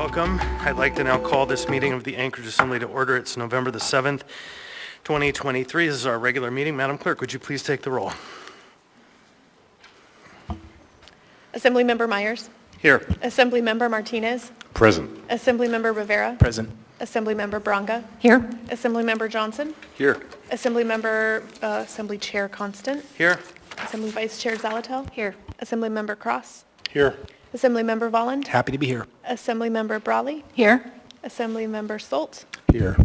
Welcome. I'd like to now call this meeting of the Anchorage Assembly to order. It's November the 7th, 2023. This is our regular meeting. Madam Clerk, would you please take the roll? Assemblymember Myers. Here. Assemblymember Martinez. Present. Assemblymember Rivera. Present. Assemblymember Bronga. Here. Assemblymember Johnson. Here. Assembly Chair Constant. Here. Assembly Vice Chair Zalatel. Here. Assemblymember Cross. Here. Assemblymember Volland. Happy to be here. Assemblymember Brawley. Here. Assemblymember Stoltz. Here.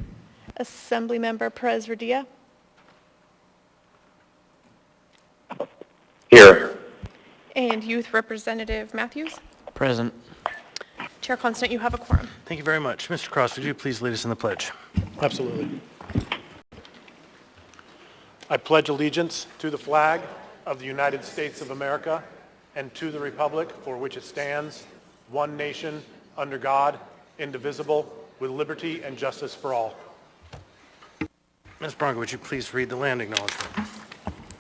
Assemblymember Perez Rodilla. Here. And Youth Representative Matthews. Present. Chair Constant, you have a quorum. Thank you very much. Mr. Cross, would you please lead us in the pledge? Absolutely. I pledge allegiance to the flag of the United States of America and to the republic for which it stands, one nation, under God, indivisible, with liberty and justice for all. Ms. Bronco, would you please read the land acknowledgement?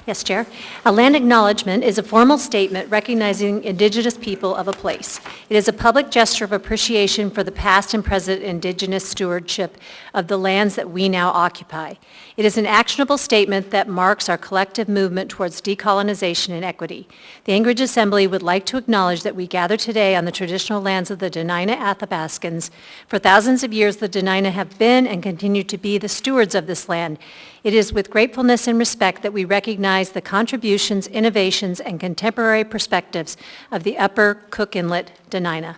Yes, Chair. A land acknowledgement is a formal statement recognizing Indigenous people of a place. It is a public gesture of appreciation for the past and present Indigenous stewardship of the lands that we now occupy. It is an actionable statement that marks our collective movement towards decolonization and equity. The Anchorage Assembly would like to acknowledge that we gather today on the traditional lands of the Dena'ina Athabascans. For thousands of years, the Dena'ina have been and continue to be the stewards of this land. It is with gratefulness and respect that we recognize the contributions, innovations, and contemporary perspectives of the Upper Cook Inlet Dena'ina.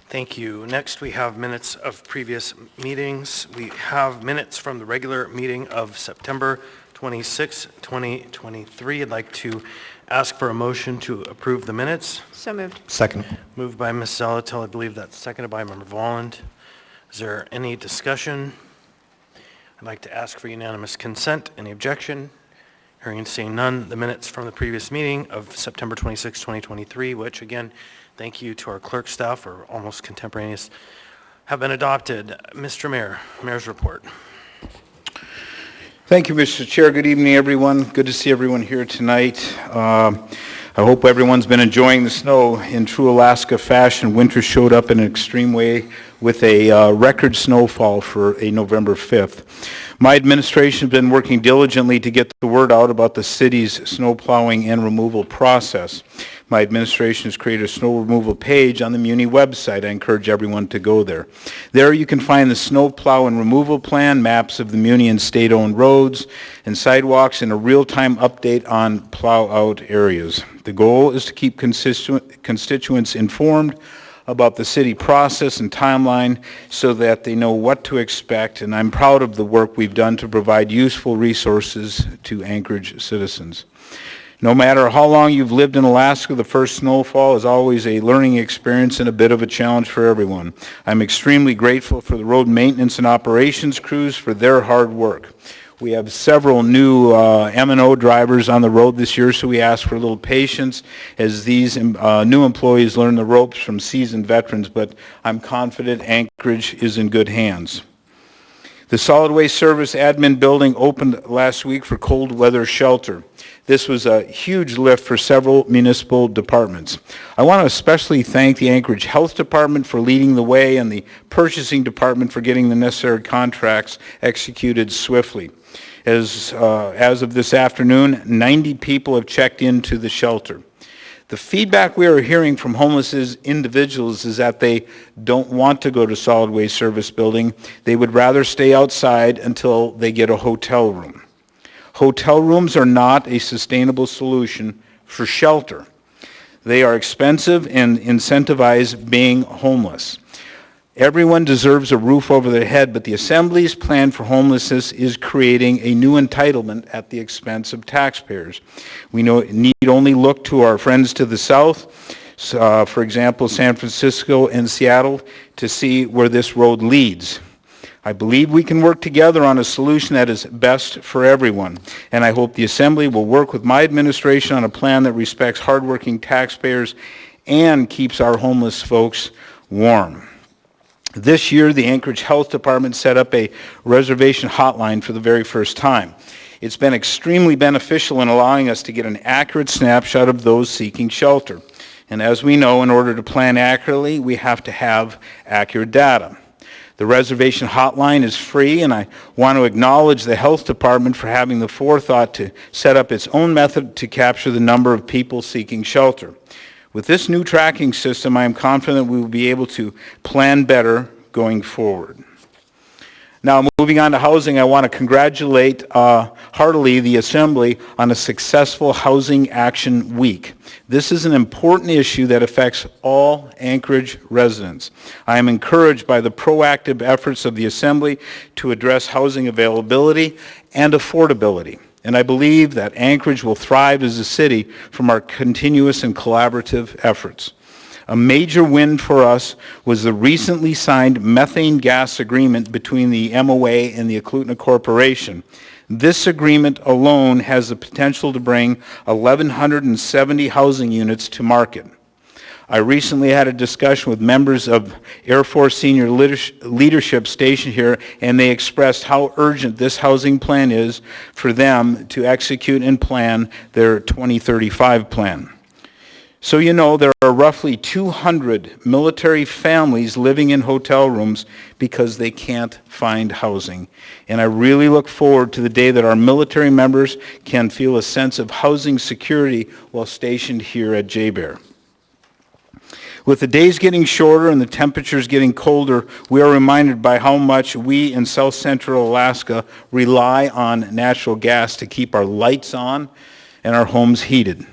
Thank you. Next, we have minutes of previous meetings. We have minutes from the regular meeting of September 26, 2023. I'd like to ask for a motion to approve the minutes. So moved. Second. Moved by Ms. Zalatel. I believe that's seconded by Member Volland. Is there any discussion? I'd like to ask for unanimous consent. Any objection? Hearing and seeing none, the minutes from the previous meeting of September 26, 2023, which again, thank you to our clerk staff for almost contemporaneous, have been adopted. Mr. Mayor, Mayor's report. Thank you, Mr. Chair. Good evening, everyone. Good to see everyone here tonight. I hope everyone's been enjoying the snow in true Alaska fashion. Winter showed up in an extreme way with a record snowfall for a November 5th. My administration has been working diligently to get the word out about the city's snow plowing and removal process. My administration has created a snow removal page on the Muni website. I encourage everyone to go there. There you can find the snow plow and removal plan, maps of the Muni and state-owned roads and sidewalks, and a real-time update on plow-out areas. The goal is to keep constituents informed about the city process and timeline so that they know what to expect, and I'm proud of the work we've done to provide useful resources to Anchorage citizens. No matter how long you've lived in Alaska, the first snowfall is always a learning experience and a bit of a challenge for everyone. I'm extremely grateful for the road maintenance and operations crews for their hard work. We have several new M&O drivers on the road this year, so we ask for a little patience as these new employees learn the ropes from seasoned veterans, but I'm confident Anchorage is in good hands. The Solid Waste Service Admin Building opened last week for cold weather shelter. This was a huge lift for several municipal departments. I want to especially thank the Anchorage Health Department for leading the way and the Purchasing Department for getting the necessary contracts executed swiftly. As of this afternoon, 90 people have checked into the shelter. The feedback we are hearing from homeless individuals is that they don't want to go to Solid Waste Service Building. They would rather stay outside until they get a hotel room. Hotel rooms are not a sustainable solution for shelter. They are expensive and incentivize being homeless. Everyone deserves a roof over their head, but the Assembly's plan for homelessness is creating a new entitlement at the expense of taxpayers. We need only look to our friends to the south, for example, San Francisco and Seattle, to see where this road leads. I believe we can work together on a solution that is best for everyone, and I hope the Assembly will work with my administration on a plan that respects hardworking taxpayers and keeps our homeless folks warm. This year, the Anchorage Health Department set up a reservation hotline for the very first time. It's been extremely beneficial in allowing us to get an accurate snapshot of those seeking shelter. And as we know, in order to plan accurately, we have to have accurate data. The reservation hotline is free, and I want to acknowledge the health department for having the forethought to set up its own method to capture the number of people seeking shelter. With this new tracking system, I am confident we will be able to plan better going forward. Now, moving on to housing, I want to congratulate heartily the Assembly on a successful Housing Action Week. This is an important issue that affects all Anchorage residents. I am encouraged by the proactive efforts of the Assembly to address housing availability and affordability, and I believe that Anchorage will thrive as a city from our continuous and collaborative efforts. A major win for us was the recently signed methane gas agreement between the MOA and the Eklutna Corporation. This agreement alone has the potential to bring 1,170 housing units to market. I recently had a discussion with members of Air Force senior leadership stationed here, and they expressed how urgent this housing plan is for them to execute and plan their 2035 plan. So you know there are roughly 200 military families living in hotel rooms because they can't find housing. And I really look forward to the day that our military members can feel a sense of housing security while stationed here at J-Bear. With the days getting shorter and the temperatures getting colder, we are reminded by how much we in South Central Alaska rely on natural gas to keep our lights on and our homes heated.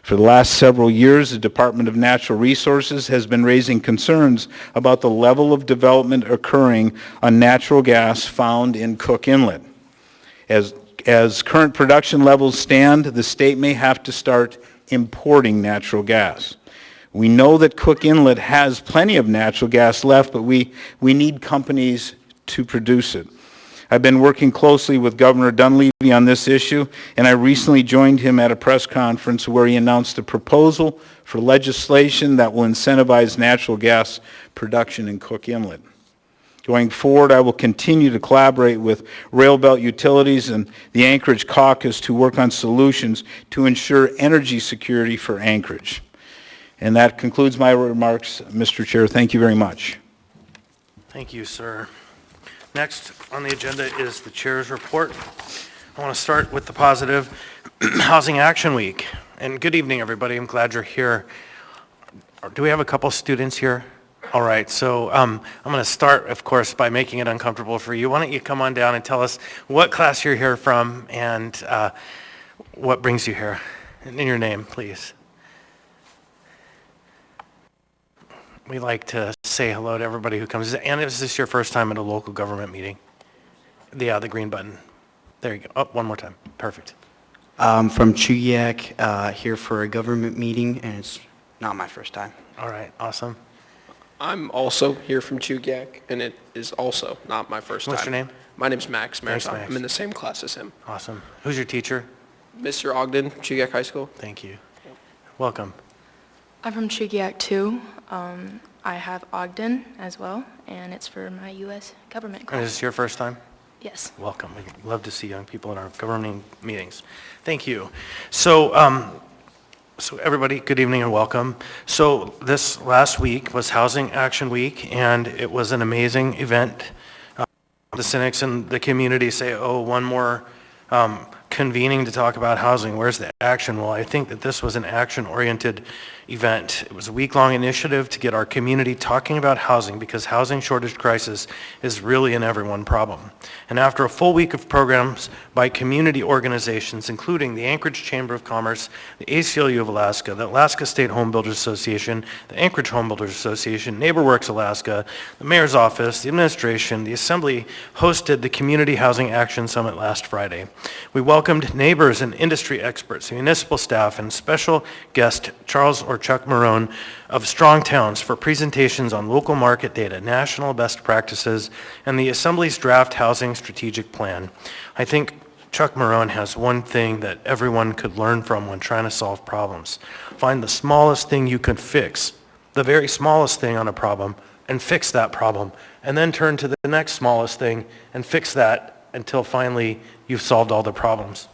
For the last several years, the Department of Natural Resources has been raising concerns about the level of development occurring on natural gas found in Cook Inlet. As current production levels stand, the state may have to start importing natural gas. We know that Cook Inlet has plenty of natural gas left, but we need companies to produce it. I've been working closely with Governor Dunleavy on this issue, and I recently joined him at a press conference where he announced a proposal for legislation that will incentivize natural gas production in Cook Inlet. Going forward, I will continue to collaborate with Railbelt Utilities and the Anchorage Caucus to work on solutions to ensure energy security for Anchorage. And that concludes my remarks, Mr. Chair. Thank you very much. Thank you, sir. Next on the agenda is the chair's report. I want to start with the positive Housing Action Week. And good evening, everybody. I'm glad you're here. Do we have a couple students here? All right, so I'm going to start, of course, by making it uncomfortable for you. Why don't you come on down and tell us what class you're here from and what brings you here. And in your name, please. We like to say hello to everybody who comes. And is this your first time at a local government meeting? The green button. There you go. Oh, one more time. Perfect. I'm from Chugiak, here for a government meeting, and it's not my first time. All right, awesome. I'm also here from Chugiak, and it is also not my first time. What's your name? My name's Max Thanks, Marathon. Max. I'm in the same class as him. Awesome. Who's your teacher? Mr. Ogden, Chugiak High School. Thank you. Welcome. I'm from Chugiak too. I have Ogden as well, and it's for my U.S. government And class. is this your first time? Yes. Welcome. We love to see young people in our governing meetings. Thank you. So, so everybody, good evening and welcome. So this last week was Housing Action Week, and it was an amazing event. The cynics in the community say, oh, one more convening to talk about housing. Where's the action? Well, I think that this was an action-oriented event. It was a week-long initiative to get our community talking about housing because housing shortage crisis is really an everyone problem. And after a full week of programs by community organizations, including the Anchorage Chamber of Commerce, the ACLU of Alaska, the Alaska State Home Builders Association, the Anchorage Home Builders Association, NeighborWorks Alaska, the Mayor's Office, the administration, the Assembly hosted the Community Housing Action Summit last Friday. We welcomed neighbors and industry experts, municipal staff, and special guest Charles or Chuck Marone of Strong Towns for presentations on local market data, national best practices, and the Assembly's draft housing strategic plan. I think Chuck Marone has one thing that everyone could learn from when trying to solve problems. Find the smallest thing you could fix, the very smallest thing on a problem, and fix that problem, and then turn to the next smallest thing and fix that until finally you've solved all the problems.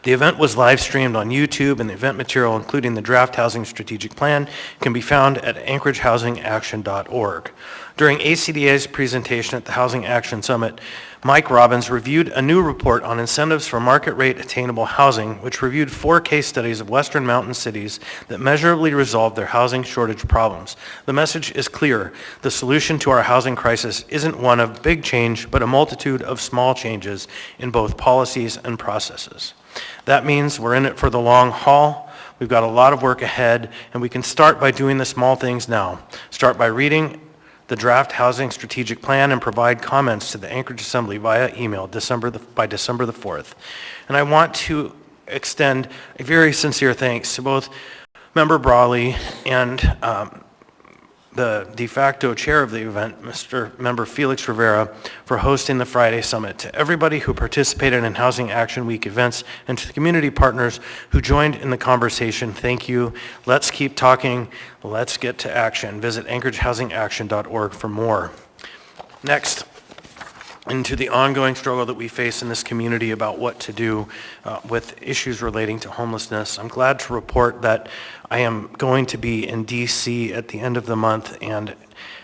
The event was live streamed on YouTube, and the event material, including the draft housing strategic plan, can be found at anchoragehousingAction.org. During ACDA's presentation at the Housing Action Summit, Mike Robbins reviewed a new report on incentives for market rate attainable housing, which reviewed 4 case studies of Western mountain cities that measurably resolved their housing shortage problems. The message is clear. The solution to our housing crisis isn't one of big change, but a multitude of small changes in both policies and processes. That means we're in it for the long haul. We've got a lot of work ahead, and we can start by doing the small things now. Start by reading the draft housing strategic plan and provide comments to the Anchorage Assembly via email by December the 4th. And I want to extend a very sincere thanks to both Member Brawley and the de facto chair of the event, Member Felix Rivera, for hosting the Friday Summit. To everybody who participated in Housing Action Week events and to the community partners who joined in the conversation, thank you. Let's keep talking. Let's get to action. Visit anchoragehousingAction.org for more. Next, into the ongoing struggle that we face in this community about what to do with issues relating to homelessness. I'm glad to report that I am going to be in DC at the end of the month and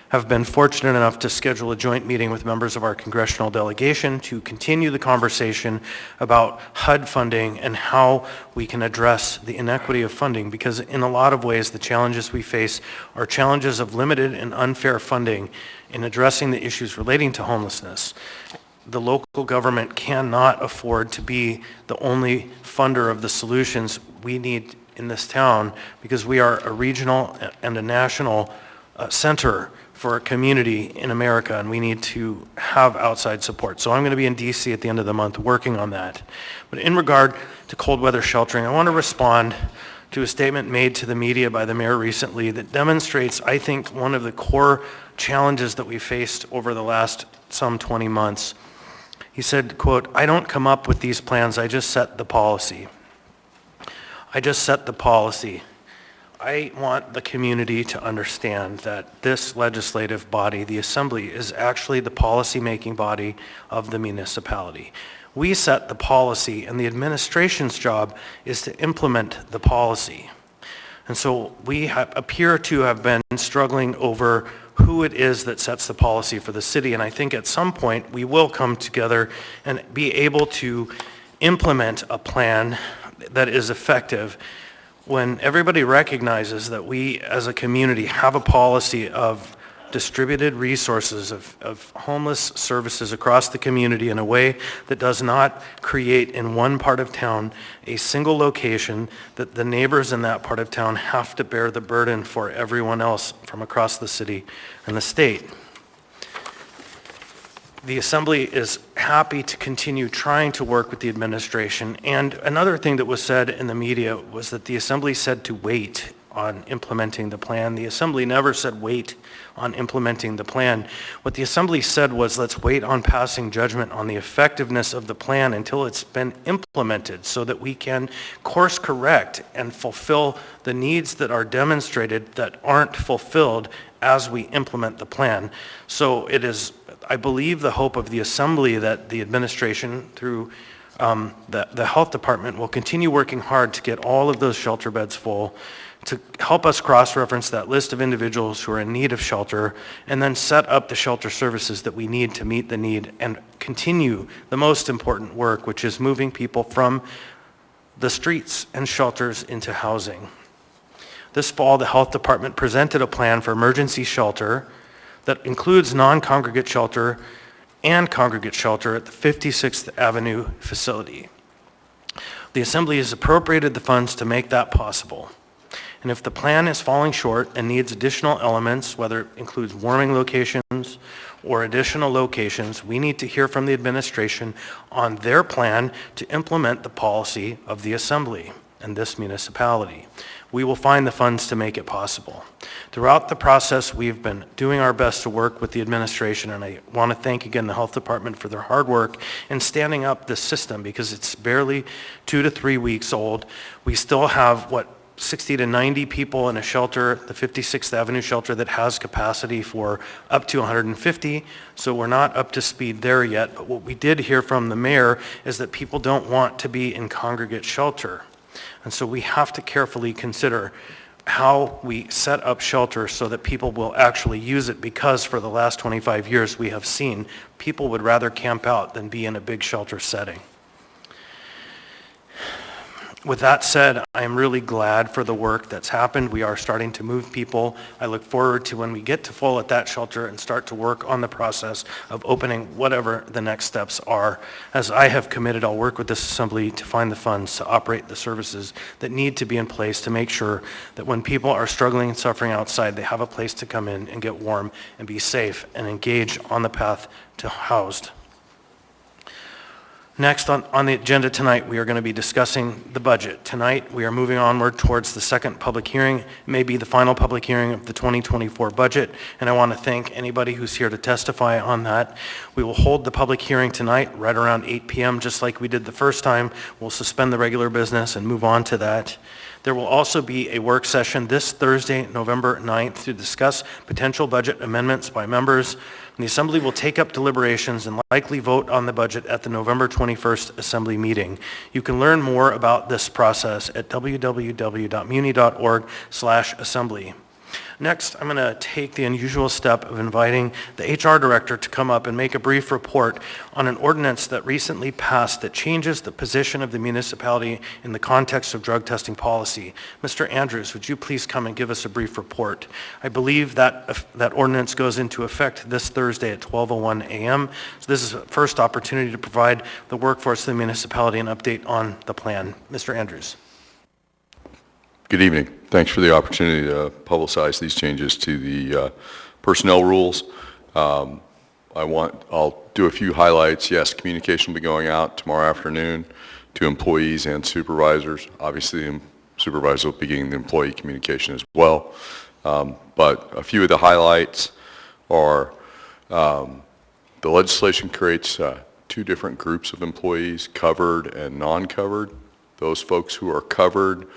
have been fortunate enough to schedule a joint meeting with members of our congressional delegation to continue the conversation about HUD funding and how we can address the inequity of funding, because in a lot of ways the challenges we face are challenges of limited and unfair funding in addressing the issues relating to homelessness. The local government cannot afford to be the only funder of the solutions we need in this town, because we are a regional and a national center for a community in America, and we need to have outside support. So I'm going to be in DC at the end of the month working on that. But in regard to cold weather sheltering, I want to respond to a statement made to the media by the mayor recently that demonstrates, I think, one of the core challenges that we faced over the last some 20 months. He said, quote, "I don't come up with these plans, I just set the policy. I just set the policy." I want the community to understand that this legislative body, the Assembly, is actually the policy-making body of the municipality. We set the policy, and the administration's job is to implement the policy. And so we appear to have been struggling over who it is that sets the policy for the city, and I think at some point we will come together and be able to implement a plan that is effective when everybody recognizes that we as a community have a policy of distributed resources of homeless services across the community in a way that does not create in one part of town a single location that the neighbors in that part of town have to bear the burden for everyone else from across the city and the state. The Assembly is happy to continue trying to work with the administration. And another thing that was said in the media was that the Assembly said to wait on implementing the plan. The Assembly never said wait on implementing the plan. What the Assembly said was, let's wait on passing judgment on the effectiveness of the plan until it's been implemented so that we can course correct and fulfill the needs that are demonstrated that aren't fulfilled as we implement the plan. So it is, I believe, the hope of the Assembly that the administration through the health department will continue working hard to get all of those shelter beds full, to help us cross-reference that list of individuals who are in need of shelter, and then set up the shelter services that we need to meet the need and continue the most important work, which is moving people from the streets and shelters into housing. This fall, the health department presented a plan for emergency shelter that includes non-congregate shelter and congregate shelter at the 56th Avenue facility. The Assembly has appropriated the funds to make that possible. And if the plan is falling short and needs additional elements, whether it includes warming locations or additional locations, we need to hear from the administration on their plan to implement the policy of the Assembly and this municipality. We will find the funds to make it possible. Throughout the process, we've been doing our best to work with the administration, and I want to thank again the health department for their hard work in standing up this system, because it's barely 2 to 3 weeks old. We still have what 60 to 90 people in a shelter, the 56th Avenue shelter, that has capacity for up to 150. So we're not up to speed there yet. But what we did hear from the mayor is that people don't want to be in congregate shelter. And so we have to carefully consider how we set up shelter so that people will actually use it, because for the last 25 years we have seen people would rather camp out than be in a big shelter setting. With that said, I am really glad for the work that's happened. We are starting to move people. I look forward to when we get to full at that shelter and start to work on the process of opening whatever the next steps are. As I have committed, I'll work with this assembly to find the funds to operate the services that need to be in place to make sure that when people are struggling and suffering outside, they have a place to come in and get warm and be safe and engage on the path to housed. Next on the agenda tonight, we are going to be discussing the budget. Tonight, we are moving onward towards the second public hearing. It may be the final public hearing of the 2024 budget, and I want to thank anybody who's here to testify on that. We will hold the public hearing tonight right around 8 p.m., just like we did the first time. We'll suspend the regular business and move on to that. There will also be a work session this Thursday, November 9th, to discuss potential budget amendments by members. The Assembly will take up deliberations and likely vote on the budget at the November 21st Assembly meeting. You can learn more about this process at www.muni.org/assembly. Next, I'm going to take the unusual step of inviting the HR director to come up and make a brief report on an ordinance that recently passed that changes the position of the municipality in the context of drug testing policy. Mr. Andrews, would you please come and give us a brief report? I believe that ordinance goes into effect this Thursday at 12:01 a.m. So this is the first opportunity to provide the workforce of the municipality an update on the plan. Mr. Andrews. Good evening. Thanks for the opportunity to publicize these changes to the personnel rules. I'll do a few highlights. Yes, communication will be going out tomorrow afternoon to employees and supervisors. Obviously, the supervisor will be getting the employee communication as well. But a few of the highlights are the legislation creates two different groups of employees, covered and non-covered. Those folks who are covered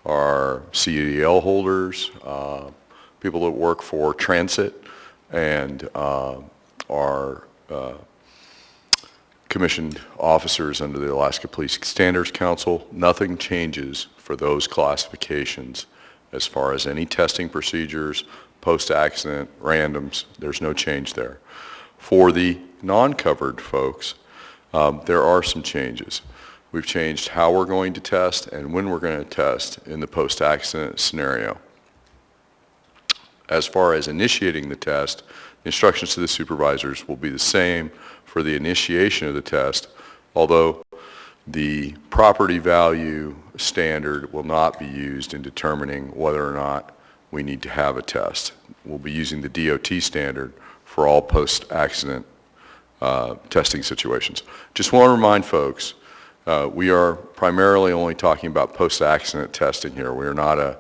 are CDL holders, people that work for transit, and are commissioned officers under the Alaska Police Standards Council. Nothing changes for those classifications as far as any testing procedures, post-accident, randoms. There's no change there. For the non-covered folks, there are some changes. We've changed how we're going to test and when we're going to test in the post-accident scenario. As far as initiating the test, the instructions to the supervisors will be the same for the initiation of the test, although the property value standard will not be used in determining whether or not we need to have a test. We'll be using the DOT standard for all post-accident testing situations. Just want to remind folks, we are primarily only talking about post-accident testing here. We're not a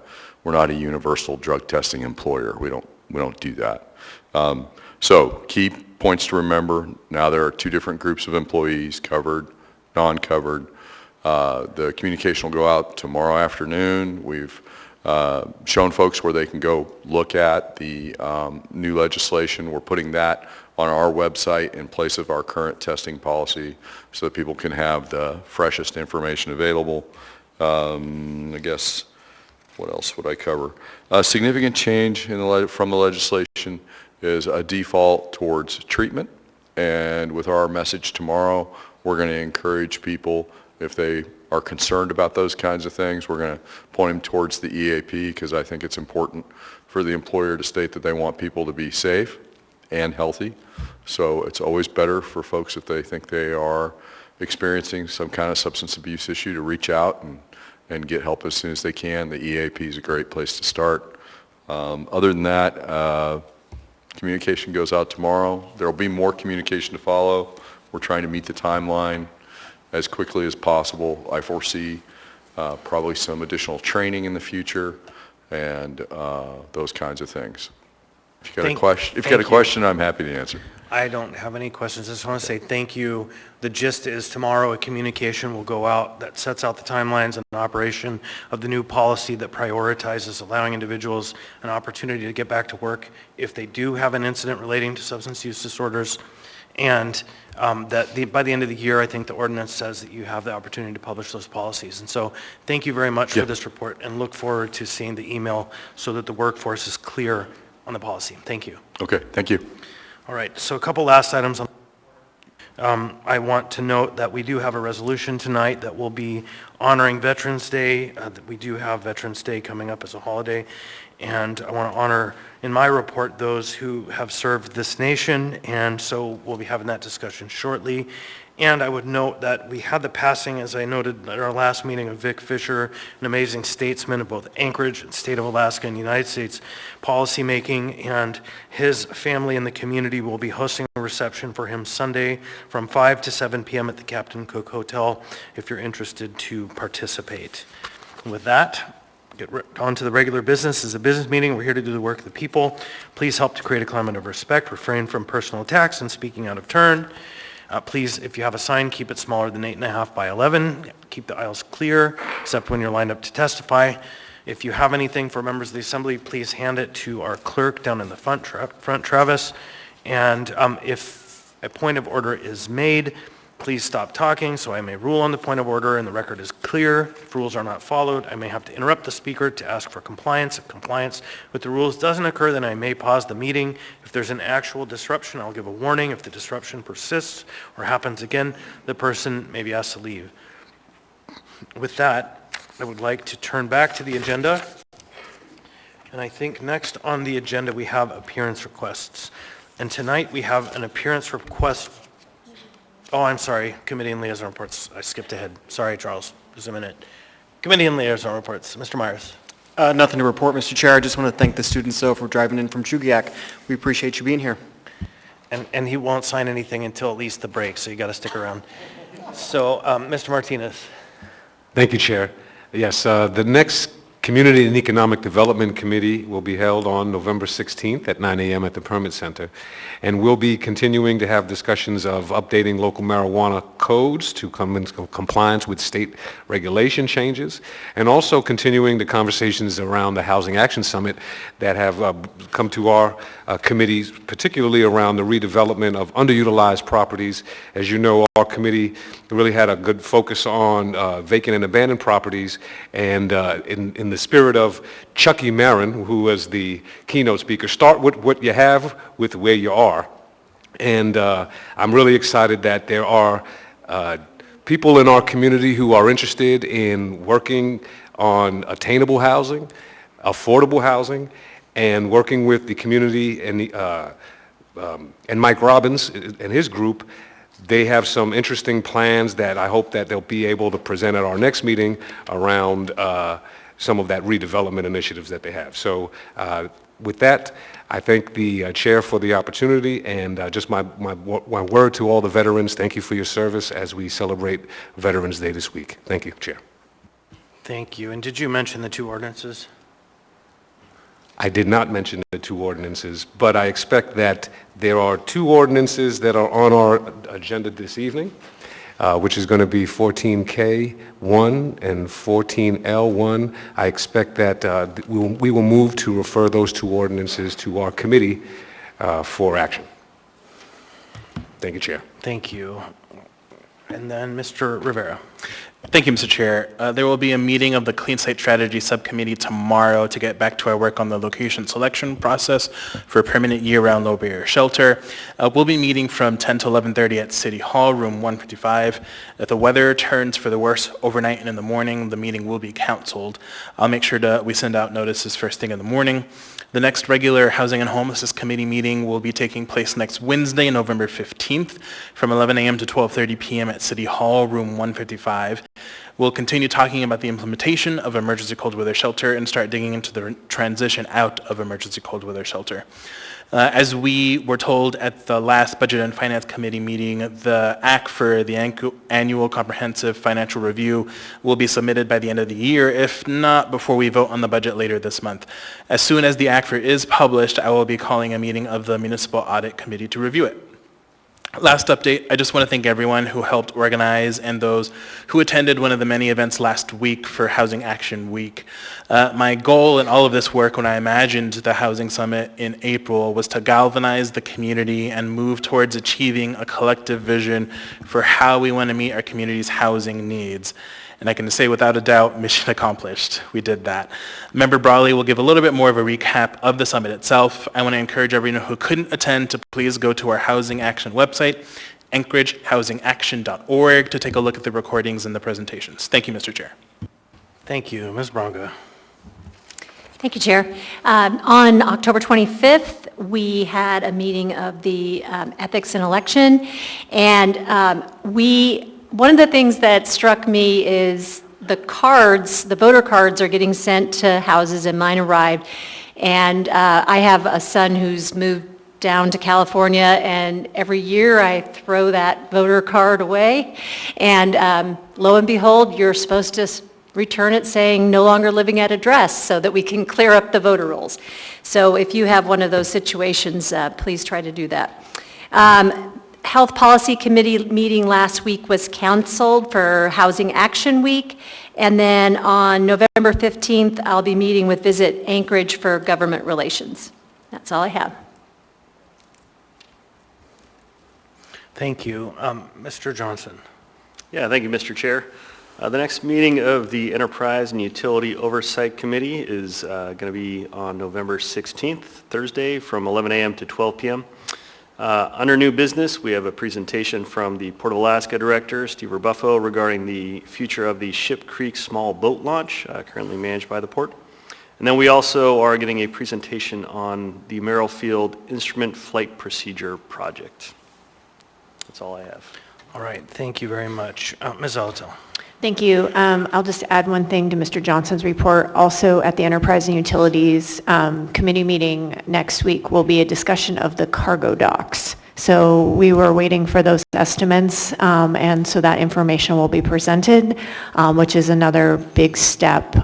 universal drug testing employer. We don't do that. So key points to remember: now there are two different groups of employees, covered, non-covered. The communication will go out tomorrow afternoon. We've shown folks where they can go look at the new legislation. We're putting that on our website in place of our current testing policy so that people can have the freshest information available. I guess, what else would I cover? A significant change from the legislation is a default towards treatment. And with our message tomorrow, we're going to encourage people, if they are concerned about those kinds of things, we're going to point them towards the EAP, because I think it's important for the employer to state that they want people to be safe and healthy. So it's always better for folks, if they think they are experiencing some kind of substance abuse issue, to reach out and get help as soon as they can. The EAP is a great place to start. Other than that, communication goes out tomorrow. There will be more communication to follow. We're trying to meet the timeline as quickly as possible. I foresee probably some additional training in the future and those kinds of things. If you got a question, I'm happy to answer. I don't have any questions. I just want to say thank you. The gist is tomorrow a communication will go out that sets out the timelines and the operation of the new policy that prioritizes allowing individuals an opportunity to get back to work if they do have an incident relating to substance use disorders. And by the end of the year, I think the ordinance says that you have the opportunity to publish those policies. And so thank you very much for this report, and look forward to seeing the email so that the workforce is clear on the policy. Thank you. Okay, thank you. All right, so a couple last items. I want to note that we do have a resolution tonight that will be honoring Veterans Day. That we do have Veterans Day coming up as a holiday. And I want to honor, in my report, those who have served this nation. And so we'll be having that discussion shortly. And I would note that we had the passing, as I noted at our last meeting, of Vic Fisher, an amazing statesman of both Anchorage and state of Alaska and United States policymaking, and his family and the community will be hosting a reception for him Sunday from 5 to 7 p.m. at the Captain Cook Hotel if you're interested to participate. And with that, get on to the regular business. This is a business meeting. We're here to do the work of the people. Please help to create a climate of respect, refrain from personal attacks and speaking out of turn. Please, if you have a sign, keep it smaller than 8.5 by 11. Keep the aisles clear, except when you're lined up to testify. If you have anything for members of the assembly, please hand it to our clerk down in the front, Travis. And if a point of order is made, please stop talking so I may rule on the point of order and the record is clear. If rules are not followed, I may have to interrupt the speaker to ask for compliance. If compliance with the rules doesn't occur, then I may pause the meeting. If there's an actual disruption, I'll give a warning. If the disruption persists or happens again, the person may be asked to leave. With that, I would like to turn back to the agenda. And I think next on the agenda we have appearance requests. And tonight we have an appearance request. Oh, I'm sorry, committee and liaison reports. I skipped ahead. Sorry, Charles, just a minute. Committee and liaison reports. Mr. Myers. Nothing to report, Mr. Chair. I just want to thank the students, though, for driving in from Chugiak. We appreciate you being here. And he won't sign anything until at least the break, so you got to stick around. So, Mr. Martinez. Thank you, Chair. Yes, the next Community and Economic Development Committee will be held on November 16th at 9 a.m. at the Permit Center. And we'll be continuing to have discussions of updating local marijuana codes to come into compliance with state regulation changes, and also continuing the conversations around the Housing Action Summit that have come to our committees, particularly around the redevelopment of underutilized properties. As you know, our committee really had a good focus on vacant and abandoned properties, and in the spirit of Chucky Marin, who was the keynote speaker, start with what you have with where you are. And I'm really excited that there are people in our community who are interested in working on attainable housing, affordable housing, and working with the community and Mike Robbins and his group. They have some interesting plans that I hope that they'll be able to present at our next meeting around some of that redevelopment initiatives that they have. So with that, I thank the chair for the opportunity, and just my word to all the veterans, thank you for your service as we celebrate Veterans Day this week. Thank you, Chair. Thank you. And did you mention the two ordinances? I did not mention the two ordinances, but I expect that there are two ordinances that are on our agenda this evening, which is going to be 14K1 and 14L1. I expect that we will move to refer those two ordinances to our committee for action. Thank you, Chair. Thank you. And then Mr. Rivera. Thank you, Mr. Chair. There will be a meeting of the Clean Site Strategy Subcommittee tomorrow to get back to our work on the location selection process for a permanent year-round low-barrier shelter. We'll be meeting from 10 to 11:30 at City Hall, room 155. If the weather turns for the worse overnight and in the morning, the meeting will be canceled. I'll make sure we send out notices first thing in the morning. The next regular Housing and Homelessness Committee meeting will be taking place next Wednesday, November 15th, from 11 a.m. to 12:30 p.m. at City Hall, room 155. We'll continue talking about the implementation of emergency cold weather shelter and start digging into the transition out of emergency cold weather shelter. As we were told at the last Budget and Finance Committee meeting, the act for the annual comprehensive financial review will be submitted by the end of the year, if not before we vote on the budget later this month. As soon as the ACFR is published, I will be calling a meeting of the Municipal Audit Committee to review it. Last update, I just want to thank everyone who helped organize and those who attended one of the many events last week for Housing Action Week. My goal in all of this work when I imagined the Housing Summit in April was to galvanize the community and move towards achieving a collective vision for how we want to meet our community's housing needs. And I can say without a doubt, mission accomplished. We did that. Member Brawley will give a little bit more of a recap of the summit itself. I want to encourage everyone who couldn't attend to please go to our Housing Action website, anchoragehousingAction.org, to take a look at the recordings and the presentations. Thank you, Mr. Chair. Thank you. Ms. Bronca. Thank you, Chair. On October 25th, we had a meeting of the Ethics and Election, and one of the things that struck me is the voter cards are getting sent to houses, and mine arrived. And I have a son who's moved down to California, and every year I throw that voter card away. And lo and behold, you're supposed to return it saying no longer living at address so that we can clear up the voter rolls. So if you have one of those situations, please try to do that. Health Policy Committee meeting last week was canceled for Housing Action Week. And then on November 15th, I'll be meeting with Visit Anchorage for Government Relations. That's all I have. Thank you. Mr. Johnson. Yeah, thank you, Mr. Chair. The next meeting of the Enterprise and Utility Oversight Committee is going to be on November 16th, Thursday, from 11 a.m. to 12 p.m. Under new business, we have a presentation from the Port of Alaska Director, Steve Rebuffo, regarding the future of the Ship Creek small boat launch, currently managed by the Port. And then we also are getting a presentation on the Merrill Field Instrument Flight Procedure Project. That's all I have. All right, thank you very much. Ms. Zolotel. Thank you. I'll just add one thing to Mr. Johnson's report. Also at the Enterprise and Utilities Committee meeting next week will be a discussion of the cargo docks. So we were waiting for those estimates, and so that information will be presented, which is another big step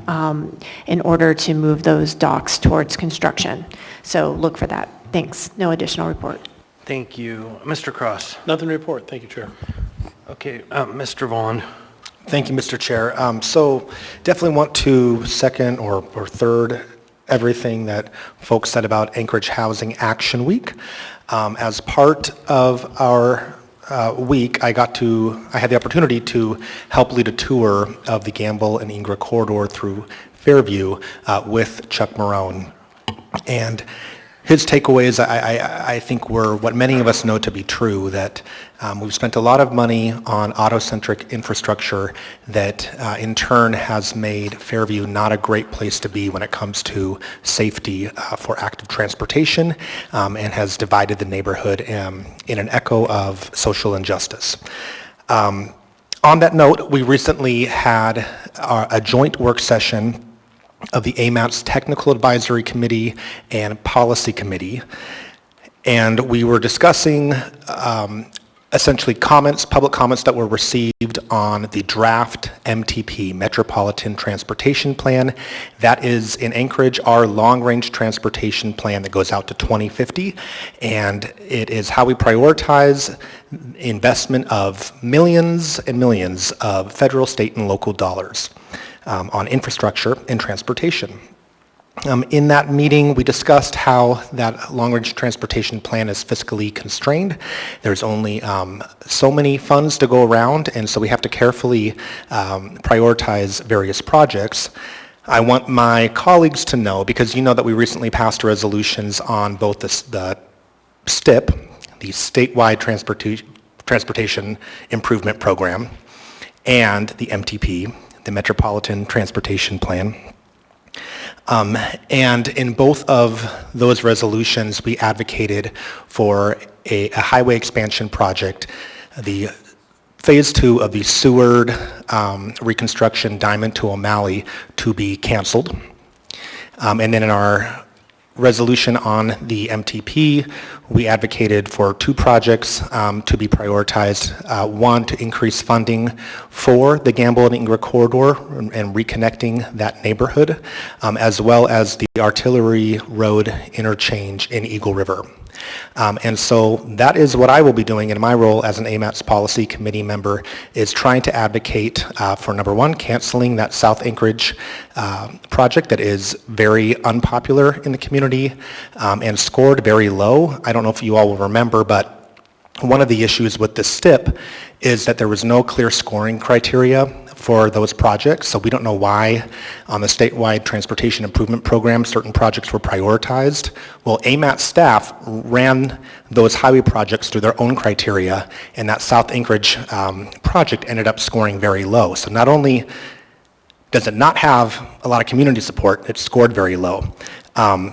in order to move those docks towards construction. So look for that. Thanks. No additional report. Thank you. Mr. Cross. Nothing to report. Thank you, Chair. Okay, Mr. Vaughn. Thank you, Mr. Chair. So definitely want to second or third everything that folks said about Anchorage Housing Action Week. As part of our week, I had the opportunity to help lead a tour of the Gamble and Ingra corridor through Fairview with Chuck Marone. And his takeaways, I think, were what many of us know to be true, that we've spent a lot of money on auto-centric infrastructure that in turn has made Fairview not a great place to be when it comes to safety for active transportation, and has divided the neighborhood in an echo of social injustice. On that note, we recently had a joint work session of the AMAT's Technical Advisory Committee and Policy Committee, and we were discussing essentially public comments that were received on the draft MTP, Metropolitan Transportation Plan. That is, in Anchorage, our long-range transportation plan that goes out to 2050, and it is how we prioritize investment of millions and millions of federal, state, and local dollars on infrastructure and transportation. In that meeting, we discussed how that long-range transportation plan is fiscally constrained. There's only so many funds to go around, and so we have to carefully prioritize various projects. I want my colleagues to know, because you know that we recently passed resolutions on both the STIP, the Statewide Transportation Improvement Program, and the MTP, the Metropolitan Transportation Plan. And in both of those resolutions, we advocated for a highway expansion project, the Phase 2 of the Seward reconstruction Diamond to O'Malley, to be canceled. And then in our resolution on the MTP, we advocated for 2 projects to be prioritized. One, to increase funding for the Gamble and Ingra corridor and reconnecting that neighborhood, as well as the Artillery Road interchange in Eagle River. And so that is what I will be doing in my role as an AMATS policy committee member, is trying to advocate for, number one, canceling that South Anchorage project that is very unpopular in the community and scored very low. I don't know if you all will remember, but one of the issues with the STIP is that there was no clear scoring criteria for those projects, so we don't know why on the statewide transportation improvement program certain projects were prioritized. Well, AMAT staff ran those highway projects through their own criteria, and that South Anchorage project ended up scoring very low. So not only does it not have a lot of community support, it scored very low.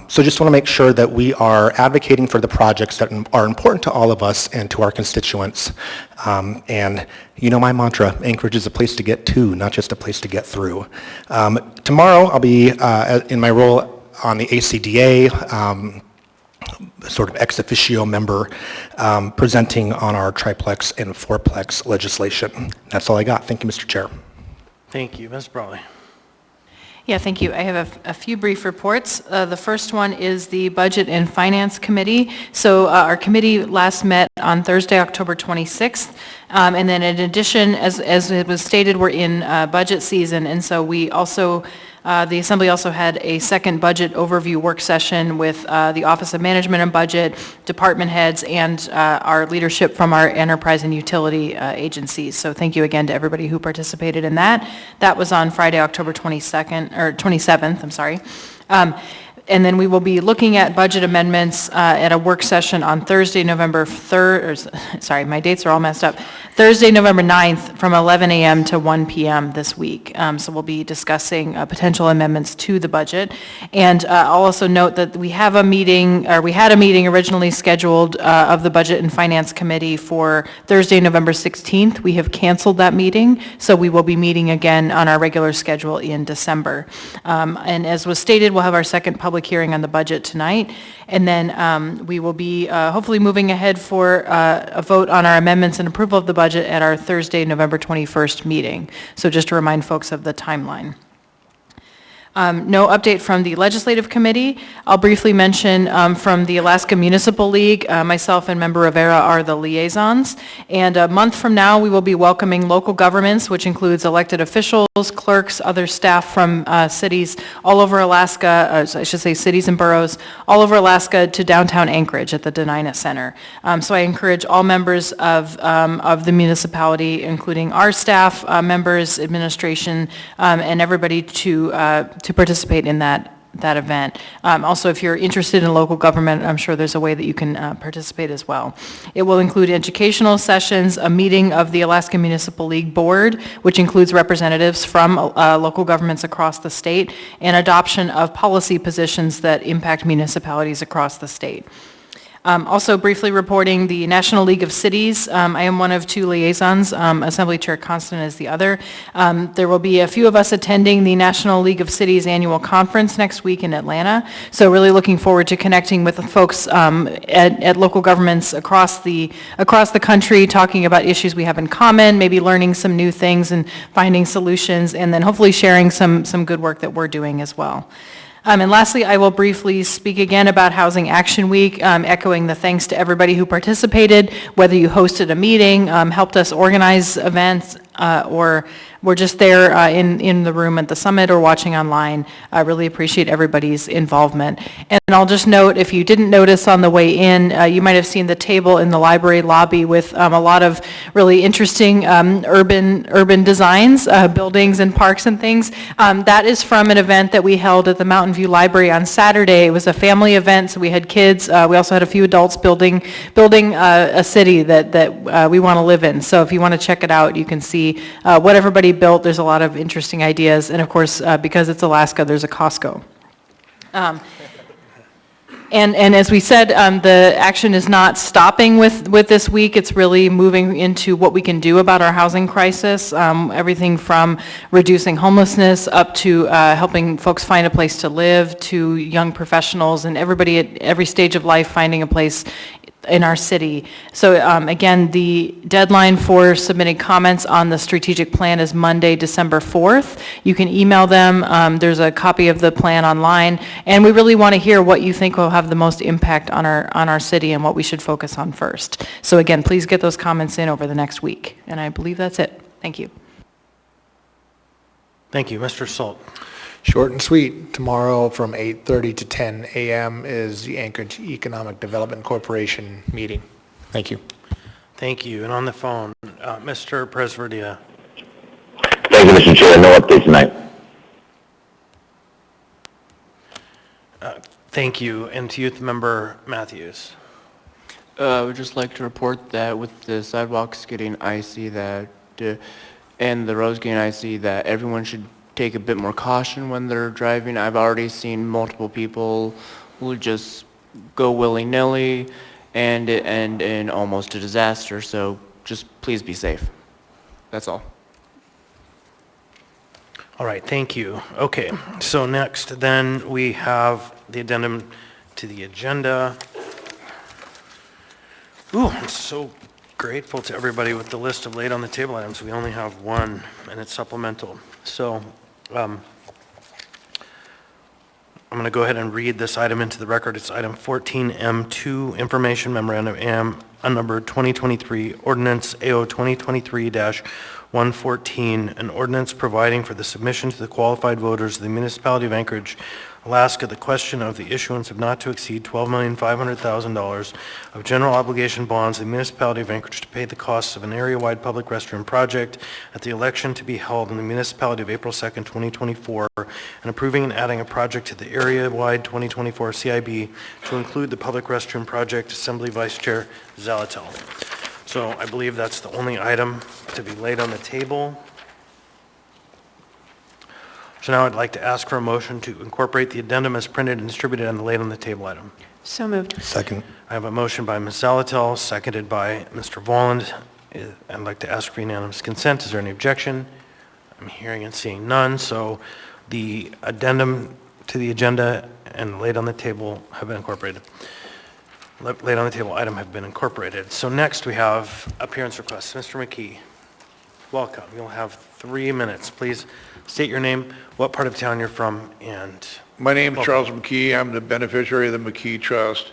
So just want to make sure that we are advocating for the projects that are important to all of us and to our constituents. And you know my mantra, Anchorage is a place to get to, not just a place to get through. Tomorrow I'll be in my role on the ACDA, sort of ex officio member, presenting on our triplex and fourplex legislation. That's all I got. Thank you, Mr. Chair. Thank you. Ms. Brawley. Yeah, thank you. I have a few brief reports. The first one is the Budget and Finance Committee. So our committee last met on Thursday, October 26th. And then in addition, as it was stated, we're in budget season. And so we also, the Assembly also had a second budget overview work session with the Office of Management and Budget, department heads, and our leadership from our enterprise and utility agencies. So thank you again to everybody who participated in that. That was on Friday, October 22nd, or 27th, I'm sorry. And then we will be looking at budget amendments at a work session on Thursday, November 3rd, or sorry, my dates are all messed up. Thursday, November 9th from 11 a.m. to 1 p.m. this week. So we'll be discussing potential amendments to the budget. And I'll also note that we have a meeting, or we had a meeting originally scheduled of the Budget and Finance Committee for Thursday, November 16th. We have canceled that meeting, so we will be meeting again on our regular schedule in December. And as was stated, we'll have our second public hearing on the budget tonight, and then we will be hopefully moving ahead for a vote on our amendments and approval of the budget at our Thursday, November 21st meeting. So just to remind folks of the timeline. No update from the Legislative Committee. I'll briefly mention from the Alaska Municipal League, myself and Member Rivera are the liaisons. And a month from now, we will be welcoming local governments, which includes elected officials, clerks, other staff from cities all over Alaska, I should say cities and boroughs, all over Alaska to downtown Anchorage at the Denina Center. So I encourage all members of the municipality, including our staff, members, administration, and everybody to participate in that event. Also, if you're interested in local government, I'm sure there's a way that you can participate as well. It will include educational sessions, a meeting of the Alaska Municipal League Board, which includes representatives from local governments across the state, and adoption of policy positions that impact municipalities across the state. Also briefly reporting the National League of Cities. I am one of 2 liaisons. Assembly Chair Constant is the other. There will be a few of us attending the National League of Cities annual conference next week in Atlanta. So really looking forward to connecting with the folks at local governments across the country, talking about issues we have in common, maybe learning some new things and finding solutions, and then hopefully sharing some good work that we're doing as well. And lastly, I will briefly speak again about Housing Action Week, echoing the thanks to everybody who participated, whether you hosted a meeting, helped us organize events, or were just there in the room at the summit or watching online. I really appreciate everybody's involvement. And I'll just note, if you didn't notice on the way in, you might have seen the table in the library lobby with a lot of really interesting urban designs, buildings and parks and things. That is from an event that we held at the Mountain View Library on Saturday. It was a family event, so we had kids. We also had a few adults building a city that we want to live in. So if you want to check it out, you can see what everybody built. There's a lot of interesting ideas, and of course, because it's Alaska, there's a Costco. And as we said, the action is not stopping with this week. It's really moving into what we can do about our housing crisis, everything from reducing homelessness up to helping folks find a place to live, to young professionals and everybody at every stage of life finding a place in our city. So again, the deadline for submitting comments on the strategic plan is Monday, December 4th. You can email them. There's a copy of the plan online, and we really want to hear what you think will have the most impact on our city and what we should focus on first. So again, please get those comments in over the next week, and I believe that's it. Thank you. Thank you. Mr. Salt. Short and sweet. Tomorrow from 8:30 to 10 a.m. is the Anchorage Economic Development Corporation meeting. Thank you. Thank you. And on the phone, Mr. Presverdia. Thank you, Mr. Chair. No update tonight. Thank you. And to Youth Member Matthews. I would just like to report that with the sidewalks getting icy and the roads getting icy, that everyone should take a bit more caution when they're driving. I've already seen multiple people who just go willy-nilly and end in almost a disaster, so just please be safe. That's all. All right, thank you. Okay, so next then we have the addendum to the agenda. Ooh, I'm so grateful to everybody with the list of laid on the table items. We only have one, and it's supplemental. So I'm going to go ahead and read this item into the record. It's item 14M2, Information Memorandum AM, unnumbered 2023, Ordinance AO 2023-114, an ordinance providing for the submission to the qualified voters of the municipality of Anchorage, Alaska, the question of the issuance of not to exceed $12,500,000 of general obligation bonds of the municipality of Anchorage to pay the costs of an area-wide public restroom project at the election to be held in the municipality of April 2nd, 2024, and approving and adding a project to the area-wide 2024 CIB to include the public restroom project. Assembly Vice Chair Zalatel. So I believe that's the only item to be laid on the table. So now I'd like to ask for a motion to incorporate the addendum as printed and distributed and laid on the table item. So moved. Second. I have a motion by Ms. Zalatel, seconded by Mr. Volland. I'd like to ask for unanimous consent. Is there any objection? I'm hearing and seeing none, so the addendum to the agenda and laid on the table have been incorporated. Laid on the table item have been incorporated. So next we have appearance requests. Mr. McKee, welcome. You'll have 3 minutes. Please state your name, what part of town you're from, and... My name is Charles McKee. I'm the beneficiary of the McKee Trust.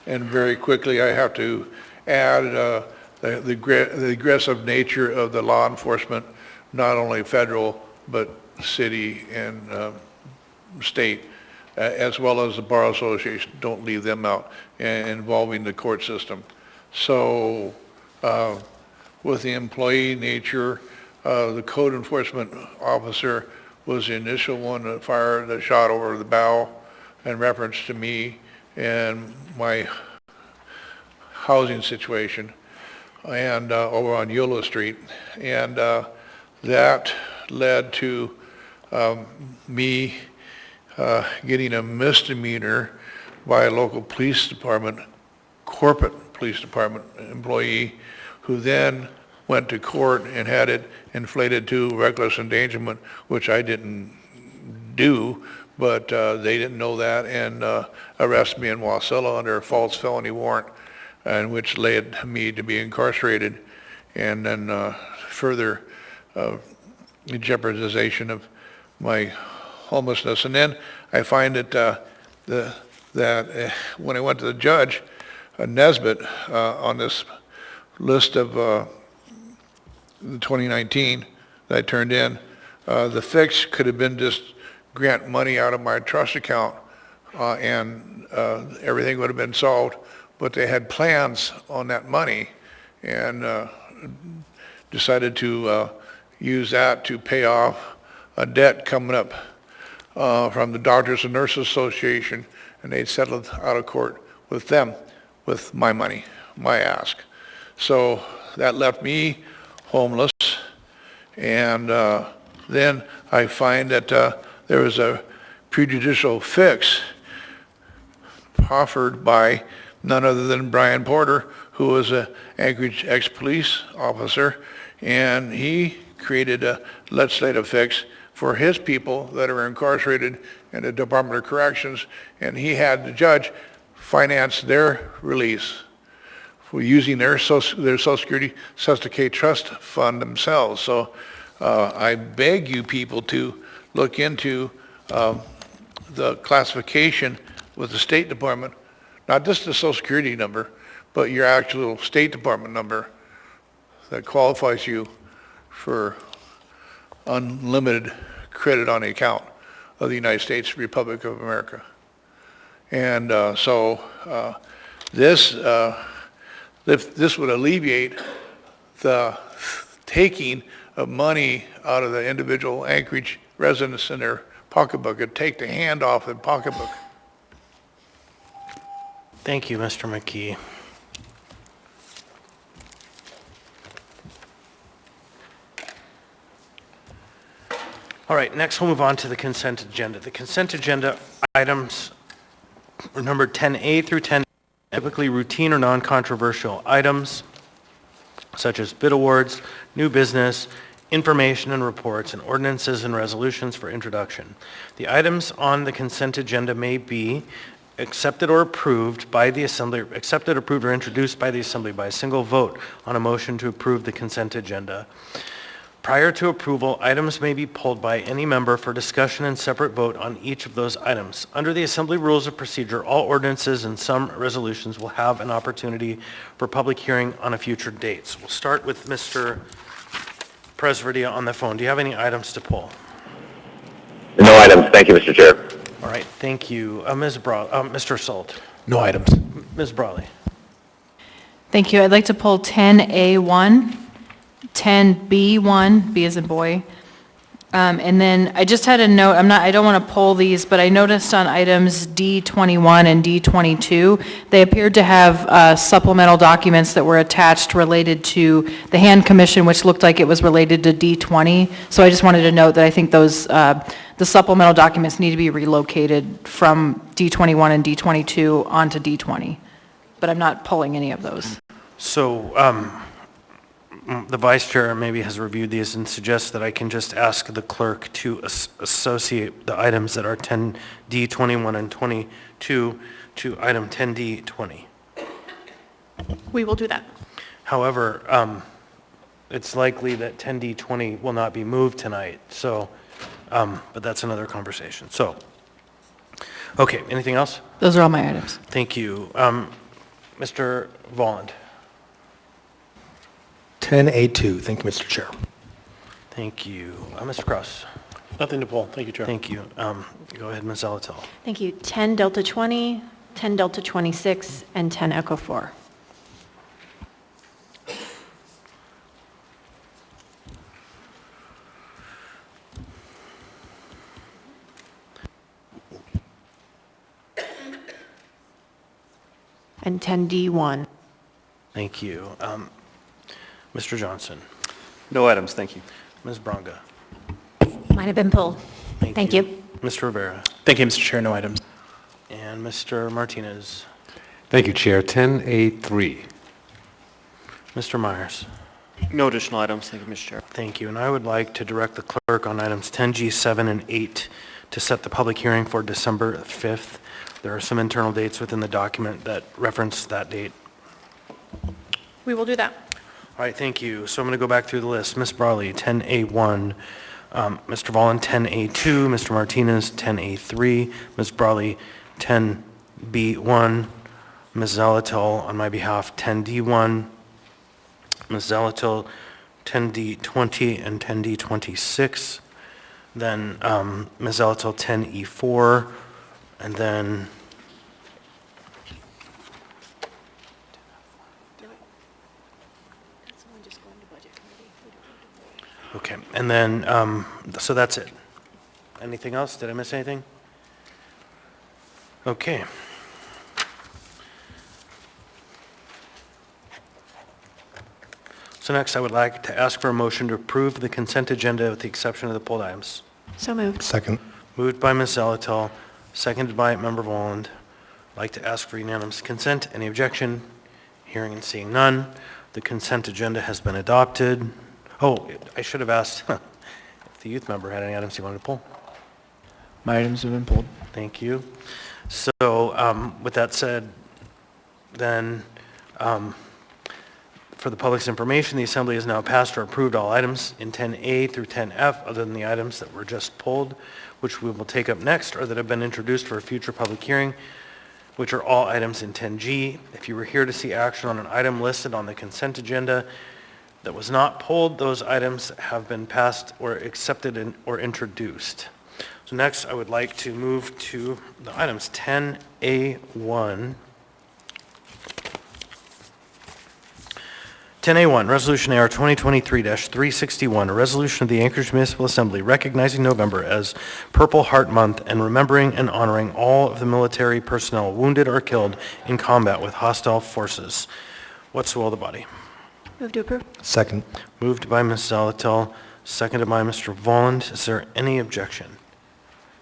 And very quickly, I have to add the aggressive nature of the law enforcement, not only federal, but city and state, as well as the Bar Association. Don't leave them out, involving the court system. So with the employee nature, the code enforcement officer was the initial one that fired the shot over the bow in reference to me and my housing situation, and over on Eula Street. And that led to me getting a misdemeanor by a local police department, corporate police department employee, who then went to court and had it inflated to reckless endangerment, which I didn't do, but they didn't know that, and arrested me in Wasilla under a false felony warrant, and which led me to be incarcerated, and then further jeopardization of my homelessness. And then I find that when I went to the judge, Nesbitt, on this list of the 2019 that I turned in, the fix could have been just grant money out of my trust account and everything would have been solved, but they had plans on that money and decided to use that to pay off a debt coming up from the Doctors and Nurses Association, and they'd settled out of court with them with my money, my ask. So that left me homeless, and then I find that there was a prejudicial fix offered by none other than Brian Porter, who was a Anchorage ex-police officer, and he created a legislative fix for his people that are incarcerated in the Department of Corrections, and he had the judge finance their release for using their Social Security Sustain Trust Fund themselves. So I beg you people to look into the classification with the State Department, not just the Social Security number, but your actual State Department number that qualifies you for unlimited credit on the account of the United States Republic of America. And this would alleviate the taking of money out of the individual Anchorage residents in their pocketbook. It'd take the hand off the pocketbook. Thank you, Mr. McKee. All right, next we'll move on to the consent agenda. The consent agenda items are numbered 10A through 10, typically routine or non-controversial items, such as bid awards, new business, information and reports, and ordinances and resolutions for introduction. The items on the consent agenda may be accepted or approved by the Assembly, accepted, approved, or introduced by the Assembly by a single vote on a motion to approve the consent agenda. Prior to approval, items may be pulled by any member for discussion and separate vote on each of those items. Under the Assembly Rules of Procedure, all ordinances and some resolutions will have an opportunity for public hearing on a future date. We'll start with Mr. Presverdia on the phone. Do you have any items to pull? No items. Thank you, Mr. Chair. All right, thank you. Mr. Salt. No items. Ms. Brawley. Thank you. I'd like to pull 10A1, 10B1, B as in boy. And then I just had a note, I don't want to pull these, but I noticed on items D21 and D22, they appeared to have supplemental documents that were attached related to the hand commission, which looked like it was related to D20. So I just wanted to note that I think those, the supplemental documents need to be relocated from D21 and D22 onto D20. But I'm not pulling any of those. So, the vice chair maybe has reviewed these and suggests that I can just ask the clerk to associate the items that are 10D, 21, and 22 to item 10D, 20. We will do that. However, it's likely that 10D, 20 will not be moved tonight, so, but that's another conversation. So, okay, anything else? Those are all my items. Thank you. Mr. Volland. 10A2. Thank you, Mr. Chair. Thank you. Mr. Cross. Nothing to pull. Thank you, Chair. Thank you. Go ahead, Ms. Zalatel. Thank you. 10 Delta 20, 10 Delta 26, and 10 Echo 4. And 10D1. Thank you. Mr. Johnson. No items, thank you. Ms. Bronga. Might have been pulled. Thank you. Mr. Rivera. Thank you, Mr. Chair. No items. And Mr. Martinez. Thank you, Chair. 10A3. Mr. Myers. No additional items, thank you, Mr. Chair. Thank you. And I would like to direct the clerk on items 10G, 7, and 8 to set the public hearing for December 5th. There are some internal dates within the document that reference that date. We will do that. All right, thank you. So I'm going to go back through the list. Ms. Brawley, 10A1. Mr. Volland, 10A2. Mr. Martinez, 10A3. Ms. Brawley, 10B1. Ms. Zalatel, on my behalf, 10D1. Ms. Zalatel, 10D20 and 10D26. Then Ms. Zalatel, 10E4. And then okay, and then, so that's it. Anything else? Did I miss anything? Okay. So next, I would like to ask for a motion to approve the consent agenda with the exception of the pulled items. So moved. Second. Moved by Ms. Zalatel, seconded by Member Volland. I'd like to ask for unanimous consent. Any objection? Hearing and seeing none, the consent agenda has been adopted. Oh, I should have asked if the youth member had any items he wanted to pull. My items have been pulled. Thank you. So with that said, then for the public's information, the Assembly has now passed or approved all items in 10A through 10F, other than the items that were just pulled, which we will take up next, or that have been introduced for a future public hearing, which are all items in 10G. If you were here to see action on an item listed on the consent agenda that was not pulled, those items have been passed or accepted or introduced. So next, I would like to move to the items 10A1. 10A1, Resolution AR 2023-361, a resolution of the Anchorage Municipal Assembly recognizing November as Purple Heart Month and remembering and honoring all of the military personnel wounded or killed in combat with hostile forces. What's the will of the body? Move to approve. Second. Moved by Ms. Zalatil, seconded by Mr. Volland. Is there any objection?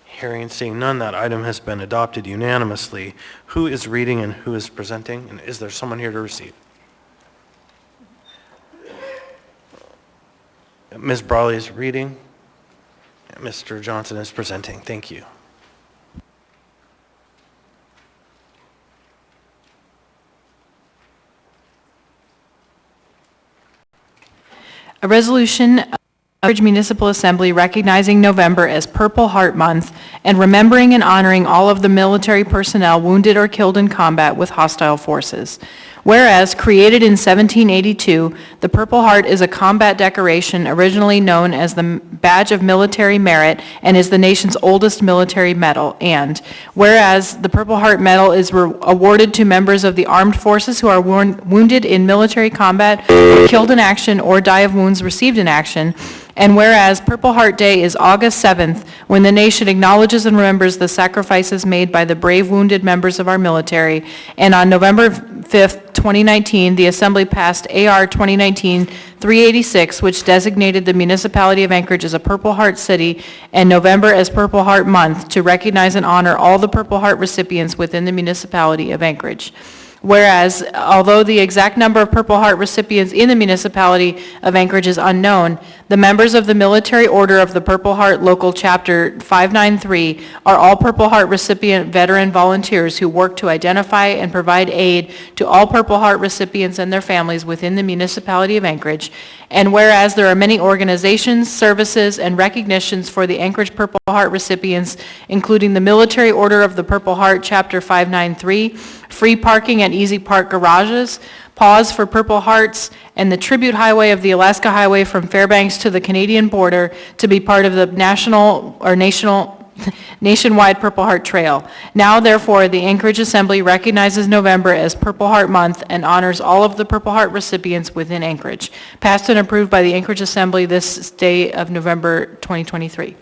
Hearing and seeing none, that item has been adopted unanimously. Who is reading and who is presenting? And is there someone here to receive? Ms. Brawley is reading. Mr. Johnson is presenting. Thank you. A resolution of the Anchorage Municipal Assembly recognizing November as Purple Heart Month and remembering and honoring all of the military personnel wounded or killed in combat with hostile forces. Whereas, created in 1782, the Purple Heart is a combat decoration originally known as the Badge of Military Merit and is the nation's oldest military medal. And whereas, the Purple Heart Medal is awarded to members of the armed forces who are wounded in military combat, or killed in action, or die of wounds received in action. And whereas Purple Heart Day is August 7th, when the nation acknowledges and remembers the sacrifices made by the brave wounded members of our military. And on November 5th, 2019, the Assembly passed AR 2019-386, which designated the municipality of Anchorage as a Purple Heart City and November as Purple Heart Month to recognize and honor all the Purple Heart recipients within the municipality of Anchorage. Whereas, although the exact number of Purple Heart recipients in the municipality of Anchorage is unknown, the members of the Military Order of the Purple Heart Local Chapter 593 are all Purple Heart recipient veteran volunteers who work to identify and provide aid to all Purple Heart recipients and their families within the municipality of Anchorage. And whereas there are many organizations, services, and recognitions for the Anchorage Purple Heart recipients, including the Military Order of the Purple Heart Chapter 593, free parking at Easy Park garages, Pause for Purple Hearts, and the Tribute Highway of the Alaska Highway from Fairbanks to the Canadian border to be part of the nationwide Purple Heart Trail. Now, therefore, the Anchorage Assembly recognizes November as Purple Heart Month and honors all of the Purple Heart recipients within Anchorage. Passed and approved by the Anchorage Assembly this day of November 2023.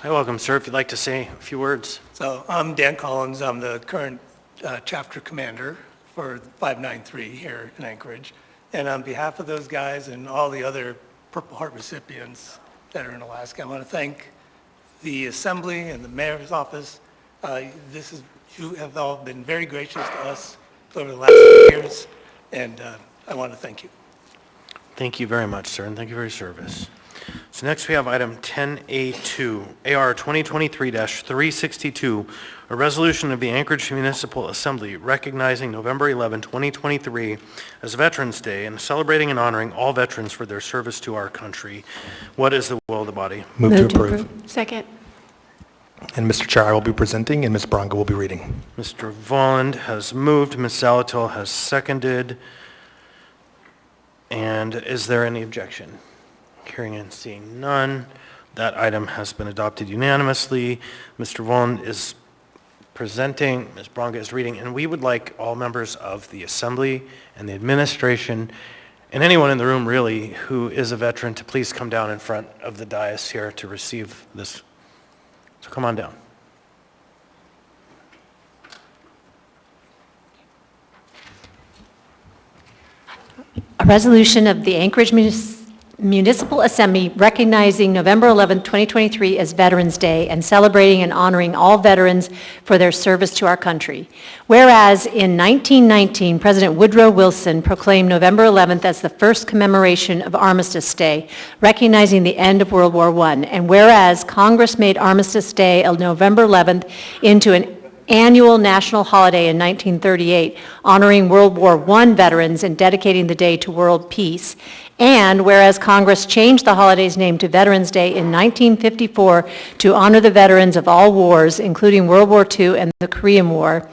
Hi, welcome, sir. If you'd like to say a few words. So I'm Dan Collins. I'm the current chapter commander for 593 here in Anchorage. And on behalf of those guys and all the other Purple Heart recipients that are in Alaska, I want to thank the Assembly and the Mayor's Office. You have all been very gracious to us over the last few years, and I want to thank you. Thank you very much, sir, and thank you for your service. So next we have item 10A2, AR 2023-362, a resolution of the Anchorage Municipal Assembly recognizing November 11, 2023 as Veterans Day and celebrating and honoring all veterans for their service to our country. What is the will of the body? Move to approve. Second. And Mr. Chair, I will be presenting, and Ms. Bronca will be reading. Mr. Volland has moved, Ms. Zalatil has seconded. And is there any objection? Hearing and seeing none, that item has been adopted unanimously. Mr. Volland is presenting, Ms. Bronca is reading, and we would like all members of the Assembly and the administration and anyone in the room really who is a veteran to please come down in front of the dais here to receive this. So come on down. A resolution of the Anchorage Municipal Municipal Assembly recognizing November 11, 2023 as Veterans Day and celebrating and honoring all veterans for their service to our country. Whereas in 1919, President Woodrow Wilson proclaimed November 11th as the first commemoration of Armistice Day, recognizing the end of World War I. And whereas Congress made Armistice Day of November 11th into an annual national holiday in 1938, honoring World War I veterans and dedicating the day to world peace. And whereas Congress changed the holiday's name to Veterans Day in 1954 to honor the veterans of all wars, including World War II and the Korean War.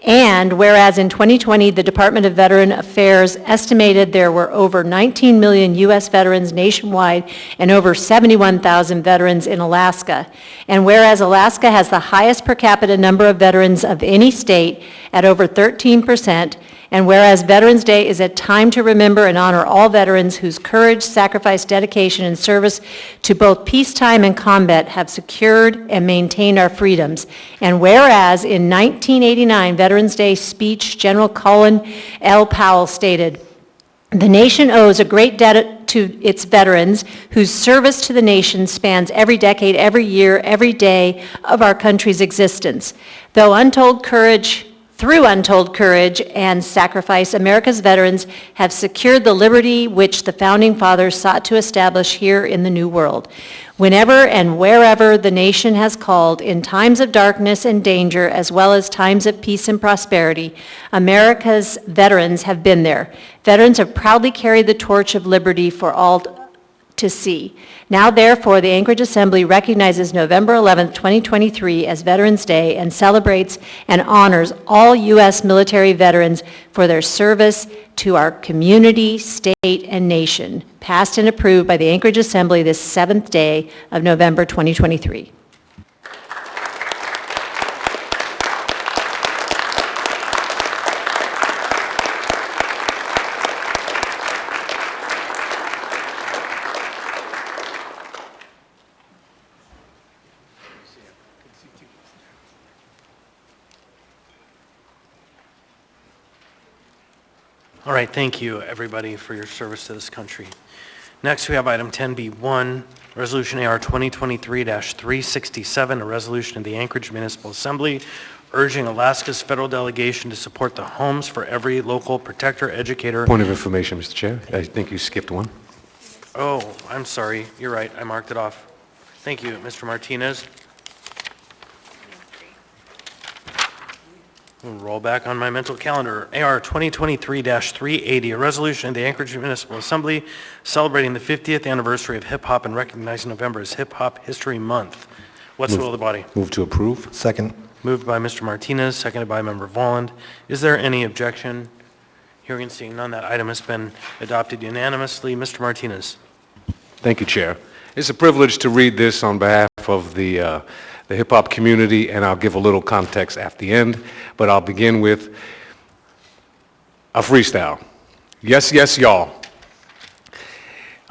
And whereas in 2020, the Department of Veteran Affairs estimated there were over 19 million U.S. veterans nationwide and over 71,000 veterans in Alaska. And whereas Alaska has the highest per capita number of veterans of any state at over 13%, and whereas Veterans Day is a time to remember and honor all veterans whose courage, sacrifice, dedication, and service to both peacetime and combat have secured and maintained our freedoms. And whereas in 1989 Veterans Day speech, General Colin L. Powell stated, "The nation owes a great debt to its veterans whose service to the nation spans every decade, every year, every day of our country's existence. Through untold courage and sacrifice, America's veterans have secured the liberty which the Founding Fathers sought to establish here in the New World. Whenever and wherever the nation has called, in times of darkness and danger, as well as times of peace and prosperity, America's veterans have been there. Veterans have proudly carried the torch of liberty for all to see. Now, therefore, the Anchorage Assembly recognizes November 11, 2023 as Veterans Day and celebrates and honors all U.S. military veterans for their service to our community, state, and nation, passed and approved by the Anchorage Assembly this 7th day of November 2023. All right, thank you, everybody, for your service to this country. Next, we have item 10B1, Resolution AR 2023-367, a resolution of the Anchorage Municipal Assembly urging Alaska's federal delegation to support the Homes for Every Local Protector Educator. Point of information, Mr. Chair. I think you skipped one. Oh, I'm sorry. You're right. I marked it off. Thank you, Mr. Martinez. We'll roll back on my mental calendar. AR 2023-380, a resolution of the Anchorage Municipal Assembly celebrating the 50th anniversary of hip-hop and recognizing November as Hip-Hop History Month. What's the will of the body? Move to approve. Second. Moved by Mr. Martinez, seconded by Member Volland. Is there any objection? Hearing and seeing none, that item has been adopted unanimously. Mr. Martinez. Thank you, Chair. It's a privilege to read this on behalf of the hip-hop community, and I'll give a little context at the end, but I'll begin with a freestyle. Yes, yes, y'all.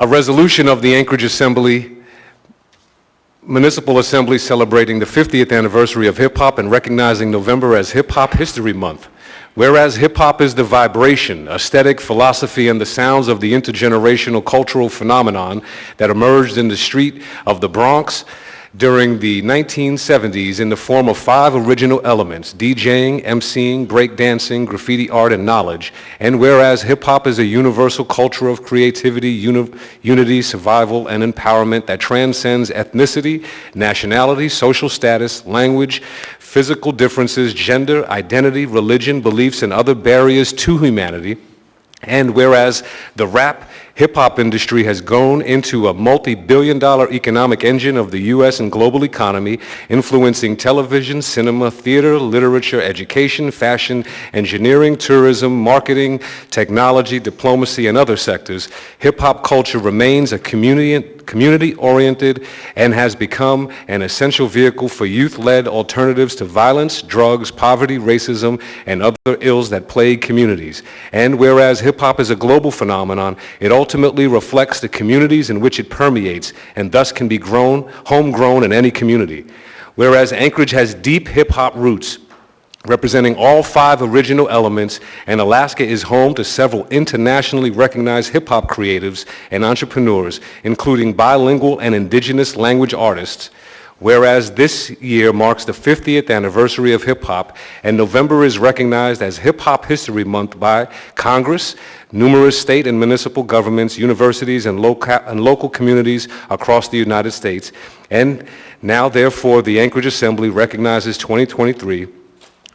A resolution of the Anchorage Assembly, Municipal Assembly celebrating the 50th anniversary of hip-hop and recognizing November as Hip-Hop History Month. Whereas hip-hop is the vibration, aesthetic, philosophy, and the sounds of the intergenerational cultural phenomenon that emerged in the street of the Bronx during the 1970s in the form of 5 original elements: DJing, MCing, breakdancing, graffiti art, and knowledge. And whereas hip-hop is a universal culture of creativity, unity, survival, and empowerment that transcends ethnicity, nationality, social status, language, physical differences, gender, identity, religion, beliefs, and other barriers to humanity. And whereas the rap hip-hop industry has grown into a multi-billion-dollar economic engine of the U.S. and global economy, influencing television, cinema, theater, literature, education, fashion, engineering, tourism, marketing, technology, diplomacy, and other sectors, hip-hop culture remains a community-oriented and has become an essential vehicle for youth-led alternatives to violence, drugs, poverty, racism, and other ills that plague communities. And whereas hip-hop is a global phenomenon, it ultimately reflects the communities in which it permeates and thus can be homegrown in any community. Whereas Anchorage has deep hip-hop roots, representing all 5 original elements, and Alaska is home to several internationally recognized hip-hop creatives and entrepreneurs, including bilingual and indigenous language artists. Whereas this year marks the 50th anniversary of hip-hop, and November is recognized as Hip-Hop History Month by Congress, numerous state and municipal governments, universities, and local communities across the United States. And now, therefore, the Anchorage Assembly recognizes 2023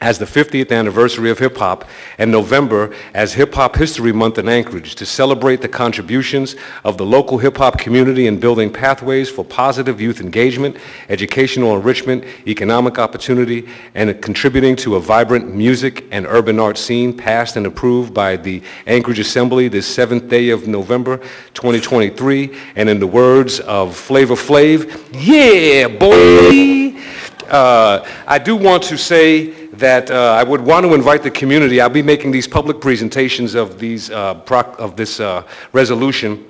as the 50th anniversary of hip-hop, and November as Hip-Hop History Month in Anchorage to celebrate the contributions of the local hip-hop community in building pathways for positive youth engagement, educational enrichment, economic opportunity, and contributing to a vibrant music and urban art scene passed and approved by the Anchorage Assembly this 7th day of November 2023. And in the words of Flavor Flav, yeah, boy! I do want to say that I would want to invite the community. I'll be making these public presentations of these this resolution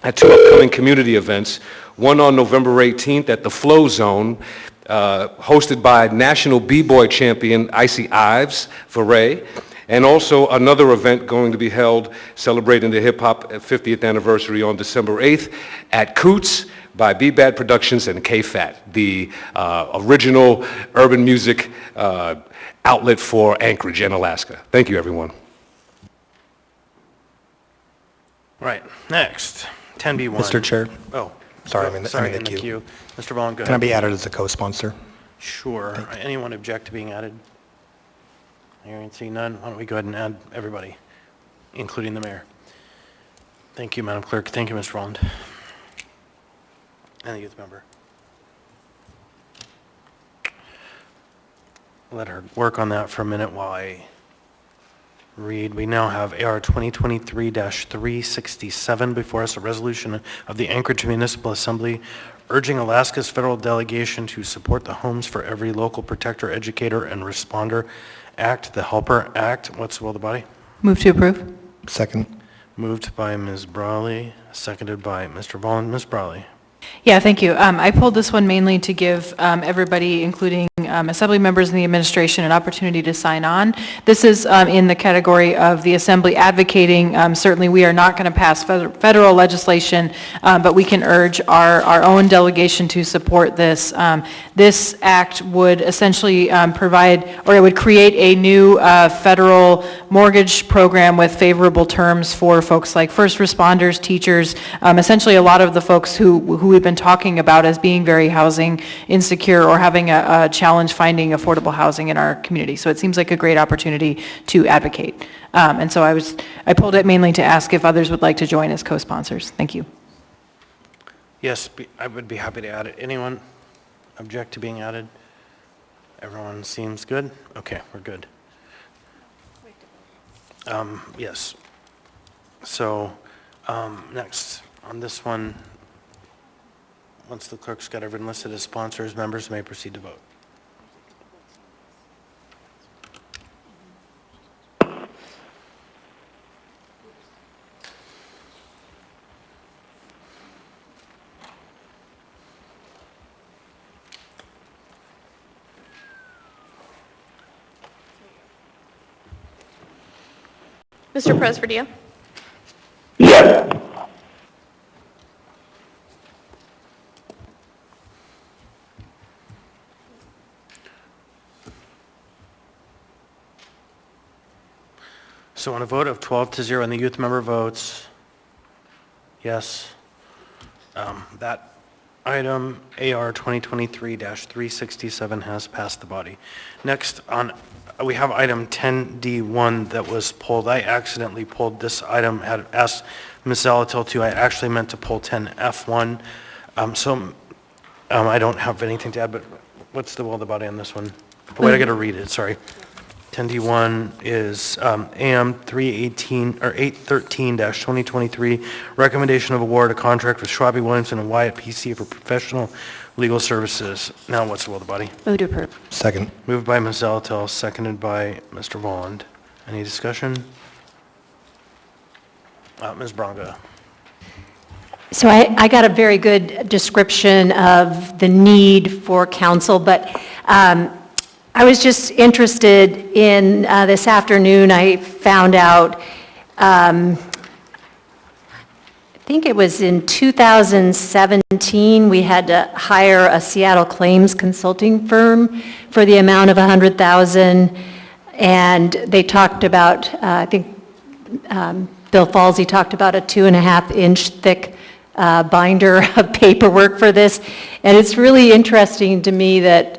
at 2 upcoming community events. One on November 18th at the Flow Zone, hosted by national b-boy champion Icy Ives Foray, and also another event going to be held celebrating the hip-hop 50th anniversary on December 8th at Coots by B-Bad Productions and K-Fat, the original urban music outlet for Anchorage and Alaska. Thank you, everyone. Right, next, 10B1. Mr. Chair. Oh, Sorry, I'm in the sorry, queue. Mr. Vaughn, go ahead. Can I be added as a co-sponsor? Sure. Anyone object to being added? Hearing, seeing none, why don't we go ahead and add everybody, including the mayor. Thank you, Madam Clerk. Thank you, Mr. Rowland. And the youth member. Let her work on that for a minute while I read. We now have AR 2023-367 before us, a resolution of the Anchorage Municipal Assembly urging Alaska's federal delegation to support the Homes for Every Local Protector, Educator, and Responder Act, the HELPER Act. What's the will of the body? Move to approve. Second. Moved by Ms. Brawley, seconded by Mr. Vaughn. Ms. Brawley. Yeah, thank you. I pulled this one mainly to give everybody, including Assembly members and the administration, an opportunity to sign on. This is in the category of the Assembly advocating. Certainly, we are not going to pass federal legislation, but we can urge our own delegation to support this. This act would essentially provide, or it would create a new federal mortgage program with favorable terms for folks like first responders, teachers, essentially a lot of the folks who we've been talking about as being very housing insecure or having a challenge finding affordable housing in our community. So it seems like a great opportunity to advocate. And so I pulled it mainly to ask if others would like to join as co-sponsors. Thank you. Yes, I would be happy to add it. Anyone object to being added? Everyone seems good? Okay, we're good. Yes. So next on this one, once the clerk's got everyone listed as sponsors, members may proceed to vote. Mr. Presverdia? Yes. So on a vote of 12-0 and the youth member votes yes, that item AR 2023-367 has passed the body. Next we have item 10D1 that was pulled. I accidentally pulled this item, had asked Ms. Zalatil to. I actually meant to pull 10F1. I don't have anything to add, but what's the will of the body on this one? Wait, I got to read it, sorry. 10D1 is AM 318 or 813-2023, recommendation of award a contract with Schwabe Williamson and Wyatt PC for professional legal services. Now what's the will of the body? Move to approve. Second. Moved by Ms. Zalatil, seconded by Mr. Volland. Any discussion? Ms. Bronga. So I got a very good description of the need for counsel, but I was just interested in, this afternoon, I found out, I think it was in 2017, we had to hire a Seattle claims consulting firm for the amount of $100,000, and they talked about, I think Bill Falsey talked about a 2.5-inch thick binder of paperwork for this, and it's really interesting to me that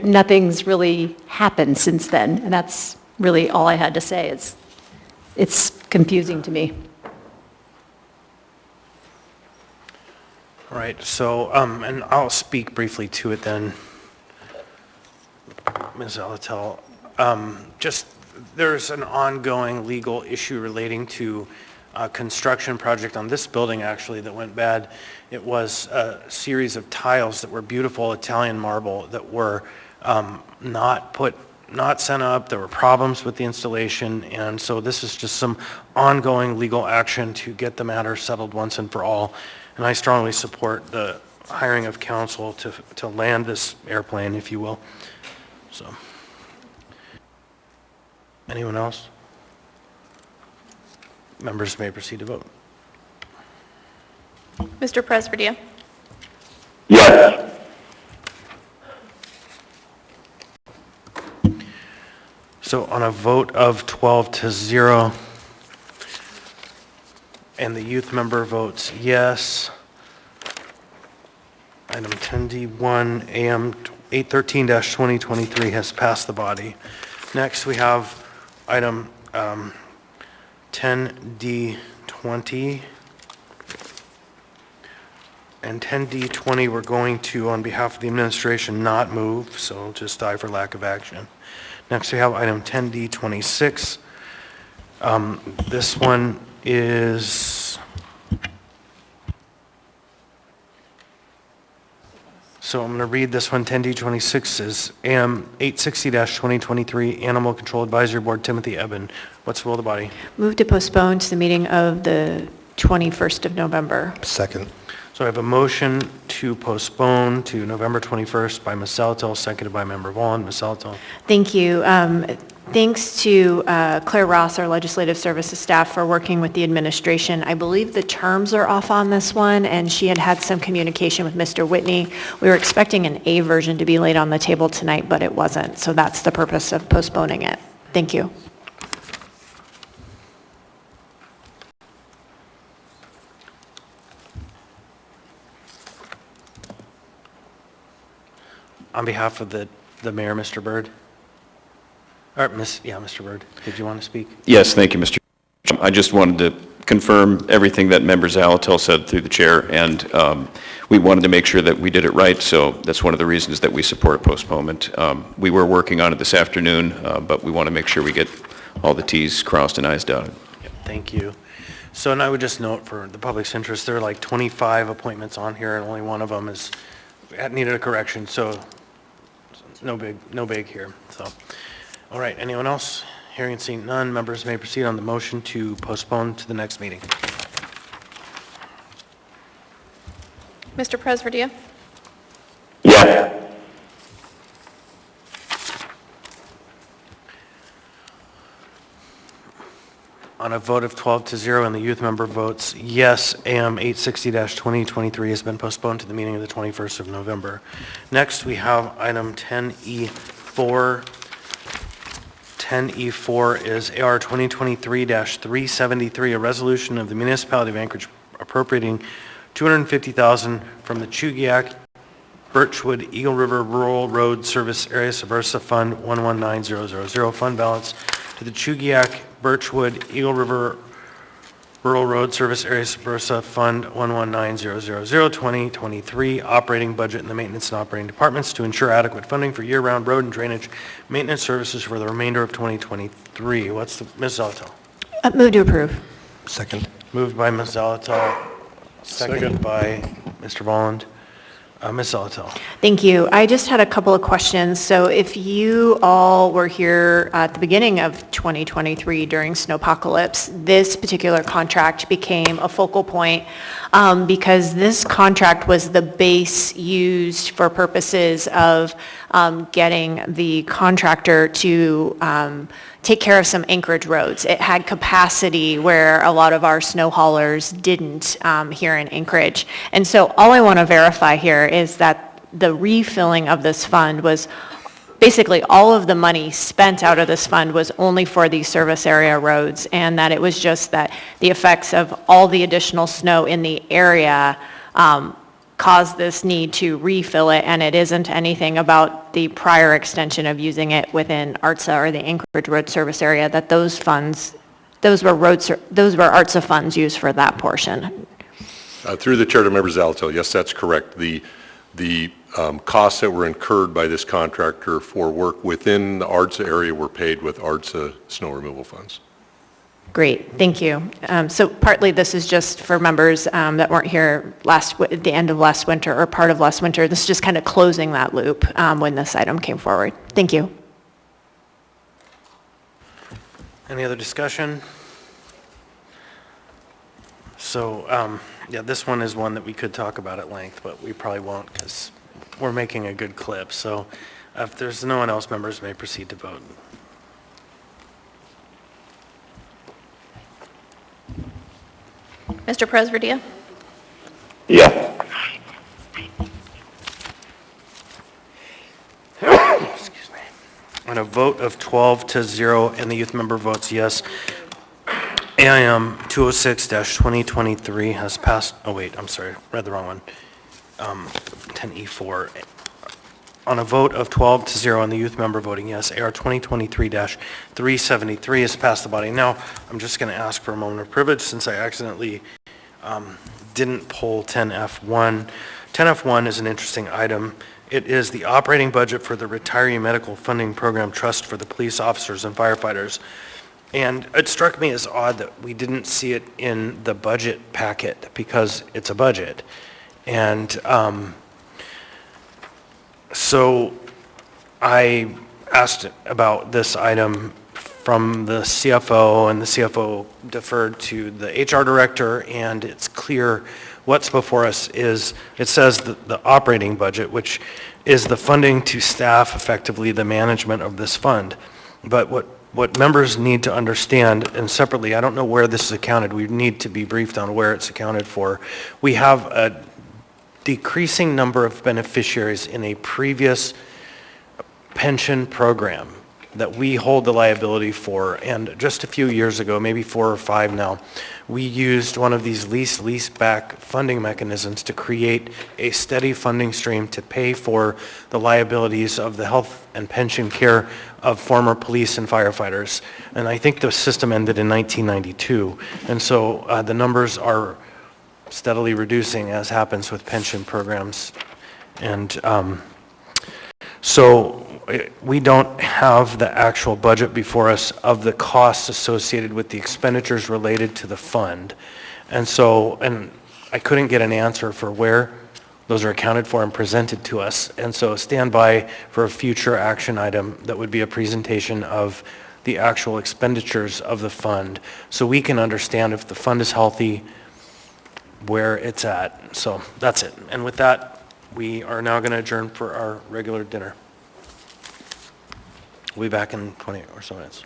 nothing's really happened since then, and that's really all I had to say. It's confusing to me. All right, so, and I'll speak briefly to it then, Ms. Alatel. Just, there's an ongoing legal issue relating to a construction project on this building, actually, that went bad. It was a series of tiles that were beautiful Italian marble that were not sent up. There were problems with the installation, and so this is just some ongoing legal action to get the matter settled once and for all. And I strongly support the hiring of counsel to land this airplane, if you will. So, anyone else? Members may proceed to vote. Mr. Presverdia? Yes. So on a vote of 12-0, and the youth member votes yes, item 10D1 AM 813-2023 has passed the body. Next, we have item 10D20. And 10D20, we're going to, on behalf of the administration, not move, so just die for lack of action. Next, we have item 10D26. This one is, so I'm going to read this one. 10D26 is AM 860-2023, Animal Control Advisory Board, Timothy Eben. What's the will of the body? Move to postpone to the meeting of the 21st of November. Second. So I have a motion to postpone to November 21st by Ms. Salatil, seconded by Member Vaughn. Ms. Salatil. Thank you. Thanks to Claire Ross, our Legislative Services staff, for working with the administration. I believe the terms are off on this one, and she had some communication with Mr. Whitney. We were expecting an A version to be laid on the table tonight, but it wasn't. So that's the purpose of postponing it. Thank you. On behalf of the mayor, Mr. Byrd? Or Mr. Byrd, did you want to speak? Yes, thank you, Mr. I just wanted to confirm everything that Member Zalatel said through the chair, and we wanted to make sure that we did it right, so that's one of the reasons that we support postponement. We were working on it this afternoon, but we want to make sure we get all the Ts crossed and Is dotted. Yep, thank you. So, and I would just note for the public's interest, there are like 25 appointments on here, and only one of them needed a correction, so no big here. So, all right, anyone else? Hearing and seeing none, members may proceed on the motion to postpone to the next meeting. Mr. Presverdia? Yes. On a vote of 12-0 and the youth member votes yes, AM 860-2023 has been postponed to the meeting of the 21st of November. Next, we have item 10E4. 10E4 is AR 2023-373, a resolution of the municipality of Anchorage appropriating $250,000 from the Chugiak Birchwood Eagle River Rural Road Service Area Subversa Fund 119000 fund balance to the Chugiak Birchwood Eagle River Rural Road Service Area Subversa Fund 119000 2023 operating budget in the maintenance and operating departments to ensure adequate funding for year-round road and drainage maintenance services for the remainder of 2023. Ms. Zalatel? Move to approve. Second. Moved by Ms. Zalatel, seconded by Mr. Volland. Ms. Zalatel. Thank you. I just had a couple of questions. So if you all were here at the beginning of 2023 during snowpocalypse, this particular contract became a focal point because this contract was the base used for purposes of getting the contractor to take care of some Anchorage roads. It had capacity where a lot of our snow haulers didn't here in Anchorage. And so all I want to verify here is that the refilling of this fund was basically all of the money spent out of this fund was only for these service area roads, and that it was just that the effects of all the additional snow in the area caused this need to refill it, and it isn't anything about the prior extension of using it within ARTSA or the Anchorage Road Service Area, that those funds, those were ARTSA funds used for that portion. Through the chair to members Alatel, yes, that's correct. The costs that were incurred by this contractor for work within the ARTSA area were paid with ARTSA snow removal funds. Great, thank you. So partly this is just for members that weren't here at the end of last winter or part of last winter. This is just kind of closing that loop when this item came forward. Thank you. Any other discussion? So, yeah, this one is one that we could talk about at length, but we probably won't because we're making a good clip. So if there's no one else, members may proceed to vote. Mr. Presverdia? Yes. Excuse me. On a vote of 12-0 and the youth member votes yes, AIM 206-2023 has passed. Oh wait, I'm sorry, read the wrong one. 10E4. On a vote of 12-0 and the youth member voting yes, AR 2023-373 has passed the body. Now, I'm just going to ask for a moment of privilege since I accidentally didn't pull 10F1. 10F1 is an interesting item. It is the operating budget for the Retiree Medical Funding Program Trust for the police officers and firefighters. And it struck me as odd that we didn't see it in the budget packet because it's a budget. And so I asked about this item from the CFO, and the CFO deferred to the HR director, and it's clear what's before us is, it says that the operating budget, which is the funding to staff effectively the management of this fund. But what members need to understand, and separately, I don't know where this is accounted, we need to be briefed on where it's accounted for. We have a decreasing number of beneficiaries in a previous pension program that we hold the liability for, and just a few years ago, maybe 4 or 5 now, we used one of these lease-back funding mechanisms to create a steady funding stream to pay for the liabilities of the health and pension care of former police and firefighters. And I think the system ended in 1992, and so the numbers are steadily reducing, as happens with pension programs. And so we don't have the actual budget before us of the costs associated with the expenditures related to the fund. And so, and I couldn't get an answer for where those are accounted for and presented to us. And so stand by for a future action item that would be a presentation of the actual expenditures of the fund, so we can understand if the fund is healthy, where it's at. So that's it. And with that, we are now going to adjourn for our regular dinner. We'll be back in 20 or so minutes.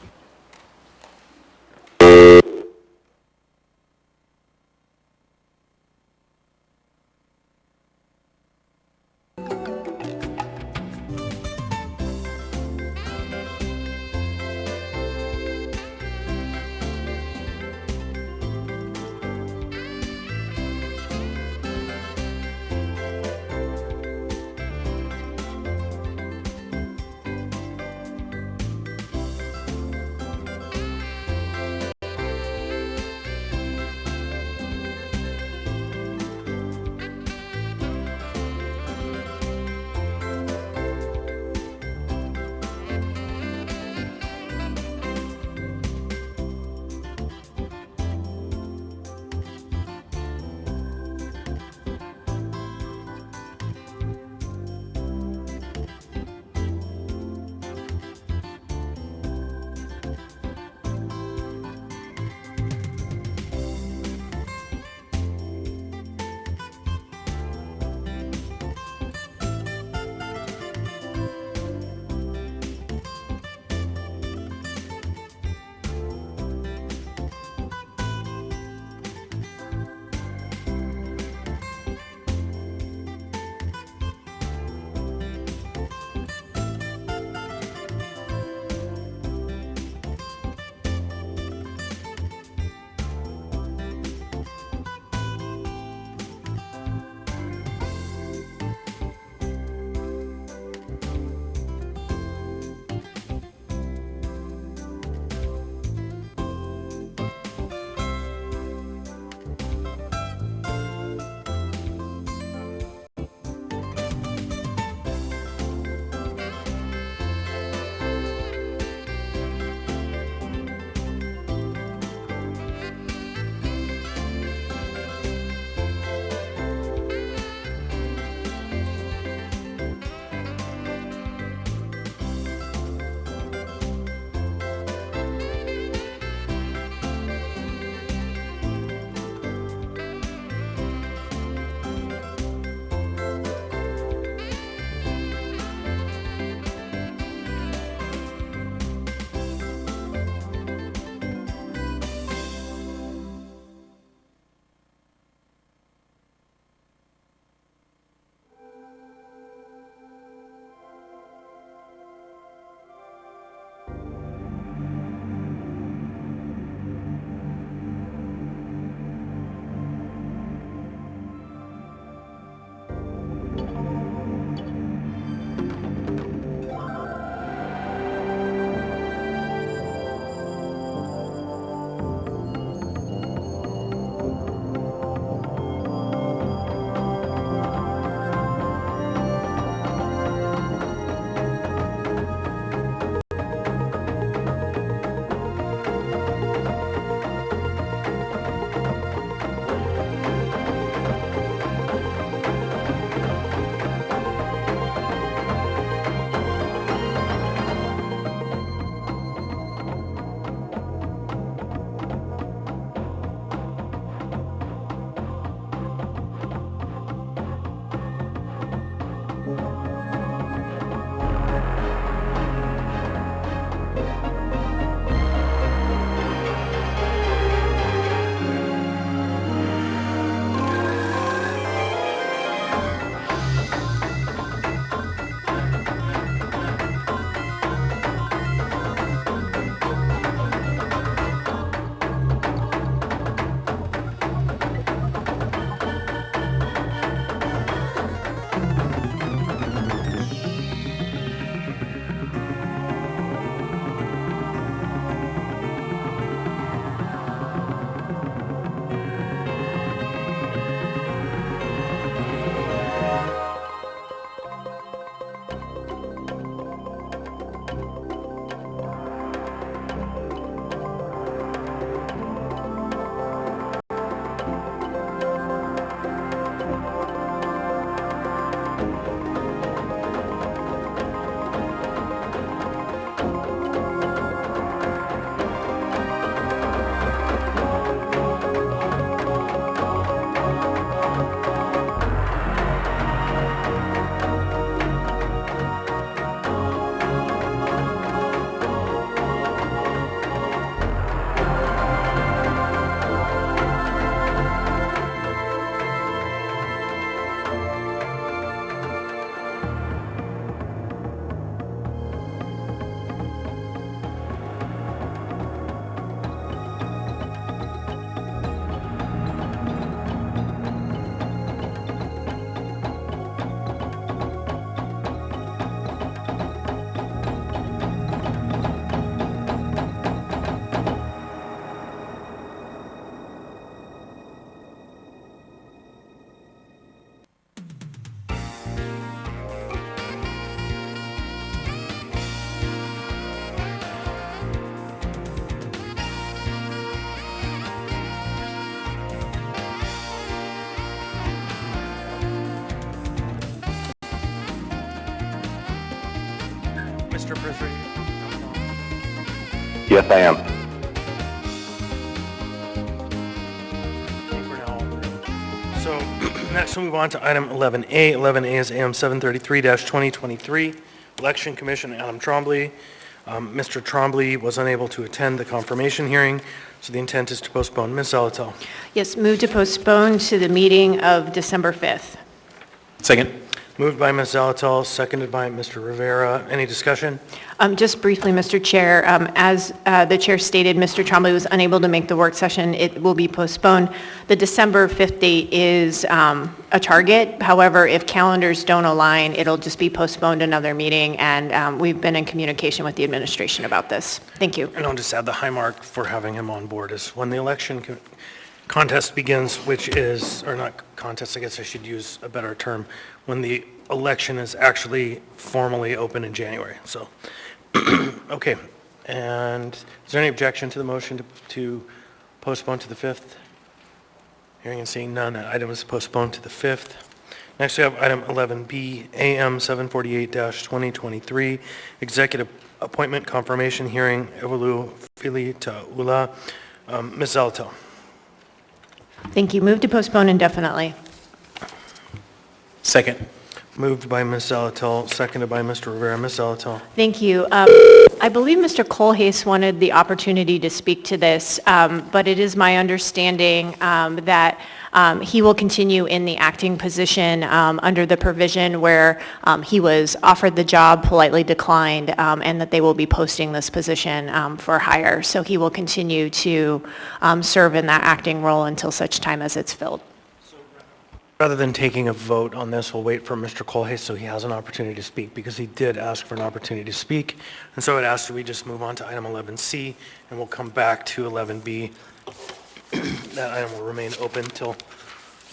President? Yes, I am. So next we'll move on to item 11A. 11A is AM 733-2023, Election Commission, Adam Trombley. Mr. Trombley was unable to attend the confirmation hearing, so the intent is to postpone. Ms. Zalatel. Yes, move to postpone to the meeting of December 5th. Second. Moved by Ms. Zalatel, seconded by Mr. Rivera. Any discussion? Just briefly, Mr. Chair, as the chair stated, Mr. Trombley was unable to make the work session. It will be postponed. The December 5th date is a target. However, if calendars don't align, it'll just be postponed another meeting, and we've been in communication with the administration about this. Thank you. And I'll just add the high mark for having him on board is when the election contest begins, which is, or not contest, I guess I should use a better term, when the election is actually formally open in January. So, okay. And is there any objection to the motion to postpone to the 5th? Hearing and seeing none, that item is postponed to the 5th. Next we have item 11B, AM 748-2023, Executive Appointment Confirmation Hearing, Evolu Fili Ta'ula. Ms. Zalatel. Thank you. Move to postpone indefinitely. Second. Moved by Ms. Zalatel, seconded by Mr. Rivera. Ms. Zalatel. Thank you. I believe Mr. Colhase wanted the opportunity to speak to this, but it is my understanding that he will continue in the acting position under the provision where he was offered the job, politely declined, and that they will be posting this position for hire. So he will continue to serve in that acting role until such time as it's filled. Rather than taking a vote on this, we'll wait for Mr. Colhase so he has an opportunity to speak, because he did ask for an opportunity to speak. And so I'd ask that we just move on to item 11C, and we'll come back to 11B. That item will remain open until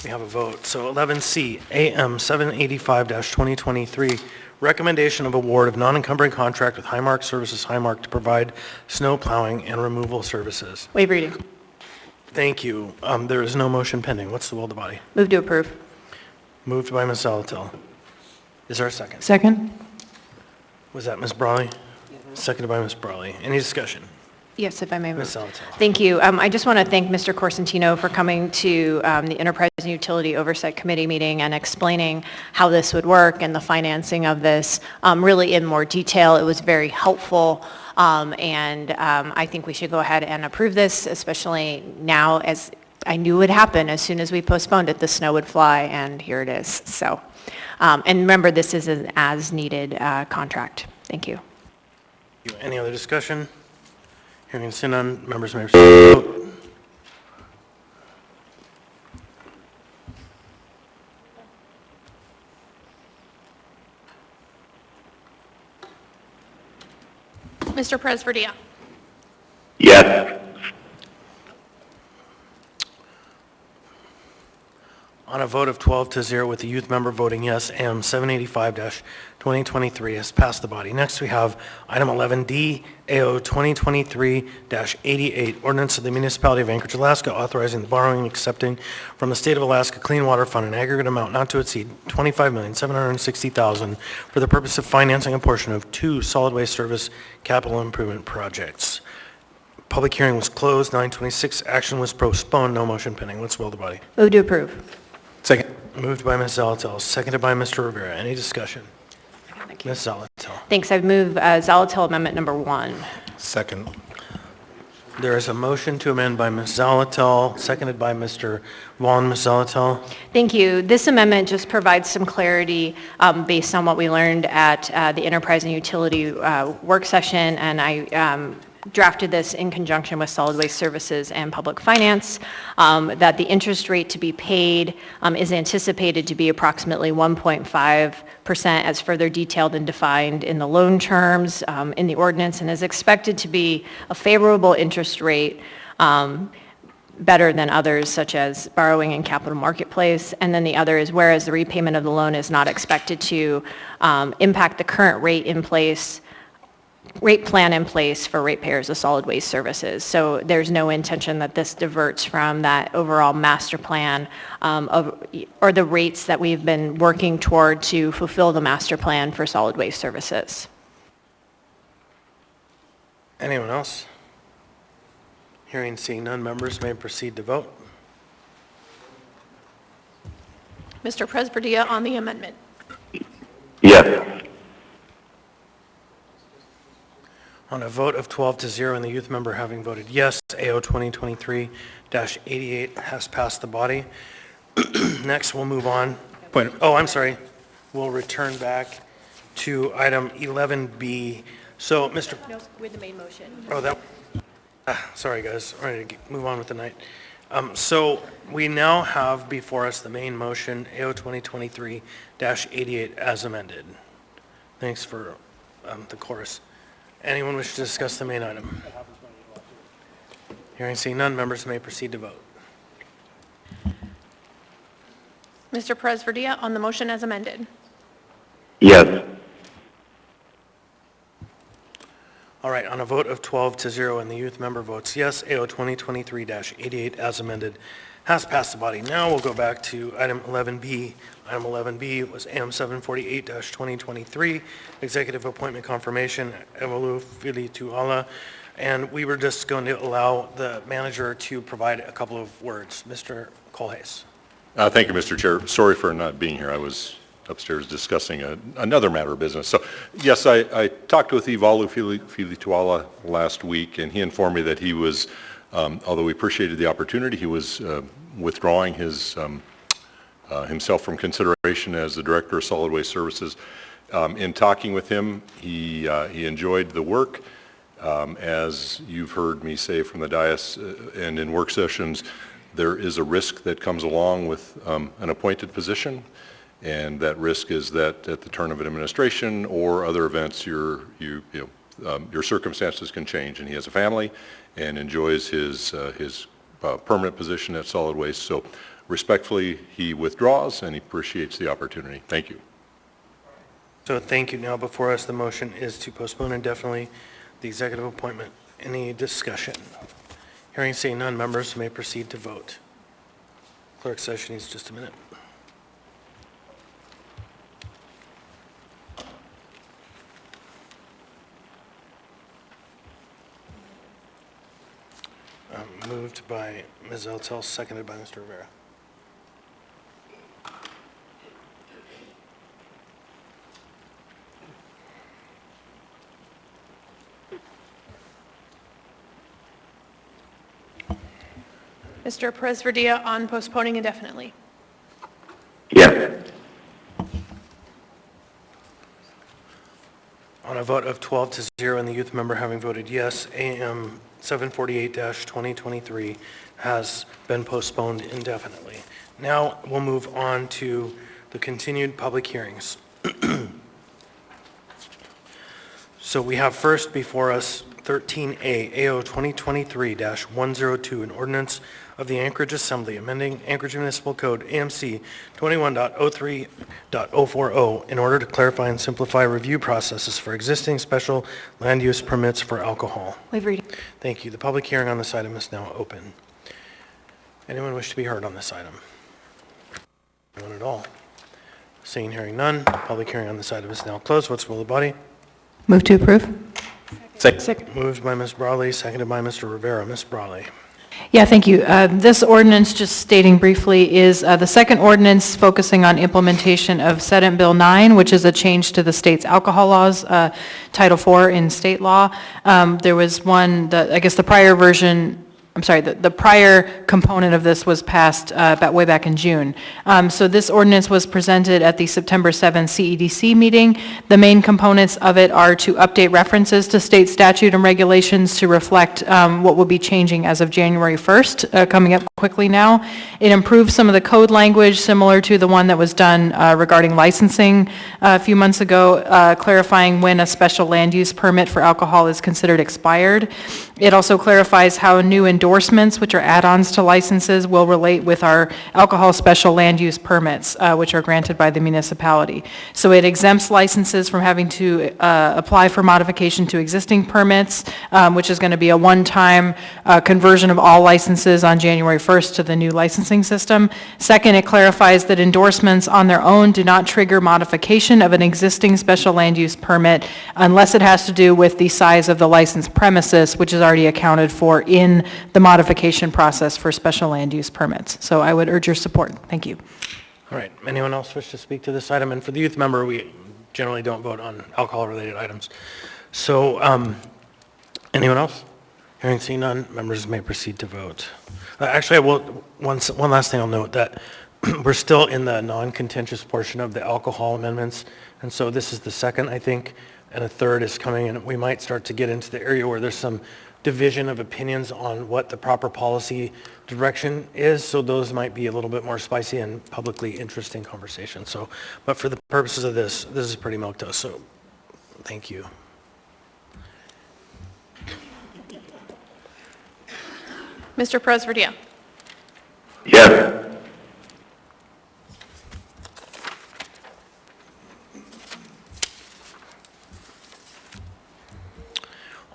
we have a vote. So 11C, AM 785-2023, recommendation of award of non-encumbering contract with Highmark Services Highmark to provide snow plowing and removal services. Waive reading. Thank you. There is no motion pending. What's the will of the body? Move to approve. Moved by Ms. Zalatel. Is there a second? Second? Was that Ms. Brawley? Seconded by Ms. Brawley. Any discussion? Yes, if I may. Ms. Zalatel. Thank you. I just want to thank Mr. Corsentino for coming to the Enterprise and Utility Oversight Committee meeting and explaining how this would work and the financing of this really in more detail. It was very helpful. And I think we should go ahead and approve this, especially now, as I knew would happen. As soon as we postponed it, the snow would fly, and here it is. So, and remember, this is an as-needed contract. Thank you. Any other discussion? Hearing and seeing none, members may proceed to vote. Mr. Presverdia. Yes. On a vote of 12-0 with the youth member voting yes, AM 785-2023 has passed the body. Next we have item 11D, AO 2023-88, Ordinance of the Municipality of Anchorage, Alaska, authorizing the borrowing and accepting from the State of Alaska Clean Water Fund an aggregate amount not to exceed $25,760,000 for the purpose of financing a portion of 2 solid waste service capital improvement projects. Public hearing was closed, 9:26. Action was postponed, no motion pending. What's the will of the body? Move to approve. Second. Moved by Ms. Zalatel, seconded by Mr. Rivera. Any discussion? Ms. Zalatel. Thanks. I move Zalatel Amendment Number 1. Second. There is a motion to amend by Ms. Zalatel, seconded by Mr. Vaughn. Ms. Zalatel. Thank you. This amendment just provides some clarity based on what we learned at the Enterprise and Utility work session, and I drafted this in conjunction with Solid Waste Services and Public Finance, that the interest rate to be paid is anticipated to be approximately 1.5% as further detailed and defined in the loan terms in the ordinance, and is expected to be a favorable interest rate, better than others such as borrowing in capital marketplace. And then the other is whereas the repayment of the loan is not expected to impact the current rate plan in place for ratepayers of solid waste services. So there's no intention that this diverts from that overall master plan or the rates that we've been working toward to fulfill the master plan for solid waste services. Anyone else? Hearing, seeing none, members may proceed to vote. Mr. Presverdia on the amendment. Yes. On a vote of 12-0 and the youth member having voted yes, AO 2023-88 has passed the body. Next, we'll move on. I'm sorry. We'll return back to item 11B. So, Mr. No, with the main motion. Sorry, guys. All right, move on with the night. So we now have before us the main motion, AO 2023-88 as amended. Thanks for the chorus. Anyone wish to discuss the main item? Hearing, seeing none, members may proceed to vote. Mr. Presverdia on the motion as amended. Yes. All right, on a vote of 12-0 and the youth member votes yes, AO 2023-88 as amended has passed the body. Now we'll go back to item 11B. Item 11B was AM 748-2023, executive appointment confirmation, Evolu Filituala, and we were just going to allow the manager to provide a couple of words. Mr. Colhase. Thank you, Mr. Chair. Sorry for not being here. I was upstairs discussing another matter of business. So, yes, I talked with Evolu Filituala last week, and he informed me that he was, although we appreciated the opportunity, he was withdrawing himself from consideration as the Director of Solid Waste Services. In talking with him, he enjoyed the work. As you've heard me say from the dais and in work sessions, there is a risk that comes along with an appointed position. And that risk is that at the turn of an administration or other events, your circumstances can change. And he has a family and enjoys his permanent position at Solid Waste. So respectfully, he withdraws and he appreciates the opportunity. Thank you. So thank you. Now before us, the motion is to postpone indefinitely the executive appointment. Any discussion? Hearing, seeing none, members may proceed to vote. Clerk session needs just a minute. Moved by Ms. Eltel, seconded by Mr. Rivera. Mr. Presverdia on postponing indefinitely. Yes. On a vote of 12-0 and the youth member having voted yes, AM 748-2023 has been postponed indefinitely. Now we'll move on to the continued public hearings. So we have first before us 13A, AO 2023-102, an ordinance of the Anchorage Assembly amending Anchorage Municipal Code AMC 21.03.040 in order to clarify and simplify review processes for existing special land use permits for alcohol. Waive reading. Thank you. The public hearing on this item is now open. Anyone wish to be heard on this item? None at all. Seeing, hearing none, public hearing on this item is now closed. What's the will of the body? Move to approve. Second. Moved by Ms. Brawley, seconded by Mr. Rivera. Ms. Brawley. Yeah, thank you. This ordinance, just stating briefly, is the second ordinance focusing on implementation of Senate Bill 9, which is a change to the state's alcohol laws, Title 4 in state law. There was one, I guess the prior version, the prior component of this was passed way back in June. So this ordinance was presented at the September 7th CEDC meeting. The main components of it are to update references to state statute and regulations to reflect what will be changing as of January 1st, coming up quickly now. It improves some of the code language similar to the one that was done regarding licensing a few months ago, clarifying when a special land use permit for alcohol is considered expired. It also clarifies how new endorsements, which are add-ons to licenses, will relate with our alcohol special land use permits, which are granted by the municipality. So it exempts licenses from having to apply for modification to existing permits, which is going to be a one-time conversion of all licenses on January 1st to the new licensing system. Second, it clarifies that endorsements on their own do not trigger modification of an existing special land use permit unless it has to do with the size of the licensed premises, which is already accounted for in the modification process for special land use permits. So I would urge your support. Thank you. All right, anyone else wish to speak to this item? And for the youth member, we generally don't vote on alcohol-related items. So, anyone else? Hearing seen none, members may proceed to vote. Actually, I will, one last thing I'll note, that we're still in the non-contentious portion of the alcohol amendments, and so this is the second, I think, and a third is coming, and we might start to get into the area where there's some division of opinions on what the proper policy direction is, so those might be a little bit more spicy and publicly interesting conversations. So, but for the purposes of this is pretty milquetoast, so thank you. Mr. Presverdia? Yes.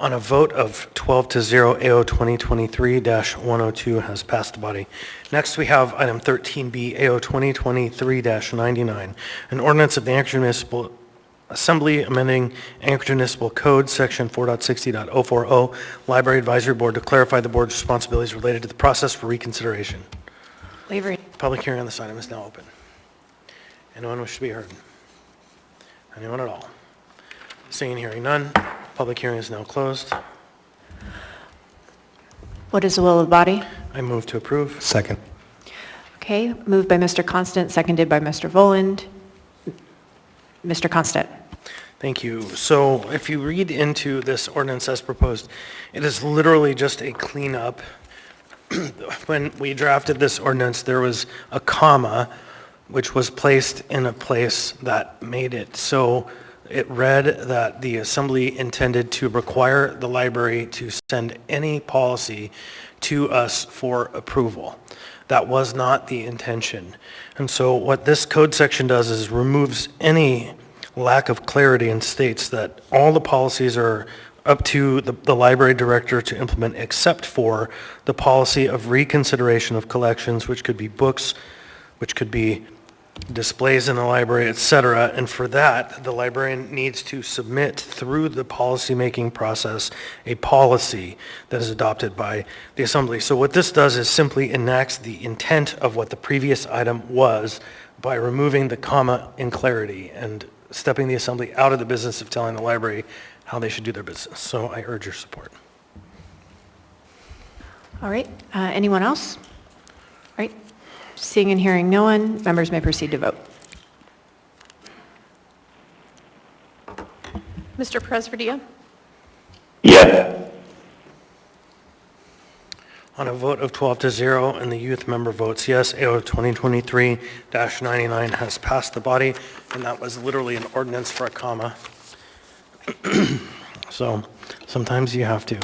On a vote of 12-0, AO 2023-102 has passed the body. Next, we have item 13B, AO 2023-99, an ordinance of the Anchorage Municipal Assembly amending Anchorage Municipal Code, Section 4.60.040, Library Advisory Board to clarify the board's responsibilities related to the process for reconsideration. Public hearing on this item is now open. Anyone wish to be heard? Anyone at all? Seeing and hearing none, public hearing is now closed. What is the will of the body? I move to approve. Second. Okay, moved by Mr. Constant, seconded by Mr. Voland. Mr. Constant. Thank you. So if you read into this ordinance as proposed, it is literally just a cleanup. When we drafted this ordinance, there was a comma which was placed in a place that made it so it read that the assembly intended to require the library to send any policy to us for approval. That was not the intention. And so what this code section does is removes any lack of clarity and states that all the policies are up to the library director to implement except for the policy of reconsideration of collections, which could be books, which could be displays in the library, etc. And for that, the librarian needs to submit through the policy-making process a policy that is adopted by the assembly. So what this does is simply enacts the intent of what the previous item was by removing the comma in clarity and stepping the assembly out of the business of telling the library how they should do their business. So I urge your support. All right, anyone else? All right, seeing and hearing no one, members may proceed to vote. Mr. Presverdia? Yes. On a vote of 12-0 and the youth member votes yes, AO 2023-99 has passed the body, and that was literally an ordinance for a comma. So sometimes you have to.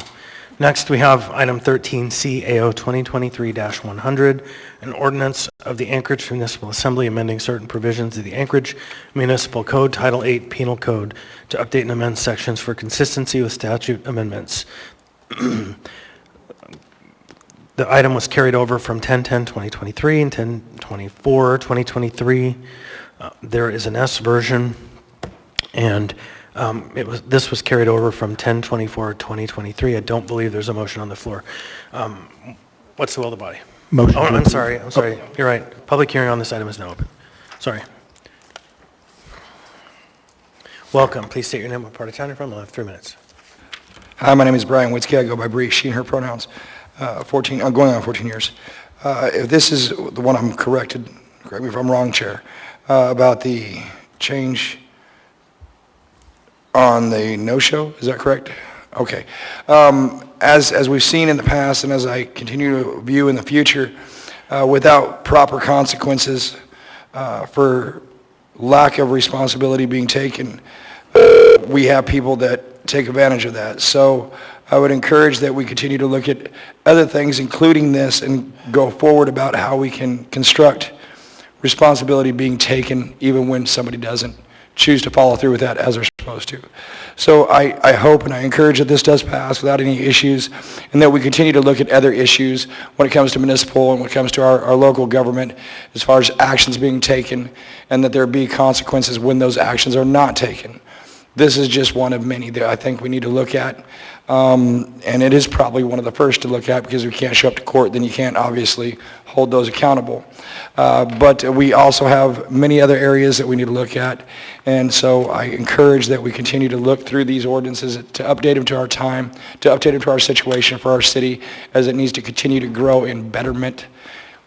Next, we have item 13C, AO 2023-100, an ordinance of the Anchorage Municipal Assembly amending certain provisions of the Anchorage Municipal Code, Title 8 Penal Code, to update and amend sections for consistency with statute amendments. The item was carried over from 10/10/2023 and 10/24/2023. There is an S version, and this was carried over from 10/24/2023. I don't believe there's a motion on the floor. What's the will of the body? Motion. Oh, I'm sorry. You're right. Public hearing on this item is now open. Sorry. Welcome. Please state your name, what part of town you're from. I'll have 3 minutes. Hi, my name is Brian Witzke. I go by Bree, she and her pronouns. I'm going on 14 years. If this is the one I'm corrected, correct me if I'm wrong, Chair, about the change on the no-show, is that correct? Okay. As we've seen in the past and as I continue to view in the future, without proper consequences for lack of responsibility being taken, we have people that take advantage of that. So I would encourage that we continue to look at other things, including this, and go forward about how we can construct responsibility being taken even when somebody doesn't choose to follow through with that as they're supposed to. So I hope and I encourage that this does pass without any issues, and that we continue to look at other issues when it comes to municipal and when it comes to our local government as far as actions being taken, and that there be consequences when those actions are not taken. This is just one of many that I think we need to look at, and it is probably one of the first to look at, because if you can't show up to court, then you can't obviously hold those accountable. But we also have many other areas that we need to look at, and so I encourage that we continue to look through these ordinances to update them to our time, to update them to our situation for our city, as it needs to continue to grow in betterment.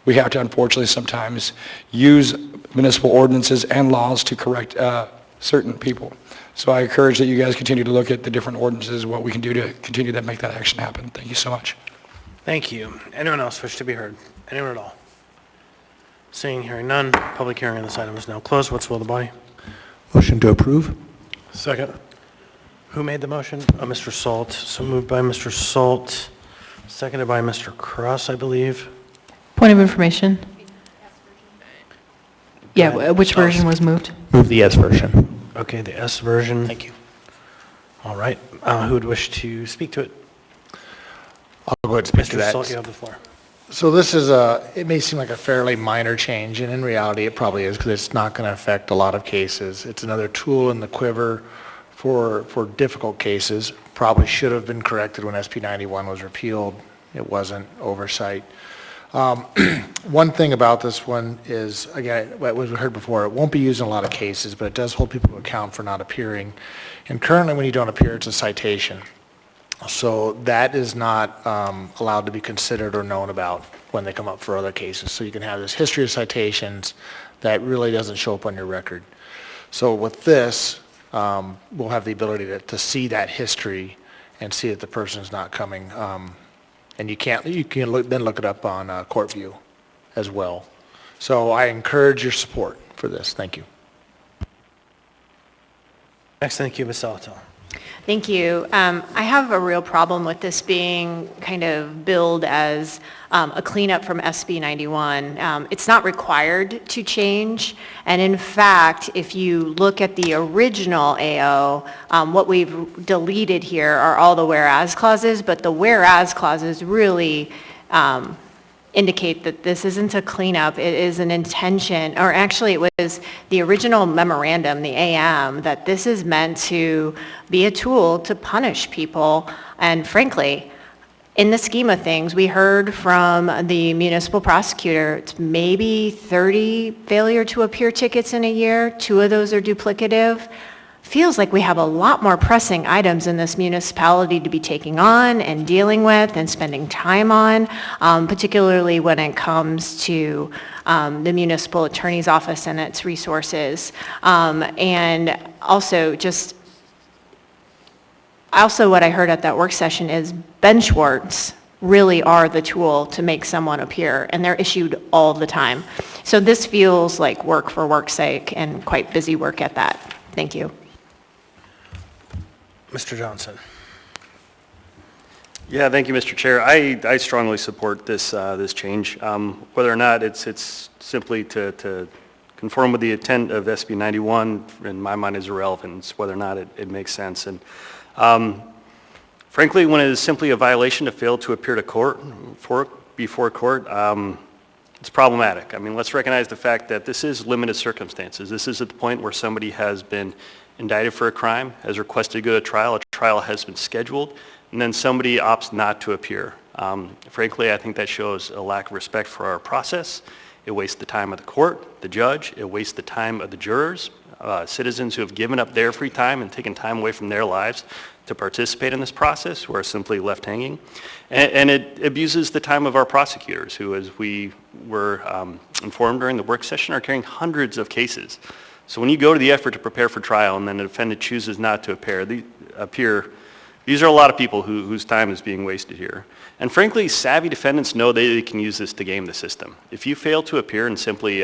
We have to unfortunately sometimes use municipal ordinances and laws to correct certain people. So I encourage that you guys continue to look at the different ordinances, what we can do to continue to make that action happen. Thank you so much. Thank you. Anyone else wish to be heard? Anyone at all? Seeing, hearing none, public hearing on this item is now closed. What's the will of the body? Motion to approve? Second. Who made the motion? Mr. Salt. So moved by Mr. Salt, seconded by Mr. Cross, I believe. Point of information. Yeah, which version was moved? Move the S version. Okay, the S version. Thank you. All right. Who would wish to speak to it? I'll go ahead and speak to Mr. that. Salt, you have the floor. So this is it may seem like a fairly minor change, and in reality it probably is, because it's not going to affect a lot of cases. It's another tool in the quiver for difficult cases. Probably should have been corrected when SB 91 was repealed. It wasn't, oversight. One thing about this one is, again, what we heard before, it won't be used in a lot of cases, but it does hold people to account for not appearing. And currently when you don't appear, it's a citation. So that is not allowed to be considered or known about when they come up for other cases. So you can have this history of citations that really doesn't show up on your record. So with this, we'll have the ability to see that history and see that the person's not coming. And you can then look it up on Court View as well. So I encourage your support for this. Thank you. Next, thank you, Ms. Salato. Thank you. I have a real problem with this being kind of billed as a cleanup from SB 91. It's not required to change, and in fact, if you look at the original AO, what we've deleted here are all the whereas clauses, but the whereas clauses really indicate that this isn't a cleanup, it is an intention, or actually it was the original memorandum, the AM, that this is meant to be a tool to punish people. And frankly, in the scheme of things, we heard from the municipal prosecutor, it's maybe 30 failure to appear tickets in a year, 2 of those are duplicative. Feels like we have a lot more pressing items in this municipality to be taking on and dealing with and spending time on, particularly when it comes to the municipal attorney's office and its resources. And also what I heard at that work session is bench warrants really are the tool to make someone appear, and they're issued all the time. So this feels like work for work's sake, and quite busy work at that. Thank you. Mr. Johnson. Yeah, thank you, Mr. Chair. I strongly support this change. Whether or not it's simply to conform with the intent of SB 91, in my mind, is irrelevant. It's whether or not it makes sense. And frankly, when it is simply a violation to fail to appear before court, it's problematic. I mean, let's recognize the fact that this is limited circumstances. This is at the point where somebody has been indicted for a crime, has requested to go to trial, a trial has been scheduled, and then somebody opts not to appear. Frankly, I think that shows a lack of respect for our process. It wastes the time of the court, the judge, it wastes the time of the jurors, citizens who have given up their free time and taken time away from their lives to participate in this process, who are simply left hanging. And it abuses the time of our prosecutors, who, as we were informed during the work session, are carrying hundreds of cases. So when you go to the effort to prepare for trial and then the defendant chooses not to appear, these are a lot of people whose time is being wasted here. And frankly, savvy defendants know they can use this to game the system. If you fail to appear and simply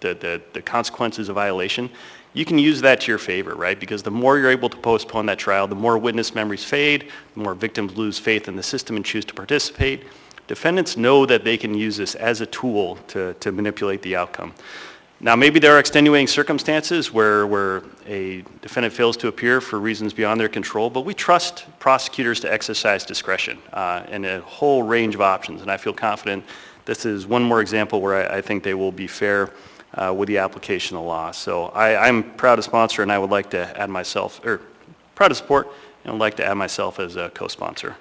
the consequences of violation, you can use that to your favor, right? Because the more you're able to postpone that trial, the more witness memories fade, the more victims lose faith in the system and choose to participate. Defendants know that they can use this as a tool to manipulate the outcome. Now, maybe there are extenuating circumstances where a defendant fails to appear for reasons beyond their control, but we trust prosecutors to exercise discretion and a whole range of options, and I feel confident this is one more example where I think they will be fair with the application of the law. So I'm proud to sponsor, and I would like to add myself, or proud to support, and would like to add myself as a co-sponsor.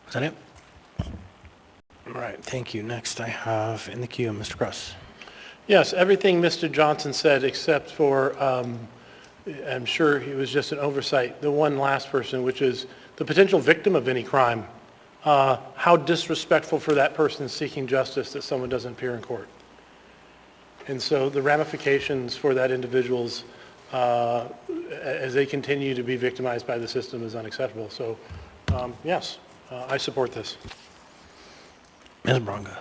Is that it? All right, thank you. Next I have in the queue, Mr. Cross. Yes, everything Mr. Johnson said except for, I'm sure he was just an oversight, the one last person, which is the potential victim of any crime. How disrespectful for that person seeking justice that someone doesn't appear in court. And so the ramifications for that individual's, as they continue to be victimized by the system, is unacceptable. So, yes, I support this. Ms. Bronga.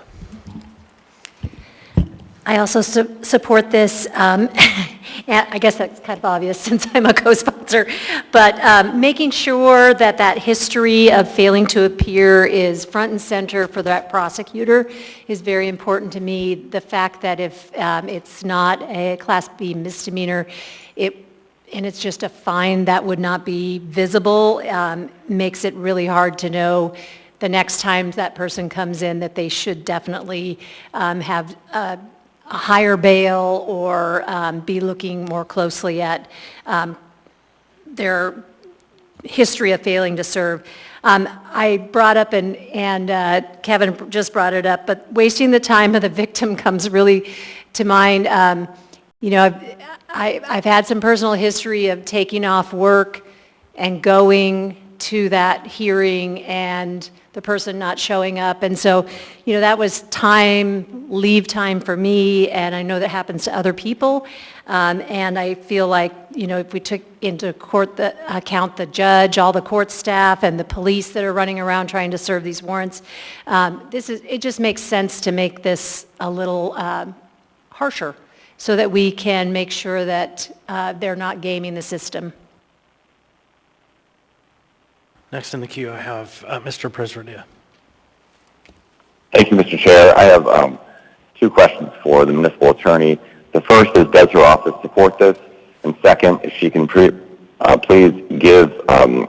I also support this. I guess that's kind of obvious since I'm a co-sponsor, but making sure that that history of failing to appear is front and center for that prosecutor is very important to me. The fact that if it's not a Class B misdemeanor, and it's just a fine that would not be visible, makes it really hard to know the next time that person comes in that they should definitely have a higher bail or be looking more closely at their history of failing to serve. I brought up, and Kevin just brought it up, but wasting the time of the victim comes really to mind. I've had some personal history of taking off work and going to that hearing and the person not showing up. And so, that was leave time for me, and I know that happens to other people. And I feel like, if we took into account the judge, all the court staff, and the police that are running around trying to serve these warrants, it just makes sense to make this a little harsher so that we can make sure that they're not gaming the system. Next in the queue, I have Mr. Presverdia. Thank you, Mr. Chair. I have two questions for the municipal attorney. The first is, does her office support this? And second, if she can please give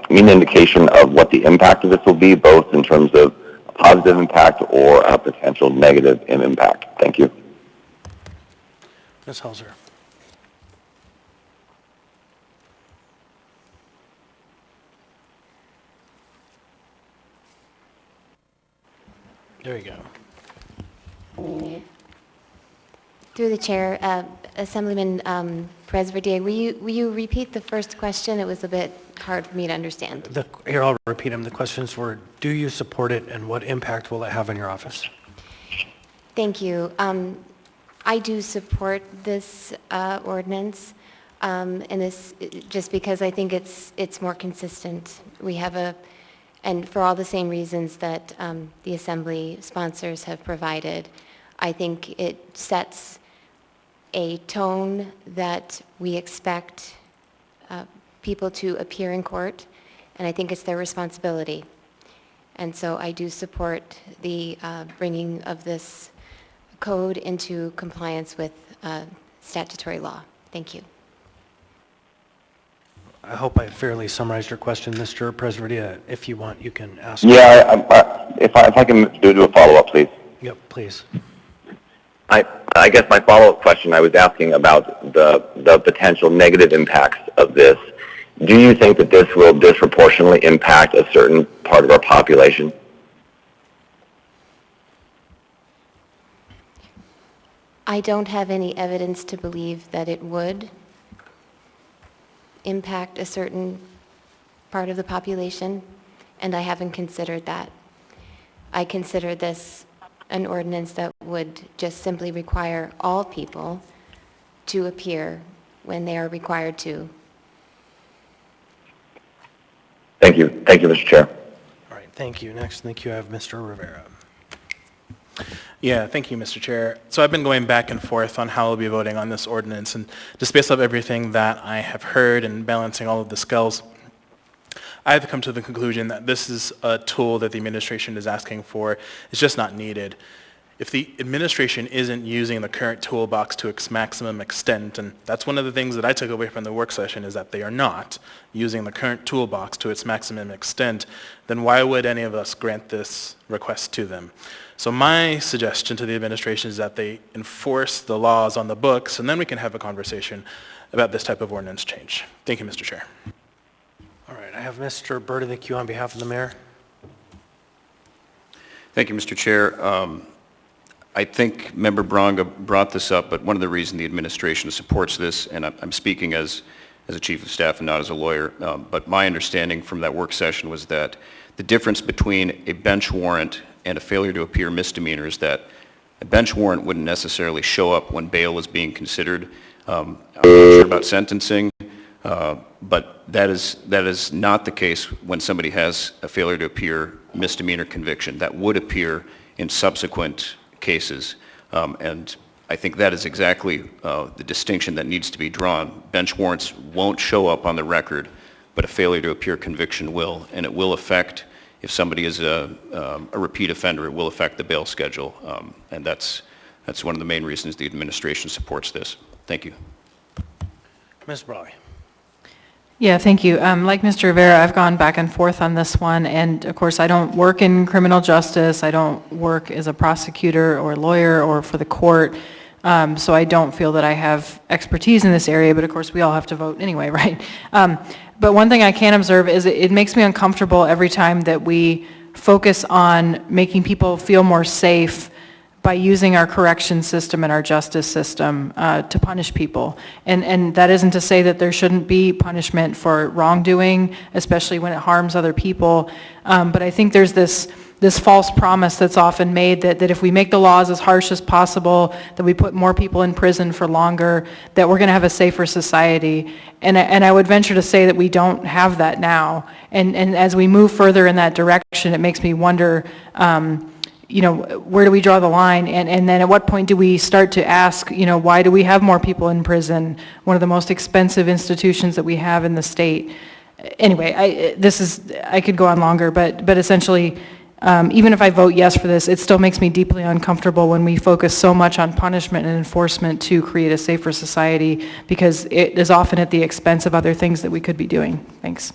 me an indication of what the impact of this will be, both in terms of a positive impact or a potential negative impact. Thank you. Ms. Hauser. There you go. Through the chair, Assemblyman Presverdia, will you repeat the first question? It was a bit hard for me to understand. Here, I'll repeat them. The questions were, do you support it, and what impact will it have on your office? Thank you. I do support this ordinance, and this just because I think it's more consistent. We have and for all the same reasons that the Assembly sponsors have provided, I think it sets a tone that we expect people to appear in court, and I think it's their responsibility. And so I do support the bringing of this code into compliance with statutory law. Thank you. I hope I fairly summarized your question, Mr. Presverdia. If you want, you can ask. Yeah, if I can do a follow-up, please. Yep, please. I guess my follow-up question, I was asking about the potential negative impacts of this. Do you think that this will disproportionately impact a certain part of our population? I don't have any evidence to believe that it would impact a certain part of the population, and I haven't considered that. I consider this an ordinance that would just simply require all people to appear when they are required to. Thank you. Thank you, Mr. Chair. All right, thank you. Next in the queue, I have Mr. Rivera. Yeah, thank you, Mr. Chair. So I've been going back and forth on how I'll be voting on this ordinance, and just based off everything that I have heard and balancing all of the scales, I have come to the conclusion that this is a tool that the administration is asking for. It's just not needed. If the administration isn't using the current toolbox to its maximum extent, and that's one of the things that I took away from the work session, is that they are not using the current toolbox to its maximum extent, then why would any of us grant this request to them? So my suggestion to the administration is that they enforce the laws on the books, and then we can have a conversation about this type of ordinance change. Thank you, Mr. Chair. All right, I have Mr. Byrd in the queue on behalf of the mayor. Thank you, Mr. Chair. I think Member Bronga brought this up, but one of the reasons the administration supports this, and I'm speaking as a chief of staff and not as a lawyer, but my understanding from that work session was that the difference between a bench warrant and a failure to appear misdemeanor is that a bench warrant wouldn't necessarily show up when bail is being considered. I'm not sure about sentencing, but that is not the case when somebody has a failure to appear misdemeanor conviction. That would appear in subsequent cases, and I think that is exactly the distinction that needs to be drawn. Bench warrants won't show up on the record, but a failure to appear conviction will, and it will affect, if somebody is a repeat offender, it will affect the bail schedule, and that's one of the main reasons the administration supports this. Thank you. Ms. Brawley. Yeah, thank you. Like Mr. Rivera, I've gone back and forth on this one, and of course, I don't work in criminal justice. I don't work as a prosecutor or lawyer or for the court, so I don't feel that I have expertise in this area, but of course, we all have to vote anyway, right? But one thing I can observe is it makes me uncomfortable every time that we focus on making people feel more safe by using our correction system and our justice system to punish people. And that isn't to say that there shouldn't be punishment for wrongdoing, especially when it harms other people. But I think there's this false promise that's often made that if we make the laws as harsh as possible, that we put more people in prison for longer, that we're going to have a safer society. And I would venture to say that we don't have that now. And as we move further in that direction, it makes me wonder, where do we draw the line? And then at what point do we start to ask, why do we have more people in prison? One of the most expensive institutions that we have in the state. Anyway, I could go on longer, but essentially, even if I vote yes for this, it still makes me deeply uncomfortable when we focus so much on punishment and enforcement to create a safer society, because it is often at the expense of other things that we could be doing. Thanks.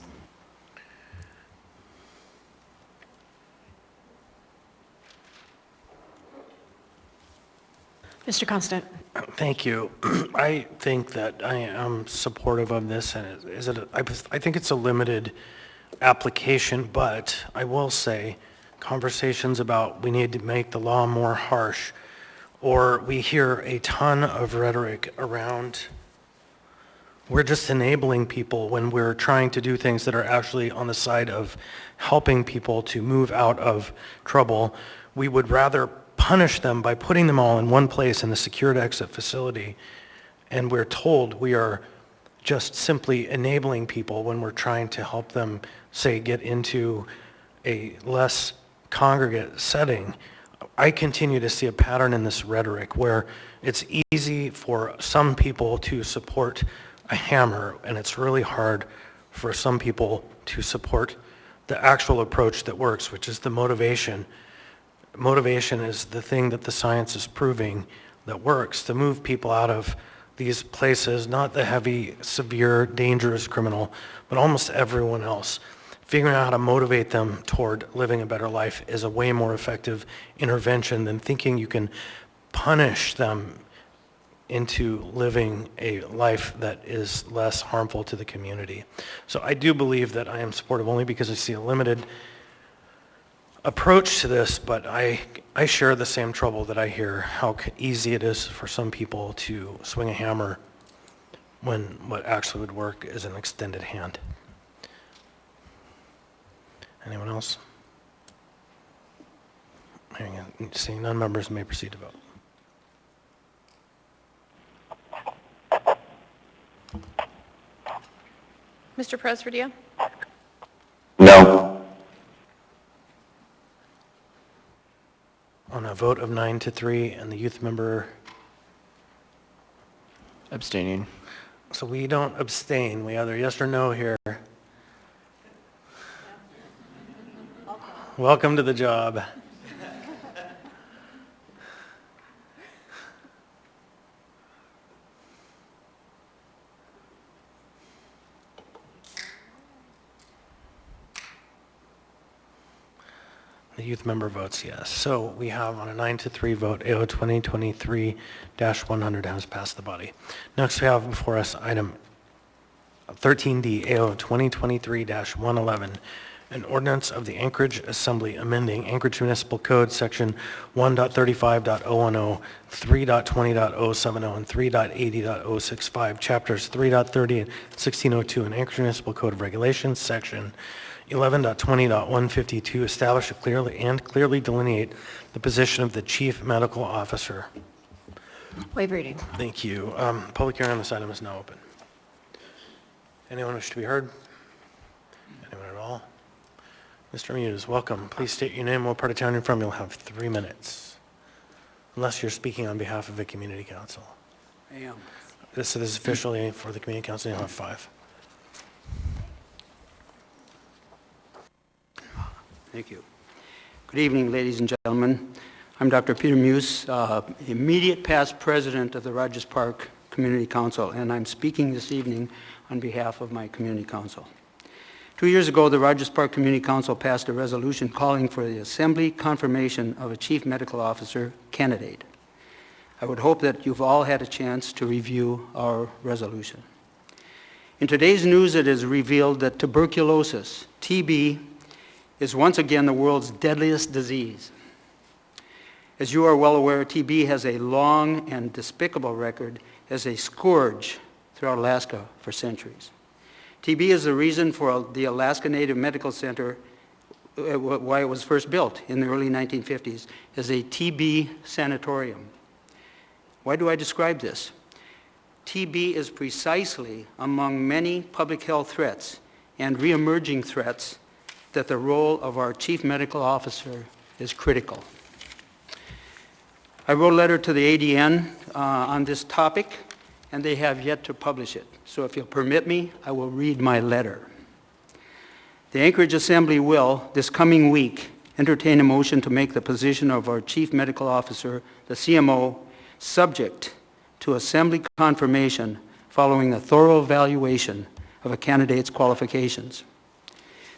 Mr. Constant. Thank you. I think that I am supportive of this, and I think it's a limited application, but I will say conversations about we need to make the law more harsh, or we hear a ton of rhetoric around we're just enabling people when we're trying to do things that are actually on the side of helping people to move out of trouble. We would rather punish them by putting them all in one place in the secured exit facility, and we're told we are just simply enabling people when we're trying to help them, say, get into a less congregate setting. I continue to see a pattern in this rhetoric where it's easy for some people to support a hammer, and it's really hard for some people to support the actual approach that works, which is the motivation. Motivation is the thing that the science is proving that works to move people out of these places, not the heavy, severe, dangerous criminal, but almost everyone else. Figuring out how to motivate them toward living a better life is a way more effective intervention than thinking you can punish them into living a life that is less harmful to the community. So I do believe that I am supportive only because I see a limited approach to this, but I share the same trouble that I hear, how easy it is for some people to swing a hammer when what actually would work is an extended hand. Anyone else? Seeing none, members may proceed to vote. Mr. Presverdia? No. On a vote of 9-3, and the youth member, Abstaining. so we don't abstain, we either yes or no here. Welcome to the job. The youth member votes yes. So we have on a 9-3 vote, AO 2023-100 has passed the body. Next we have before us item 13D, AO 2023-111, an ordinance of the Anchorage Assembly amending Anchorage Municipal Code Section 1.35.010, 3.20.070, and 3.80.065, Chapters 3.30 and 1602 in Anchorage Municipal Code of Regulations, Section 11.20.152, establish clearly delineate the position of the Chief Medical Officer. Waive reading. Thank you. Public hearing on this item is now open. Anyone wish to be heard? Anyone at all? Mr. Muse, welcome. Please state your name, what part of town you're from. You'll have 3 minutes. Unless you're speaking on behalf of the Community Council. I am. This is officially for the Community Council. You'll have 5. Thank you. Good evening, ladies and gentlemen. I'm Dr. Peter Muse, immediate past president of the Rogers Park Community Council, and I'm speaking this evening on behalf of my community council. 2 years ago, the Rogers Park Community Council passed a resolution calling for the Assembly confirmation of a Chief Medical Officer candidate. I would hope that you've all had a chance to review our resolution. In today's news, it is revealed that tuberculosis, TB, is once again the world's deadliest disease. As you are well aware, TB has a long and despicable record as a scourge throughout Alaska for centuries. TB is the reason for the Alaska Native Medical Center, why it was first built in the early 1950s, as a TB sanatorium. Why do I describe this? TB is precisely among many public health threats and reemerging threats that the role of our Chief Medical Officer is critical. I wrote a letter to the ADN on this topic, and they have yet to publish it. So if you'll permit me, I will read my letter. The Anchorage Assembly will, this coming week, entertain a motion to make the position of our Chief Medical Officer, the CMO, subject to Assembly confirmation following a thorough evaluation of a candidate's qualifications.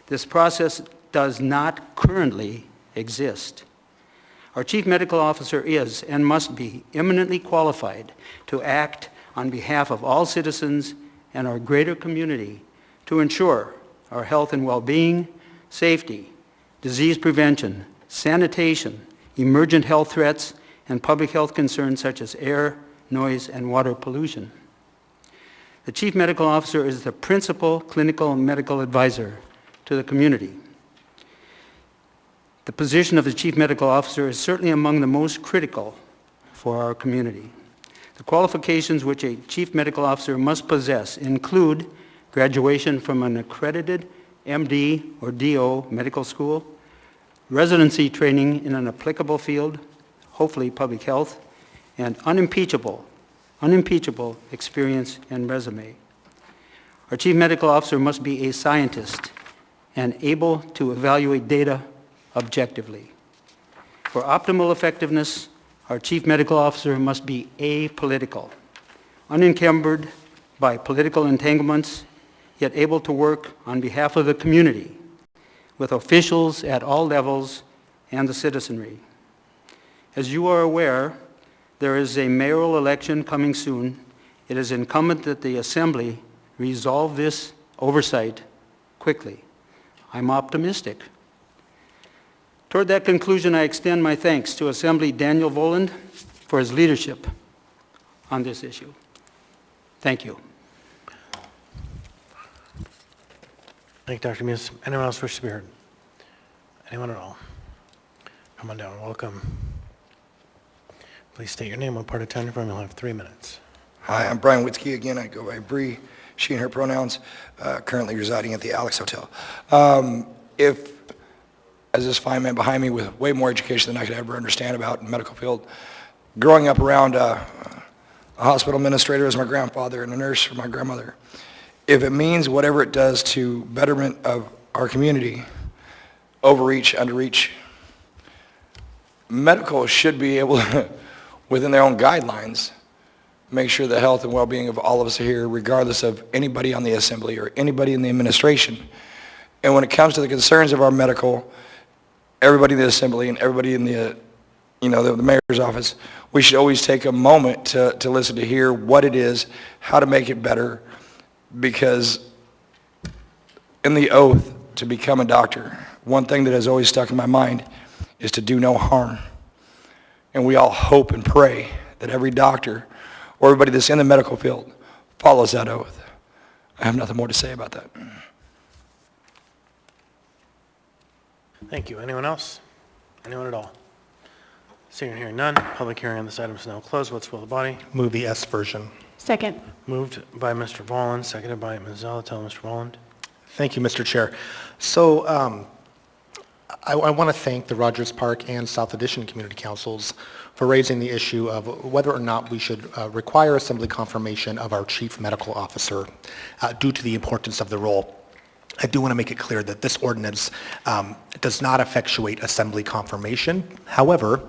This process does not currently exist. Our Chief Medical Officer is and must be eminently qualified to act on behalf of all citizens and our greater community to ensure our health and well-being, safety, disease prevention, sanitation, emergent health threats, and public health concerns such as air, noise, and water pollution. The Chief Medical Officer is the principal clinical and medical advisor to the community. The position of the Chief Medical Officer is certainly among the most critical for our community. The qualifications which a Chief Medical Officer must possess include graduation from an accredited MD or DO medical school, residency training in an applicable field, hopefully public health, and unimpeachable experience and resume. Our Chief Medical Officer must be a scientist and able to evaluate data objectively. For optimal effectiveness, our Chief Medical Officer must be apolitical, unencumbered by political entanglements, yet able to work on behalf of the community with officials at all levels and the citizenry. As you are aware, there is a mayoral election coming soon. It is incumbent that the Assembly resolve this oversight quickly. I'm optimistic. Toward that conclusion, I extend my thanks to Assembly Daniel Voland for his leadership on this issue. Thank you. Thank you, Dr. Muse. Anyone else wish to be heard? Anyone at all? Come on down. Welcome. Please state your name, what part of town you're from. You'll have 3 minutes. Hi, I'm Brian Witzke again. I go by Bree, she and her pronouns, currently residing at the Alex Hotel. If as this fine man behind me with way more education than I could ever understand about in the medical field, growing up around a hospital administrator as my grandfather and a nurse for my grandmother, if it means whatever it does to betterment of our community, overreach, underreach, medical should be able to, within their own guidelines, make sure the health and well-being of all of us here, regardless of anybody on the assembly or anybody in the administration. And when it comes to the concerns of our medical, everybody in the assembly and everybody in the, the mayor's office, we should always take a moment to listen to hear what it is, how to make it better, because in the oath to become a doctor, one thing that has always stuck in my mind is to do no harm. And we all hope and pray that every doctor or everybody that's in the medical field follows that oath. I have nothing more to say about that. Thank you. Anyone else? Anyone at all? Seeing and hearing none, public hearing on this item is now closed. What's the will of the body? Move the S version. Second. Moved by Mr. Volland, seconded by Ms. Zalatel. Mr. Volland. Thank you, Mr. Chair. So I want to thank the Rogers Park and South Addition Community Councils for raising the issue of whether or not we should require assembly confirmation of our chief medical officer due to the importance of the role. I do want to make it clear that this ordinance does not effectuate assembly confirmation. However,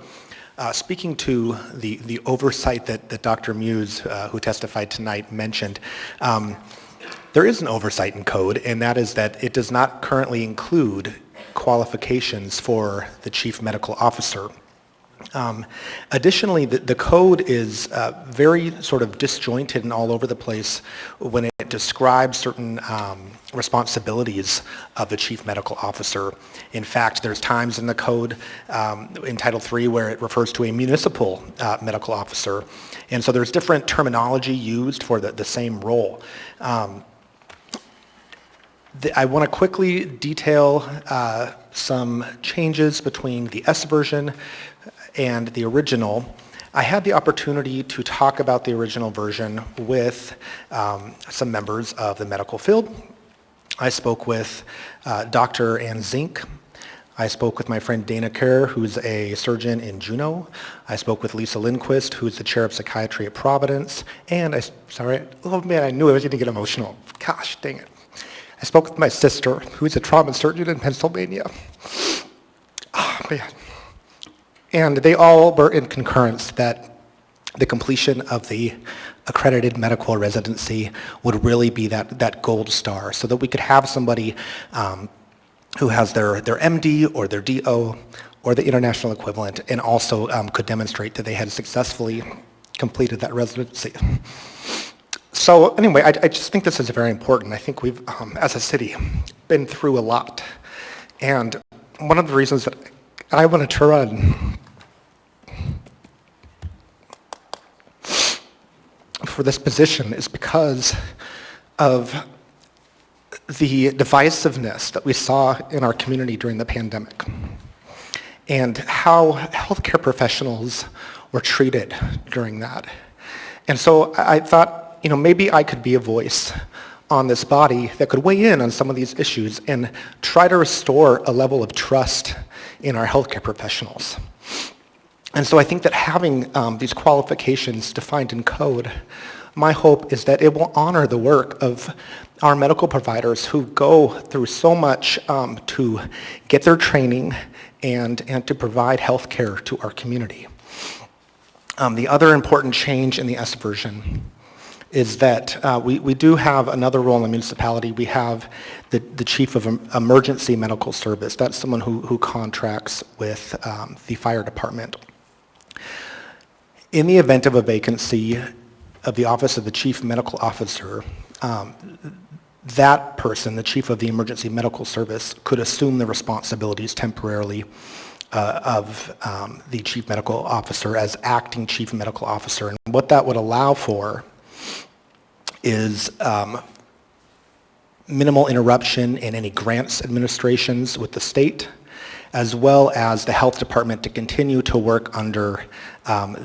speaking to the oversight that Dr. Muse, who testified tonight, mentioned, there is an oversight in code, and that is that it does not currently include qualifications for the chief medical officer. Additionally, the code is very sort of disjointed and all over the place when it describes certain responsibilities of the chief medical officer. In fact, there's times in the code in Title III where it refers to a municipal medical officer. And so there's different terminology used for the same role. I want to quickly detail some changes between the S version and the original. I had the opportunity to talk about the original version with some members of the medical field. I spoke with Dr. Ann Zink. I spoke with my friend Dana Kerr, who's a surgeon in Juneau. I spoke with Lisa Lindquist, who's the chair of psychiatry at Providence. And oh man, I knew I was going to get emotional. Gosh, dang it. I spoke with my sister, who's a trauma surgeon in Pennsylvania. Oh, man. And they all were in concurrence that the completion of the accredited medical residency would really be that gold star, so that we could have somebody who has their MD or their DO or the international equivalent, and also could demonstrate that they had successfully completed that residency. So anyway, I just think this is very important. I think we've, as a city, been through a lot. And one of the reasons that I wanted to run for this position is because of the divisiveness that we saw in our community during the pandemic and how healthcare professionals were treated during that. And so I thought, maybe I could be a voice on this body that could weigh in on some of these issues and try to restore a level of trust in our healthcare professionals. And so I think that having these qualifications defined in code, my hope is that it will honor the work of our medical providers who go through so much to get their training and to provide health care to our community. The other important change in the S version is that we do have another role in the municipality. We have the chief of emergency medical service. That's someone who contracts with the fire department. In the event of a vacancy of the office of the chief medical officer, that person, the chief of the emergency medical service, could assume the responsibilities temporarily of the chief medical officer as acting chief medical officer. And what that would allow for is minimal interruption in any grants administrations with the state, as well as the health department to continue to work under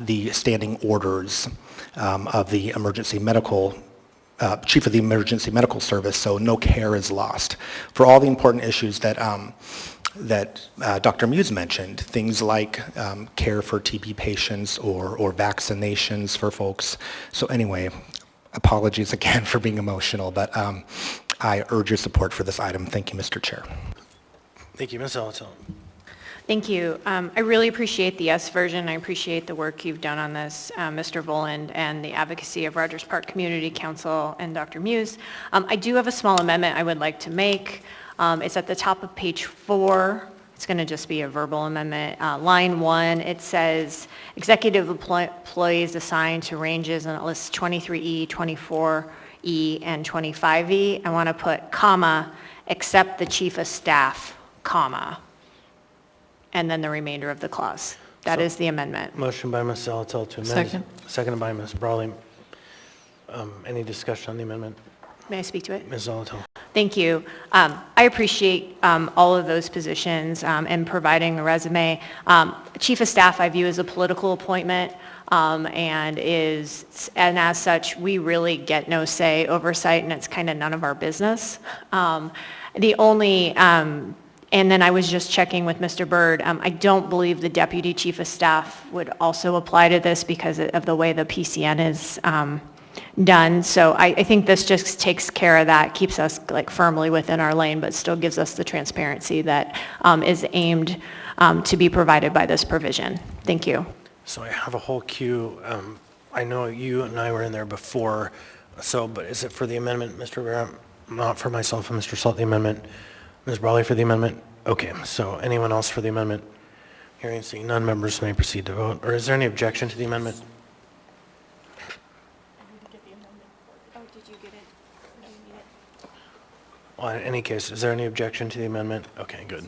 the standing orders of the emergency medical, chief of the emergency medical service, so no care is lost for all the important issues that Dr. Muse mentioned, things like care for TB patients or vaccinations for folks. So anyway, apologies again for being emotional, but I urge your support for this item. Thank you, Mr. Chair. Thank you, Ms. Alatel. Thank you. I really appreciate the S version. I appreciate the work you've done on this, Mr. Voland, and the advocacy of Rogers Park Community Council and Dr. Muse. I do have a small amendment I would like to make. It's at the top of page 4. It's going to just be a verbal amendment. Line 1, it says, executive employees assigned to ranges, and it lists 23E, 24E, and 25E. I want to put comma, except the chief of staff, comma, and then the remainder of the clause. That is the amendment. Motion by Ms. Alatel to amend. Second. Seconded by Ms. Brawley. Any discussion on the amendment? May I speak to it? Ms. Alatel. Thank you. I appreciate all of those positions and providing a resume. Chief of Staff I view as a political appointment, and as such, we really get no say, oversight, and it's kind of none of our business. And then I was just checking with Mr. Byrd. I don't believe the Deputy Chief of Staff would also apply to this because of the way the PCN is done. So I think this just takes care of that, keeps us like firmly within our lane, but still gives us the transparency that is aimed to be provided by this provision. Thank you. So I have a whole queue. I know you and I were in there before, but is it for the amendment, Mr. Rivera? Not for myself and Mr. Salt, the amendment. Ms. Brawley for the amendment? Okay, so anyone else for the amendment? Hearing and seeing none, members may proceed to vote. Or is there any objection to the amendment? Well, in any case, is there any objection to the amendment? Okay, good.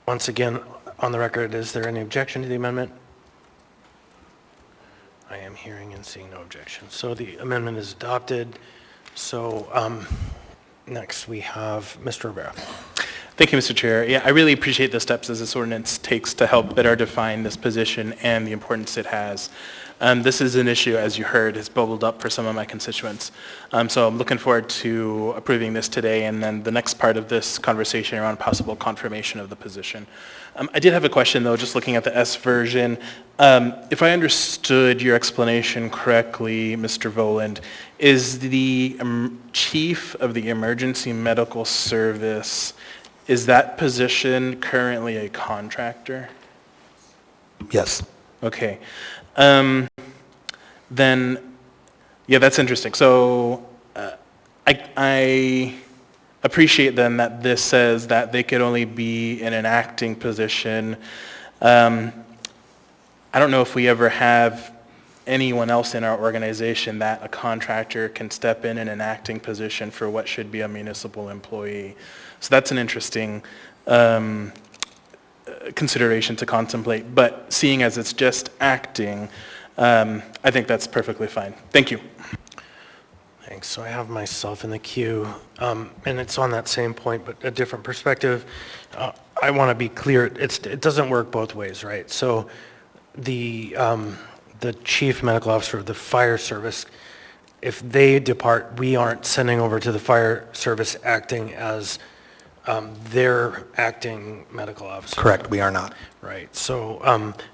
Once again, on the record, is there any objection to the amendment? I am hearing and seeing no objection. So the amendment is adopted. So next we have Mr. Rivera. Thank you, Mr. Chair. Yeah, I really appreciate the steps as this ordinance takes to help better define this position and the importance it has. This is an issue, as you heard, has bubbled up for some of my constituents. So I'm looking forward to approving this today and then the next part of this conversation around possible confirmation of the position. I did have a question, though, just looking at the S version. If I understood your explanation correctly, Mr. Voland, is the chief of the emergency medical service, is that position currently a contractor? Yes. Okay. Then, yeah, that's interesting. So I appreciate then that this says that they could only be in an acting position. I don't know if we ever have anyone else in our organization that a contractor can step in an acting position for what should be a municipal employee. So that's an interesting consideration to contemplate. But seeing as it's just acting, I think that's perfectly fine. Thank you. Thanks. So I have myself in the queue, and it's on that same point, but a different perspective. I want to be clear. It doesn't work both ways, right? So the chief medical officer of the fire service, if they depart, we aren't sending over to the fire service acting as their acting medical officer. Correct, we are not. Right. So,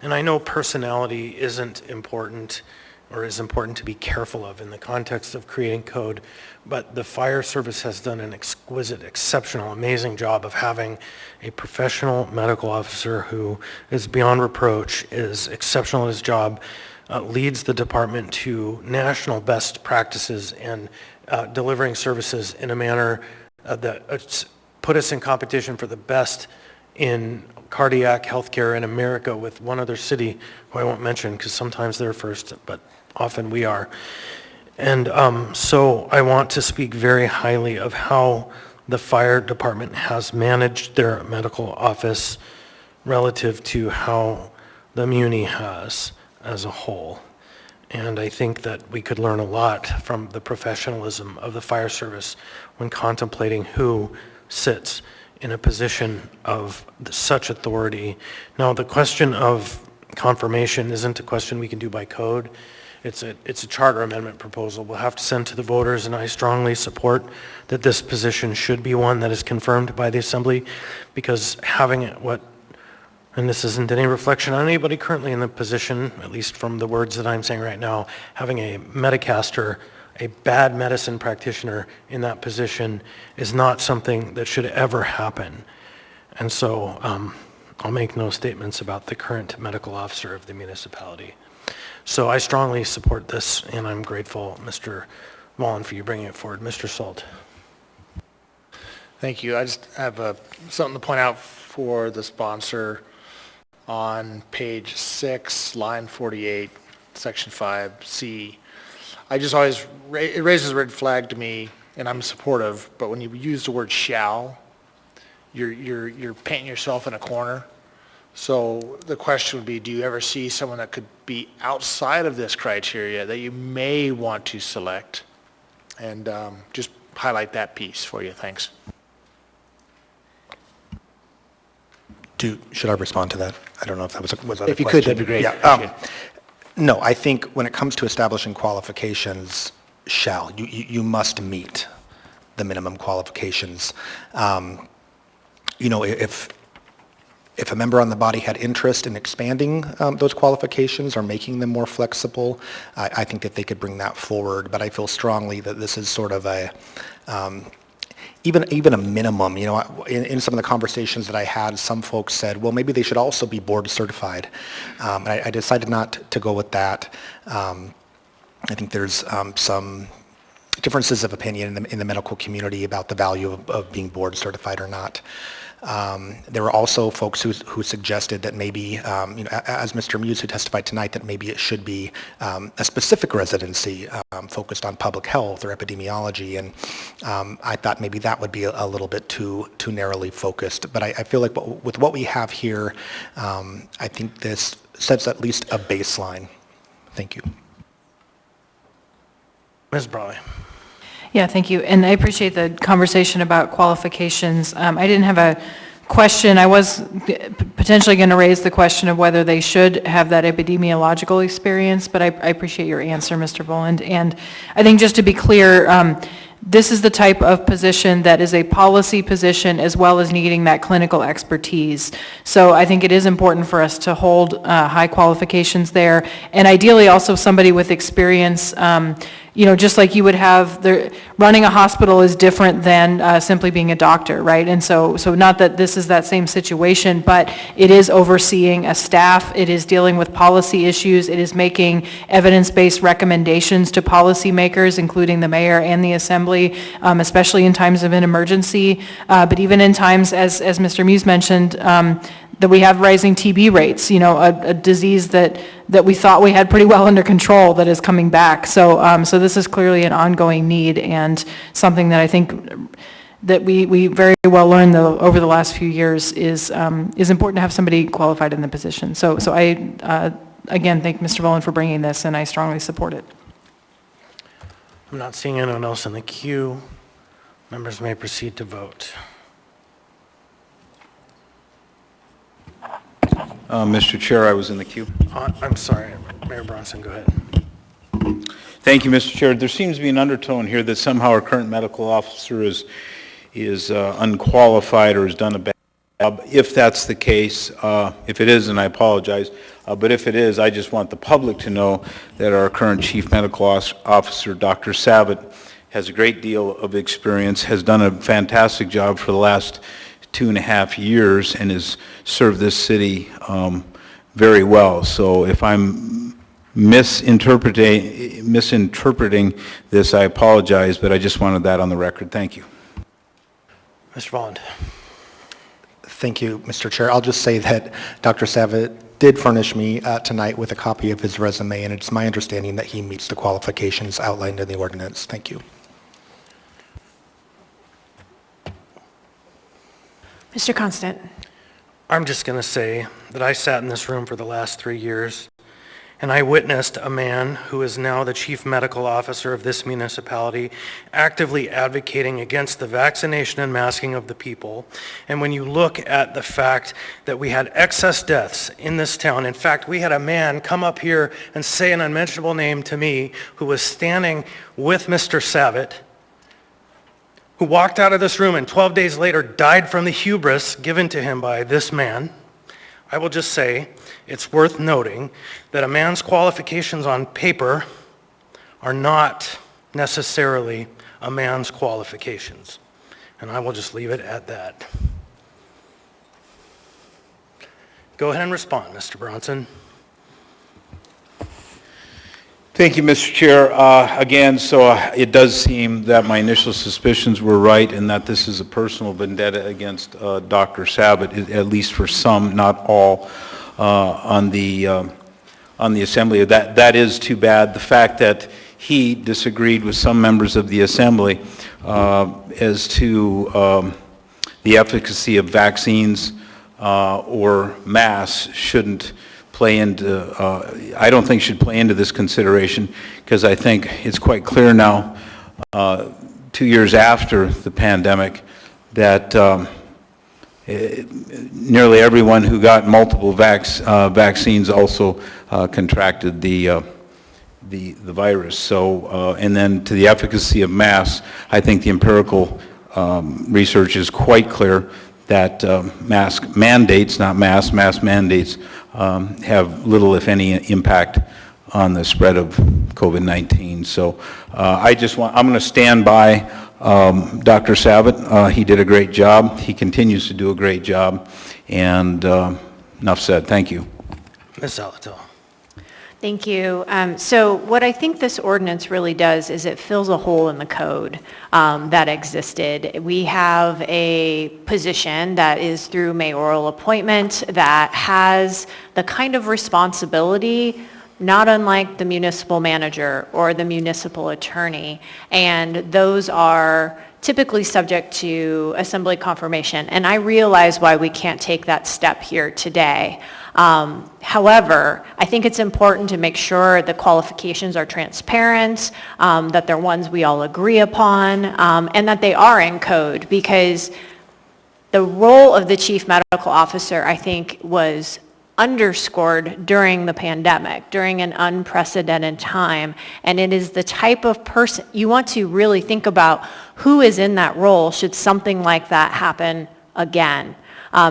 and I know personality isn't important or is important to be careful of in the context of creating code, but the fire service has done an exquisite, exceptional, amazing job of having a professional medical officer who is beyond reproach, is exceptional at his job, leads the department to national best practices and delivering services in a manner that put us in competition for the best in cardiac healthcare in America with one other city, who I won't mention because sometimes they're first, but often we are. And so I want to speak very highly of how the fire department has managed their medical office relative to how the Muni has as a whole. And I think that we could learn a lot from the professionalism of the fire service when contemplating who sits in a position of such authority. Now, the question of confirmation isn't a question we can do by code. It's a charter amendment proposal we'll have to send to the voters, and I strongly support that this position should be one that is confirmed by the Assembly, because having it and this isn't any reflection on anybody currently in the position, at least from the words that I'm saying right now, having a Medicaster, a bad medicine practitioner in that position is not something that should ever happen. And so I'll make no statements about the current medical officer of the municipality. So I strongly support this, and I'm grateful, Mr. Mullen, for you bringing it forward. Mr. Salt. Thank you. I just have something to point out for the sponsor on page 6, line 48, section 5C. I just always, it raises a red flag to me, and I'm supportive, but when you use the word shall, you're painting yourself in a corner. So the question would be, do you ever see someone that could be outside of this criteria that you may want to select? And just highlight that piece for you. Thanks. Should I respond to that? I don't know if that was a question. If you could, that'd be great. Yeah. No, I think when it comes to establishing qualifications, you must meet the minimum qualifications. If a member on the body had interest in expanding those qualifications or making them more flexible, I think that they could bring that forward. But I feel strongly that this is sort of a even a minimum. In some of the conversations that I had, some folks said, well, maybe they should also be board certified. And I decided not to go with that. I think there's some differences of opinion in the medical community about the value of being board certified or not. There were also folks who suggested that maybe, as Mr. Muse who testified tonight, that maybe it should be a specific residency focused on public health or epidemiology, and I thought maybe that would be a little bit too narrowly focused. But I feel like with what we have here, I think this sets at least a baseline. Thank you. Ms. Brawley. Yeah, thank you. And I appreciate the conversation about qualifications. I didn't have a question. I was potentially going to raise the question of whether they should have that epidemiological experience, but I appreciate your answer, Mr. Boland. And I think just to be clear, this is the type of position that is a policy position as well as needing that clinical expertise. So I think it is important for us to hold high qualifications there, and ideally also somebody with experience. Just like you would have, running a hospital is different than simply being a doctor, right? And so not that this is that same situation, but it is overseeing a staff, it is dealing with policy issues, it is making evidence-based recommendations to policymakers, including the mayor and the assembly, especially in times of an emergency, but even in times, as Mr. Muse mentioned, that we have rising TB rates, a disease that we thought we had pretty well under control that is coming back. So this is clearly an ongoing need and something that I think that we very well learned over the last few years is important to have somebody qualified in the position. So I, again, thank Mr. Boland for bringing this, and I strongly support it. I'm not seeing anyone else in the queue. Members may proceed to vote. Mr. Chair, I was in the queue. I'm sorry, Mayor Bronson, go ahead. Thank you, Mr. Chair. There seems to be an undertone here that somehow our current medical officer is unqualified or has done a bad job. If that's the case, if it is, and I apologize, but if it is, I just want the public to know that our current Chief Medical Officer, Dr. Savitt, has a great deal of experience, has done a fantastic job for the last 2.5 years, and has served this city very well. So if I'm misinterpreting this, I apologize, but I just wanted that on the record. Thank you. Mr. Volland. Thank you, Mr. Chair. I'll just say that Dr. Savitt did furnish me tonight with a copy of his resume, and it's my understanding that he meets the qualifications outlined in the ordinance. Thank you. Mr. Constant. I'm just going to say that I sat in this room for the last 3 years, and I witnessed a man who is now the chief medical officer of this municipality actively advocating against the vaccination and masking of the people. And when you look at the fact that we had excess deaths in this town, in fact, we had a man come up here and say an unmentionable name to me who was standing with Mr. Savitt, who walked out of this room and 12 days later died from the hubris given to him by this man. I will just say it's worth noting that a man's qualifications on paper are not necessarily a man's qualifications. And I will just leave it at that. Go ahead and respond, Mr. Bronson. Thank you, Mr. Chair. Again, so it does seem that my initial suspicions were right and that this is a personal vendetta against Dr. Savitt, at least for some, not all, on the Assembly. That is too bad. The fact that he disagreed with some members of the Assembly as to the efficacy of vaccines or masks shouldn't play into, I don't think should play into this consideration, because I think it's quite clear now, 2 years after the pandemic, that nearly everyone who got multiple vaccines also contracted the virus. So, and then to the efficacy of masks, I think the empirical research is quite clear that mask mandates, not mask mandates, have little, if any, impact on the spread of COVID-19. So I'm going to stand by Dr. Savitt. He did a great job. He continues to do a great job. And enough said. Thank you. Ms. Salatil. Thank you. So what I think this ordinance really does is it fills a hole in the code that existed. We have a position that is through mayoral appointment that has the kind of responsibility not unlike the municipal manager or the municipal attorney, and those are typically subject to assembly confirmation. And I realize why we can't take that step here today. However, I think it's important to make sure the qualifications are transparent, that they're ones we all agree upon, and that they are in code, because the role of the chief medical officer, I think, was underscored during the pandemic, during an unprecedented time. And it is the type of person, you want to really think about who is in that role should something like that happen again.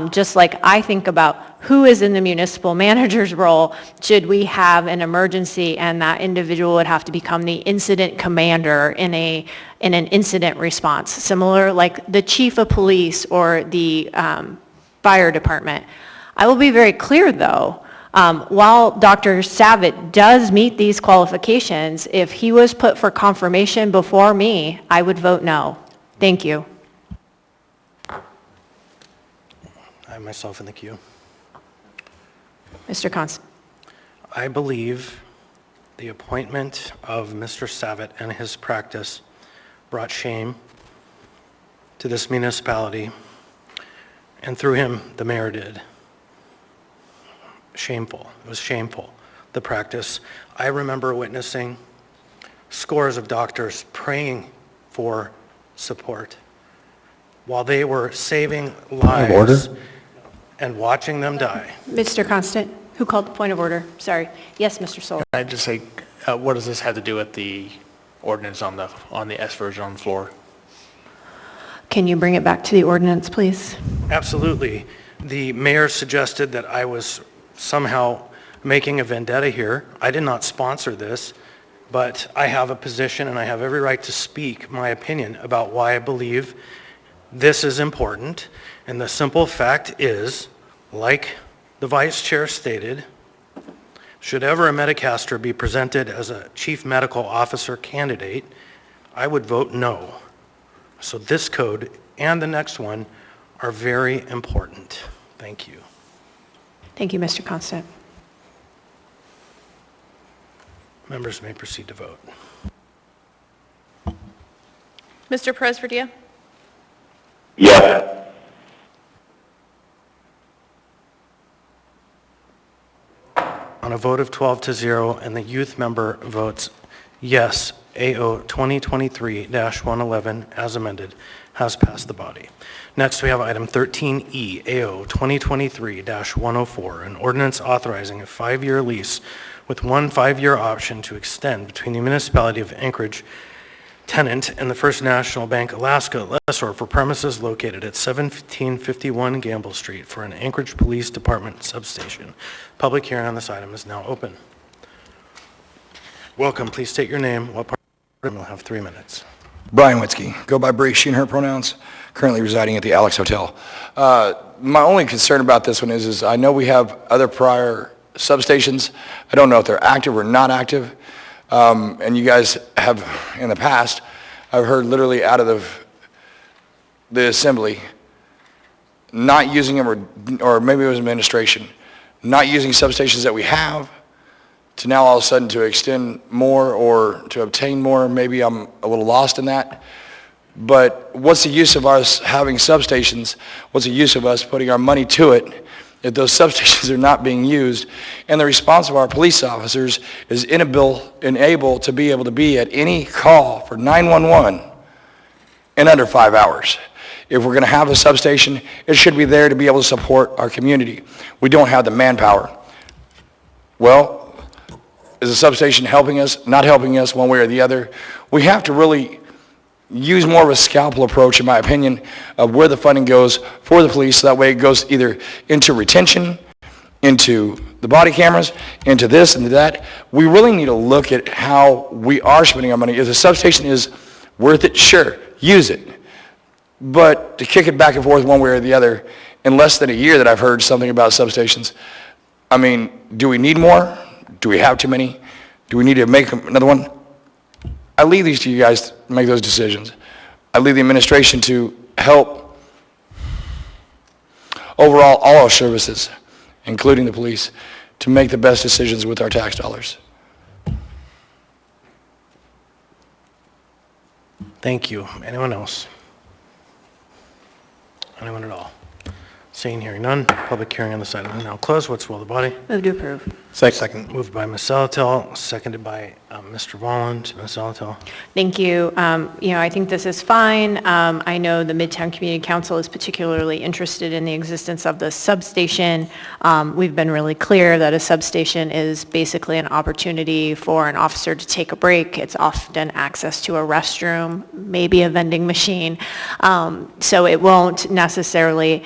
Just like I think about who is in the municipal manager's role should we have an emergency and that individual would have to become the incident commander in an incident response. Similar like the chief of police or the fire department. I will be very clear though, while Dr. Savitt does meet these qualifications, if he was put for confirmation before me, I would vote no. Thank you. I have myself in the queue. Mr. Constant. I believe the appointment of Mr. Savitt and his practice brought shame to this municipality, and through him, the mayor did. Shameful. It was shameful, the practice. I remember witnessing scores of doctors praying for support while they were saving lives and watching them die. Mr. Constant, who called the point of order? Sorry. Yes, Mr. Sullivan. I'd just say, what does this have to do with the ordinance on the S version on the floor? Can you bring it back to the ordinance, please? Absolutely. The mayor suggested that I was somehow making a vendetta here. I did not sponsor this, but I have a position and I have every right to speak my opinion about why I believe this is important. And the simple fact is, like the vice chair stated, should ever a Medicaster be presented as a chief medical officer candidate, I would vote no. So this code and the next one are very important. Thank you. Thank you, Mr. Constant. Members may proceed to vote. Mr. Presverdia? Yes. On a vote of 12-0 and the youth member votes yes, AO 2023-111 as amended has passed the body. Next, we have item 13E, AO 2023-104, an ordinance authorizing a 5-year lease with one 5-year option to extend between the municipality of Anchorage tenant and the First National Bank Alaska lessor for premises located at 1751 Gamble Street for an Anchorage Police Department substation. Public hearing on this item is now open. Welcome. Please state your name, what part, and we'll have 3 minutes. Brian Witzke, go by Bree, she and her pronouns, currently residing at the Alex Hotel. My only concern about this one is I know we have other prior substations. I don't know if they're active or not active. And you guys have, in the past, I've heard literally out of the assembly, not using them, or maybe it was administration, not using substations that we have, to now all of a sudden to extend more or to obtain more. Maybe I'm a little lost in that. But what's the use of us having substations? What's the use of us putting our money to it if those substations are not being used? And the response of our police officers is unable to be able to be at any call for 911 in under 5 hours. If we're going to have a substation, it should be there to be able to support our community. We don't have the manpower. Well, is the substation helping us, not helping us one way or the other? We have to really use more of a scalpel approach, in my opinion, of where the funding goes for the police, so that way it goes either into retention, into the body cameras, into this and that. We really need to look at how we are spending our money. If the substation is worth it, sure, use it. But to kick it back and forth one way or the other, in less than a year that I've heard something about substations, I mean, do we need more? Do we have too many? Do we need to make another one? I leave these to you guys to make those decisions. I leave the administration to help overall all our services, including the police, to make the best decisions with our tax dollars. Thank you. Anyone else? Anyone at all? Seeing, hearing none, public hearing on this item is now closed. What's the will of the body? Move to approve. Second. Moved by Ms. Salatil, seconded by Mr. Volland. Ms. Salatil. Thank you. I think this is fine. I know the Midtown Community Council is particularly interested in the existence of the substation. We've been really clear that a substation is basically an opportunity for an officer to take a break. It's often access to a restroom, maybe a vending machine. So it won't necessarily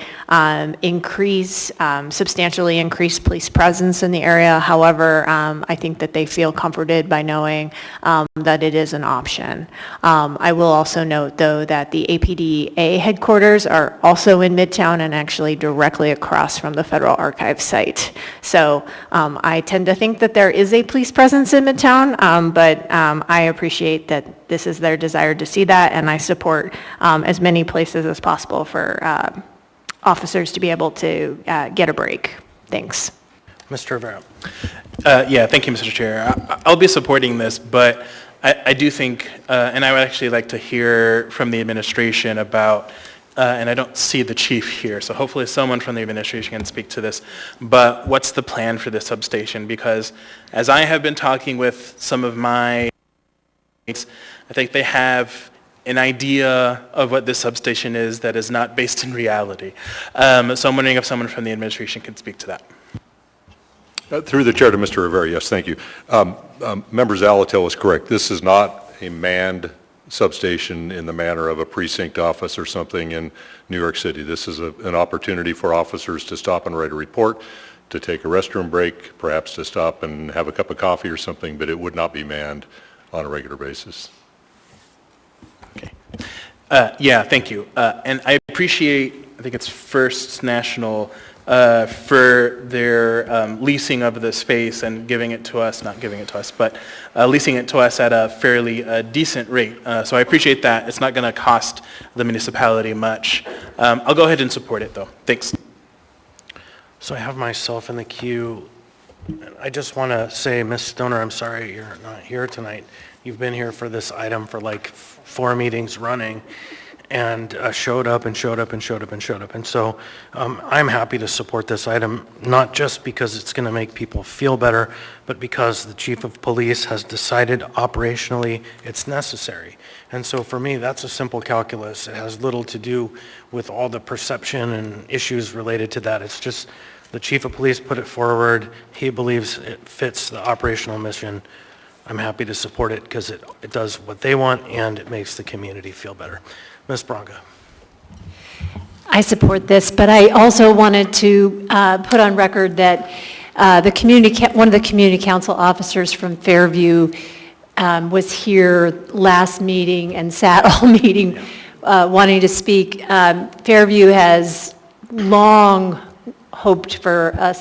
substantially increase police presence in the area. However, I think that they feel comforted by knowing that it is an option. I will also note, though, that the APDA headquarters are also in Midtown and actually directly across from the Federal Archives site. So I tend to think that there is a police presence in Midtown, but I appreciate that this is their desire to see that, and I support as many places as possible for officers to be able to get a break. Thanks. Mr. Rivera. Yeah, thank you, Mr. Chair. I'll be supporting this, but I do think, and I would actually like to hear from the administration about, and I don't see the chief here, so hopefully someone from the administration can speak to this, but what's the plan for this substation? Because as I have been talking with some of my mates, I think they have an idea of what this substation is that is not based in reality. So I'm wondering if someone from the administration can speak to that. Through the chair to Mr. Rivera, yes, thank you. Member Zalatil is correct. This is not a manned substation in the manner of a precinct office or something in New York City. This is an opportunity for officers to stop and write a report, to take a restroom break, perhaps to stop and have a cup of coffee or something, but it would not be manned on a regular basis. Okay. Yeah, thank you. And I appreciate, I think it's First National for their leasing of the space and giving it to us, not giving it to us, but leasing it to us at a fairly decent rate. So I appreciate that. It's not going to cost the municipality much. I'll go ahead and support it, though. Thanks. So I have myself in the queue. I just want to say, Ms. Stoner, I'm sorry you're not here tonight. You've been here for this item for like 4 meetings running, and showed up and showed up and showed up and showed up. And so I'm happy to support this item, not just because it's going to make people feel better, but because the chief of police has decided operationally it's necessary. And so for me, that's a simple calculus. It has little to do with all the perception and issues related to that. It's just the chief of police put it forward. He believes it fits the operational mission. I'm happy to support it because it does what they want and it makes the community feel better. Ms. Branca. I support this, but I also wanted to put on record that one of the community council officers from Fairview was here last meeting and sat all meeting wanting to speak. Fairview has long hoped for a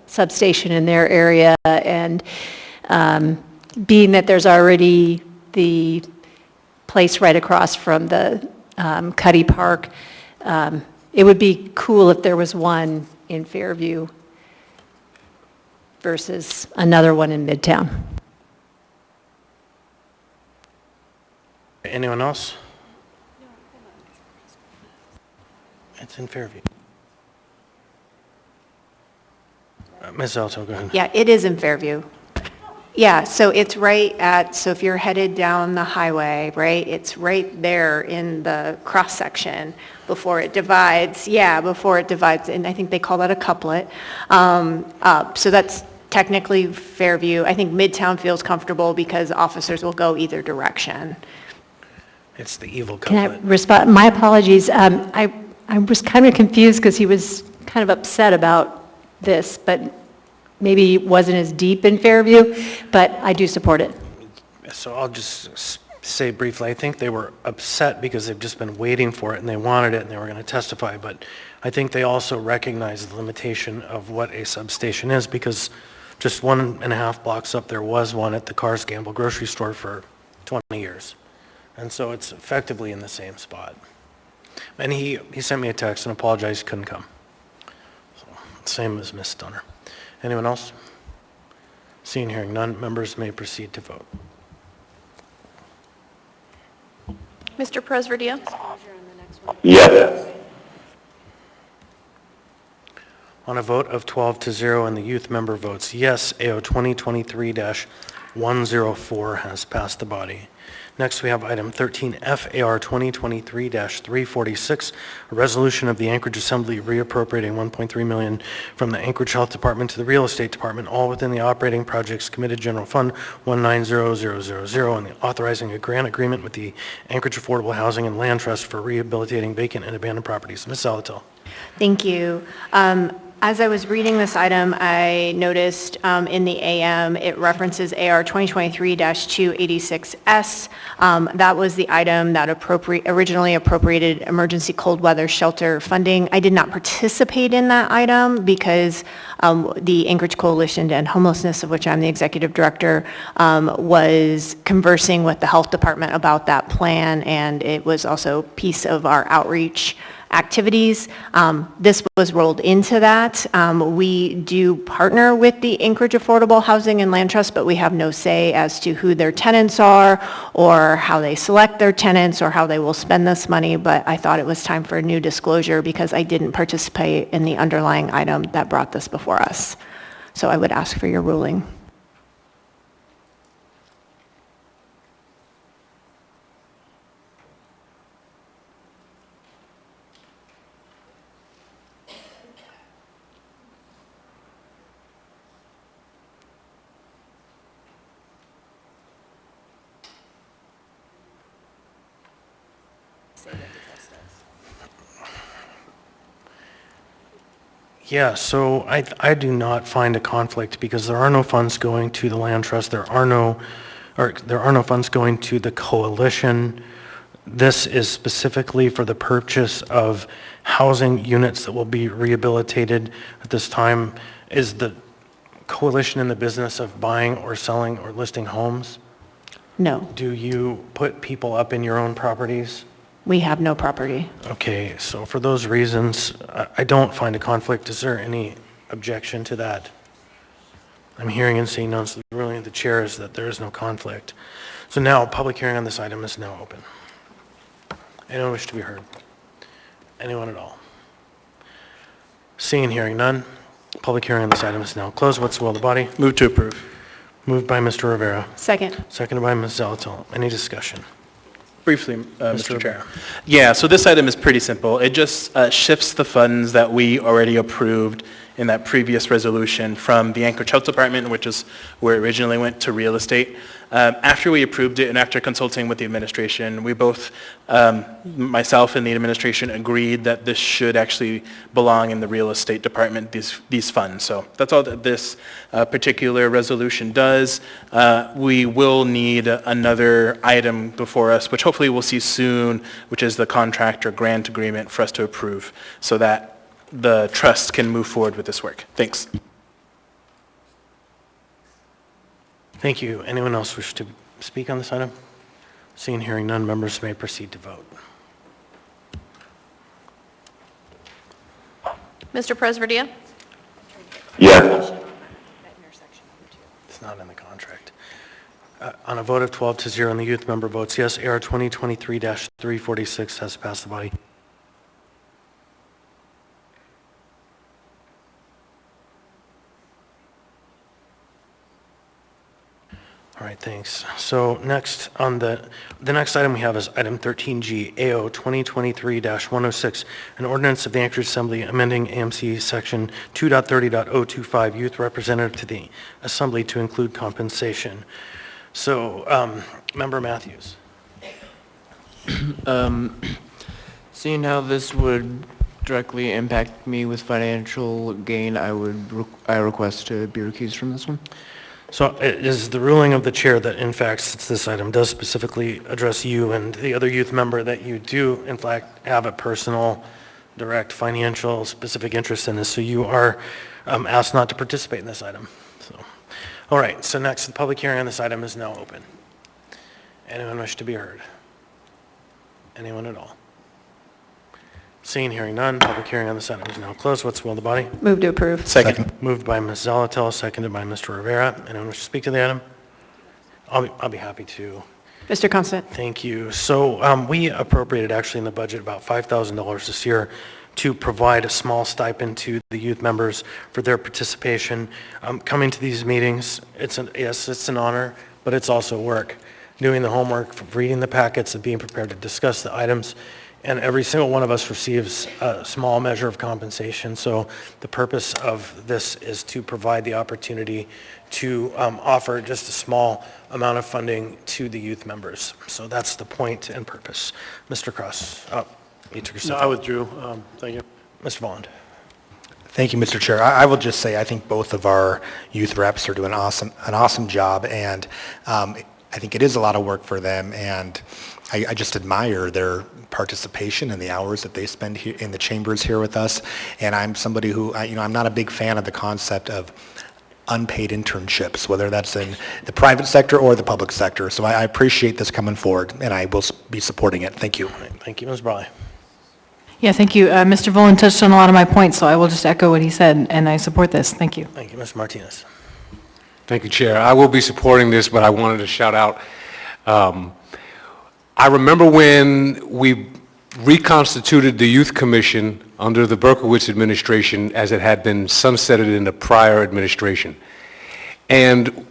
substation in their area, and being that there's already the place right across from the Cuddy Park, it would be cool if there was one in Fairview versus another one in Midtown. Anyone else? It's in Fairview. Ms. Alto, go ahead. Yeah, it is in Fairview. Yeah, so it's right at, so if you're headed down the highway, right, it's right there in the cross-section before it divides. Yeah, before it divides, and I think they call that a couplet. So that's technically Fairview. I think Midtown feels comfortable because officers will go either direction. It's the evil Can I couplet. respond? My apologies. I was kind of confused because he was kind of upset about this, but maybe it wasn't as deep in Fairview, but I do support it. So I'll just say briefly, I think they were upset because they've just been waiting for it and they wanted it and they were going to testify, but I think they also recognize the limitation of what a substation is, because just 1.5 blocks up there was one at the Cars Gamble grocery store for 20 years. And so it's effectively in the same spot. And he sent me a text and apologized he couldn't come. So, same as Ms. Stunner. Anyone else? Seeing, hearing none, members may proceed to vote. Mr. Presverdia? Yes. On a vote of 12-0 and the youth member votes yes, AO 2023-104 has passed the body. Next, we have item 13F, AR 2023-346, a resolution of the Anchorage Assembly reappropriating $1.3 million from the Anchorage Health Department to the Real Estate Department, all within the Operating Projects Committed General Fund 190000, and the authorizing a grant agreement with the Anchorage Affordable Housing and Land Trust for rehabilitating vacant and abandoned properties. Ms. Salatil. Thank you. As I was reading this item, I noticed in the AM, it references AR 2023-286S. That was the item that originally appropriated emergency cold weather shelter funding. I did not participate in that item because the Anchorage Coalition to End Homelessness, of which I'm the executive director, was conversing with the health department about that plan, and it was also piece of our outreach activities. This was rolled into that. We do partner with the Anchorage Affordable Housing and Land Trust, but we have no say as to who their tenants are or how they select their tenants or how they will spend this money, but I thought it was time for a new disclosure because I didn't participate in the underlying item that brought this before us. So I would ask for your ruling. Yeah, so I do not find a conflict because there are no funds going to the land trust. There are no funds going to the coalition. this is specifically for the purchase of housing units that will be rehabilitated at this time. Is the coalition in the business of buying or selling or listing homes? No, Do you put people up in your own properties? we have no property. Okay, so for those reasons, I don't find a conflict. Is there any objection to that? I'm hearing and seeing none, so the ruling of the chair is that there is no conflict. So now, public hearing on this item is now open. Anyone wish to be heard? Anyone at all? Seeing and hearing none, public hearing on this item is now closed. What's the will of the body? Move to approve. Moved by Mr. Rivera, Second. seconded by Ms. Zalatil. Any discussion? Briefly, Mr. Chair. Yeah, so this item is pretty simple. It just shifts the funds that we already approved in that previous resolution from the Anchorage Health Department, which is where it originally went, to real estate. After we approved it and after consulting with the administration, we both, myself and the administration, agreed that this should actually belong in the real estate department, these funds. So that's all that this particular resolution does. We will need another item before us, which hopefully we'll see soon, which is the contract or grant agreement for us to approve so that the trust can move forward with this work. Thanks. Thank you. Anyone else wish to speak on this item? Seeing and hearing none, members may proceed to vote. Mr. Presverdia? Yes. It's not in the contract. On a vote of 12-0 and the youth member votes yes, AR 2023-346 has passed the body. All right, thanks. So next on the next item we have is item 13G, AO 2023-106, an ordinance of the Anchorage Assembly amending AMC section 2.30.025, youth representative to the Assembly to include compensation. So, Member Matthews. Seeing how this would directly impact me with financial gain, I request to be recused from this one. So it is the ruling of the chair that, in fact, since this item does specifically address you and the other youth member, that you do, in fact, have a personal, direct, financial, specific interest in this, so you are asked not to participate in this item. So, all right, so next, the public hearing on this item is now open. Anyone wish to be heard? Anyone at all? Seeing, hearing none, public hearing on this item is now closed. What's the will of the body? Move to approve. Second. Moved by Ms. Zalatil, seconded by Mr. Rivera. Anyone wish to speak to the item? I'll be happy to. Mr. Constant. Thank you. So we appropriated actually in the budget about $5,000 this year to provide a small stipend to the youth members for their participation. Coming to these meetings, yes, it's an honor, but it's also work. Doing the homework, reading the packets, and being prepared to discuss the items. And every single one of us receives a small measure of compensation. So the purpose of this is to provide the opportunity to offer just a small amount of funding to the youth members. So that's the point and purpose. Mr. Cross, you took yourself. No, I withdrew. Thank you. Mr. Volland. Thank you, Mr. Chair. I will just say I think both of our youth reps are doing an awesome job, and I think it is a lot of work for them, and I just admire their participation and the hours that they spend here in the chambers here with us. And I'm somebody who, I'm not a big fan of the concept of unpaid internships, whether that's in the private sector or the public sector. So I appreciate this coming forward, and I will be supporting it. Thank you. Thank you, Ms. Brawley. Yeah, thank you. Mr. Volland touched on a lot of my points, so I will just echo what he said, and I support this. Thank you. Thank you, Mr. Martinez. Thank you, Chair. I will be supporting this, but I wanted to shout out, I remember when we reconstituted the Youth Commission under the Berkowitz administration as it had been sunsetted in the prior administration. And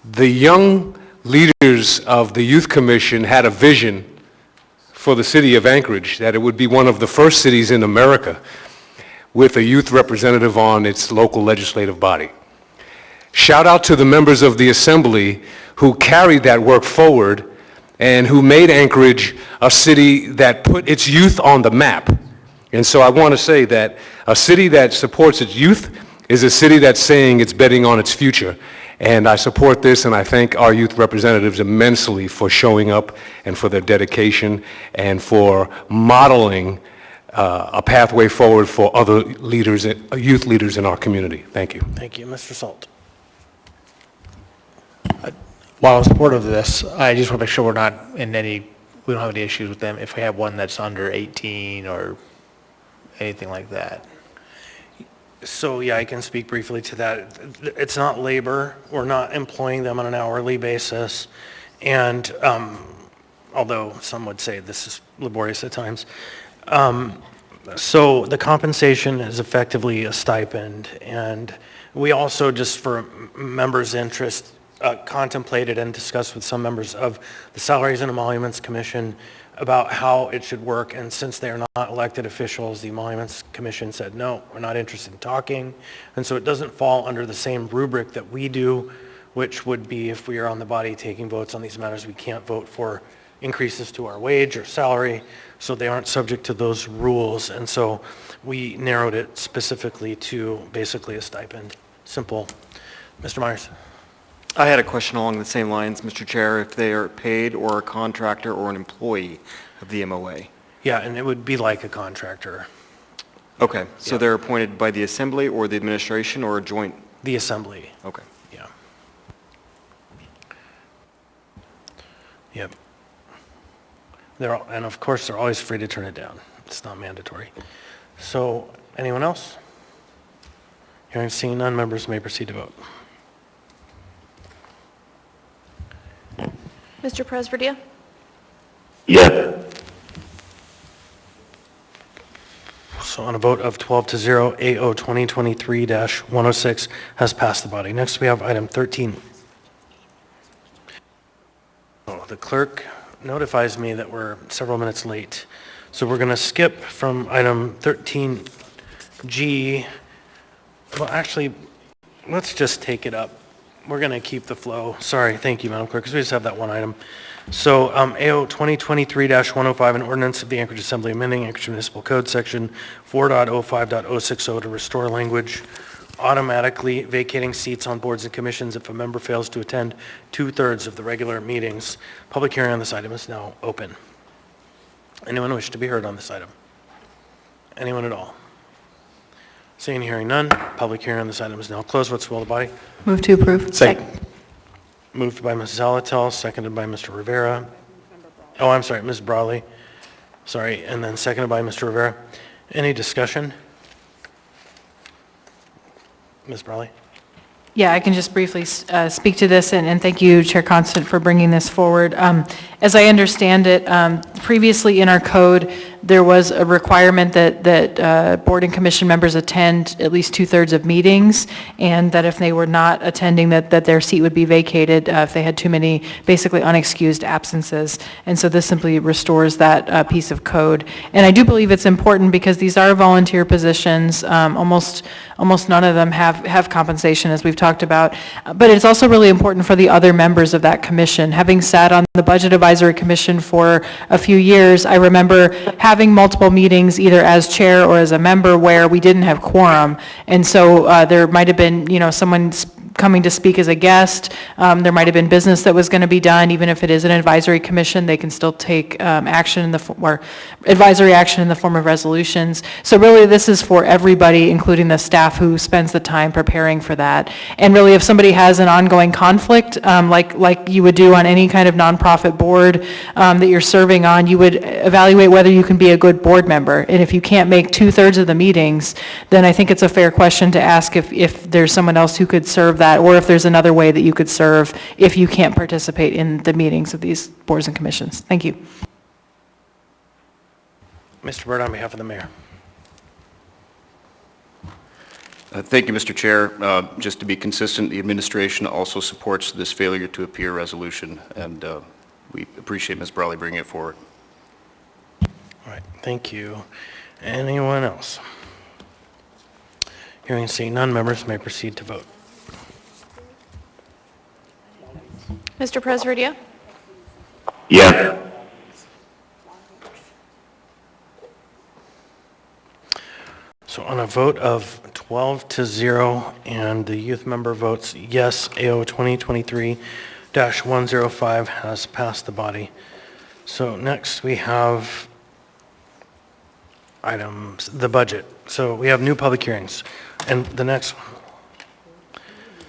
the young leaders of the Youth Commission had a vision for the city of Anchorage, that it would be one of the first cities in America with a youth representative on its local legislative body. Shout out to the members of the Assembly who carried that work forward and who made Anchorage a city that put its youth on the map. And so I want to say that a city that supports its youth is a city that's saying it's betting on its future. And I support this, and I thank our youth representatives immensely for showing up and for their dedication and for modeling a pathway forward for other leaders, youth leaders in our community. Thank you. Thank you. Mr. Salt. While I'm supportive of this, I just want to make sure we're not in any, we don't have any issues with them if we have one that's under 18 or anything like that. So, yeah, I can speak briefly to that. It's not labor. We're not employing them on an hourly basis. And although some would say this is laborious at times. So the compensation is effectively a stipend. And we also, just for members' interest, contemplated and discussed with some members of the Salaries and Emoluments Commission about how it should work. And since they are not elected officials, the Emoluments Commission said, no, we're not interested in talking. And so it doesn't fall under the same rubric that we do, which would be if we are on the body taking votes on these matters, we can't vote for increases to our wage or salary, so they aren't subject to those rules. And so we narrowed it specifically to basically a stipend. Simple. Mr. Myers. I had a question along the same lines, Mr. Chair, if they are paid or a contractor or an employee of the MOA. Yeah, and it would be like a contractor. Okay, so they're appointed by the Assembly or the administration or a joint? The Assembly. Okay. Yeah. Yep. And of course, they're always free to turn it down. It's not mandatory. So, anyone else? Hearing seeing none, members may proceed to vote. Mr. Presverdia? Yes. So on a vote of 12-0, AO 2023-106 has passed the body. Next, we have item 13. Oh, the clerk notifies me that we're several minutes late. So we're going to skip from item 13G. Well, actually, let's just take it up. We're going to keep the flow. Sorry, thank you, Madam Clerk, because we just have that one item. So AO 2023-105, an ordinance of the Anchorage Assembly amending Anchorage Municipal Code Section 4.05.060 to restore language automatically vacating seats on boards and commissions if a member fails to attend 2/3 of the regular meetings. Public hearing on this item is now open. Anyone wish to be heard on this item? Anyone at all? Seeing and hearing none, public hearing on this item is now closed. What's the will of the body? Move to approve. Second. Moved by Ms. Zalatel, seconded by Mr. Rivera. Oh, I'm sorry, Ms. Brawley. Sorry, and then seconded by Mr. Rivera. Any discussion? Ms. Brawley? Yeah, I can just briefly speak to this, and thank you, Chair Constant, for bringing this forward. As I understand it, previously in our code, there was a requirement that board and commission members attend at least 2/3 of meetings, and that if they were not attending, that their seat would be vacated if they had too many basically unexcused absences. And so this simply restores that piece of code. And I do believe it's important because these are volunteer positions. Almost none of them have compensation, as we've talked about. But it's also really important for the other members of that commission. Having sat on the Budget Advisory Commission for a few years, I remember having multiple meetings, either as chair or as a member, where we didn't have quorum. And so there might have been, someone coming to speak as a guest. There might have been business that was going to be done. Even if it is an advisory commission, they can still take action or advisory action in the form of resolutions. So really, this is for everybody, including the staff who spends the time preparing for that. And really, if somebody has an ongoing conflict, like you would do on any kind of nonprofit board that you're serving on, you would evaluate whether you can be a good board member. And if you can't make 2/3 of the meetings, then I think it's a fair question to ask if there's someone else who could serve that, or if there's another way that you could serve if you can't participate in the meetings of these boards and commissions. Thank you. Mr. Byrd, on behalf of the mayor. Thank you, Mr. Chair. Just to be consistent, the administration also supports this failure to appear resolution, and we appreciate Ms. Brawley bringing it forward. All right, thank you. Anyone else? Hearing and seeing none, members may proceed to vote. Mr. Presverdia? Yes. So on a vote of 12-0, and the youth member votes yes. AO 2023-105 has passed the body. So next we have items, the budget. So we have new public hearings, and the next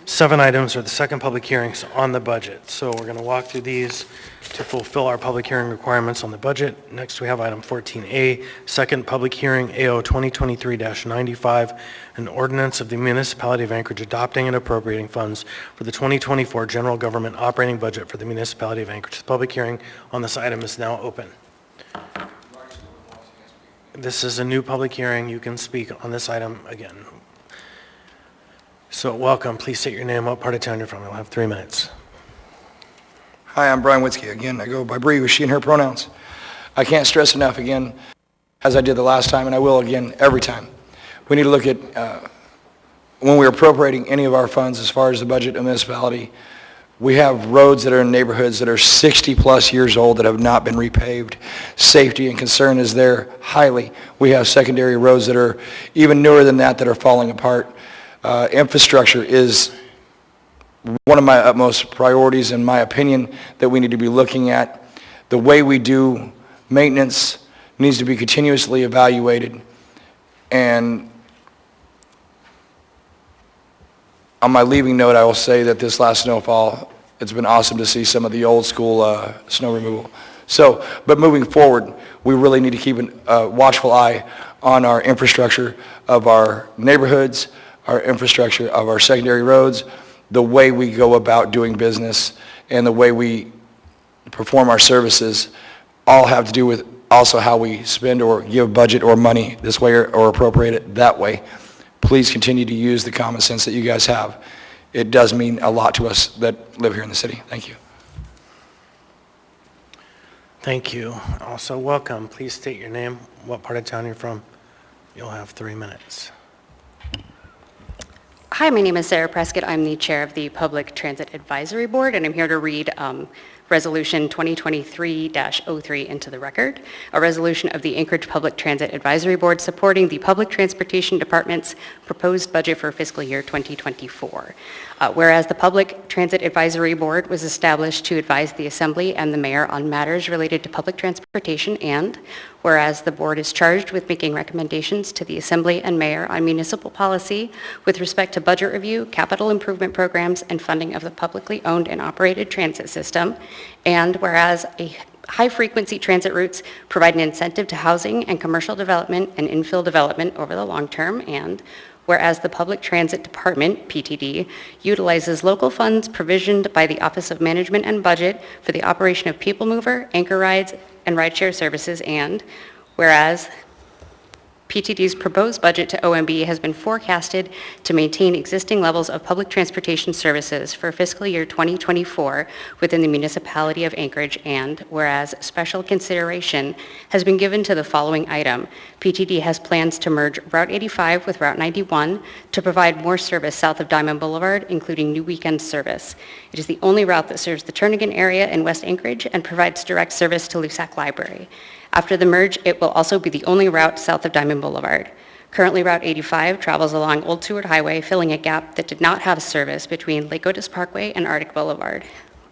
7 items are the second public hearings on the budget. So we're going to walk through these to fulfill our public hearing requirements on the budget. Next, we have item 14A, second public hearing, AO 2023-95, an ordinance of the municipality of Anchorage adopting and appropriating funds for the 2024 general government operating budget for the municipality of Anchorage. The public hearing on this item is now open. This is a new public hearing. You can speak on this item again. So welcome. Please state your name, what part of town you're from. You'll have 3 minutes. Hi, I'm Brian Witzke. Again, I go by Bree with she and her pronouns. I can't stress enough again, as I did the last time, and I will again every time. We need to look at when we're appropriating any of our funds as far as the budget of municipality. We have roads that are in neighborhoods that are 60-plus years old that have not been repaved. Safety and concern is there highly. We have secondary roads that are even newer than that that are falling apart. Infrastructure is one of my utmost priorities, in my opinion, that we need to be looking at. The way we do maintenance needs to be continuously evaluated. And on my leaving note, I will say that this last snowfall, it's been awesome to see some of the old school snow removal. So, but moving forward, we really need to keep a watchful eye on our infrastructure of our neighborhoods, our infrastructure of our secondary roads, the way we go about doing business, and the way we perform our services all have to do with also how we spend or give budget or money this way or appropriate it that way. Please continue to use the common sense that you guys have. It does mean a lot to us that live here in the city. Thank you. Thank you. Also, welcome. Please state your name, what part of town you're from. You'll have 3 minutes. Hi, my name is Sarah Prescott. I'm the chair of the Public Transit Advisory Board, and I'm here to read Resolution 2023-03 into the record, a resolution of the Anchorage Public Transit Advisory Board supporting the Public Transportation Department's proposed budget for fiscal year 2024. Whereas the Public Transit Advisory Board was established to advise the Assembly and the Mayor on matters related to public transportation, and whereas the Board is charged with making recommendations to the Assembly and Mayor on municipal policy with respect to budget review, capital improvement programs, and funding of the publicly owned and operated transit system, and whereas high-frequency transit routes provide an incentive to housing and commercial development and infill development over the long term, and whereas the Public Transit Department, PTD, utilizes local funds provisioned by the Office of Management and Budget for the operation of People Mover, Anchor Rides, and rideshare services, and whereas PTD's proposed budget to OMB has been forecasted to maintain existing levels of public transportation services for fiscal year 2024 within the municipality of Anchorage, and whereas special consideration has been given to the following item. PTD has plans to merge Route 85 with Route 91 to provide more service south of Diamond Boulevard, including new weekend service. It is the only route that serves the Turnagain area in West Anchorage and provides direct service to Lusac Library. After the merge, it will also be the only route south of Diamond Boulevard. Currently, Route 85 travels along Old Seward Highway, filling a gap that did not have service between Lake Otis Parkway and Arctic Boulevard.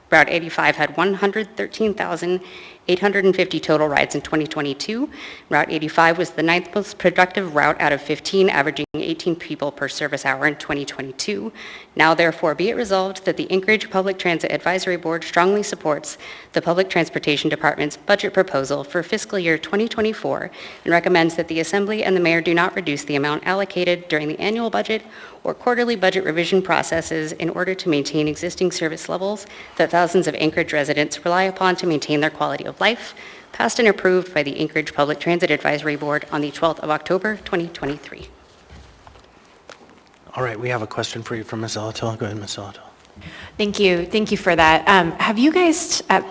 Route 85 had 113,850 total rides in 2022. Route 85 was the 9th most productive route out of 15, averaging 18 people per service hour in 2022. Now, therefore, be it resolved that the Anchorage Public Transit Advisory Board strongly supports the Public Transportation Department's budget proposal for fiscal year 2024 and recommends that the Assembly and the Mayor do not reduce the amount allocated during the annual budget or quarterly budget revision processes in order to maintain existing service levels that thousands of Anchorage residents rely upon to maintain their quality of life, passed and approved by the Anchorage Public Transit Advisory Board on the 12th of October, 2023. All right, we have a question for you from Ms. Zalatil. Go ahead, Ms. Zalatil. Thank you. Thank you for that. Have you guys at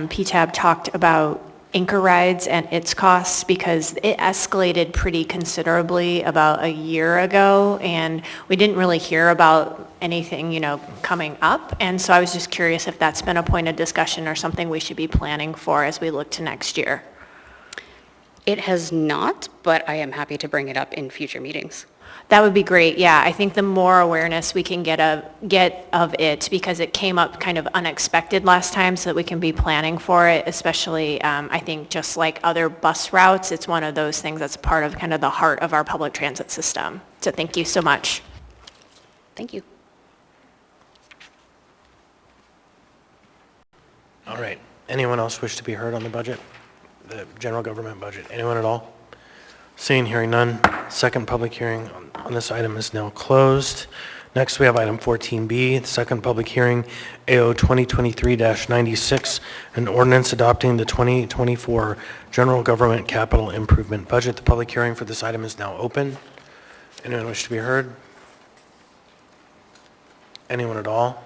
PTAB talked about Anchor Rides and its costs? Because it escalated pretty considerably about a year ago, and we didn't really hear about anything, coming up. And so I was just curious if that's been a point of discussion or something we should be planning for as we look to next year. It has not, but I am happy to bring it up in future meetings. That would be great, yeah. I think the more awareness we can get of it, because it came up kind of unexpected last time, so that we can be planning for it, especially, I think just like other bus routes, it's one of those things that's part of kind of the heart of our public transit system. So thank you so much. Thank you. All right. Anyone else wish to be heard on the budget? The general government budget? Anyone at all? Seeing, hearing none, second public hearing on this item is now closed. Next, we have item 14B, the second public hearing, AO 2023-96, an ordinance adopting the 2024 general government capital improvement budget. The public hearing for this item is now open. Anyone wish to be heard? Anyone at all?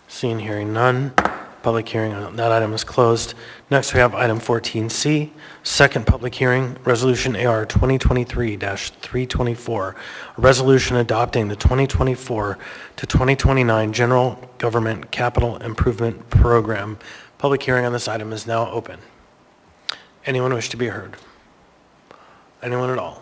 Seeing, hearing none, public hearing on that item is closed. Next, we have item 14C, second public hearing, Resolution AR 2023-324, a resolution adopting the 2024 to 2029 General Government Capital Improvement Program. Public hearing on this item is now open. Anyone wish to be heard? Anyone at all?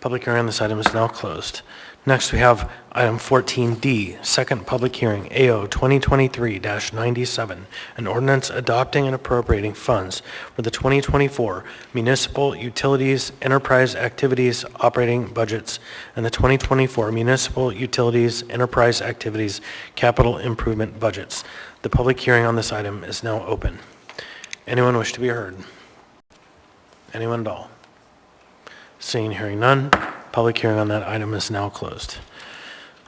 Public hearing on this item is now closed. Next, we have item 14D, second public hearing, AO 2023-97, an ordinance adopting and appropriating funds for the 2024 municipal utilities enterprise activities operating budgets and the 2024 municipal utilities enterprise activities capital improvement budgets. The public hearing on this item is now open. Anyone wish to be heard? Anyone at all? Seeing, hearing none, public hearing on that item is now closed.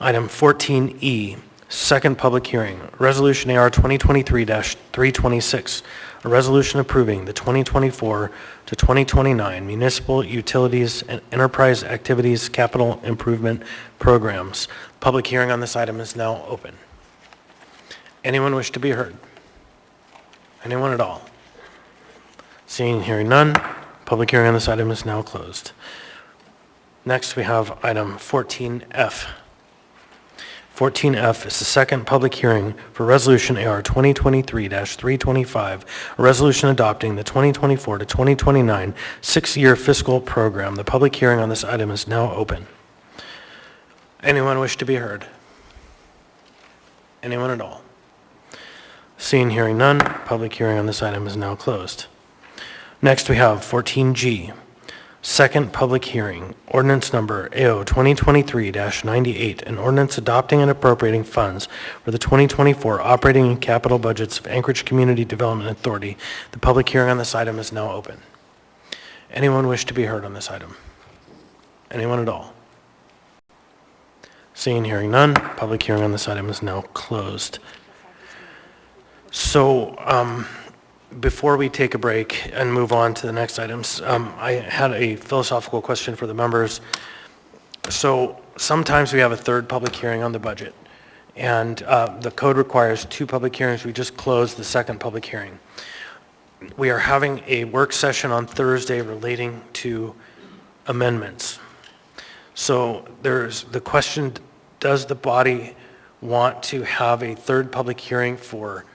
Item 14E, second public hearing, Resolution AR 2023-326, a resolution approving the 2024 to 2029 municipal utilities and enterprise activities capital improvement programs. Public hearing on this item is now open. Anyone wish to be heard? Anyone at all? Seeing, hearing none, public hearing on this item is now closed. Next, we have item 14F. 14F is the second public hearing for Resolution AR 2023-325, a resolution adopting the 2024 to 2029 six-year fiscal program. The public hearing on this item is now open. Anyone wish to be heard? Anyone at all? Seeing, hearing none, public hearing on this item is now closed. Next, we have 14G, second public hearing, ordinance number AO 2023-98, an ordinance adopting and appropriating funds for the 2024 operating and capital budgets of Anchorage Community Development Authority. The public hearing on this item is now open. Anyone wish to be heard on this item? Anyone at all? Seeing, hearing none, public hearing on this item is now closed. So, before we take a break and move on to the next items, I had a philosophical question for the members. So sometimes we have a third public hearing on the budget, and the code requires two public hearings. We just closed the second public hearing. We are having a work session on Thursday relating to amendments. So there's the question, does the body want to have a third public hearing for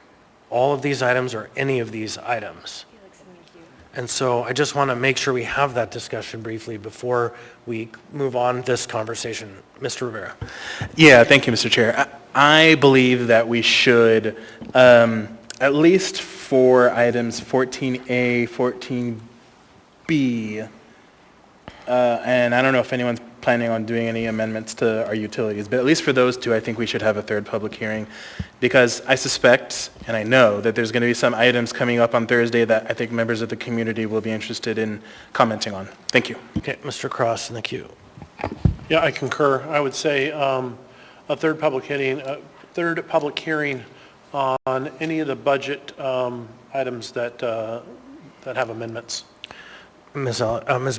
all of these items or any of these items? And so I just want to make sure we have that discussion briefly before we move on this conversation. Mr. Rivera. Yeah, thank you, Mr. Chair. I believe that we should, at least for items 14A, 14B, and I don't know if anyone's planning on doing any amendments to our utilities, but at least for those two, I think we should have a third public hearing, because I suspect, and I know, that there's going to be some items coming up on Thursday that I think members of the community will be interested in commenting on. Thank you. Okay, Mr. Cross in the queue. Yeah, I concur. I would say a third public hearing on any of the budget items that have amendments. Ms.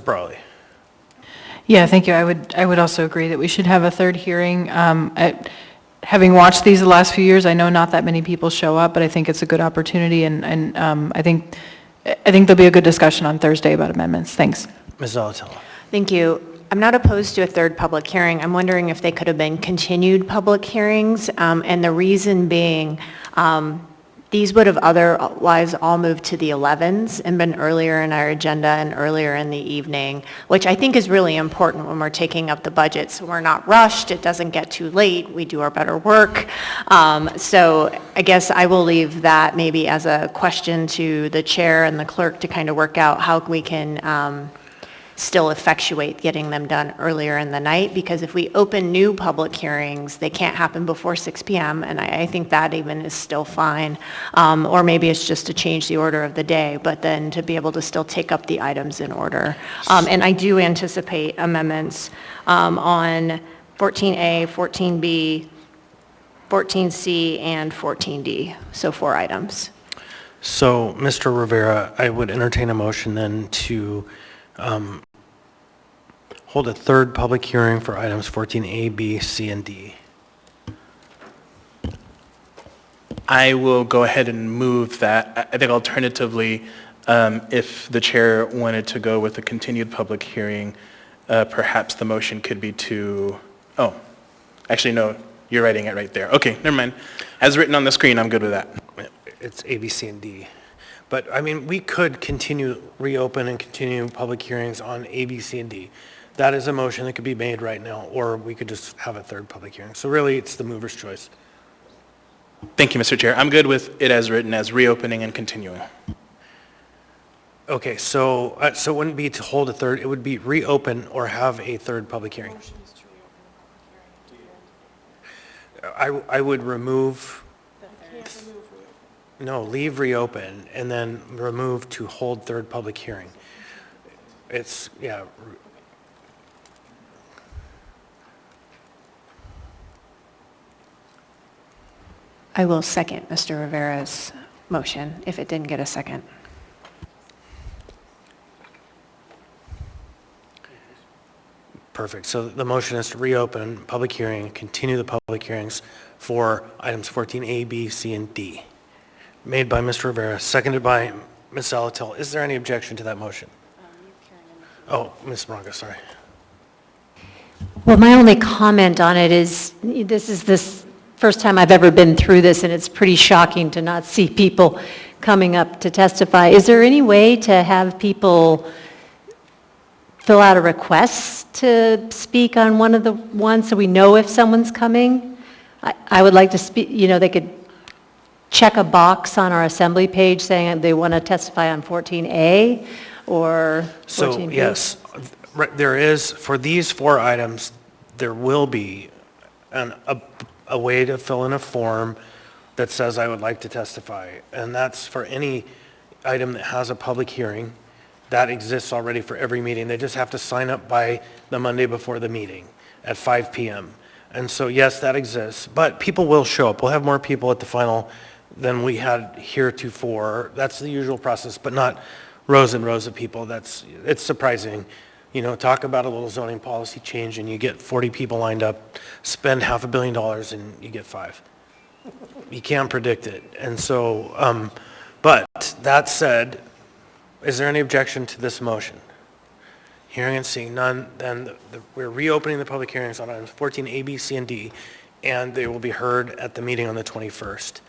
Brawley. Yeah, thank you. I would also agree that we should have a third hearing. Having watched these the last few years, I know not that many people show up, but I think it's a good opportunity, and I think there'll be a good discussion on Thursday about amendments. Thanks. Ms. Zalatella. Thank you. I'm not opposed to a third public hearing. I'm wondering if they could have been continued public hearings, and the reason being, These would have otherwise all moved to the 11s and been earlier in our agenda and earlier in the evening, which I think is really important when we're taking up the budget. So we're not rushed, it doesn't get too late, we do our better work. So I guess I will leave that maybe as a question to the chair and the clerk to kind of work out how we can still effectuate getting them done earlier in the night, because if we open new public hearings, they can't happen before 6 p.m., and I think that even is still fine. Or maybe it's just to change the order of the day, but then to be able to still take up the items in order. And I do anticipate amendments on 14A, 14B, 14C, and 14D, so 4 items. So, Mr. Rivera, I would entertain a motion then to hold a third public hearing for items 14A, B, C, and D. I will go ahead and move that. I think alternatively, if the chair wanted to go with a continued public hearing, perhaps the motion could be to, oh, actually, no, you're writing it right there. Okay, never mind. As written on the screen, I'm good with that. It's A, B, C, and D. But, I mean, we could reopen and continue public hearings on A, B, C, and D. That is a motion that could be made right now, or we could just have a third public hearing. So really, it's the mover's choice. Thank you, Mr. Chair. I'm good with it as written, as reopening and continuing. Okay, so it wouldn't be to hold a third, it would be reopen or have a third public hearing. I would remove, no, leave reopen and then remove to hold third public hearing. It's, yeah. I will second Mr. Rivera's motion if it didn't get a second. Perfect. So the motion is to reopen public hearing, continue the public hearings for items 14A, B, C, and D. Made by Mr. Rivera, seconded by Ms. Salatil. Is there any objection to that motion? Oh, Ms. Morongo, sorry. Well, my only comment on it is, this is this first time I've ever been through this, and it's pretty shocking to not see people coming up to testify. Is there any way to have people fill out a request to speak on one of the ones so we know if someone's coming? I would like to speak, they could check a box on our assembly page saying they want to testify on 14A or 14B. So, yes, there is, for these 4 items, there will be a way to fill in a form that says I would like to testify. And that's for any item that has a public hearing. That exists already for every meeting. They just have to sign up by the Monday before the meeting at 5 p.m. And so, yes, that exists. But people will show up. We'll have more people at the final than we had heretofore. That's the usual process, but not rows and rows of people. It's surprising. Talk about a little zoning policy change and you get 40 people lined up, spend $500 million and you get 5. You can't predict it. And so, but that said, is there any objection to this motion? Hearing and seeing none, then we're reopening the public hearings on items 14, A, B, C, and D, and they will be heard at the meeting on the 21st.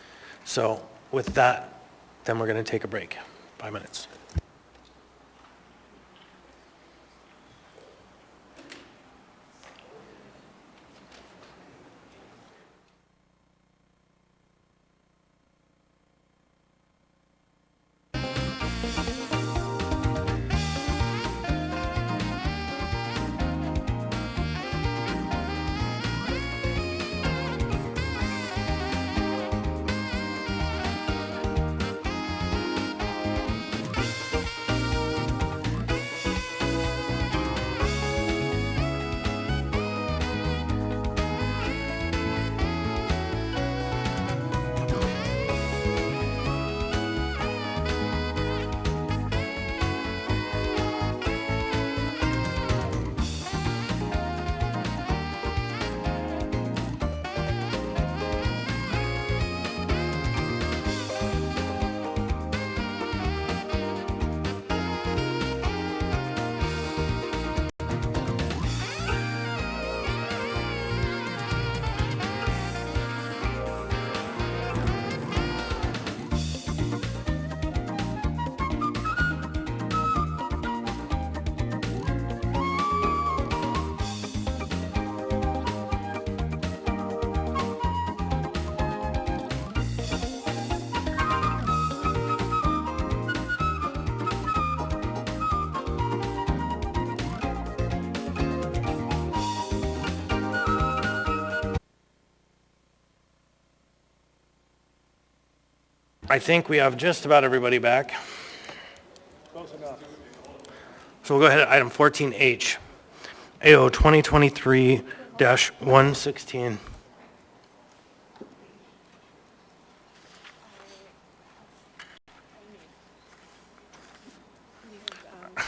So with that, then we're going to take a break, 5 minutes. I think we have just about everybody back. Close enough. So we'll go ahead to item 14H, AO 2023-116.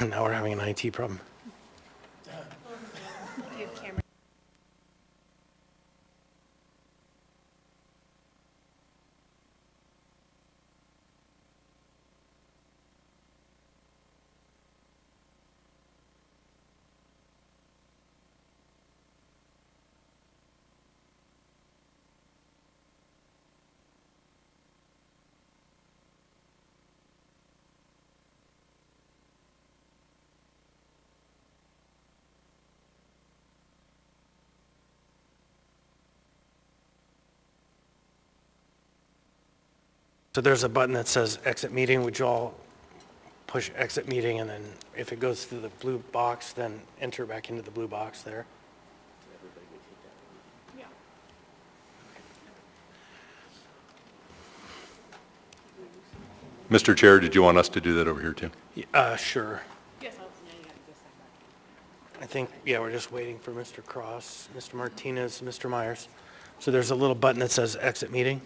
Now we're having an IT problem. So there's a button that says exit meeting. Would you all push exit meeting, and then if it goes through the blue box, then enter back into the blue box there? Mr. Chair, did you want us to do that over here too? Sure. I think, yeah, we're just waiting for Mr. Cross, Mr. Martinez, Mr. Myers. So there's a little button that says exit meeting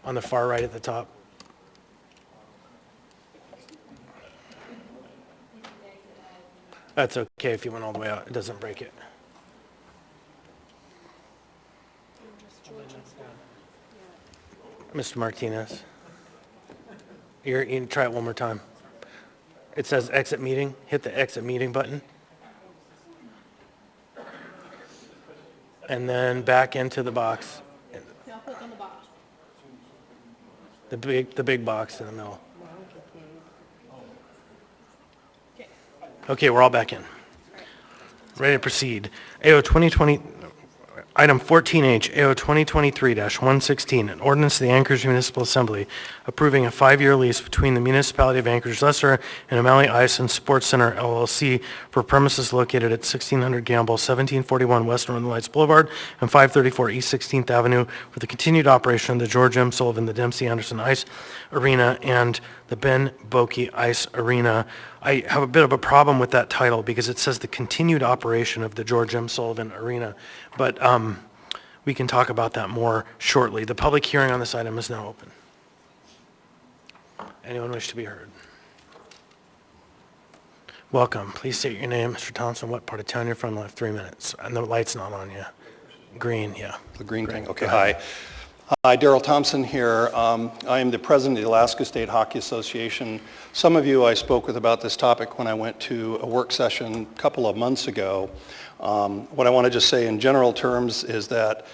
on the far right at the top. That's okay if you went all the way out. It doesn't break it. Mr. Martinez. You can try it one more time. It says exit meeting. Hit the exit meeting button. And then back into the box. Now click on the box. The big box in the middle. Okay, we're all back in. Ready to proceed. AO 2020, item 14H, AO 2023-116, an ordinance of the Anchorage Municipal Assembly approving a 5-year lease between the Municipality of Anchorage Lesser and O'Malley Ice and Sports Center LLC for premises located at 1600 Gamble, 1741 West Northern Lights Boulevard, and 534 East 16th Avenue for the continued operation of the George M. Sullivan, the Dempsey Anderson Ice Arena, and the Ben Boeke Ice Arena. I have a bit of a problem with that title because it says the continued operation of the George M. Sullivan Arena, but we can talk about that more shortly. The public hearing on this item is now open. Anyone wish to be heard? Welcome. Please state your name, Mr. Thompson, what part of town you're from. You'll have 3 minutes. And the light's not on you. Green, yeah. The green thing, okay, hi. Hi, Darrell Thompson here. I am the president of the Alaska State Hockey Association. Some of you I spoke with about this topic when I went to a work session a couple of months ago. What I want to just say in general terms is that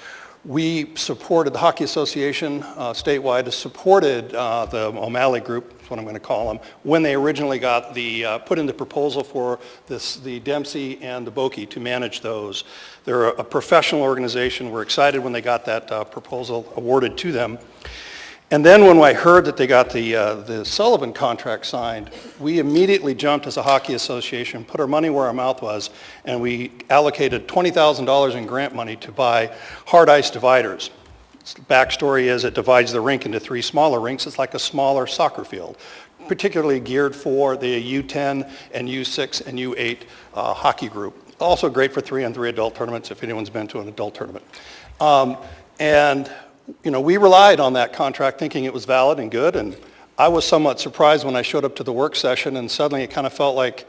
we supported, the Hockey Association statewide supported the O'Malley Group, that's what I'm going to call them, when they originally got the, put in the proposal for this, the Dempsey and the Boeke to manage those. They're a professional organization. We're excited when they got that proposal awarded to them. And then when I heard that they got the Sullivan contract signed, we immediately jumped as a hockey association, put our money where our mouth was, and we allocated $20,000 in grant money to buy hard ice dividers. Backstory is it divides the rink into 3 smaller rinks. It's like a smaller soccer field, particularly geared for the U10 and U6 and U8 hockey group. Also great for 3-on-3 adult tournaments if anyone's been to an adult tournament. And you know, we relied on that contract thinking it was valid and good, and I was somewhat surprised when I showed up to the work session and suddenly it kind of felt like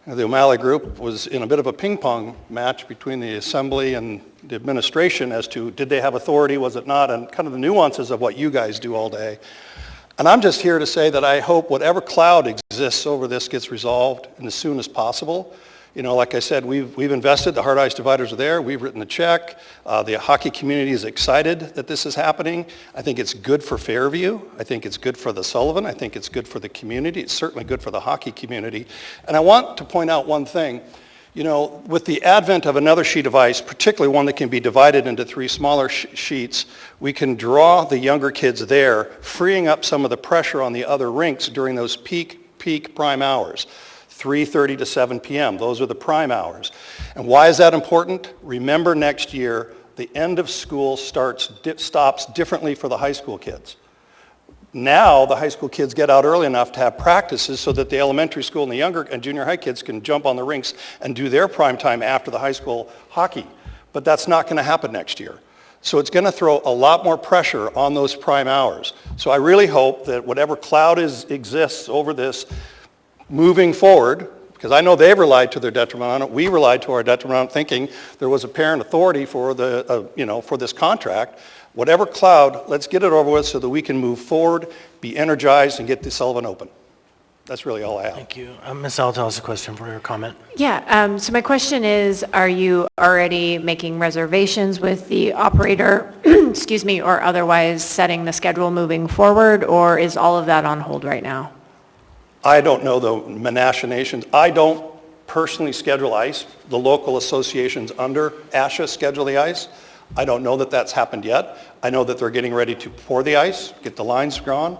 the O'Malley Group was in a bit of a ping pong match between the assembly and the administration as to did they have authority, was it not, and kind of the nuances of what you guys do all day. And I'm just here to say that I hope whatever cloud exists over this gets resolved and as soon as possible. You know, like I said, we've invested, the hard ice dividers are there, we've written the check, the hockey community is excited that this is happening. I think it's good for Fairview, I think it's good for the Sullivan, I think it's good for the community, it's certainly good for the hockey community. And I want to point out one thing, you know, with the advent of another sheet of ice, particularly one that can be divided into 3 smaller sheets, we can draw the younger kids there, freeing up some of the pressure on the other rinks during those peak prime hours. 3:30 to 7 p.m. Those are the prime hours. And why is that important? Remember next year, the end of school stops differently for the high school kids. Now, the high school kids get out early enough to have practices so that the elementary school and the younger and junior high kids can jump on the rinks and do their prime time after the high school hockey. But that's not going to happen next year. So it's going to throw a lot more pressure on those prime hours. So I really hope that whatever cloud exists over this moving forward, because I know they've relied to their detriment on it, we relied to our detriment on thinking there was apparent authority for for this contract. Whatever cloud, let's get it over with so that we can move forward, be energized, and get the Sullivan open. That's really all I have. Thank you. Ms. Altel has a question for your comment. Yeah, so my question is, are you already making reservations with the operator, excuse me, or otherwise setting the schedule moving forward, or is all of that on hold right now? I don't know the machinations. I don't personally schedule ice. The local associations under ASHA schedule the ice. I don't know that that's happened yet. I know that they're getting ready to pour the ice, get the lines drawn.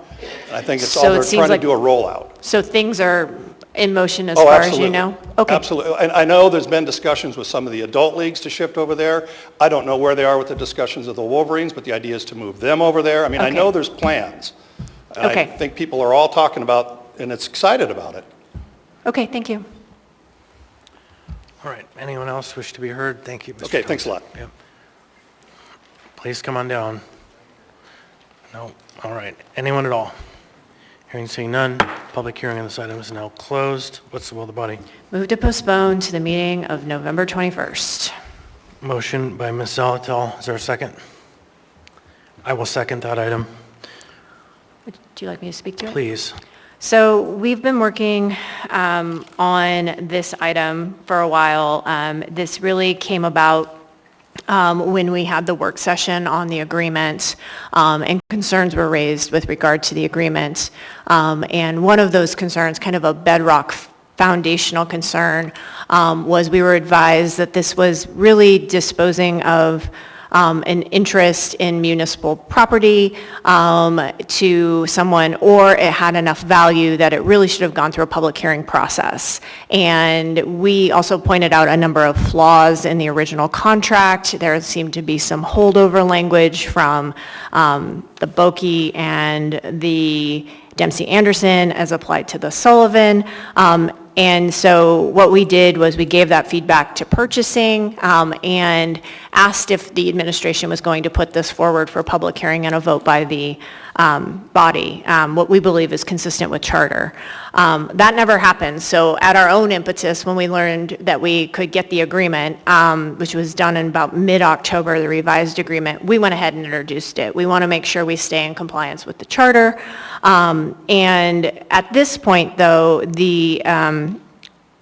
And I think it's all they're trying to do a rollout. So things are in motion as far as you know? Okay. Absolutely. And I know there's been discussions with some of the adult leagues to shift over there. I don't know where they are with the discussions of the Wolverines, but the idea is to move them over there. I mean, I know there's plans. And I think people are all talking about, and it's excited about it. Okay, thank you. All right. Anyone else wish to be heard? Thank you, Mr. Okay, thanks a lot. Yep. Please come on down. No. All right. Anyone at all? Hearing seeing none. Public hearing on this item is now closed. What's the will of the body? Move to postpone to the meeting of November 21st. Motion by Ms. Zalatel. Is there a second? I will second that item. Do you like me to speak to it? Please. So we've been working on this item for a while. This really came about when we had the work session on the agreement, and concerns were raised with regard to the agreement. And one of those concerns, kind of a bedrock foundational concern, was we were advised that this was really disposing of an interest in municipal property to someone, or it had enough value that it really should have gone through a public hearing process. And we also pointed out a number of flaws in the original contract. There seemed to be some holdover language from the Boki and the Dempsey Anderson as applied to the Sullivan. And so what we did was we gave that feedback to purchasing and asked if the administration was going to put this forward for public hearing and a vote by the body, what we believe is consistent with charter. That never happened. So at our own impetus, when we learned that we could get the agreement, which was done in about mid-October, the revised agreement, we went ahead and introduced it. We want to make sure we stay in compliance with the charter. And at this point, though,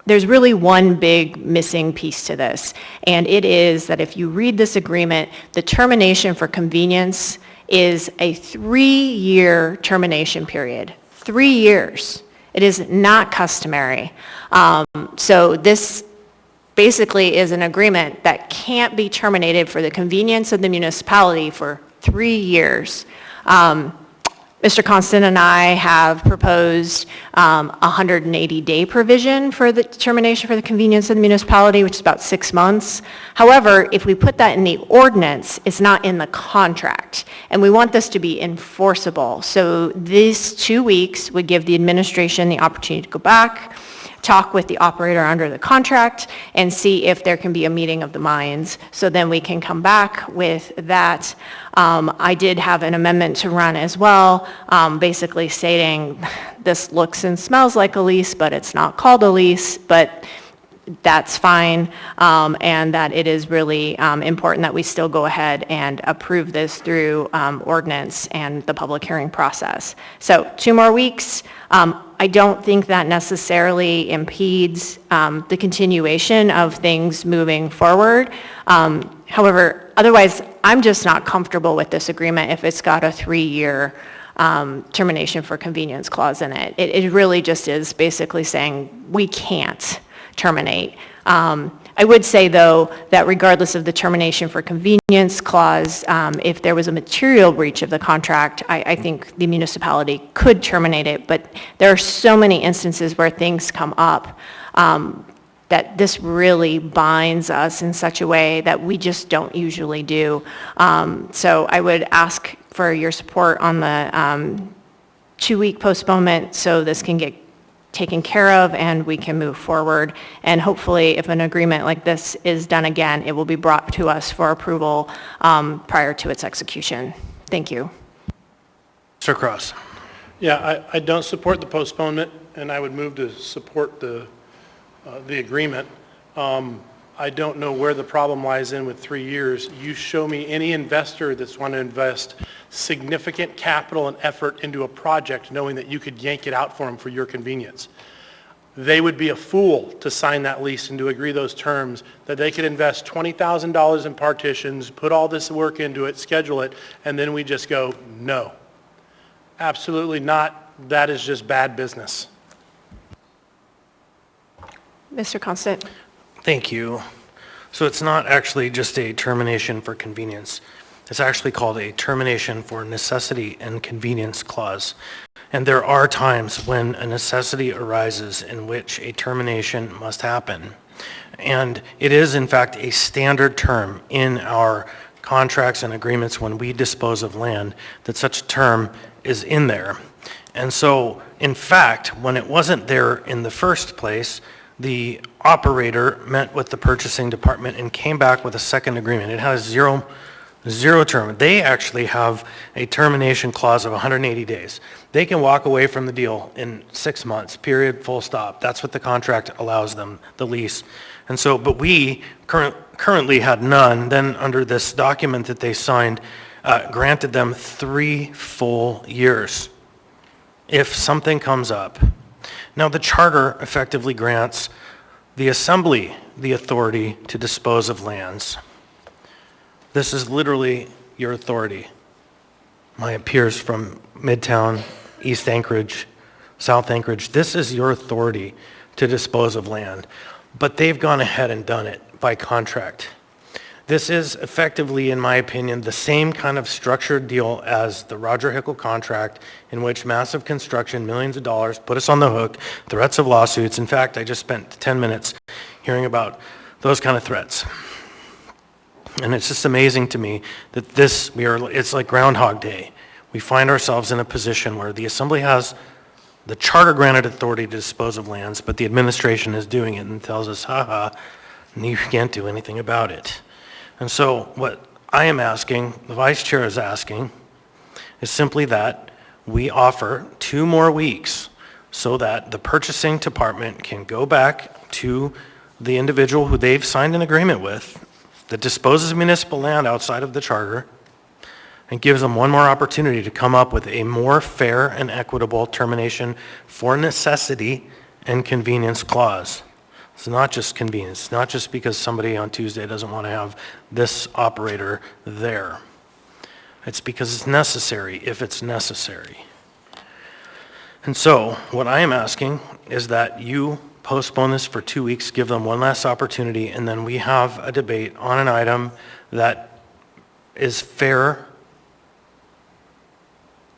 there's really one big missing piece to this, and it is that if you read this agreement, the termination for convenience is a 3-year termination period. 3 years. It is not customary. So this basically is an agreement that can't be terminated for the convenience of the municipality for 3 years. Mr. Constant and I have proposed a 180-day provision for the termination for the convenience of the municipality, which is about 6 months. However, if we put that in the ordinance, it's not in the contract, and we want this to be enforceable. So these 2 weeks would give the administration the opportunity to go back, talk with the operator under the contract, and see if there can be a meeting of the minds. So then we can come back with that. I did have an amendment to run as well, basically stating this looks and smells like a lease, but it's not called a lease, but that's fine, and that it is really important that we still go ahead and approve this through ordinance and the public hearing process. So 2 more weeks. I don't think that necessarily impedes the continuation of things moving forward. However, otherwise, I'm just not comfortable with this agreement if it's got a 3-year termination for convenience clause in it. It really just is basically saying we can't terminate. I would say, though, that regardless of the termination for convenience clause, if there was a material breach of the contract, I think the municipality could terminate it. But there are so many instances where things come up that this really binds us in such a way that we just don't usually do. So I would ask for your support on the 2-week postponement so this can get taken care of and we can move forward. And hopefully, if an agreement like this is done again, it will be brought to us for approval prior to its execution. Thank you. Mr. Cross. Yeah, I don't support the postponement, and I would move to support the agreement. I don't know where the problem lies in with 3 years. You show me any investor that's want to invest significant capital and effort into a project knowing that you could yank it out for them for your convenience. They would be a fool to sign that lease and to agree those terms, that they could invest $20,000 in partitions, put all this work into it, schedule it, and then we just go, no. Absolutely not. That is just bad business. Mr. Constant. Thank you. So it's not actually just a termination for convenience. It's actually called a termination for necessity and convenience clause. And there are times when a necessity arises in which a termination must happen. And it is, in fact, a standard term in our contracts and agreements when we dispose of land that such a term is in there. And so, in fact, when it wasn't there in the first place, the operator met with the purchasing department and came back with a second agreement. It has zero term. They actually have a termination clause of 180 days. They can walk away from the deal in 6 months, period, full stop. That's what the contract allows them, the lease. And so, but we currently had none. Then under this document that they signed, granted them 3 full years if something comes up. Now, the charter effectively grants the assembly the authority to dispose of lands. This is literally your authority. My peers from Midtown, East Anchorage, South Anchorage, this is your authority to dispose of land. But they've gone ahead and done it by contract. This is effectively, in my opinion, the same kind of structured deal as the Roger Hickle contract, in which massive construction, millions of dollars, put us on the hook, threats of lawsuits. In fact, I just spent 10 minutes hearing about those kind of threats. And it's just amazing to me that it's like Groundhog Day. We find ourselves in a position where the Assembly has the charter-granted authority to dispose of lands, but the administration is doing it and tells us, you can't do anything about it. And so what I am asking, the Vice Chair is asking, is simply that we offer 2 more weeks so that the purchasing department can go back to the individual who they've signed an agreement with that disposes of municipal land outside of the charter and gives them 1 more opportunity to come up with a more fair and equitable termination for necessity and convenience clause. It's not just convenience, not just because somebody on Tuesday doesn't want to have this operator there. It's because it's necessary, if it's necessary. And so, what I am asking is that you postpone this for 2 weeks, give them 1 last opportunity, and then we have a debate on an item that is fair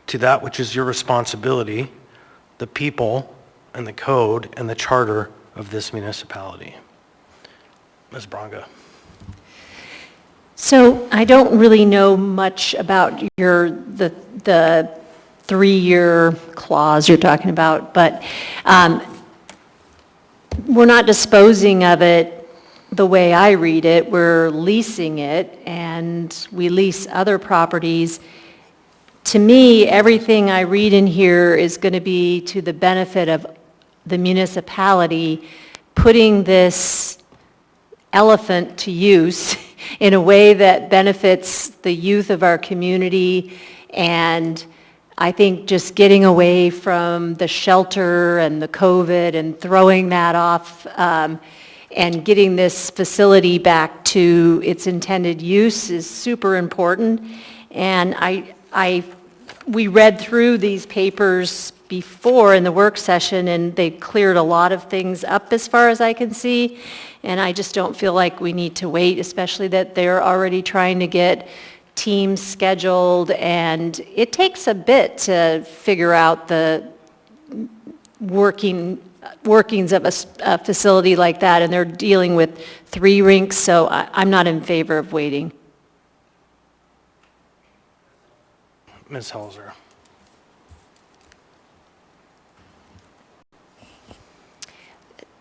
to that which is your responsibility, the people and the code and the charter of this municipality. Ms. Braga. So I don't really know much about the 3-year clause you're talking about, but we're not disposing of it the way I read it. We're leasing it, and we lease other properties. To me, everything I read in here is going to be to the benefit of the municipality putting this elephant to use in a way that benefits the youth of our community, and I think just getting away from the shelter and the COVID and throwing that off and getting this facility back to its intended use is super important. And we read through these papers before in the work session, and they cleared a lot of things up as far as I can see, and I just don't feel like we need to wait, especially that they're already trying to get teams scheduled, and it takes a bit to figure out the workings of a facility like that, and they're dealing with 3 rinks, so I'm not in favor of waiting. Ms. Halser.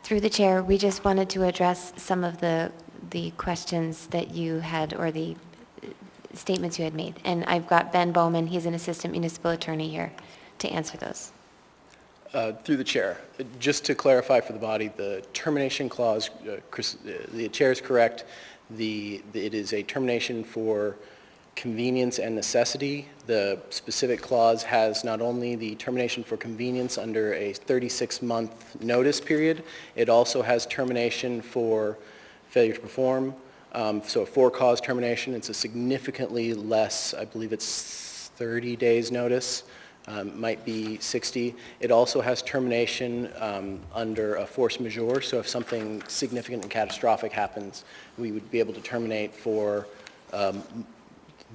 Through the chair, we just wanted to address some of the questions that you had, or the statements you had made. And I've got Ben Bowman, he's an assistant municipal attorney here to answer those. Through the chair, just to clarify for the body, the termination clause, the chair is correct. It is a termination for convenience and necessity. The specific clause has not only the termination for convenience under a 36-month notice period, it also has termination for failure to perform. So a for-cause termination, it's a significantly less, I believe it's 30 days notice, might be 60. It also has termination under a force majeure, so if something significant and catastrophic happens, we would be able to terminate for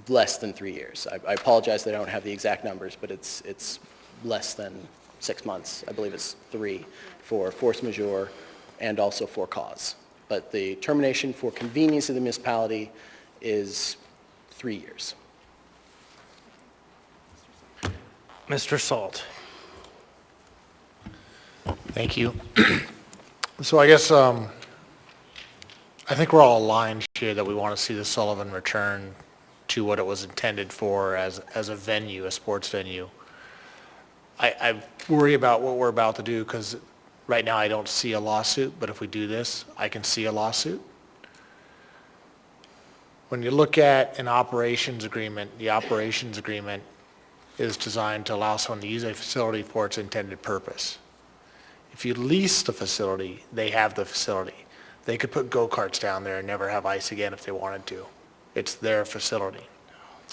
less than 3 years. I apologize that I don't have the exact numbers, but it's less than 6 months. I believe it's 3 for force majeure and also for cause. But the termination for convenience of the municipality is 3 years. Mr. Salt. Thank you. So I guess I think we're all aligned here that we want to see the Sullivan return to what it was intended for as a venue, a sports venue. I worry about what we're about to do because right now I don't see a lawsuit, but if we do this, I can see a lawsuit. When you look at an operations agreement, the operations agreement is designed to allow someone to use a facility for its intended purpose. If you lease the facility, they have the facility. They could put go-karts down there and never have ice again if they wanted to. It's their facility.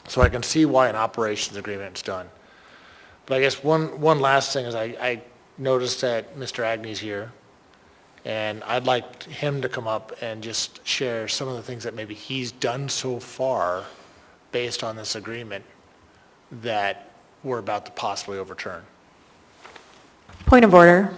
So I can see why an operations agreement is done. But I guess one last thing is I noticed that Mr. Agnews here, and I'd like him to come up and just share some of the things that maybe he's done so far based on this agreement that we're about to possibly overturn. Point of order.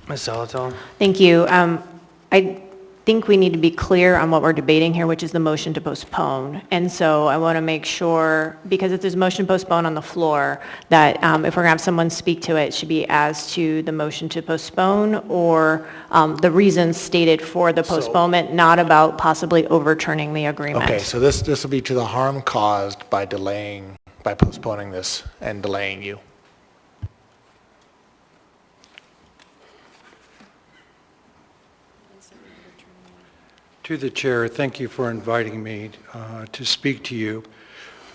Ms. Salatel? Thank you. I think we need to be clear on what we're debating here, which is the motion to postpone. And so I want to make sure, because if there's a motion to postpone on the floor, that if we're going to have someone speak to it, it should be as to the motion to postpone or the reasons stated for the postponement, not about possibly overturning the agreement. Okay, so this will be to the harm caused by postponing this and delaying you. To the chair, thank you for inviting me to speak to you.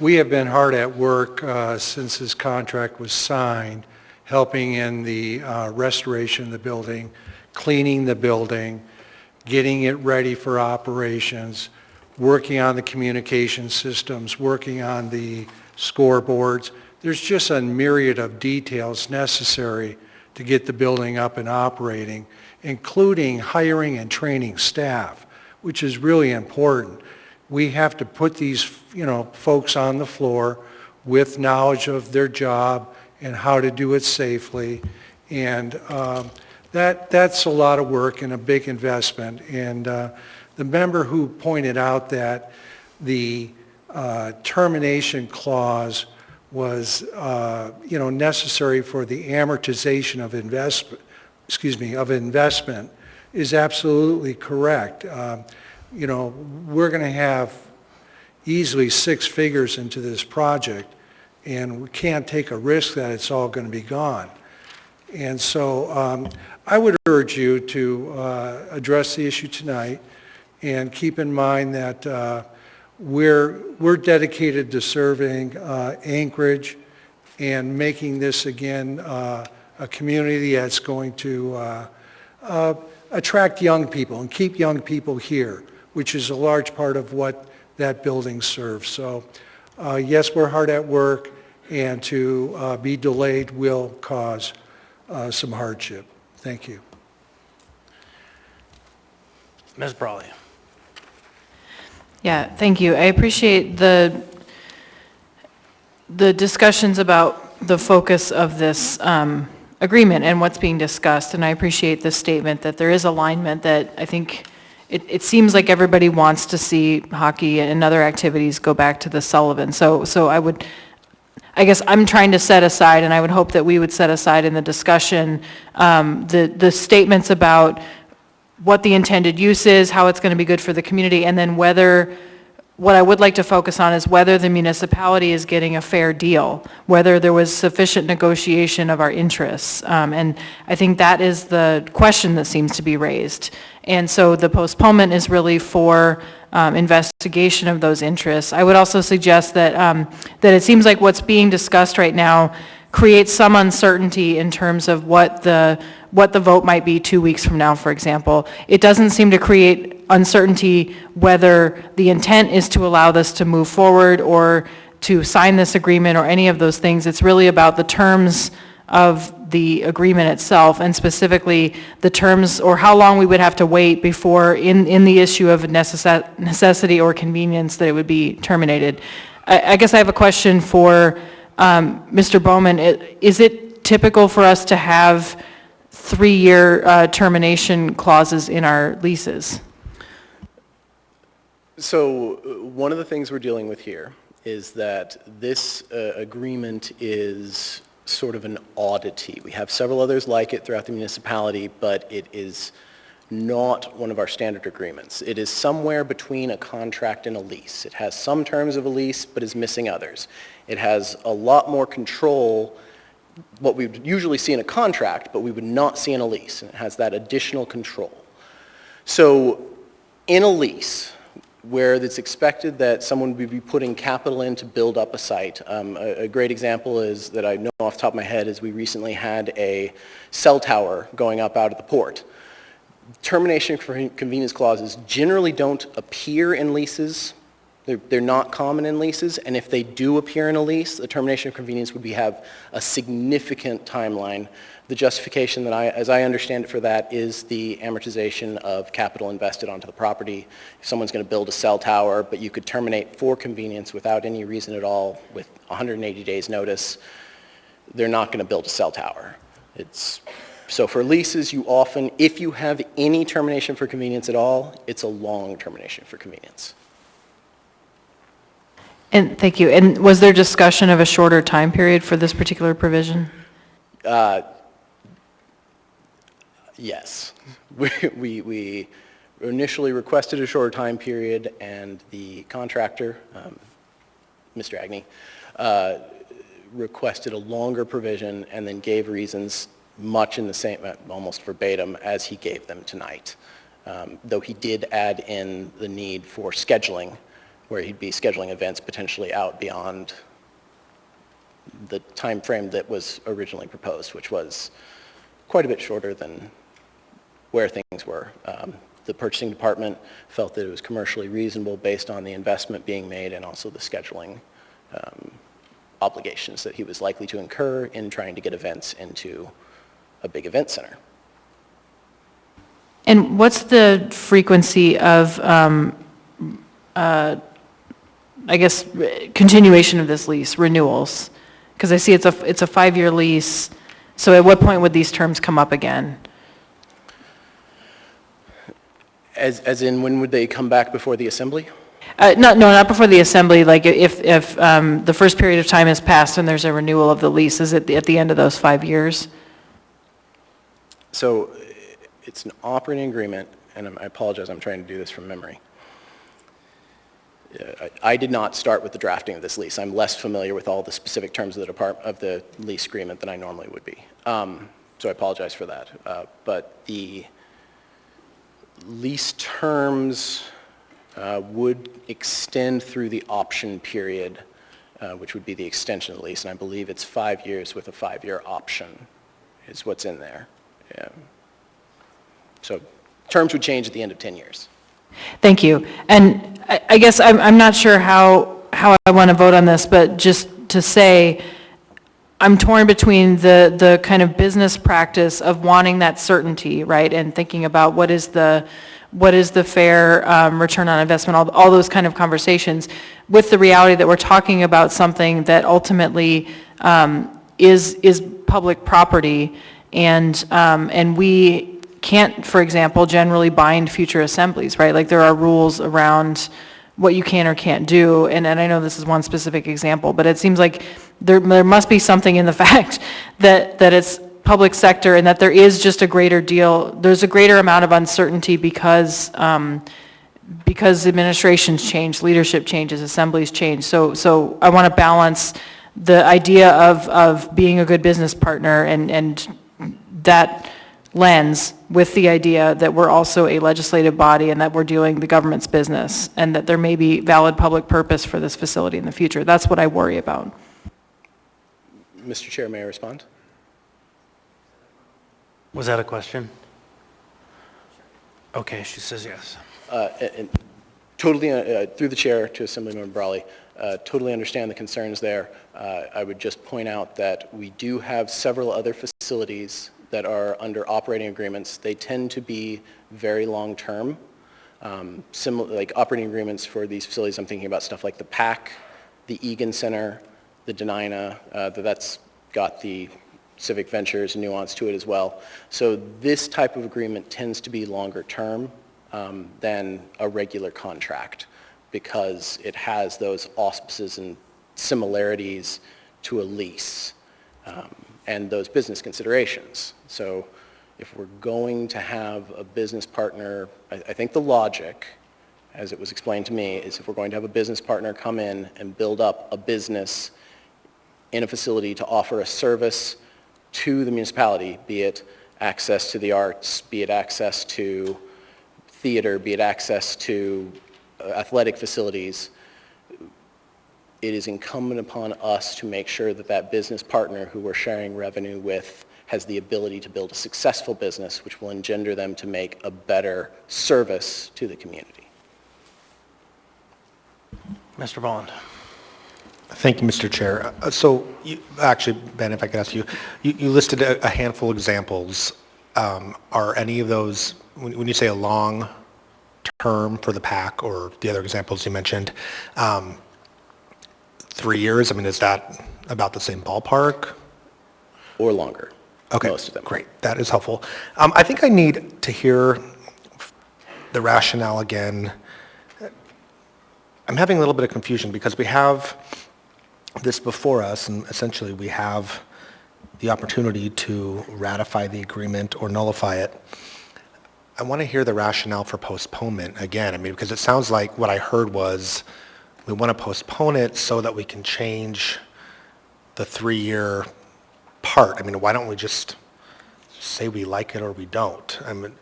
We have been hard at work since this contract was signed, helping in the restoration of the building, cleaning the building, getting it ready for operations, working on the communication systems, working on the scoreboards. There's just a myriad of details necessary to get the building up and operating, including hiring and training staff, which is really important. We have to put these, folks on the floor with knowledge of their job and how to do it safely. And that's a lot of work and a big investment. And the member who pointed out that the termination clause was, necessary for the amortization of investment is absolutely correct. We're going to have easily 6 figures into this project, and we can't take a risk that it's all going to be gone. And so I would urge you to address the issue tonight and keep in mind that we're dedicated to serving Anchorage and making this again a community that's going to attract young people and keep young people here, which is a large part of what that building serves. So yes, we're hard at work, and to be delayed will cause some hardship. Thank you. Ms. Brawley. Yeah, thank you. I appreciate the discussions about the focus of this agreement and what's being discussed, and I appreciate the statement that there is alignment, that I think it seems like everybody wants to see hockey and other activities go back to the Sullivan. So I I guess I'm trying to set aside, and I would hope that we would set aside in the discussion, the statements about what the intended use is, how it's going to be good for the community, and then whether, what I would like to focus on is whether the municipality is getting a fair deal, whether there was sufficient negotiation of our interests. And I think that is the question that seems to be raised. And so the postponement is really for investigation of those interests. I would also suggest that, that it seems like what's being discussed right now creates some uncertainty in terms of what the vote might be 2 weeks from now, for example. It doesn't seem to create uncertainty whether the intent is to allow this to move forward or to sign this agreement or any of those things. It's really about the terms of the agreement itself, and specifically the terms or how long we would have to wait before, in the issue of necessity or convenience, that it would be terminated. I guess I have a question for Mr. Bowman. Is it typical for us to have 3-year termination clauses in our leases? So one of the things we're dealing with here is that this agreement is sort of an oddity. We have several others like it throughout the municipality, but it is not one of our standard agreements. It is somewhere between a contract and a lease. It has some terms of a lease, but is missing others. It has a lot more control, what we would usually see in a contract, but we would not see in a lease. And it has that additional control. So in a lease, where it's expected that someone would be putting capital in to build up a site. A great example is, that I know off the top of my head, is we recently had a cell tower going up out of the port. Termination for convenience clauses generally don't appear in leases. They're not common in leases, and if they do appear in a lease, the termination of convenience would have a significant timeline. The justification that as I understand it for that, is the amortization of capital invested onto the property. If someone's going to build a cell tower, but you could terminate for convenience without any reason at all with 180 days notice, they're not going to build a cell tower. So for leases, you often, if you have any termination for convenience at all, it's a long termination for convenience. And thank you. And was there discussion of a shorter time period for this particular provision? Yes. We initially requested a shorter time period, and the contractor, Mr. Agnew, requested a longer provision and then gave reasons much in the same, almost verbatim, as he gave them tonight. Though he did add in the need for scheduling, where he'd be scheduling events potentially out beyond the time frame that was originally proposed, which was quite a bit shorter than where things were. The purchasing department felt that it was commercially reasonable based on the investment being made and also the scheduling obligations that he was likely to incur in trying to get events into a big event center. And what's the frequency of, I guess, continuation of this lease, renewals? Because I see it's a 5-year lease, so at what point would these terms come up again? As in, when would they come back before the assembly? No, not before the assembly. Like if the first period of time has passed and there's a renewal of the lease, is it at the end of those 5 years? So it's an operating agreement, and I apologize, I'm trying to do this from memory. I did not start with the drafting of this lease. I'm less familiar with all the specific terms of the lease agreement than I normally would be. So I apologize for that. But the lease terms would extend through the option period, which would be the extension of the lease, and I believe it's 5 years with a 5-year option is what's in there. Yeah. So terms would change at the end of 10 years. Thank you. And I guess I'm not sure how I want to vote on this, but just to say, I'm torn between the kind of business practice of wanting that certainty, right, and thinking about what is the fair return on investment, all those kind of conversations, with the reality that we're talking about something that ultimately is public property, and we can't, for example, generally bind future assemblies, right? Like there are rules around what you can or can't do, and I know this is one specific example, but it seems like there must be something in the fact that it's public sector and that there is just a greater deal, there's a greater amount of uncertainty because administrations change, leadership changes, assemblies change. So I want to balance the idea of being a good business partner and that lens with the idea that we're also a legislative body and that we're doing the government's business and that there may be valid public purpose for this facility in the future. That's what I worry about. Mr. Chair, may I respond? Was that a question? Okay, she says yes. And totally, through the chair to Assemblymember Brawley, totally understand the concerns there. I would just point out that we do have several other facilities that are under operating agreements. They tend to be very long-term. Similar, like operating agreements for these facilities, I'm thinking about stuff like the PAC, the Egan Center, the Denina, that's got the civic ventures nuance to it as well. So this type of agreement tends to be longer term than a regular contract because it has those auspices and similarities to a lease and those business considerations. So if we're going to have a business partner, I think the logic, as it was explained to me, is if we're going to have a business partner come in and build up a business in a facility to offer a service to the municipality, be it access to the arts, be it access to theater, be it access to athletic facilities, it is incumbent upon us to make sure that that business partner who we're sharing revenue with has the ability to build a successful business which will engender them to make a better service to the community. Mr. Bond. Thank you, Mr. Chair. Actually, Ben, if I could ask you, you listed a handful of examples. Are any of those, when you say a long term for the PAC or the other examples you mentioned, 3 years, I mean, is that about the same ballpark? Or longer. Okay, most of them. Great. That is helpful. I think I need to hear the rationale again. I'm having a little bit of confusion because we have this before us, and essentially we have the opportunity to ratify the agreement or nullify it. I want to hear the rationale for postponement again. I mean, because it sounds like what I heard was we want to postpone it so that we can change the 3-year part. I mean, why don't we just say we like it or we don't? I mean,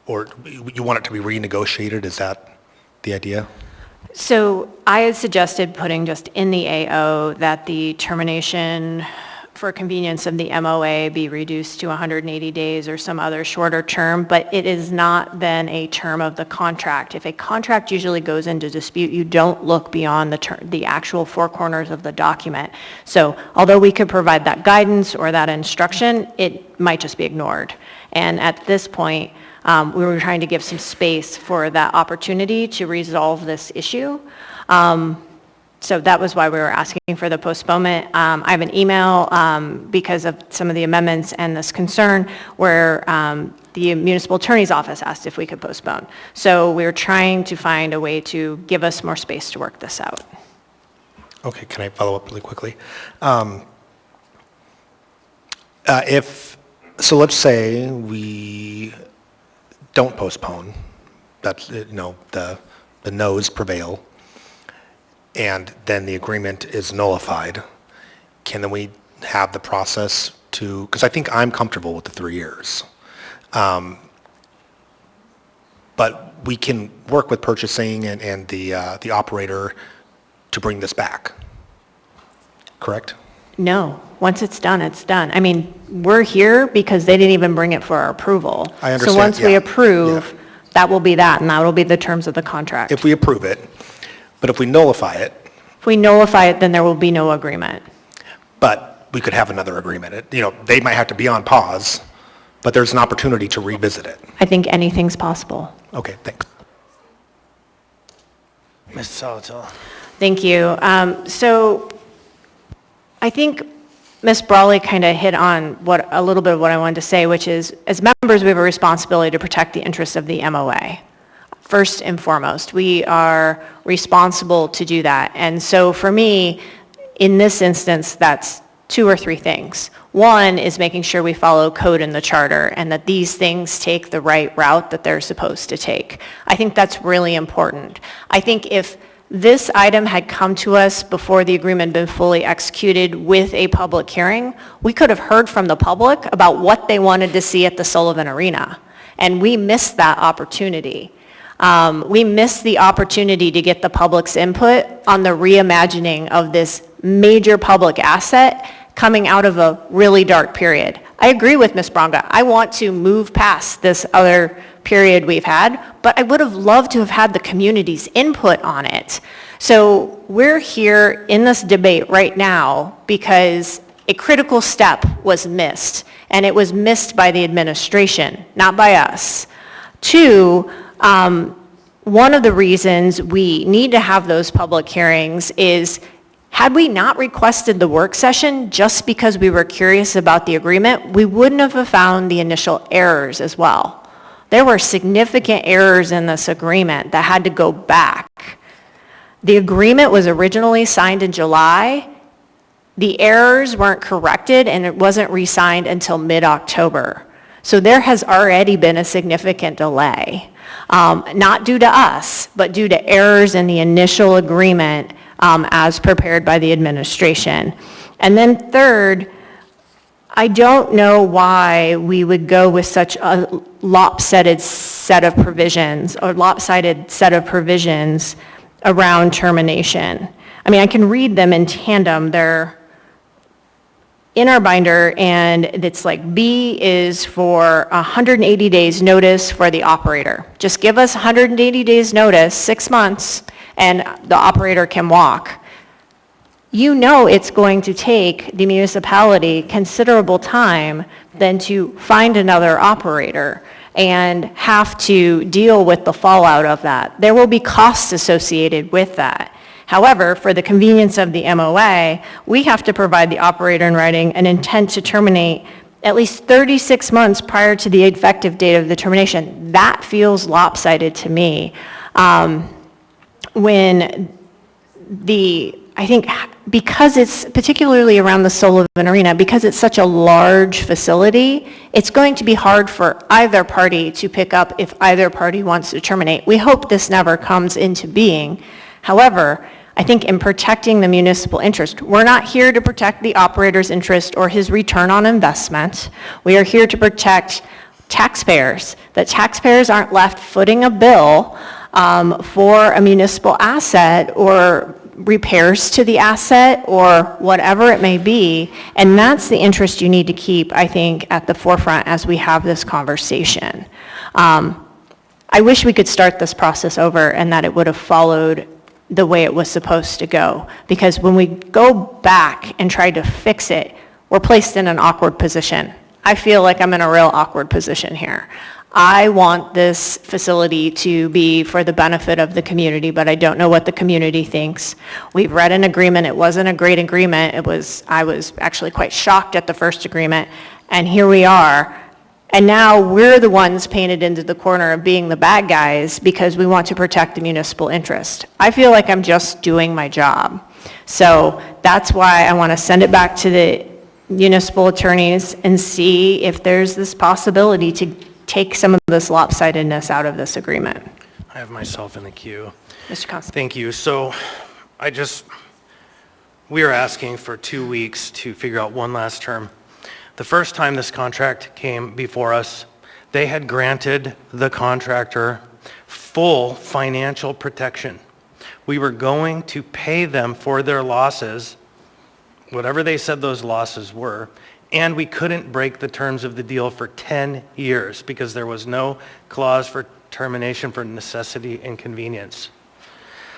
or you want it to be renegotiated? Is that the idea? So I had suggested putting just in the AO that the termination for convenience of the MOA be reduced to 180 days or some other shorter term, but it is not then a term of the contract. If a contract usually goes into dispute, you don't look beyond the actual four corners of the document. So although we could provide that guidance or that instruction, it might just be ignored. And at this point, we were trying to give some space for that opportunity to resolve this issue. So that was why we were asking for the postponement. I have an email because of some of the amendments and this concern where the municipal attorney's office asked if we could postpone. So we were trying to find a way to give us more space to work this out. Okay, can I follow up really quickly? So let's say we don't postpone, that's, the no's prevail, and then the agreement is nullified, can we have the process to, because I think I'm comfortable with the 3 years. But we can work with purchasing and the operator to bring this back, correct? No, once it's done, it's done. I mean, we're here because they didn't even bring it for our approval. I understand, So once we yeah, approve, that will be that, and that will be the terms of the contract. If we approve it, but if we nullify it, If we nullify it, then there will be no agreement. but we could have another agreement. They might have to be on pause, but there's an opportunity to revisit it. I think anything's possible. Okay, thanks. Ms. Salatella. Thank you. So I think Ms. Brawley kind of hit on a little bit of what I wanted to say, which is, as members, we have a responsibility to protect the interests of the MOA. First and foremost, we are responsible to do that. And so for me, In this instance, that's 2 or 3 things. One is making sure we follow code in the charter and that these things take the right route that they're supposed to take. I think that's really important. I think if this item had come to us before the agreement had been fully executed with a public hearing, we could have heard from the public about what they wanted to see at the Sullivan Arena. And we missed that opportunity. We missed the opportunity to get the public's input on the reimagining of this major public asset coming out of a really dark period. I agree with Ms. Bronga. I want to move past this other period we've had, but I would have loved to have had the community's input on it. So we're here in this debate right now because a critical step was missed, and it was missed by the administration, not by us. 2, one of the reasons we need to have those public hearings is, had we not requested the work session just because we were curious about the agreement, we wouldn't have found the initial errors as well. There were significant errors in this agreement that had to go back. The agreement was originally signed in July. The errors weren't corrected and it wasn't re-signed until mid-October. So there has already been a significant delay, not due to us, but due to errors in the initial agreement as prepared by the administration. And then third, I don't know why we would go with such a lopsided set of provisions around termination. I mean, I can read them in tandem. They're in our binder, and it's like B is for 180 days notice for the operator. Just give us 180 days notice, 6 months, and the operator can walk. You know it's going to take the municipality considerable time then to find another operator and have to deal with the fallout of that. There will be costs associated with that. However, for the convenience of the MOA, we have to provide the operator in writing an intent to terminate at least 36 months prior to the effective date of the termination. That feels lopsided to me. I think because it's particularly around the Sullivan Arena, because it's such a large facility, it's going to be hard for either party to pick up if either party wants to terminate. We hope this never comes into being. However, I think in protecting the municipal interest, we're not here to protect the operator's interest or his return on investment. We are here to protect taxpayers, that taxpayers aren't left footing a bill for a municipal asset or repairs to the asset or whatever it may be. And that's the interest you need to keep, I think, at the forefront as we have this conversation. I wish we could start this process over and that it would have followed the way it was supposed to go. Because when we go back and try to fix it, we're placed in an awkward position. I feel like I'm in a real awkward position here. I want this facility to be for the benefit of the community, but I don't know what the community thinks. We've read an agreement. It wasn't a great agreement. I was actually quite shocked at the first agreement, and here we are. And now we're the ones painted into the corner of being the bad guys because we want to protect the municipal interest. I feel like I'm just doing my job. So that's why I want to send it back to the municipal attorneys and see if there's this possibility to take some of this lopsidedness out of this agreement. I have myself in the queue. Mr. Constable. Thank you. So we are asking for 2 weeks to figure out one last term. The first time this contract came before us, they had granted the contractor full financial protection. We were going to pay them for their losses, whatever they said those losses were, and we couldn't break the terms of the deal for 10 years because there was no clause for termination for necessity and convenience.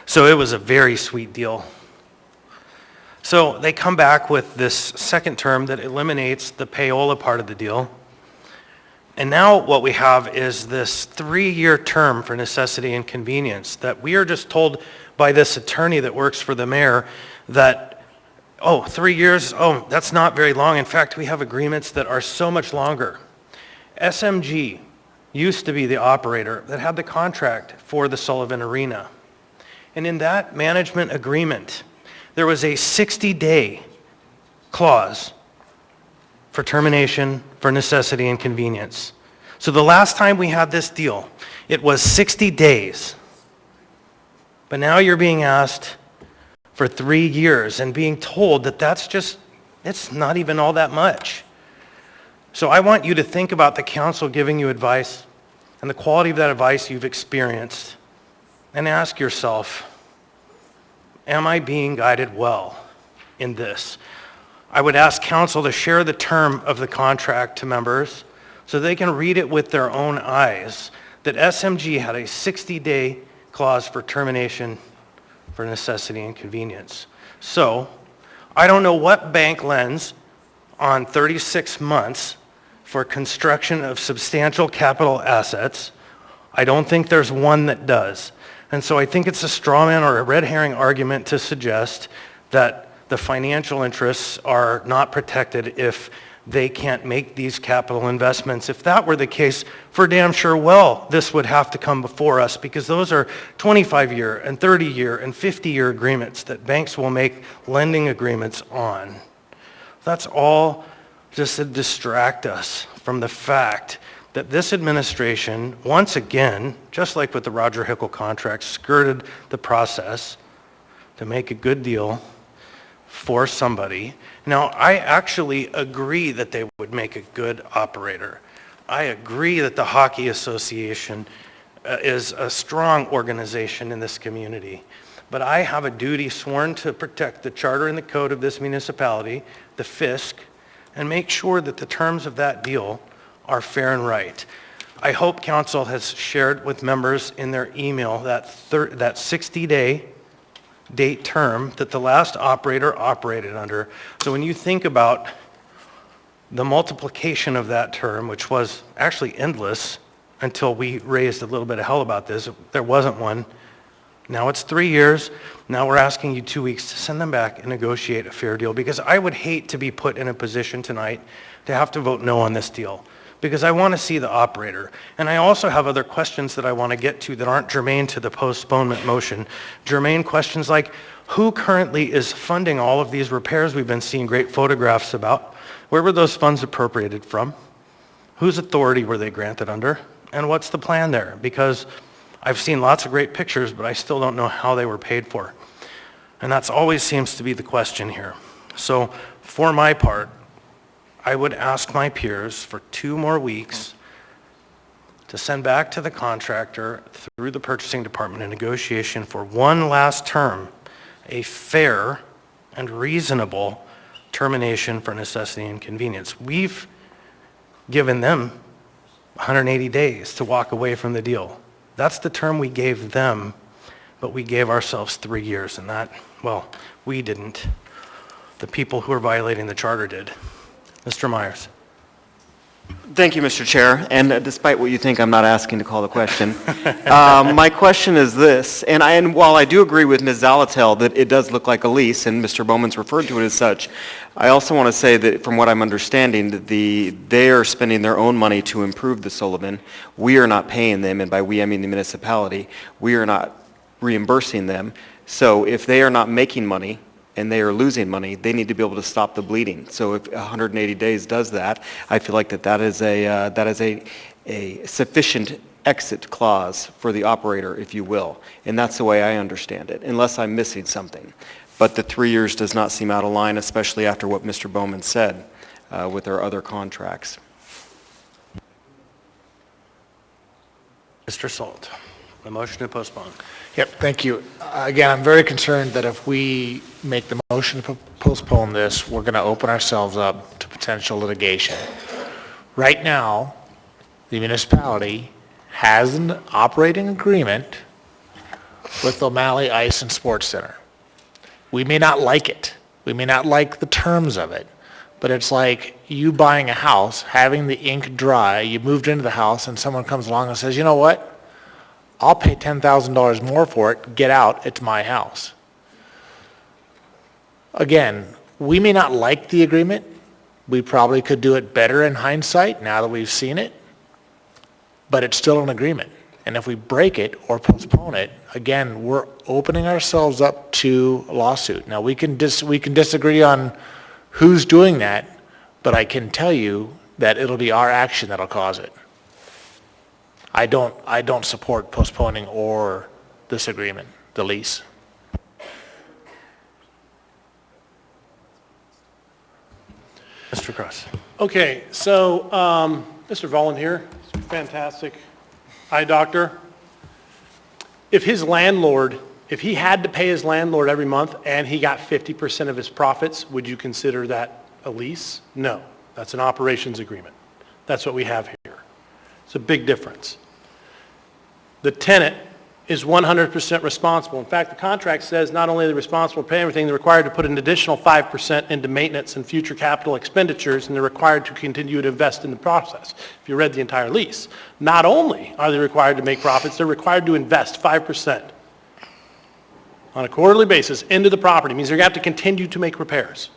So it was a very sweet deal. So they come back with this second term that eliminates the payola part of the deal. And now what we have is this 3-year term for necessity and convenience that we are just told by this attorney that works for the mayor that, 3 years, that's not very long. In fact, we have agreements that are so much longer. SMG used to be the operator that had the contract for the Sullivan Arena. And in that management agreement, there was a 60-day clause for termination for necessity and convenience. So the last time we had this deal, it was 60 days. But now you're being asked for 3 years and being told that it's not even all that much. So I want you to think about the council giving you advice and the quality of that advice you've experienced, and ask yourself, am I being guided well in this? I would ask council to share the term of the contract to members so they can read it with their own eyes, that SMG had a 60-day clause for termination for necessity and convenience. So I don't know what bank lends on 36 months for construction of substantial capital assets. I don't think there's one that does. And so I think it's a straw man or a red herring argument to suggest that the financial interests are not protected if they can't make these capital investments. If that were the case, for damn sure, well, this would have to come before us, because those are 25-year and 30-year and 50-year agreements that banks will make lending agreements on. That's all just to distract us from the fact that this administration, once again, just like with the Roger Hickle contract, skirted the process to make a good deal for somebody. Now, I actually agree that they would make a good operator. I agree that the Hockey Association is a strong organization in this community. But I have a duty sworn to protect the charter and the code of this municipality, the fisc, and make sure that the terms of that deal are fair and right. I hope council has shared with members in their email that 60-day date term that the last operator operated under. So when you think about the multiplication of that term, which was actually endless until we raised a little bit of hell about this, there wasn't one. Now it's 3 years. Now we're asking you 2 weeks to send them back and negotiate a fair deal, because I would hate to be put in a position tonight to have to vote no on this deal, because I want to see the operator. And I also have other questions that I want to get to that aren't germane to the postponement motion. Germane questions like, who currently is funding all of these repairs we've been seeing great photographs about? Where were those funds appropriated from? Whose authority were they granted under? And what's the plan there? Because I've seen lots of great pictures, but I still don't know how they were paid for. And that's always seems to be the question here. So for my part, I would ask my peers for 2 more weeks to send back to the contractor through the purchasing department a negotiation for one last term, a fair and reasonable termination for necessity and convenience. We've given them 180 days to walk away from the deal. That's the term we gave them, but we gave ourselves 3 years, and that, well, we didn't. The people who are violating the charter did. Mr. Myers. Thank you, Mr. Chair, and despite what you think, I'm not asking to call the question. My question is this, and while I do agree with Ms. Zalatel that it does look like a lease, and Mr. Bowman's referred to it as such, I also want to say that from what I'm understanding, that they are spending their own money to improve the Sullivan. We are not paying them, and by we I mean the municipality. We are not reimbursing them. So if they are not making money, and they are losing money, they need to be able to stop the bleeding. So if 180 days does that, I feel like that is a sufficient exit clause for the operator, if you will. And that's the way I understand it, unless I'm missing something. But the 3 years does not seem out of line, especially after what Mr. Bowman said with our other contracts. Mr. Salt, the motion to postpone. Yep, thank you. Again, I'm very concerned that if we make the motion to postpone this, we're going to open ourselves up to potential litigation. Right now, the municipality has an operating agreement with O'Malley Ice and Sports Center. We may not like it. We may not like the terms of it, but it's like you buying a house, having the ink dry, you moved into the house, and someone comes along and says, you know what? I'll pay $10,000 more for it, get out, it's my house. Again, we may not like the agreement. We probably could do it better in hindsight now that we've seen it, but it's still an agreement. And if we break it or postpone it, again, we're opening ourselves up to a lawsuit. Now, we can disagree on who's doing that, but I can tell you that it'll be our action that'll cause it. I don't support postponing or this agreement, the lease. Mr. Cross. Okay, so Mr. Vollen here, fantastic eye doctor. If he had to pay his landlord every month and he got 50% of his profits, would you consider that a lease? No, that's an operations agreement. That's what we have here. It's a big difference. The tenant is 100% responsible. In fact, the contract says not only are they responsible to pay everything, they're required to put an additional 5% into maintenance and future capital expenditures, and they're required to continue to invest in the process. If you read the entire lease, not only are they required to make profits, they're required to invest 5% on a quarterly basis into the property. It means they're going to have to continue to make repairs.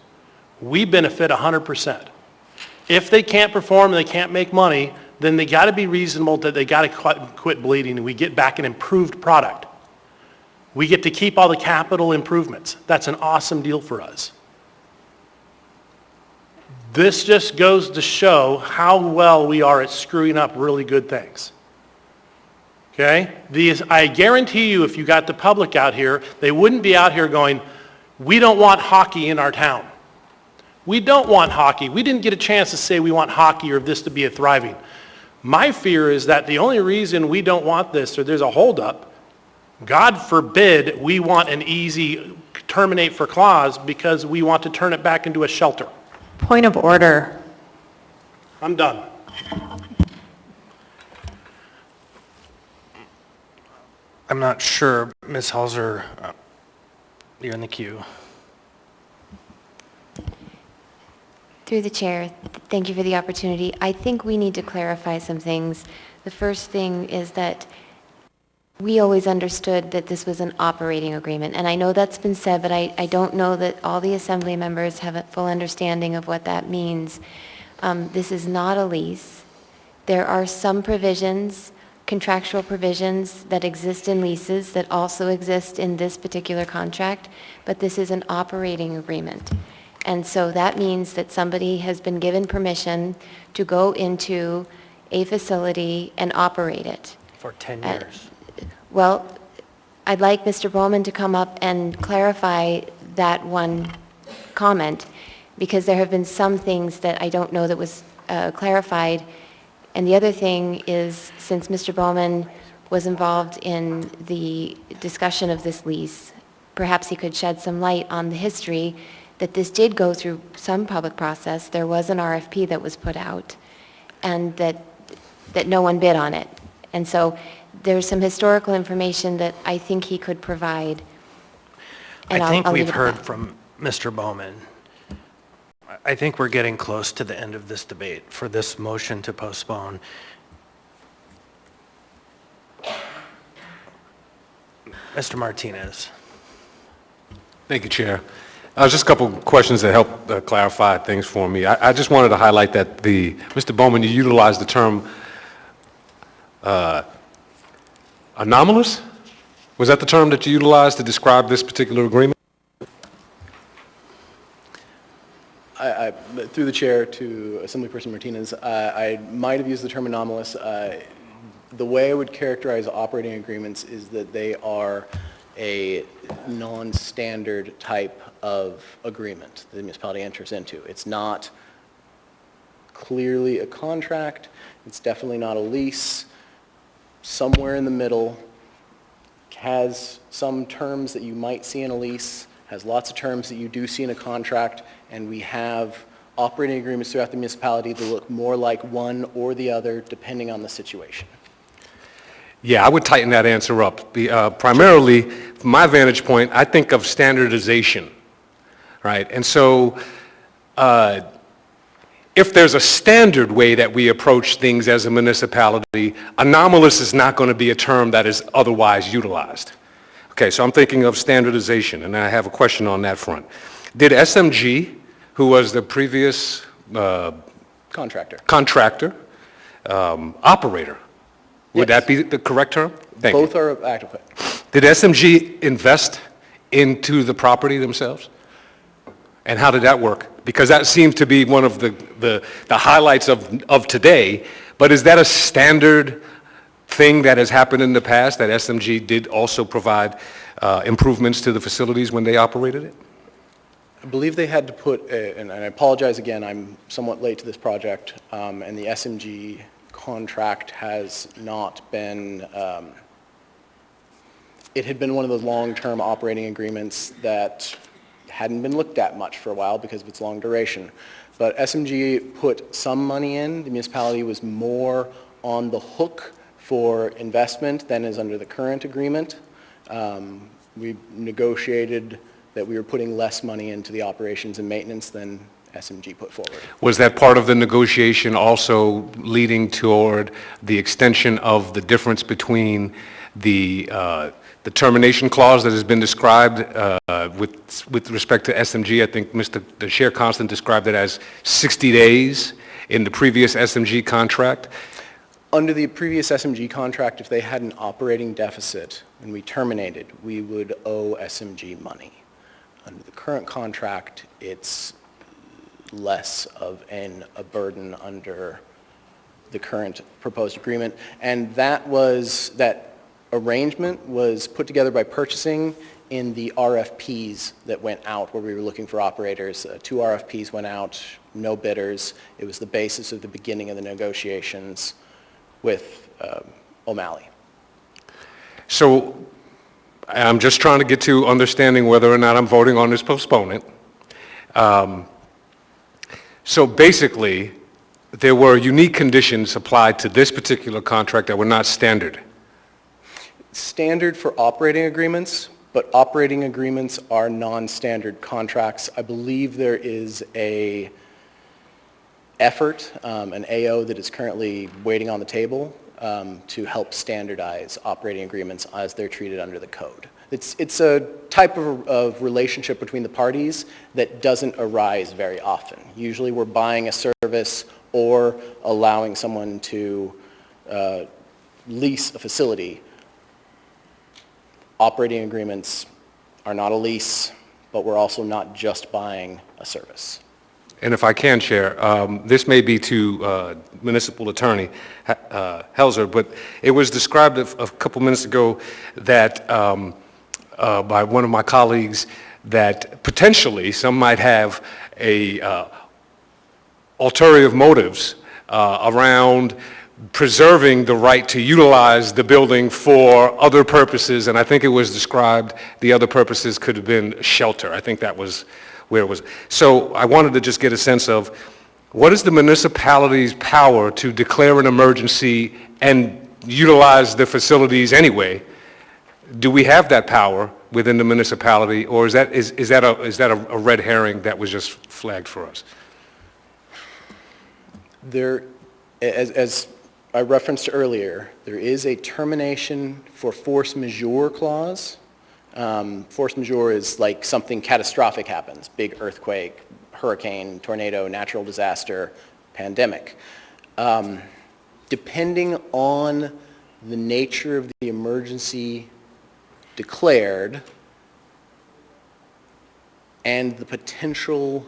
We benefit 100%. If they can't perform and they can't make money, then they got to be reasonable, that they got to quit bleeding, and we get back an improved product. We get to keep all the capital improvements. That's an awesome deal for us. This just goes to show how well we are at screwing up really good things. Okay? I guarantee you, if you got the public out here, they wouldn't be out here going, we don't want hockey in our town. We don't want hockey. We didn't get a chance to say we want hockey or this to be a thriving. My fear is that the only reason we don't want this, or there's a holdup, God forbid we want an easy terminate for clause because we want to turn it back into a shelter. Point of order. I'm done. I'm not sure, Ms. Hauser, you're in the queue. Through the chair, thank you for the opportunity. I think we need to clarify some things. The first thing is that we always understood that this was an operating agreement, and I know that's been said, but I don't know that all the assembly members have a full understanding of what that means. This is not a lease. There are some provisions, contractual provisions that exist in leases that also exist in this particular contract, but this is an operating agreement. And so that means that somebody has been given permission to go into a facility and operate it. For 10 years. Well, I'd like Mr. Bowman to come up and clarify that one comment, because there have been some things that I don't know that was clarified. And the other thing is, since Mr. Bowman was involved in the discussion of this lease, perhaps he could shed some light on the history that this did go through some public process. There was an RFP that was put out, and that no one bid on it. And so there's some historical information that I think he could provide. And I think I'll leave we've it at heard that. from Mr. Bowman. I think we're getting close to the end of this debate for this motion to postpone. Mr. Martinez. Thank you, Chair. Just a couple of questions that help clarify things for me. I just wanted to highlight that Mr. Bowman, you utilized the term anomalous? Was that the term that you utilized to describe this particular agreement? Through the chair to Assemblyperson Martinez, I might have used the term anomalous. The way I would characterize operating agreements is that they are a non-standard type of agreement the municipality enters into. It's not clearly a contract. It's definitely not a lease. Somewhere in the middle, has some terms that you might see in a lease, has lots of terms that you do see in a contract, and we have operating agreements throughout the municipality that look more like one or the other depending on the situation. Yeah, I would tighten that answer up. Primarily, from my vantage point, I think of standardization, right? And so if there's a standard way that we approach things as a municipality, anomalous is not going to be a term that is otherwise utilized. Okay, so I'm thinking of standardization, and I have a question on that front. Did SMG, who was the previous Contractor. operator, Would that be the correct term? Thank you. Both are adequate. Did SMG invest into the property themselves? And how did that work? Because that seems to be one of the highlights of today, but is that a standard thing that has happened in the past, that SMG did also provide improvements to the facilities when they operated it? I believe they had to put, and I apologize again, I'm somewhat late to this project, and the SMG contract has not been, it had been one of those long-term operating agreements that hadn't been looked at much for a while because of its long duration. But SMG put some money in. The municipality was more on the hook for investment than is under the current agreement. We negotiated that we were putting less money into the operations and maintenance than SMG put forward. Was that part of the negotiation also leading toward the extension of the difference between the termination clause that has been described with respect to SMG? I think the Chair Constant described it as 60 days in the previous SMG contract. Under the previous SMG contract, if they had an operating deficit and we terminated, we would owe SMG money. Under the current contract, it's less of a burden under the current proposed agreement. And that arrangement was put together by purchasing in the RFPs that went out where we were looking for operators. 2 RFPs went out, no bidders. It was the basis of the beginning of the negotiations with O'Malley. So I'm just trying to get to understanding whether or not I'm voting on this postponement. So basically, there were unique conditions applied to this particular contract that were not standard. Standard for operating agreements, but operating agreements are non-standard contracts. I believe there is an effort, an AO that is currently waiting on the table to help standardize operating agreements as they're treated under the code. It's a type of relationship between the parties that doesn't arise very often. Usually we're buying a service or allowing someone to lease a facility. Operating agreements are not a lease, but we're also not just buying a service. And if I can, Chair, this may be to Municipal Attorney Helzer, but it was described a couple minutes ago that by one of my colleagues that potentially some might have ulterior motives around preserving the right to utilize the building for other purposes, and I think it was described the other purposes could have been shelter. I think that was where it was. So I wanted to just get a sense of what is the municipality's power to declare an emergency and utilize the facilities anyway? Do we have that power within the municipality, or is that a red herring that was just flagged for us? There, as I referenced earlier, there is a termination for force majeure clause. Force majeure is like something catastrophic happens, big earthquake, hurricane, tornado, natural disaster, pandemic. Depending on the nature of the emergency declared and the potential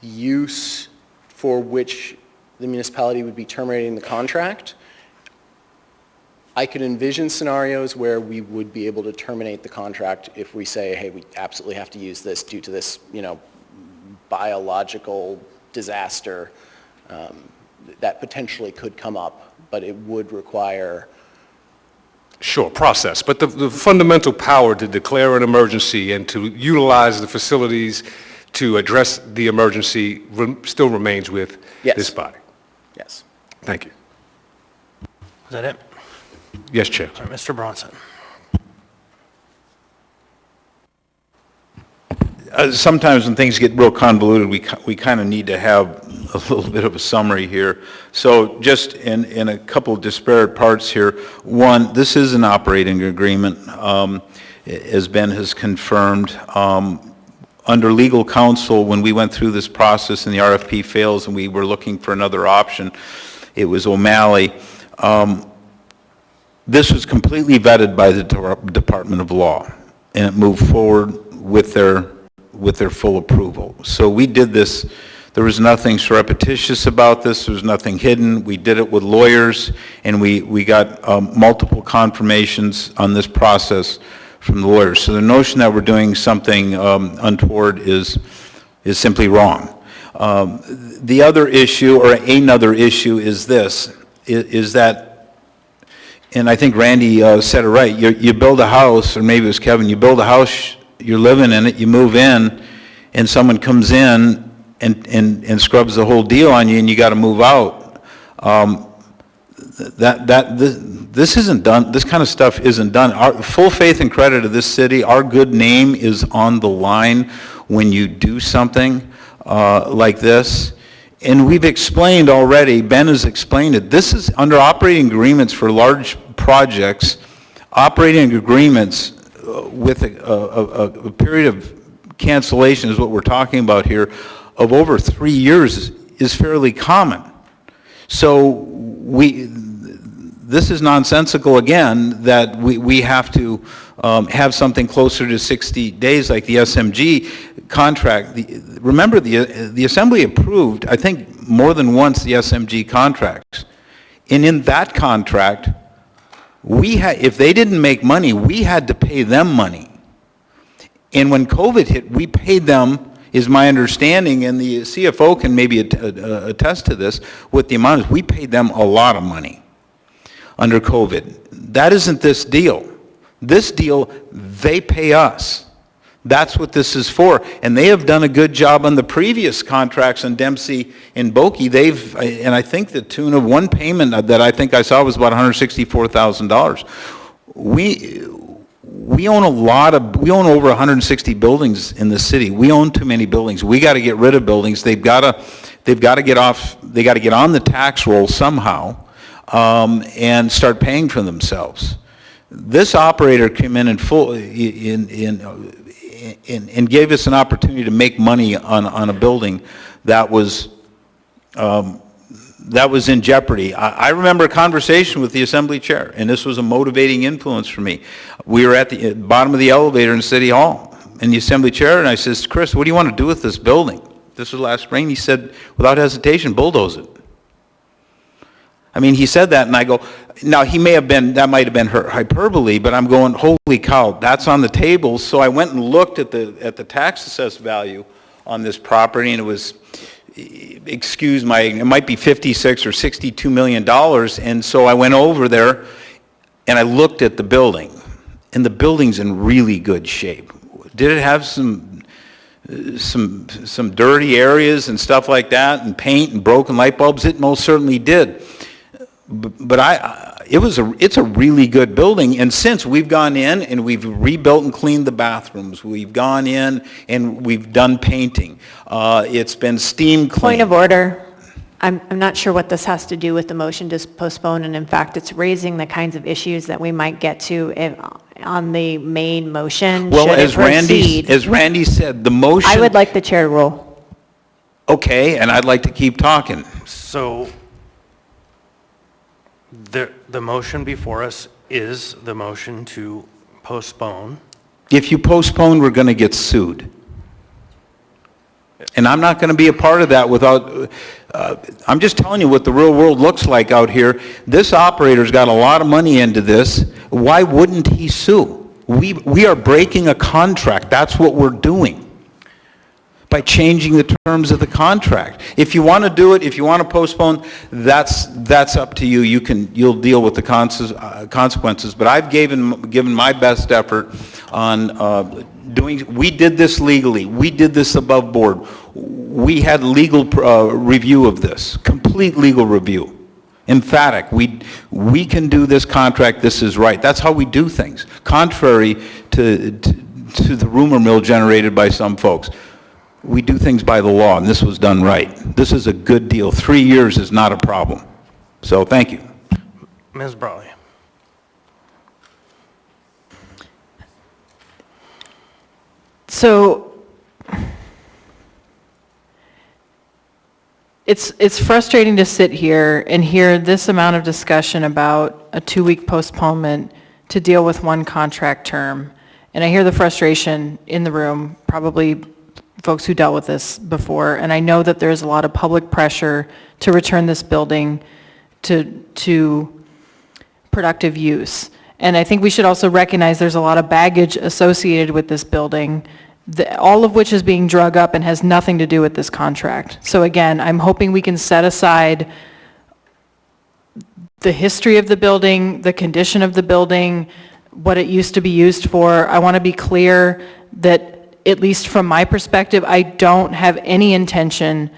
use for which the municipality would be terminating the contract, I could envision scenarios where we would be able to terminate the contract if we say, hey, we absolutely have to use this due to this, biological disaster that potentially could come up, but it would require... Sure, process. But the fundamental power to declare an emergency and to utilize the facilities to address the emergency still remains with this body. Yes. Thank you. Is that it? Yes, Chair. All right, Mr. Bronson. Sometimes when things get real convoluted, we kind of need to have a little bit of a summary here. So just in a couple of disparate parts here. One, this is an operating agreement, as Ben has confirmed. Under legal counsel, when we went through this process and the RFP fails and we were looking for another option, it was O'Malley. This was completely vetted by the Department of Law, and it moved forward with their full approval. So we did this. There was nothing surreptitious about this. There was nothing hidden. We did it with lawyers, and we got multiple confirmations on this process from the lawyers. So the notion that we're doing something untoward is simply wrong. The other issue, or another issue, is this, is that, and I think Randy said it right, you build a house, or maybe it was Kevin, you build a house, you're living in it, you move in, and someone comes in and scrubs the whole deal on you, and you got to move out. This isn't done. This kind of stuff isn't done. Our full faith and credit of this city, our good name is on the line when you do something like this. And we've explained already, Ben has explained it, this is under operating agreements for large projects. Operating agreements with a period of cancellation is what we're talking about here, of over 3 years is fairly common. So this is nonsensical again, that we have to have something closer to 60 days like the SMG contract. Remember, the Assembly approved, I think, more than once the SMG contracts. And in that contract, if they didn't make money, we had to pay them money. And when COVID hit, we paid them, is my understanding, and the CFO can maybe attest to this, what the amount is. We paid them a lot of money under COVID. That isn't this deal. This deal, they pay us. That's what this is for. And they have done a good job on the previous contracts on Dempsey and Boki. And I think the tune of one payment that I think I saw was about $164,000. We own over 160 buildings in the city. We own too many buildings. We got to get rid of buildings. They've got to get on the tax roll somehow, and start paying for themselves. This operator came in and gave us an opportunity to make money on a building that was in jeopardy. I remember a conversation with the Assembly Chair, and this was a motivating influence for me. We were at the bottom of the elevator in City Hall, and the Assembly Chair, and I says, Chris, what do you want to do with this building? This was last spring. He said, without hesitation, bulldoze it. I mean, he said that, and I go, now that might have been hyperbole, but I'm going, holy cow, that's on the table. So I went and looked at the tax assessed value on this property, and it was, it might be 56 or 62 million dollars. And so I went over there and I looked at the building, and the building's in really good shape. Did it have some dirty areas and stuff like that, and paint and broken light bulbs? It most certainly did. But it's a really good building, and since we've gone in and we've rebuilt and cleaned the bathrooms, we've gone in and we've done painting. It's been steam cleaned. Point of order. I'm not sure what this has to do with the motion to postpone, and in fact, it's raising the kinds of issues that we might get to on the main motion. Well, should as Randy said, the motion. I would like the chair to roll. Okay, and I'd like to keep talking. So the motion before us is the motion to postpone. If you postpone, we're going to get sued. And I'm not going to be a part of that without, I'm just telling you what the real world looks like out here. This operator's got a lot of money into this. Why wouldn't he sue? We are breaking a contract. That's what we're doing by changing the terms of the contract. If you want to do it, if you want to postpone, that's up to you. You'll deal with the consequences. But I've given my best effort on we did this legally. We did this above board. We had legal review of this, complete legal review. Emphatic. We can do this contract. This is right. That's how we do things, contrary to the rumor mill generated by some folks. We do things by the law, and this was done right. This is a good deal. 3 years is not a problem. So thank you. Ms. Brawley. So It's frustrating to sit here and hear this amount of discussion about a 2-week postponement to deal with one contract term. And I hear the frustration in the room, probably folks who dealt with this before, and I know that there's a lot of public pressure to return this building to productive use. And I think we should also recognize there's a lot of baggage associated with this building, all of which is being drug up and has nothing to do with this contract. So again, I'm hoping we can set aside the history of the building, the condition of the building, what it used to be used for. I want to be clear that, at least from my perspective, I don't have any intention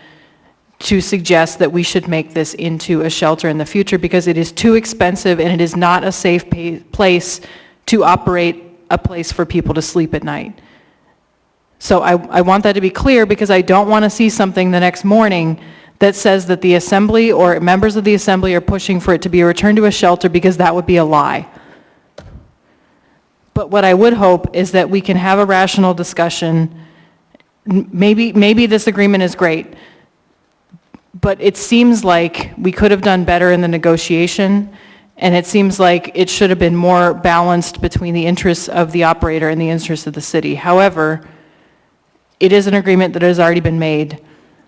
to suggest that we should make this into a shelter in the future, because it is too expensive and it is not a safe place to operate a place for people to sleep at night. So I want that to be clear, because I don't want to see something the next morning that says that the assembly or members of the assembly are pushing for it to be returned to a shelter, because that would be a lie. But what I would hope is that we can have a rational discussion. Maybe this agreement is great, but it seems like we could have done better in the negotiation, and it seems like it should have been more balanced between the interests of the operator and the interests of the city. However, it is an agreement that has already been made.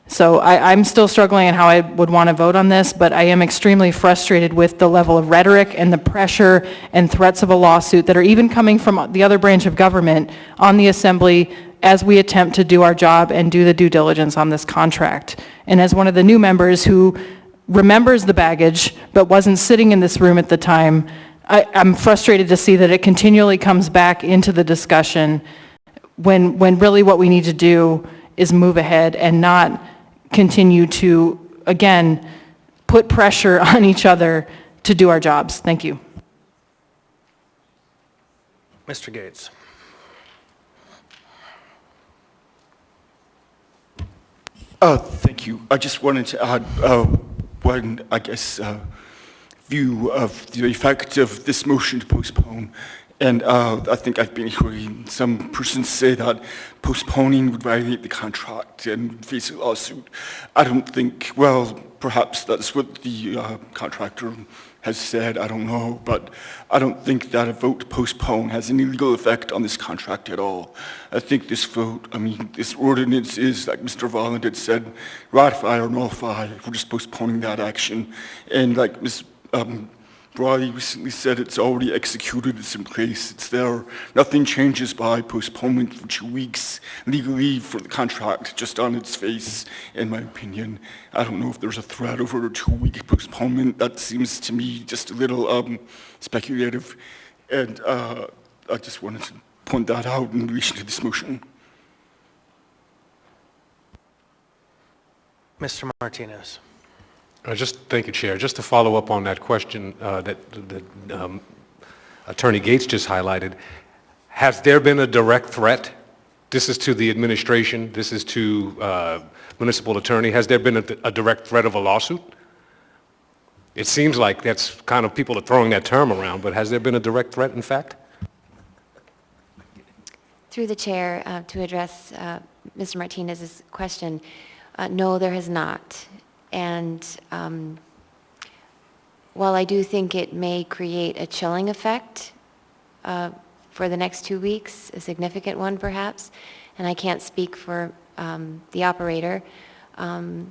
So I'm still struggling on how I would want to vote on this, but I am extremely frustrated with the level of rhetoric and the pressure and threats of a lawsuit that are even coming from the other branch of government on the assembly as we attempt to do our job and do the due diligence on this contract. And as one of the new members who remembers the baggage but wasn't sitting in this room at the time, I'm frustrated to see that it continually comes back into the discussion when really what we need to do is move ahead and not continue to, again, put pressure on each other to do our jobs. Thank you. Mr. Gates. Thank you. I just wanted to add one, I guess, view of the effect of this motion to postpone. And I think I've been hearing some persons say that postponing would violate the contract and face a lawsuit. I don't think, well, perhaps that's what the contractor has said, I don't know, but I don't think that a vote to postpone has any legal effect on this contract at all. I think this vote, this ordinance is, like Mr. Volland had said, ratify or nullify. We're just postponing that action. And like Ms. Brawley recently said, it's already executed, it's in place, it's there. Nothing changes by postponement for 2 weeks legally for the contract, just on its face, in my opinion. I don't know if there's a threat over a 2-week postponement. That seems to me just a little speculative. And I just wanted to point that out in relation to this motion. Mr. Martinez. Thank you, Chair. Just to follow up on that question that Attorney Gates just highlighted, has there been a direct threat? This is to the administration, this is to municipal attorney. Has there been a direct threat of a lawsuit? It seems like that's kind of, people are throwing that term around, but has there been a direct threat, in fact? Through the chair, to address Mr. Martinez's question, no, there has not. And while I do think it may create a chilling effect for the next 2 weeks, a significant one perhaps, and I can't speak for the operator, but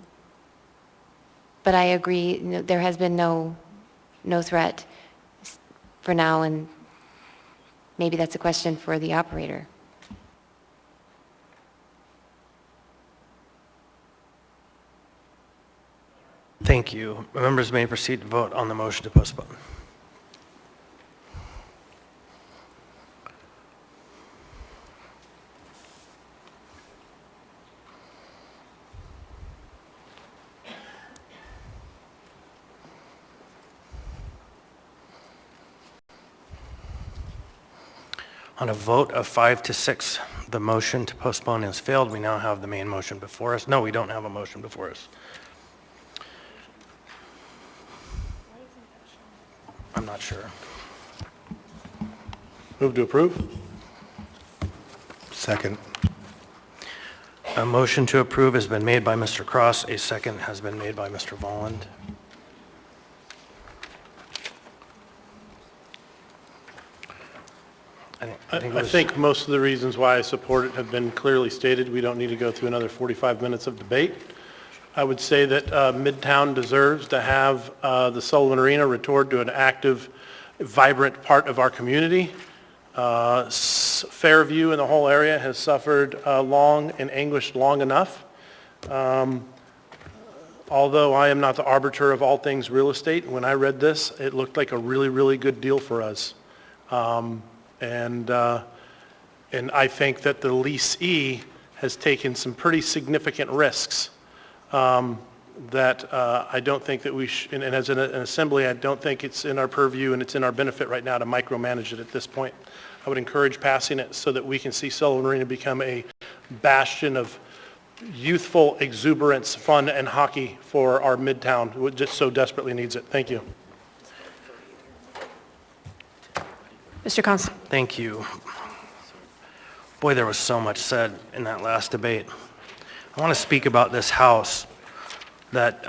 I agree, there has been no threat for now, and maybe that's a question for the operator. Thank you. Members may proceed to vote on the motion to postpone. On a vote of 5 to 6, the motion to postpone has failed. We now have the main motion before us. No, we don't have a motion before us. I'm not sure. Move to approve? Second. A motion to approve has been made by Mr. Cross. A second has been made by Mr. Volland. I think most of the reasons why I support it have been clearly stated. We don't need to go through another 45 minutes of debate. I would say that Midtown deserves to have the Sullivan Arena restored to an active, vibrant part of our community. Fairview and the whole area has suffered long and anguished long enough. Although I am not the arbiter of all things real estate, when I read this, it looked like a really, really good deal for us. And I think that the leasee has taken some pretty significant risks that I don't think that we should, and as an assembly, I don't think it's in our purview and it's in our benefit right now to micromanage it at this point. I would encourage passing it so that we can see Sullivan Arena become a bastion of youthful exuberance, fun, and hockey for our Midtown, who just so desperately needs it. Thank you. Mr. Constant. Thank you. Boy, there was so much said in that last debate. I want to speak about this house that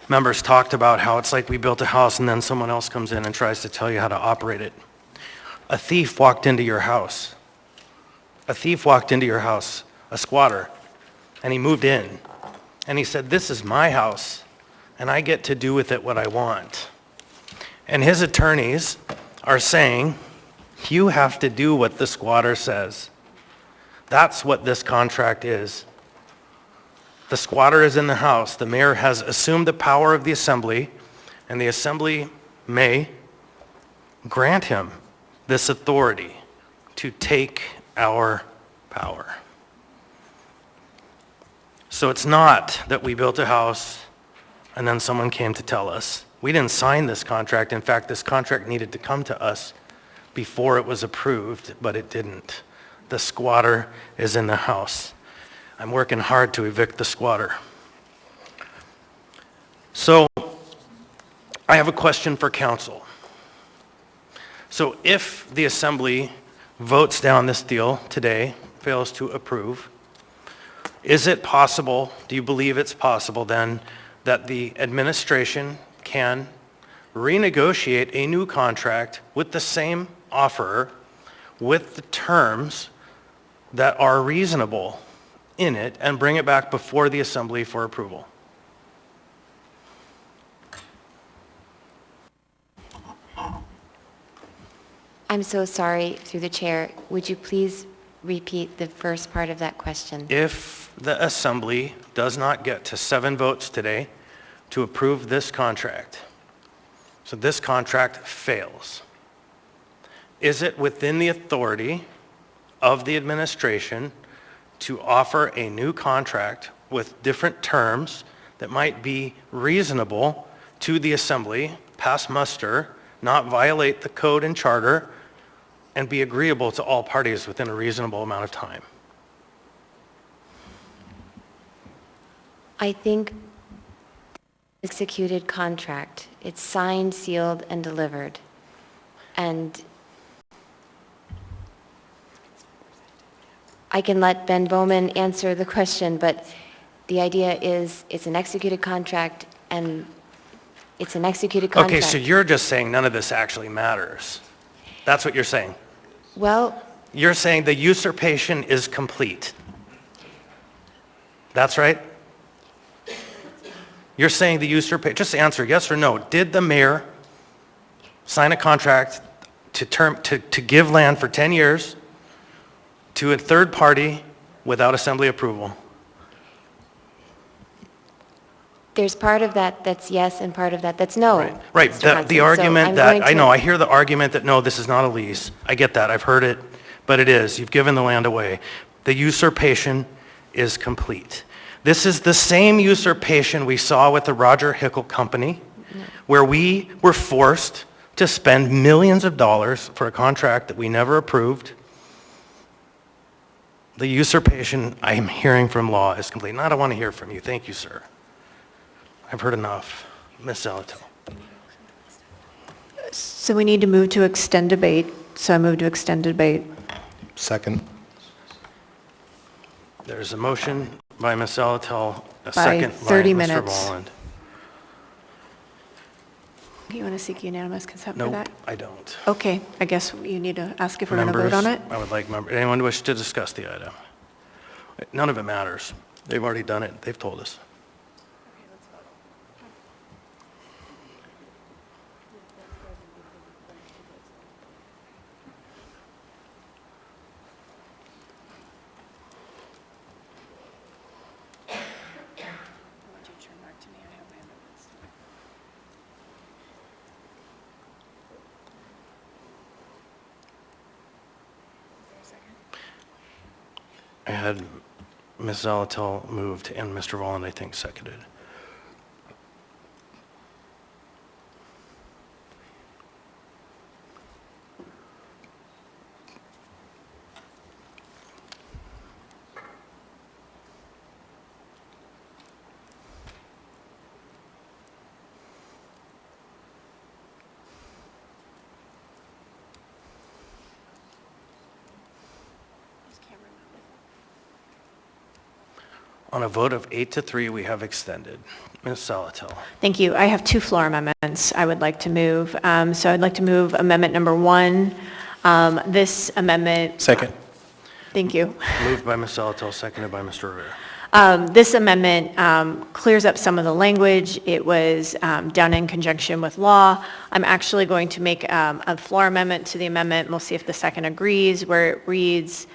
members talked about, how it's like we built a house and then someone else comes in and tries to tell you how to operate it. A thief walked into your house. A thief walked into your house, a squatter, and he moved in. And he said, "This is my house, and I get to do with it what I want." And his attorneys are saying, you have to do what the squatter says. That's what this contract is. The squatter is in the house. The mayor has assumed the power of the assembly, and the assembly may grant him this authority to take our power. So it's not that we built a house and then someone came to tell us. We didn't sign this contract. In fact, this contract needed to come to us before it was approved, but it didn't. The squatter is in the house. I'm working hard to evict the squatter. So I have a question for council. So if the assembly votes down this deal today, fails to approve, is it possible, do you believe it's possible then, that the administration can renegotiate a new contract with the same offerer with the terms that are reasonable in it and bring it back before the assembly for approval? I'm so sorry, through the chair. Would you please repeat the first part of that question? If the assembly does not get to 7 votes today to approve this contract, so this contract fails, is it within the authority of the administration to offer a new contract with different terms that might be reasonable to the assembly, pass muster, not violate the code and charter, and be agreeable to all parties within a reasonable amount of time? I think executed contract, it's signed, sealed, and delivered. And I can let Ben Bowman answer the question, but the idea is it's an executed contract, and it's an executed contract. Okay, so you're just saying none of this actually matters. That's what you're saying? Well, you're saying the usurpation is complete. That's right? You're saying the usurpation, just answer yes or no. Did the mayor sign a contract to give land for 10 years to a third party without assembly approval? there's part of that that's yes and part of that that's no. Right, Mr. the Hudson. argument So that, I'm I going know, to- I hear the argument that, no, this is not a lease. I get that, I've heard it, but it is. You've given the land away. The usurpation is complete. This is the same usurpation we saw with the Roger Hickle Company, where we were forced to spend millions of dollars for a contract that we never approved. The usurpation, I am hearing from law, is complete. And I don't want to hear from you. Thank you, sir. I've heard enough. Ms. Zalato. So we need to move to extend debate. So I move to extend debate. Second. There's a motion by Ms. Zalatel, a By second by 30 Mr. minutes. Volland. You want to seek unanimous consent for Nope, that? I don't. Okay, I guess you need to ask if we're going to vote on it? I would like anyone wish to discuss the item? None of it matters. They've already done it. They've told us. I had Ms. Zalatel moved and Mr. Volland, I think, seconded. On a vote of 8-3, we have extended. Ms. Zalatel. Thank you. I have two floor amendments I would like to move. So I'd like to move amendment number 1. This amendment... Second. Thank you. Moved by Ms. Zalatel, seconded by Mr. Rivera. This amendment clears up some of the language. It was done in conjunction with law. I'm actually going to make a floor amendment to the amendment. We'll see if the second agrees, where it reads,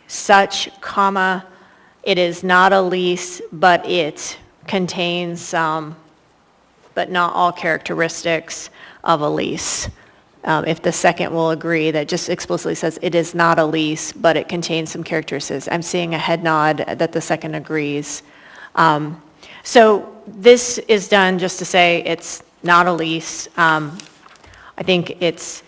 such, comma, it is not a lease, but it contains some, but not all characteristics of a lease. If the second will agree, that just explicitly says it is not a lease, but it contains some characteristics. I'm seeing a head nod that the second agrees. So this is done just to say it's not a lease. I think it's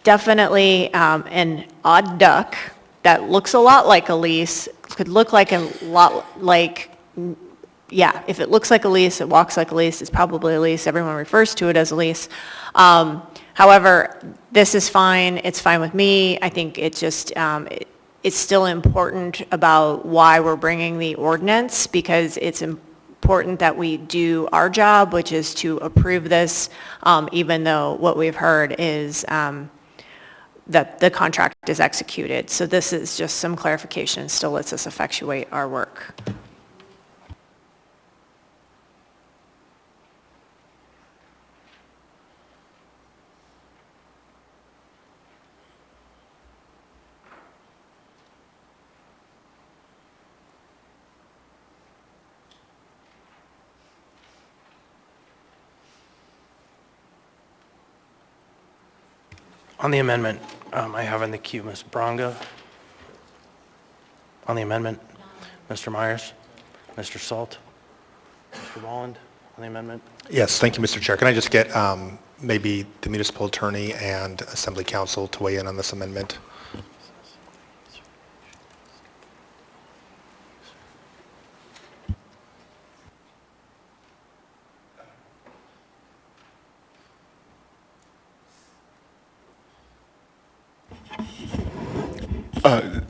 definitely an odd duck that looks a lot like a lease, could look like a lot like, yeah, if it looks like a lease, it walks like a lease, it's probably a lease. Everyone refers to it as a lease. However, this is fine. It's fine with me. I think it just, it's still important about why we're bringing the ordinance, because it's important that we do our job, which is to approve this, even though what we've heard is that the contract is executed. So this is just some clarification, still lets us effectuate our work. On the amendment, I have in the queue Ms. Bronga. On the amendment, Mr. Myers, Mr. Salt, Mr. Volland, on the amendment. Yes, thank you, Mr. Chair. Can I just get maybe the municipal attorney and assembly council to weigh in on this amendment?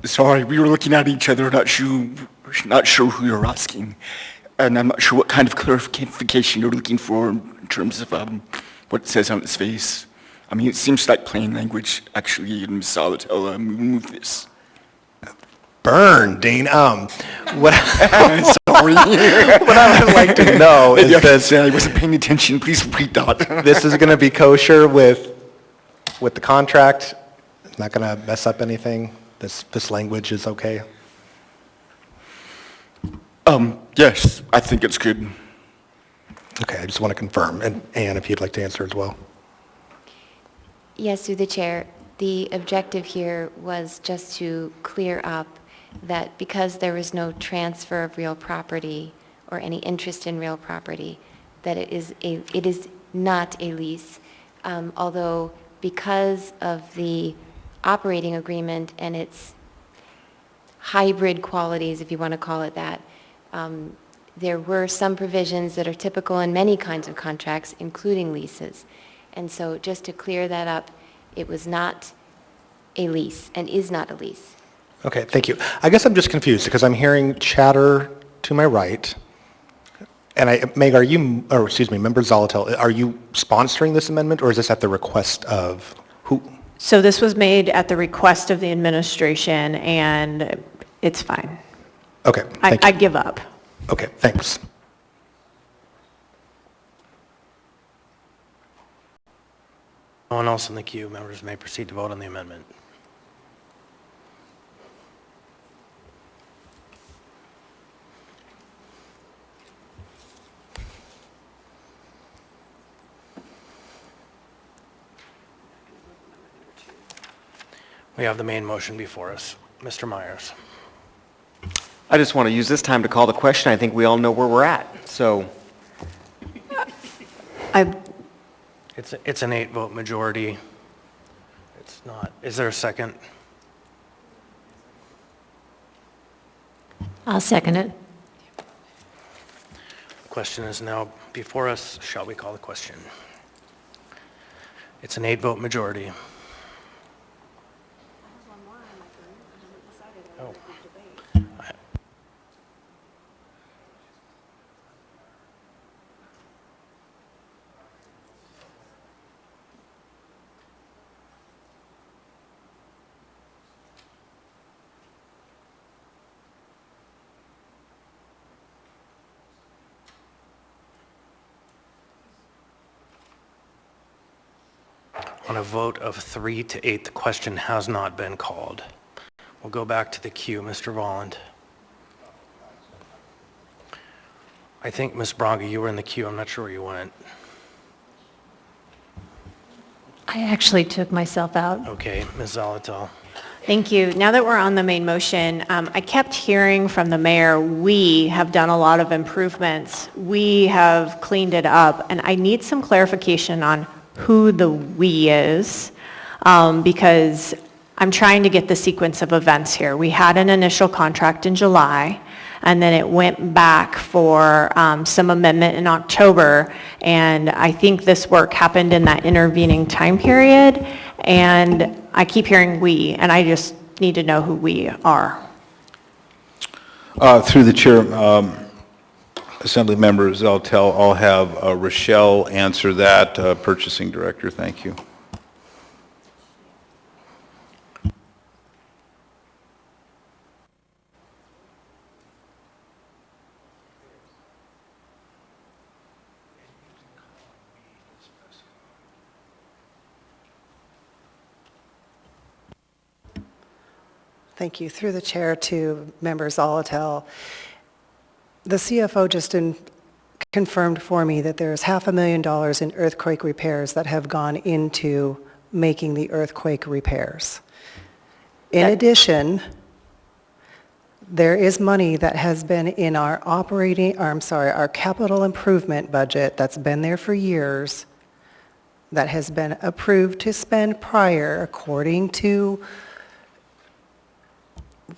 Sorry, we were looking at each other, not sure who you're asking. And I'm not sure what kind of clarification you're looking for in terms of what it says on its face. I mean, it seems like plain language, actually, in Ms. Zalatel, move this. Burn, Dean. What Sorry. What I would like to know is that I wasn't paying attention. Please repeat that. this is going to be kosher with the contract. It's not going to mess up anything. This language is okay. Yes, I think it's good. Okay, I just want to confirm. And Ann, if you'd like to answer as well. Yes, through the chair, the objective here was just to clear up that because there was no transfer of real property or any interest in real property, that it is not a lease, although because of the operating agreement and its hybrid qualities, if you want to call it that, there were some provisions that are typical in many kinds of contracts, including leases. And so just to clear that up, it was not a lease and is not a lease. Okay, thank you. I guess I'm just confused because I'm hearing chatter to my right. And Meg, Member Zolotel, are you sponsoring this amendment or is this at the request of who? So this was made at the request of the administration, and it's fine. Okay, thank you. I give up. Okay, thanks. No one else in the queue. Members may proceed to vote on the amendment. We have the main motion before us. Mr. Myers. I just want to use this time to call the question. I think we all know where we're at, so. It's an 8-vote majority. It's not. Is there a second? I'll second it. The question is now before us. Shall we call the question? It's an 8-vote majority. Oh. On a vote of 3 to 8, the question has not been called. We'll go back to the queue. Mr. Volland. I think, Ms. Braga, you were in the queue. I'm not sure where you went. I actually took myself out. Okay, Ms. Zolotel. Thank you. Now that we're on the main motion, I kept hearing from the mayor, we have done a lot of improvements. We have cleaned it up, and I need some clarification on who the we is, because I'm trying to get the sequence of events here. We had an initial contract in July, and then it went back for some amendment in October, and I think this work happened in that intervening time period, and I keep hearing we, and I just need to know who we are. Through the chair, Assembly members, I'll have Rochelle answer that, purchasing director. Thank you. Thank you. Through the chair to Member Zolotel. The CFO just confirmed for me that there's $500,000 in earthquake repairs that have gone into making the earthquake repairs. In addition, there is money that has been in our our capital improvement budget that's been there for years that has been approved to spend prior according to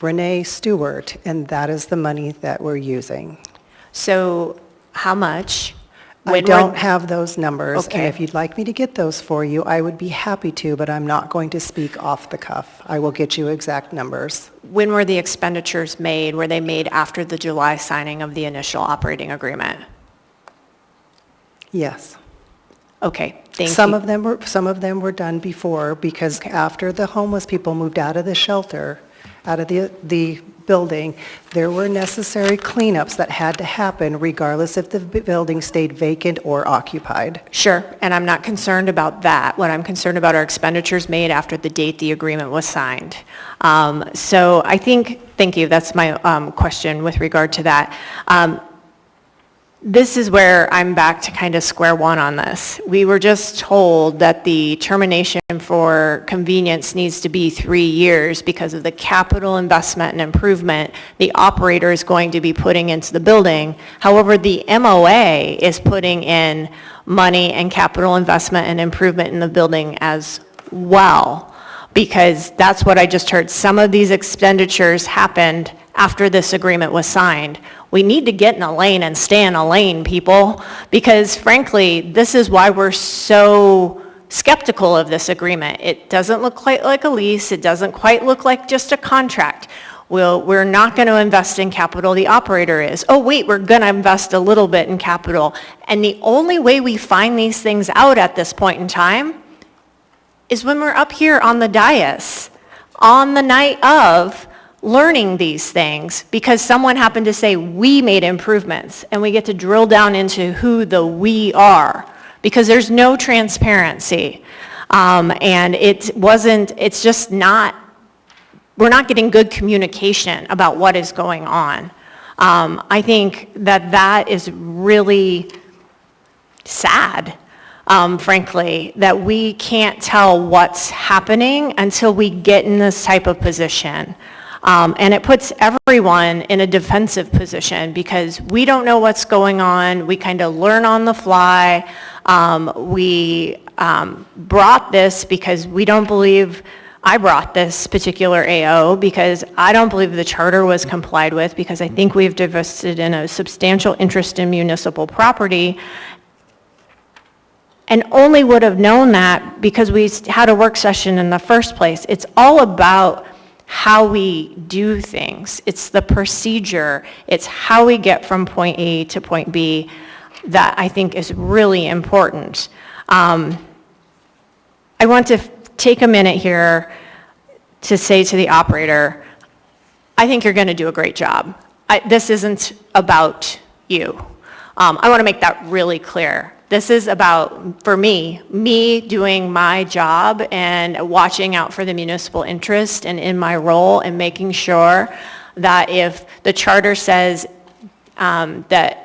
Renee Stewart, and that is the money that we're using. So how much? I don't have those numbers, Okay. and if you'd like me to get those for you, I would be happy to, but I'm not going to speak off the cuff. I will get you exact numbers. When were the expenditures made? Were they made after the July signing of the initial operating agreement? Yes. Okay, thank you. Some of them were done before, because after the homeless people moved out of the shelter, out of the building, there were necessary cleanups that had to happen regardless if the building stayed vacant or occupied. Sure, and I'm not concerned about that. What I'm concerned about are expenditures made after the date the agreement was signed. So I think, thank you, that's my question with regard to that. This is where I'm back to kind of square one on this. We were just told that the termination for convenience needs to be 3 years because of the capital investment and improvement the operator is going to be putting into the building. However, the MOA is putting in money and capital investment and improvement in the building as well, because that's what I just heard. Some of these expenditures happened after this agreement was signed. We need to get in a lane and stay in a lane, people, because frankly, this is why we're so skeptical of this agreement. It doesn't look quite like a lease. It doesn't quite look like just a contract. We're not going to invest in capital. The operator is. Oh, wait, we're going to invest a little bit in capital. And the only way we find these things out at this point in time is when we're up here on the dais on the night of learning these things because someone happened to say we made improvements, and we get to drill down into who the we are because there's no transparency. And it's just not, we're not getting good communication about what is going on. I think that is really sad, frankly, that we can't tell what's happening until we get in this type of position. And it puts everyone in a defensive position because we don't know what's going on. We kind of learn on the fly. We brought this because we don't believe, I brought this particular AO because I don't believe the charter was complied with because I think we've divested in a substantial interest in municipal property and only would have known that because we had a work session in the first place. It's all about how we do things. It's the procedure. It's how we get from point A to point B that I think is really important. I want to take a minute here to say to the operator, I think you're going to do a great job. This isn't about you. I want to make that really clear. This is about, for me doing my job and watching out for the municipal interest and in my role and making sure that if the charter says that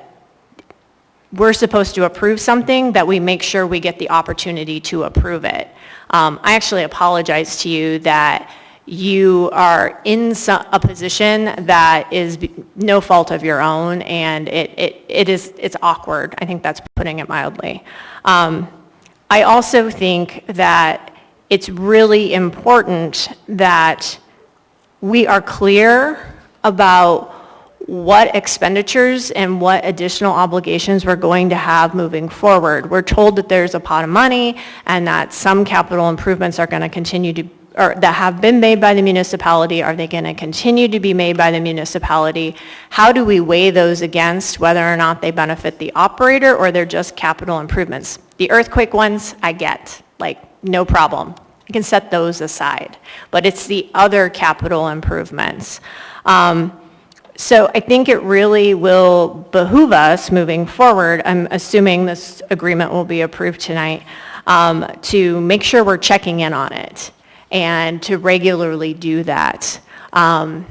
we're supposed to approve something, that we make sure we get the opportunity to approve it. I actually apologize to you that you are in a position that is no fault of your own, and it's awkward. I think that's putting it mildly. I also think that it's really important that we are clear about what expenditures and what additional obligations we're going to have moving forward. We're told that there's a pot of money and that some capital improvements are going to continue to, or that have been made by the municipality. Are they going to continue to be made by the municipality? How do we weigh those against whether or not they benefit the operator or they're just capital improvements? The earthquake ones, I get, like, no problem. I can set those aside. But it's the other capital improvements. So I think it really will behoove us moving forward, I'm assuming this agreement will be approved tonight, to make sure we're checking in on it and to regularly do that. And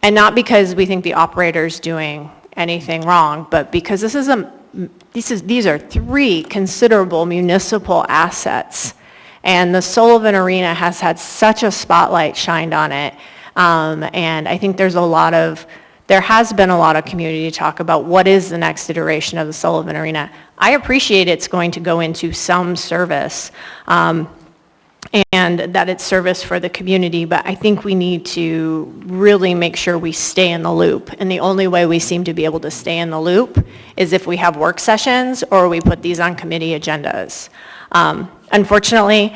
not because we think the operator's doing anything wrong, but because these are three considerable municipal assets. And the Sullivan Arena has had such a spotlight shined on it. And I think there has been a lot of community talk about what is the next iteration of the Sullivan Arena. I appreciate it's going to go into some service, and that it's service for the community, but I think we need to really make sure we stay in the loop. And the only way we seem to be able to stay in the loop is if we have work sessions or we put these on committee agendas. Unfortunately,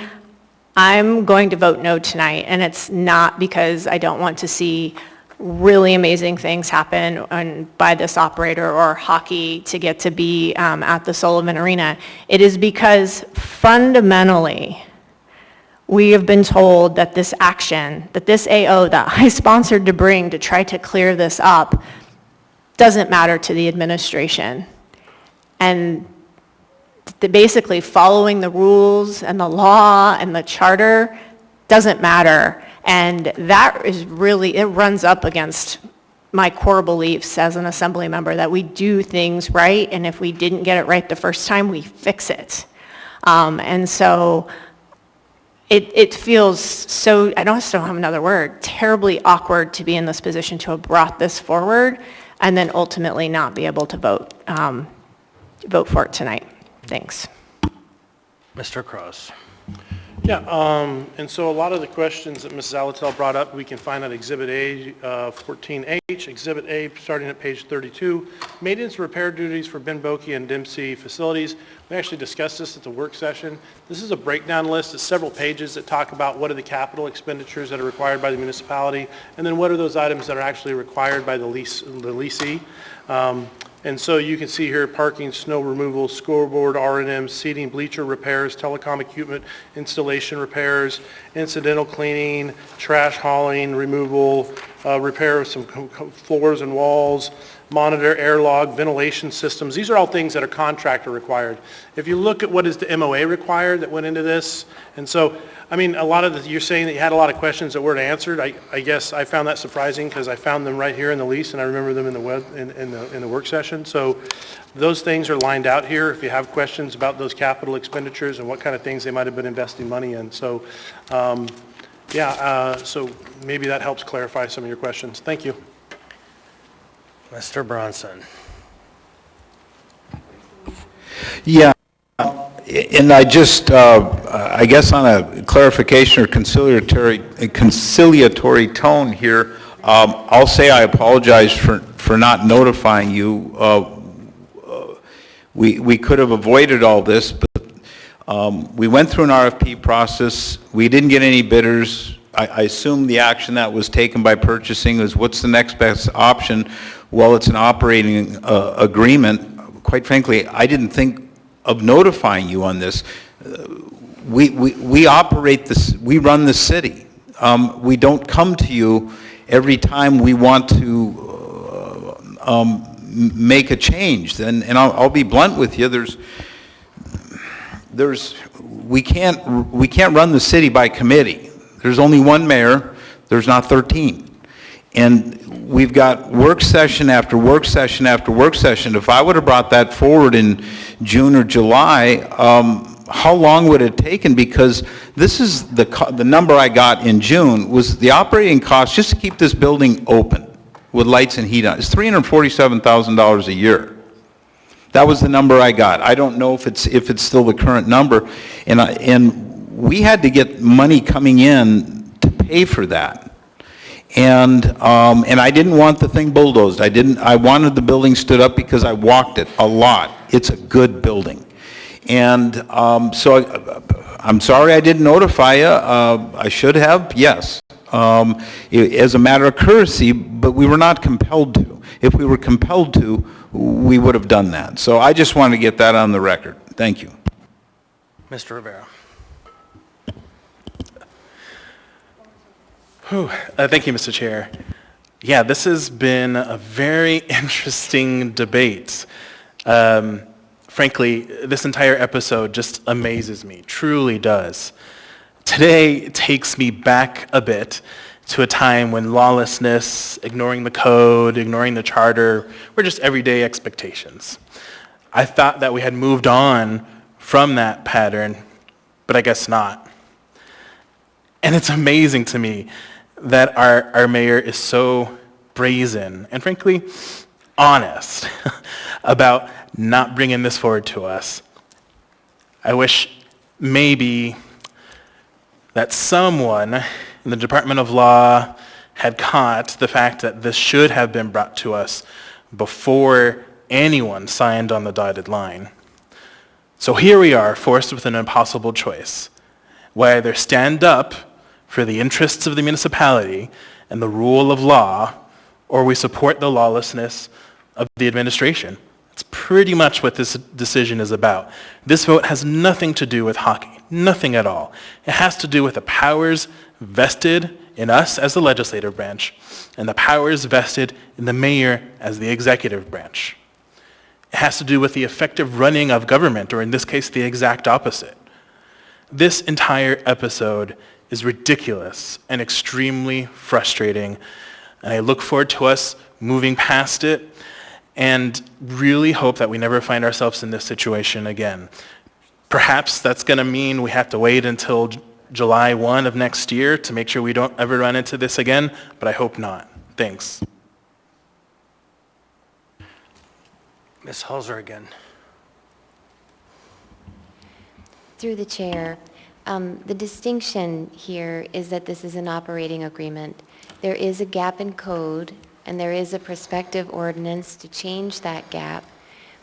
I'm going to vote no tonight, and it's not because I don't want to see really amazing things happen by this operator or hockey to get to be at the Sullivan Arena. It is because fundamentally, we have been told that this action, that this AO that I sponsored to bring to try to clear this up doesn't matter to the administration. And basically following the rules and the law and the charter doesn't matter. And that is really, it runs up against my core beliefs as an assembly member that we do things right, and if we didn't get it right the first time, we fix it. And so it feels so, I just don't have another word, terribly awkward to be in this position to have brought this forward and then ultimately not be able to vote for it tonight. Thanks. Mr. Cross. Yeah, and so a lot of the questions that Ms. Zalatel brought up, we can find on Exhibit A, 14H, Exhibit A, starting at page 32, maintenance repair duties for Ben Boke and Dempsey facilities. We actually discussed this at the work session. This is a breakdown list. It's several pages that talk about what are the capital expenditures that are required by the municipality, and then what are those items that are actually required by the leasee. And so you can see here parking, snow removal, scoreboard, R&M, seating, bleacher repairs, telecom equipment, installation repairs, incidental cleaning, trash hauling, removal, repair of some floors and walls, monitor, air log, ventilation systems. These are all things that are contractor required. If you look at what is the MOA required that went into this, and so, I mean, a lot of you're saying that you had a lot of questions that weren't answered. I guess I found that surprising because I found them right here in the lease and I remember them in the work session. So those things are lined out here if you have questions about those capital expenditures and what kind of things they might have been investing money in. So, so maybe that helps clarify some of your questions. Thank you. Mr. Bronson. Yeah, and I just, I guess on a clarification or conciliatory tone here, I'll say I apologize for not notifying you. We could have avoided all this, but we went through an RFP process. We didn't get any bidders. I assume the action that was taken by purchasing was what's the next best option? Well, it's an operating agreement. Quite frankly, I didn't think of notifying you on this. We operate this, we run the city. We don't come to you every time we want to make a change. And I'll be blunt with you. We can't run the city by committee. There's only one mayor. There's not 13. And we've got work session after work session after work session. If I would have brought that forward in June or July, how long would it have taken? Because this is the number I got in June was the operating cost just to keep this building open with lights and heat on. It's $347,000 a year. That was the number I got. I don't know if it's still the current number, and we had to get money coming in to pay for that. And I didn't want the thing bulldozed. I wanted the building stood up because I walked it a lot. It's a good building. And so I'm sorry I didn't notify you. I should have, yes, as a matter of courtesy, but we were not compelled to. If we were compelled to, we would have done that. So I just want to get that on the record. Thank you. Mr. Rivera. Thank you, Mr. Chair. Yeah, this has been a very interesting debate. Frankly, this entire episode just amazes me, truly does. Today takes me back a bit to a time when lawlessness, ignoring the code, ignoring the charter, were just everyday expectations. I thought that we had moved on from that pattern, but I guess not. And it's amazing to me that our mayor is so brazen and frankly honest about not bringing this forward to us. I wish maybe that someone in the Department of Law had caught the fact that this should have been brought to us before anyone signed on the dotted line. So here we are, forced with an impossible choice. We either stand up for the interests of the municipality and the rule of law, or we support the lawlessness of the administration. That's pretty much what this decision is about. This vote has nothing to do with hockey, nothing at all. It has to do with the powers vested in us as the legislative branch and the powers vested in the mayor as the executive branch. It has to do with the effective running of government, or in this case, the exact opposite. This entire episode is ridiculous and extremely frustrating, and I look forward to us moving past it and really hope that we never find ourselves in this situation again. Perhaps that's going to mean we have to wait until July 1 of next year to make sure we don't ever run into this again, but I hope not. Thanks. Ms. Halser again. Through the chair, The distinction here is that this is an operating agreement. There is a gap in code, and there is a prospective ordinance to change that gap.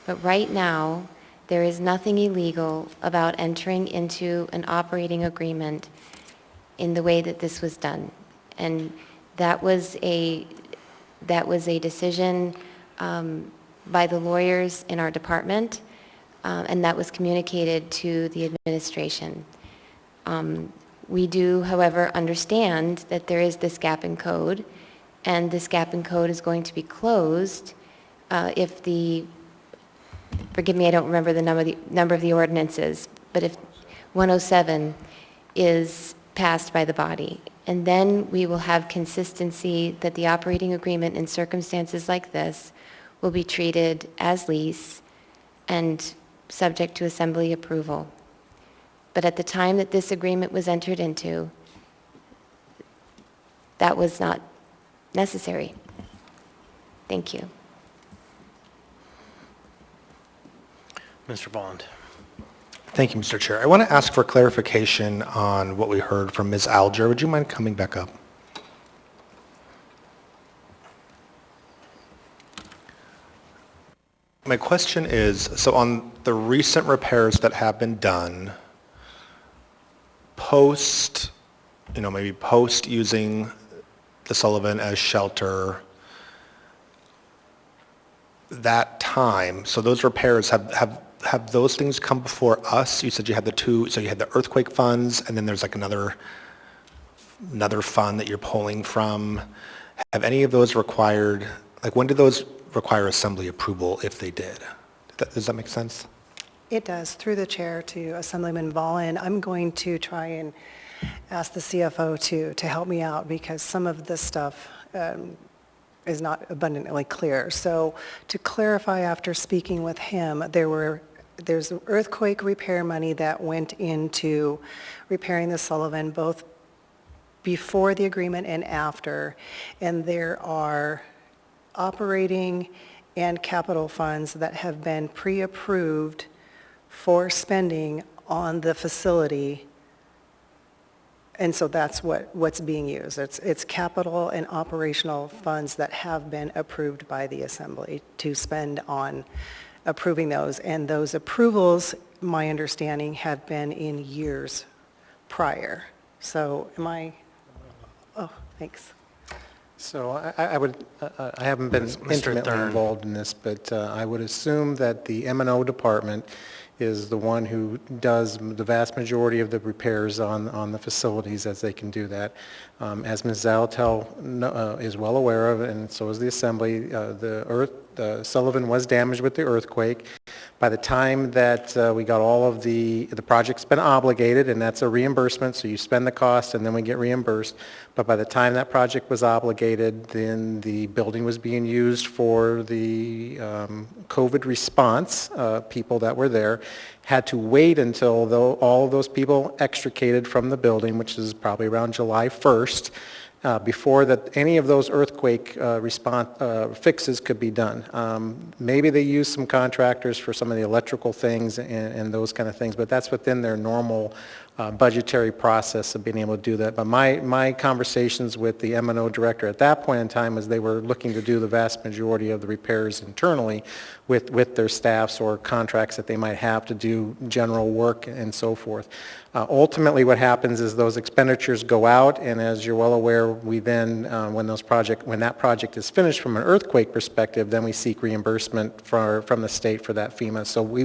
But right now, there is nothing illegal about entering into an operating agreement in the way that this was done. And that was a decision by the lawyers in our department, and that was communicated to the administration. We do, however, understand that there is this gap in code, and this gap in code is going to be closed if the, forgive me, I don't remember the number of the ordinances, but if 107 is passed by the body. And then we will have consistency that the operating agreement in circumstances like this will be treated as lease and subject to assembly approval. But at the time that this agreement was entered into, that was not necessary. Thank you. Mr. Volland. Thank you, Mr. Chair. I want to ask for clarification on what we heard from Ms. Alger. Would you mind coming back up? My question is, so on the recent repairs that have been done, post, maybe post using the Sullivan as shelter, that time, so those repairs have those things come before us? You said you had the two, so you had the earthquake funds, and then there's like another fund that you're pulling from. Have any of those required, like when did those require assembly approval, if they did? Does that make sense? It does. Through the chair to Assemblyman Volland, I'm going to try and ask the CFO to help me out because some of this stuff is not abundantly clear. So to clarify, after speaking with him, there's earthquake repair money that went into repairing the Sullivan, both before the agreement and after, and there are operating and capital funds that have been pre-approved for spending on the facility, and so that's what's being used. It's capital and operational funds that have been approved by the Assembly to spend on approving those, and those approvals, my understanding, have been in years prior. So thanks. So I haven't been intimately involved in this, but I would assume that the M&O department is the one who does the vast majority of the repairs on the facilities as they can do that. As Ms. Zalatel is well aware of, and so is the Assembly, the Sullivan was damaged with the earthquake. By the time that we got all of the project's been obligated, and that's a reimbursement, so you spend the cost and then we get reimbursed. But by the time that project was obligated, then the building was being used for the COVID response. People that were there had to wait until all of those people extricated from the building, which is probably around July 1st, before that any of those earthquake fixes could be done. Maybe they use some contractors for some of the electrical things and those kind of things, but that's within their normal budgetary process of being able to do that. But my conversations with the M&O director at that point in time was they were looking to do the vast majority of the repairs internally with their staffs or contracts that they might have to do general work and so forth. Ultimately, what happens is those expenditures go out, and as you're well aware, we then, when that project is finished from an earthquake perspective, then we seek reimbursement from the state for that FEMA. So we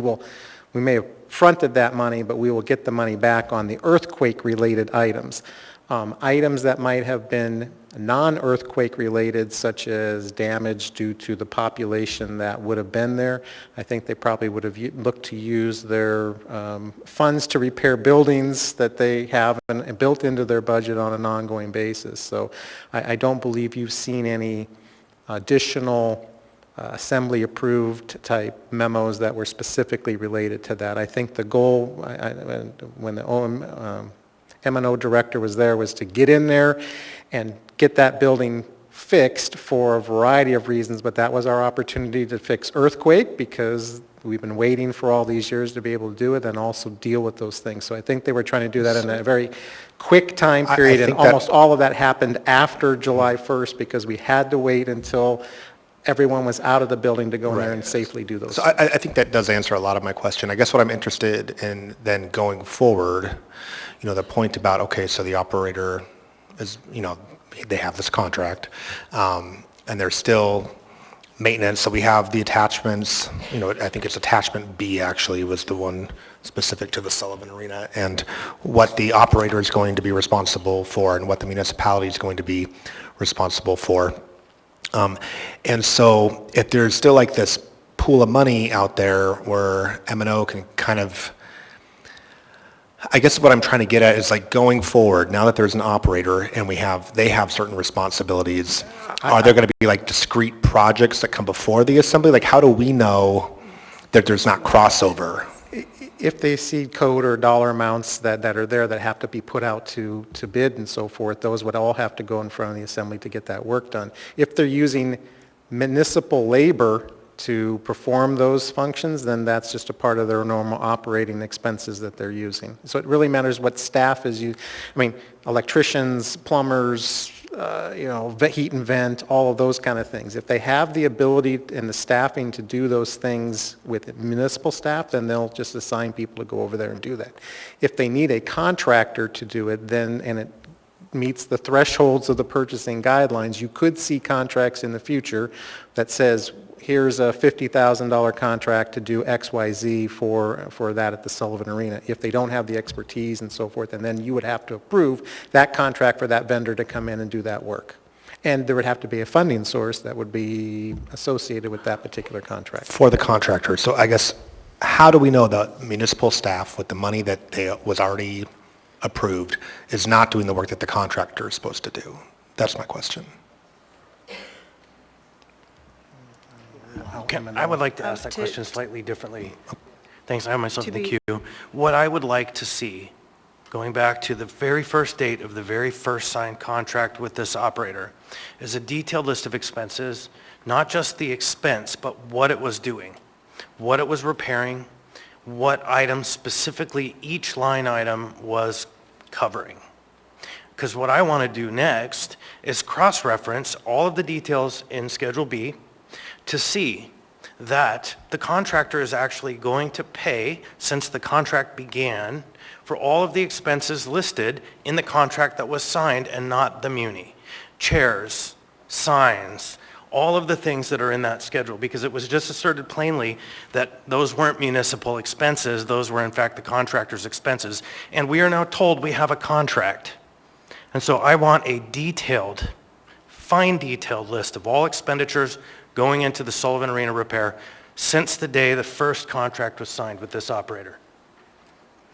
may have fronted that money, but we will get the money back on the earthquake-related items. Items that might have been non-earthquake related, such as damage due to the population that would have been there, I think they probably would have looked to use their funds to repair buildings that they have and built into their budget on an ongoing basis. So I don't believe you've seen any additional Assembly-approved type memos that were specifically related to that. I think the goal, when the M&O director was there, was to get in there and get that building fixed for a variety of reasons, but that was our opportunity to fix earthquake because we've been waiting for all these years to be able to do it and also deal with those things. So I think they were trying to do that in a very quick time period, and almost all of that happened after July 1st because we had to wait until everyone was out of the building to go in there and safely do those So things. I think that does answer a lot of my question. I guess what I'm interested in then going forward, the point about, okay, so the operator is, they have this contract, and there's still maintenance. So we have the attachments, I think it's attachment B actually was the one specific to the Sullivan Arena, and what the operator is going to be responsible for and what the municipality is going to be responsible for. And so if there's still like this pool of money out there where M&O can kind of, I guess what I'm trying to get at is like going forward, now that there's an operator and they have certain responsibilities, are there going to be like discrete projects that come before the assembly? Like how do we know that there's not crossover? If they see code or dollar amounts that are there that have to be put out to bid and so forth, those would all have to go in front of the assembly to get that work done. If they're using municipal labor to perform those functions, then that's just a part of their normal operating expenses that they're using. So it really matters what staff is using. I mean, electricians, plumbers, heat and vent, all of those kind of things. If they have the ability and the staffing to do those things with municipal staff, then they'll just assign people to go over there and do that. If they need a contractor to do it, then, and it meets the thresholds of the purchasing guidelines, you could see contracts in the future that says, here's a $50,000 contract to do XYZ for that at the Sullivan Arena. If they don't have the expertise and so forth, and then you would have to approve that contract for that vendor to come in and do that work. And there would have to be a funding source that would be associated with that particular contract. For the contractor. So I guess, how do we know the municipal staff with the money that was already approved is not doing the work that the contractor is supposed to do? That's my question. Okay, I would like to ask that question slightly differently. Thanks, I have myself in the queue. What I would like to see, going back to the very first date of the very first signed contract with this operator, is a detailed list of expenses, not just the expense, but what it was doing, what it was repairing, what items specifically each line item was covering. Because what I want to do next is cross-reference all of the details in Schedule B to see that the contractor is actually going to pay, since the contract began, for all of the expenses listed in the contract that was signed and not the muni. Chairs, signs, all of the things that are in that schedule, because it was just asserted plainly that those weren't municipal expenses, those were in fact the contractor's expenses. And we are now told we have a contract. And so I want a detailed, fine detailed list of all expenditures going into the Sullivan Arena repair since the day the first contract was signed with this operator.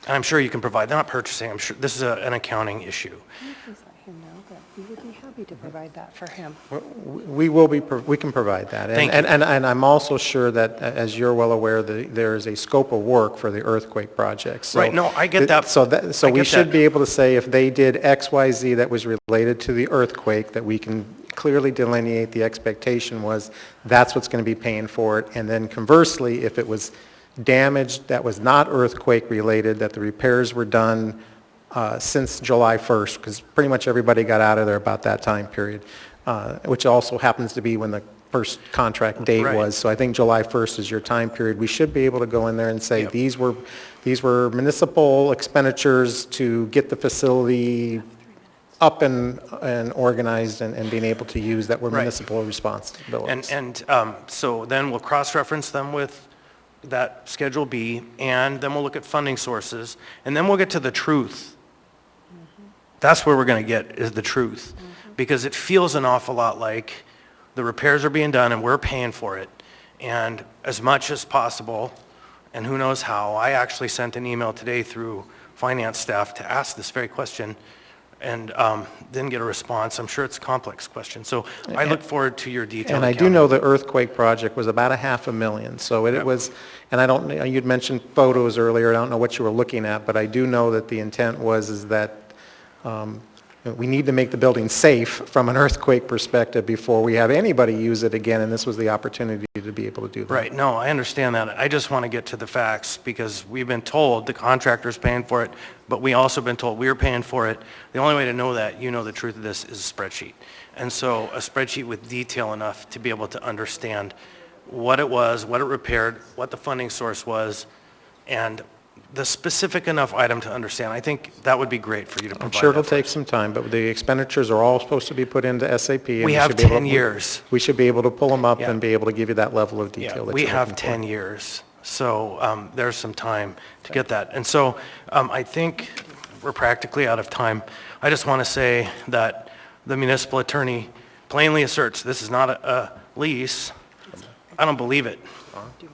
And I'm sure you can provide, not purchasing, I'm sure this is an accounting issue. Please let him know that we would be happy to provide that for him. We can provide that. Thank you. And I'm also sure that, as you're well aware, there is a scope of work for the earthquake project. So Right, no, I get that. So I we get should that. be able to say if they did X, Y, Z that was related to the earthquake, that we can clearly delineate the expectation was that's what's going to be paying for it. And then conversely, if it was damage that was not earthquake related, that the repairs were done since July 1st, because pretty much everybody got out of there about that time period, which also happens to be when the first contract date Right. was. So I think July 1st is your time period. We should be able to go in there and say, these were municipal expenditures to get the facility up and organized and being able to use that were Right. municipal responsibilities. And so then we'll cross-reference them with that Schedule B, and then we'll look at funding sources, and then we'll get to the truth. That's where we're going to get, is the truth. Because it feels an awful lot like the repairs are being done and we're paying for it. And as much as possible, and who knows how, I actually sent an email today through finance staff to ask this very question, and didn't get a response. I'm sure it's a complex question. So I look forward to your detailed And I do know the earthquake project was about $500,000. So it was, and I don't, you'd mentioned photos earlier. I don't know what you were looking at, but I do know that the intent was is that We need to make the building safe from an earthquake perspective before we have anybody use it again, and this was the opportunity to be able to do that. Right, no, I understand that. I just want to get to the facts, because we've been told the contractor's paying for it, but we also been told we're paying for it. The only way to know that, you know the truth of this, is a spreadsheet. And so a spreadsheet with detail enough to be able to understand what it was, what it repaired, what the funding source was, and the specific enough item to understand. I think that would be great for you to provide. I'm sure it'll that for take us. some time, but the expenditures are all supposed to be put into SAP. And We have should be able 10 years. We should be able to pull them up Yeah. and be able to give you that level of detail that We you're have looking for. 10 years, so there's some time to get that. And so I think we're practically out of time. I just want to say that the municipal attorney plainly asserts this is not a lease. I don't believe it.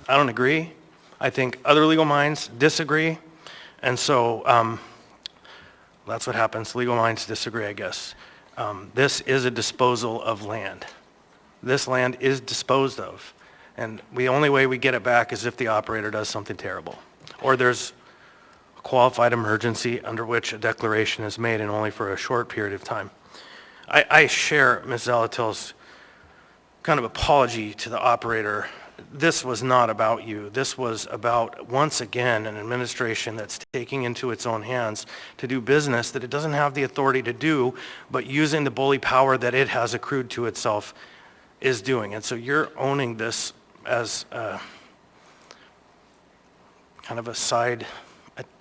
I don't agree. I think other legal minds disagree. And so that's what happens. Legal minds disagree, I guess. This is a disposal of land. This land is disposed of. And the only way we get it back is if the operator does something terrible. Or there's a qualified emergency under which a declaration is made, and only for a short period of time. I share Ms. Zalatel's kind of apology to the operator. This was not about you. This was about, once again, an administration that's taking into its own hands to do business that it doesn't have the authority to do, but using the bully power that it has accrued to itself is doing. And so you're owning this as kind of a side,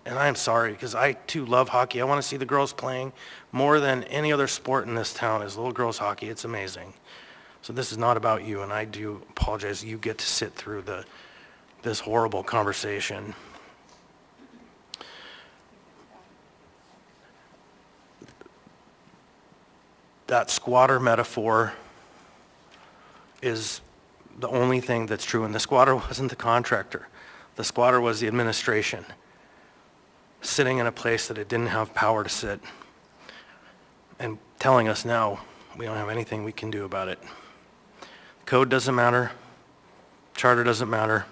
and I'm sorry, because I too love hockey. I want to see the girls playing more than any other sport in this town is little girls hockey. It's amazing. So this is not about you, and I do apologize. You get to sit through this horrible conversation. That squatter metaphor is the only thing that's true, and the squatter wasn't the contractor. The squatter was the administration, sitting in a place that it didn't have power to sit, and telling us now we don't have anything we can do about it. Code doesn't matter. Charter doesn't matter.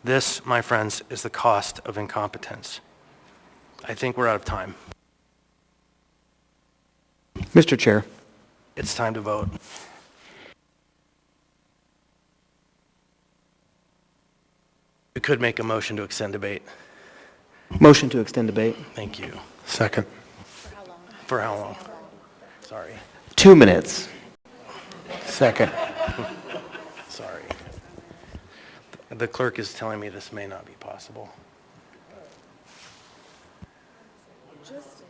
This, my friends, is the cost of incompetence. I think we're out of time. Mr. Chair. It's time to vote. We could make a motion to extend debate. Motion to extend debate. Thank you. Second. For how long? Sorry. 2 minutes. Second. Sorry. The clerk is telling me this may not be possible. Just,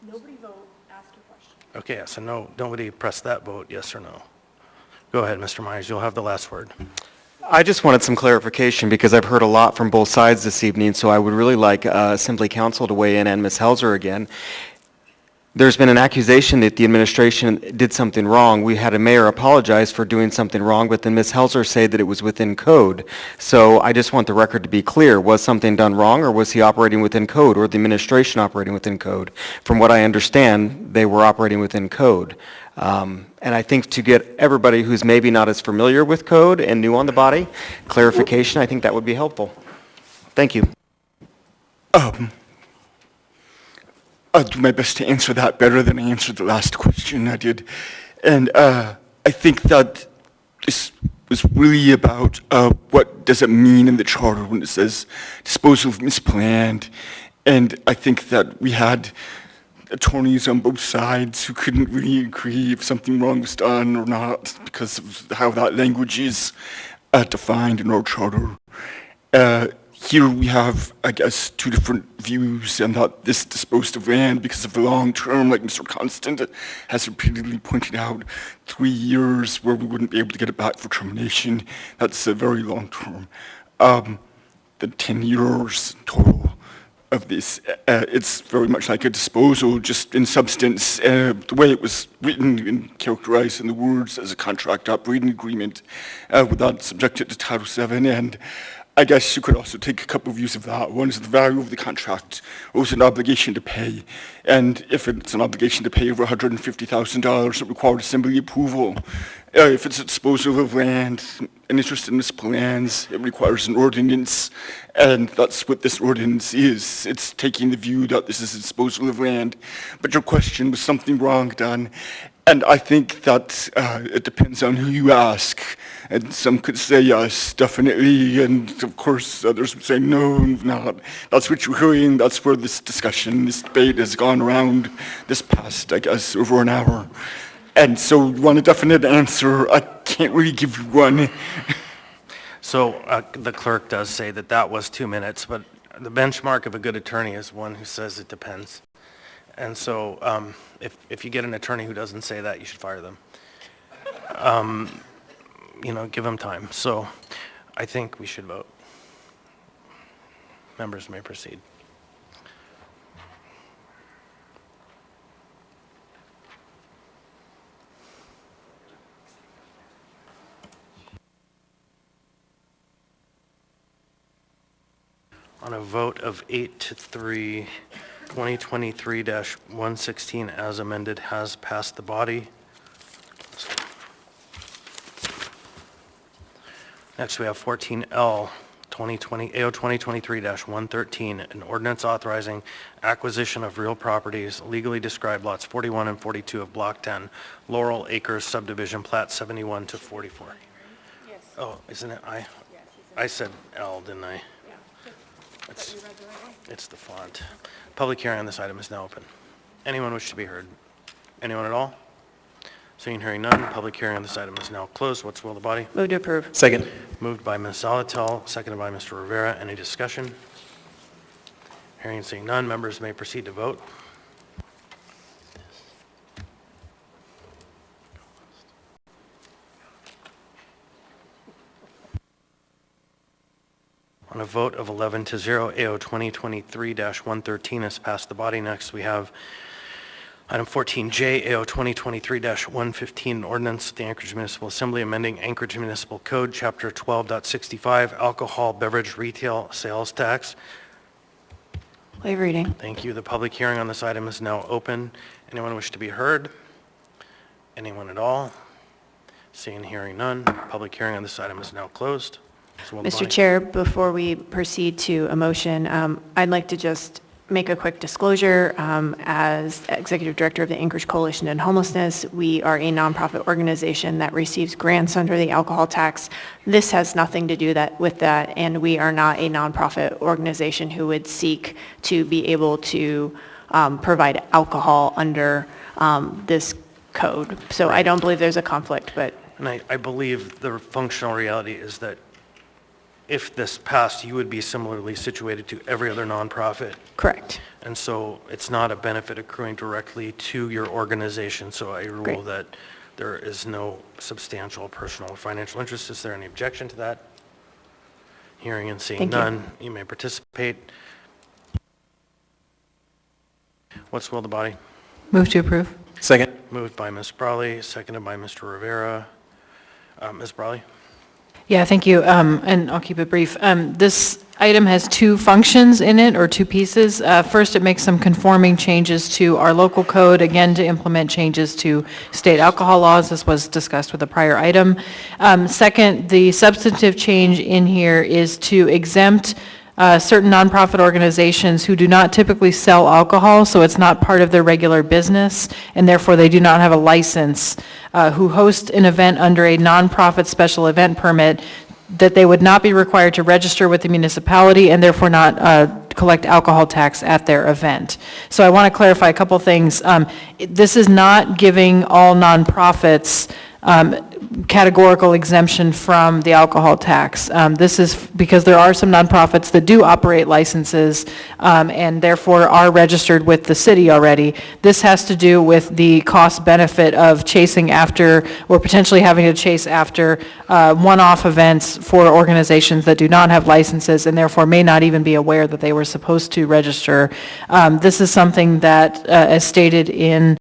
nobody vote, ask your question. Okay, so no, nobody press that vote, yes or no. Go ahead, Mr. Myers, you'll have the last word. I just wanted some clarification because I've heard a lot from both sides this evening, so I would really like Assembly Council to weigh in and Ms. Helzer again. There's been an accusation that the administration did something wrong. We had a mayor apologize for doing something wrong, but then Ms. Helzer said that it was within code. So I just want the record to be clear. Was something done wrong, or was he operating within code, or the administration operating within code? From what I understand, they were operating within code. And I think to get everybody who's maybe not as familiar with code and new on the body, clarification, I think that would be helpful. Thank you. I'll do my best to answer that better than I answered the last question I did. And I think that this was really about what does it mean in the charter when it says disposal of misplanned. And I think that we had attorneys on both sides who couldn't really agree if something wrong was done or not because of how that language is defined in our charter. Here we have, I guess, two different views, and that this disposed of land because of the long term, like Mr. Constant has repeatedly pointed out, 3 years where we wouldn't be able to get it back for termination. That's a very long term. The 10 years total of this, it's very much like a disposal, just in substance, the way it was written and characterized in the words as a contract operating agreement without subjected to Title VII. And I guess you could also take a couple views of that. One is the value of the contract, or is it an obligation to pay? And if it's an obligation to pay over $150,000, it required assembly approval. If it's a disposal of land, an interest in municipal lands, it requires an ordinance, and that's what this ordinance is. It's taking the view that this is a disposal of land. But your question was something wrong done, and I think that it depends on who you ask. And some could say yes, definitely, and of course others would say no, not. That's what you're hearing. That's where this discussion, this debate has gone around this past, I guess, over an hour. And so you want a definite answer, I can't really give you one. So the clerk does say that that was 2 minutes, but the benchmark of a good attorney is one who says it depends. And so if you get an attorney who doesn't say that, you should fire them. Give them time. So I think we should vote. Members may proceed. On a vote of 8-3, 2023-116 as amended has passed the body. Next, we have 14L, AO 2023-113, an ordinance authorizing acquisition of real properties, legally described lots 41 and 42 of Block 10, Laurel Acres subdivision, plat 71 to 44. Yes. Oh, isn't it I? I said L, didn't I? It's the font. Public hearing on this item is now open. Anyone wish to be heard? Anyone at all? Seeing, hearing none, public hearing on this item is now closed. What's the will of the body? Move to approve. Second. Moved by Ms. Zalatel, seconded by Mr. Rivera. Any discussion? Hearing and seeing none, members may proceed to vote. On a vote of 11-0, AO 2023-113 has passed the body. Next, we have item 14J, AO 2023-115, an ordinance of the Anchorage Municipal Assembly amending Anchorage Municipal Code, Chapter 12.65, alcohol beverage retail sales tax. Waive reading. Thank you. The public hearing on this item is now open. Anyone wish to be heard? Anyone at all? Seeing, hearing none, public hearing on this item is now closed. Mr. Chair, before we proceed to a motion, I'd like to just make a quick disclosure. As Executive Director of the Anchorage Coalition on Homelessness, we are a nonprofit organization that receives grants under the alcohol tax. This has nothing to do with that, and we are not a nonprofit organization who would seek to be able to provide alcohol under this code. So right. I don't believe there's a conflict, but... And I believe the functional reality is that if this passed, you would be similarly situated to every other nonprofit. Correct. And so it's not a benefit accruing directly to your organization. So I rule Great. that there is no substantial personal or financial interest. Is there any objection to that? Hearing and seeing none, you may participate. What's the will of the body? Move to approve. Second. Moved by Ms. Brawley, seconded by Mr. Rivera. Ms. Brawley? Yeah, thank you, and I'll keep it brief. This item has two functions in it, or two pieces. First, it makes some conforming changes to our local code, again, to implement changes to state alcohol laws, as was discussed with the prior item. Second, the substantive change in here is to exempt certain nonprofit organizations who do not typically sell alcohol, so it's not part of their regular business, and therefore they do not have a license, who host an event under a nonprofit special event permit, that they would not be required to register with the municipality and therefore not collect alcohol tax at their event. So I want to clarify a couple things. This is not giving all nonprofits categorical exemption from the alcohol tax. This is because there are some nonprofits that do operate licenses and therefore are registered with the city already. This has to do with the cost benefit of chasing after, or potentially having to chase after, one-off events for organizations that do not have licenses and therefore may not even be aware that they were supposed to register. This is something that, as stated in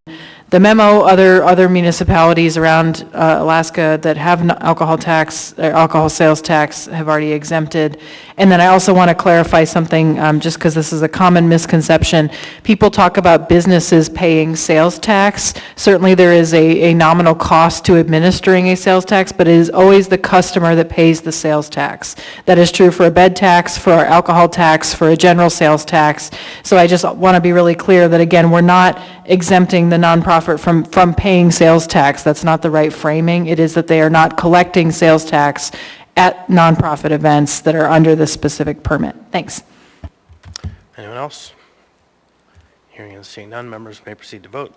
the memo, other municipalities around Alaska that have alcohol tax, or alcohol sales tax have already exempted. And then I also want to clarify something, just because this is a common misconception. People talk about businesses paying sales tax. Certainly there is a nominal cost to administering a sales tax, but it is always the customer that pays the sales tax. That is true for a bed tax, for our alcohol tax, for a general sales tax. So I just want to be really clear that, again, we're not exempting the nonprofit from paying sales tax. That's not the right framing. It is that they are not collecting sales tax at nonprofit events that are under this specific permit. Thanks. Anyone else? Hearing and seeing none, members may proceed to vote.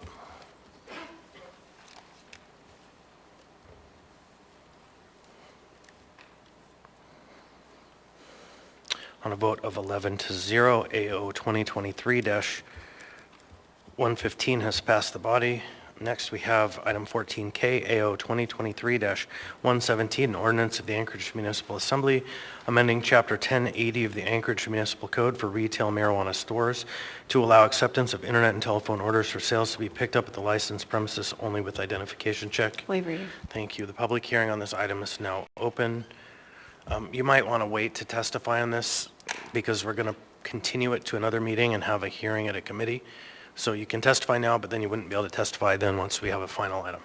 On a vote of 11 to 0, AO 2023-115 has passed the body. Next, we have item 14K, AO 2023-117, an ordinance of the Anchorage Municipal Assembly, amending Chapter 1080 of the Anchorage Municipal Code for retail marijuana stores to allow acceptance of internet and telephone orders for sales to be picked up at the licensed premises only with identification check. Waive reading. Thank you. The public hearing on this item is now open. You might want to wait to testify on this because we're going to continue it to another meeting and have a hearing at a committee. So you can testify now, but then you wouldn't be able to testify then once we have a final item.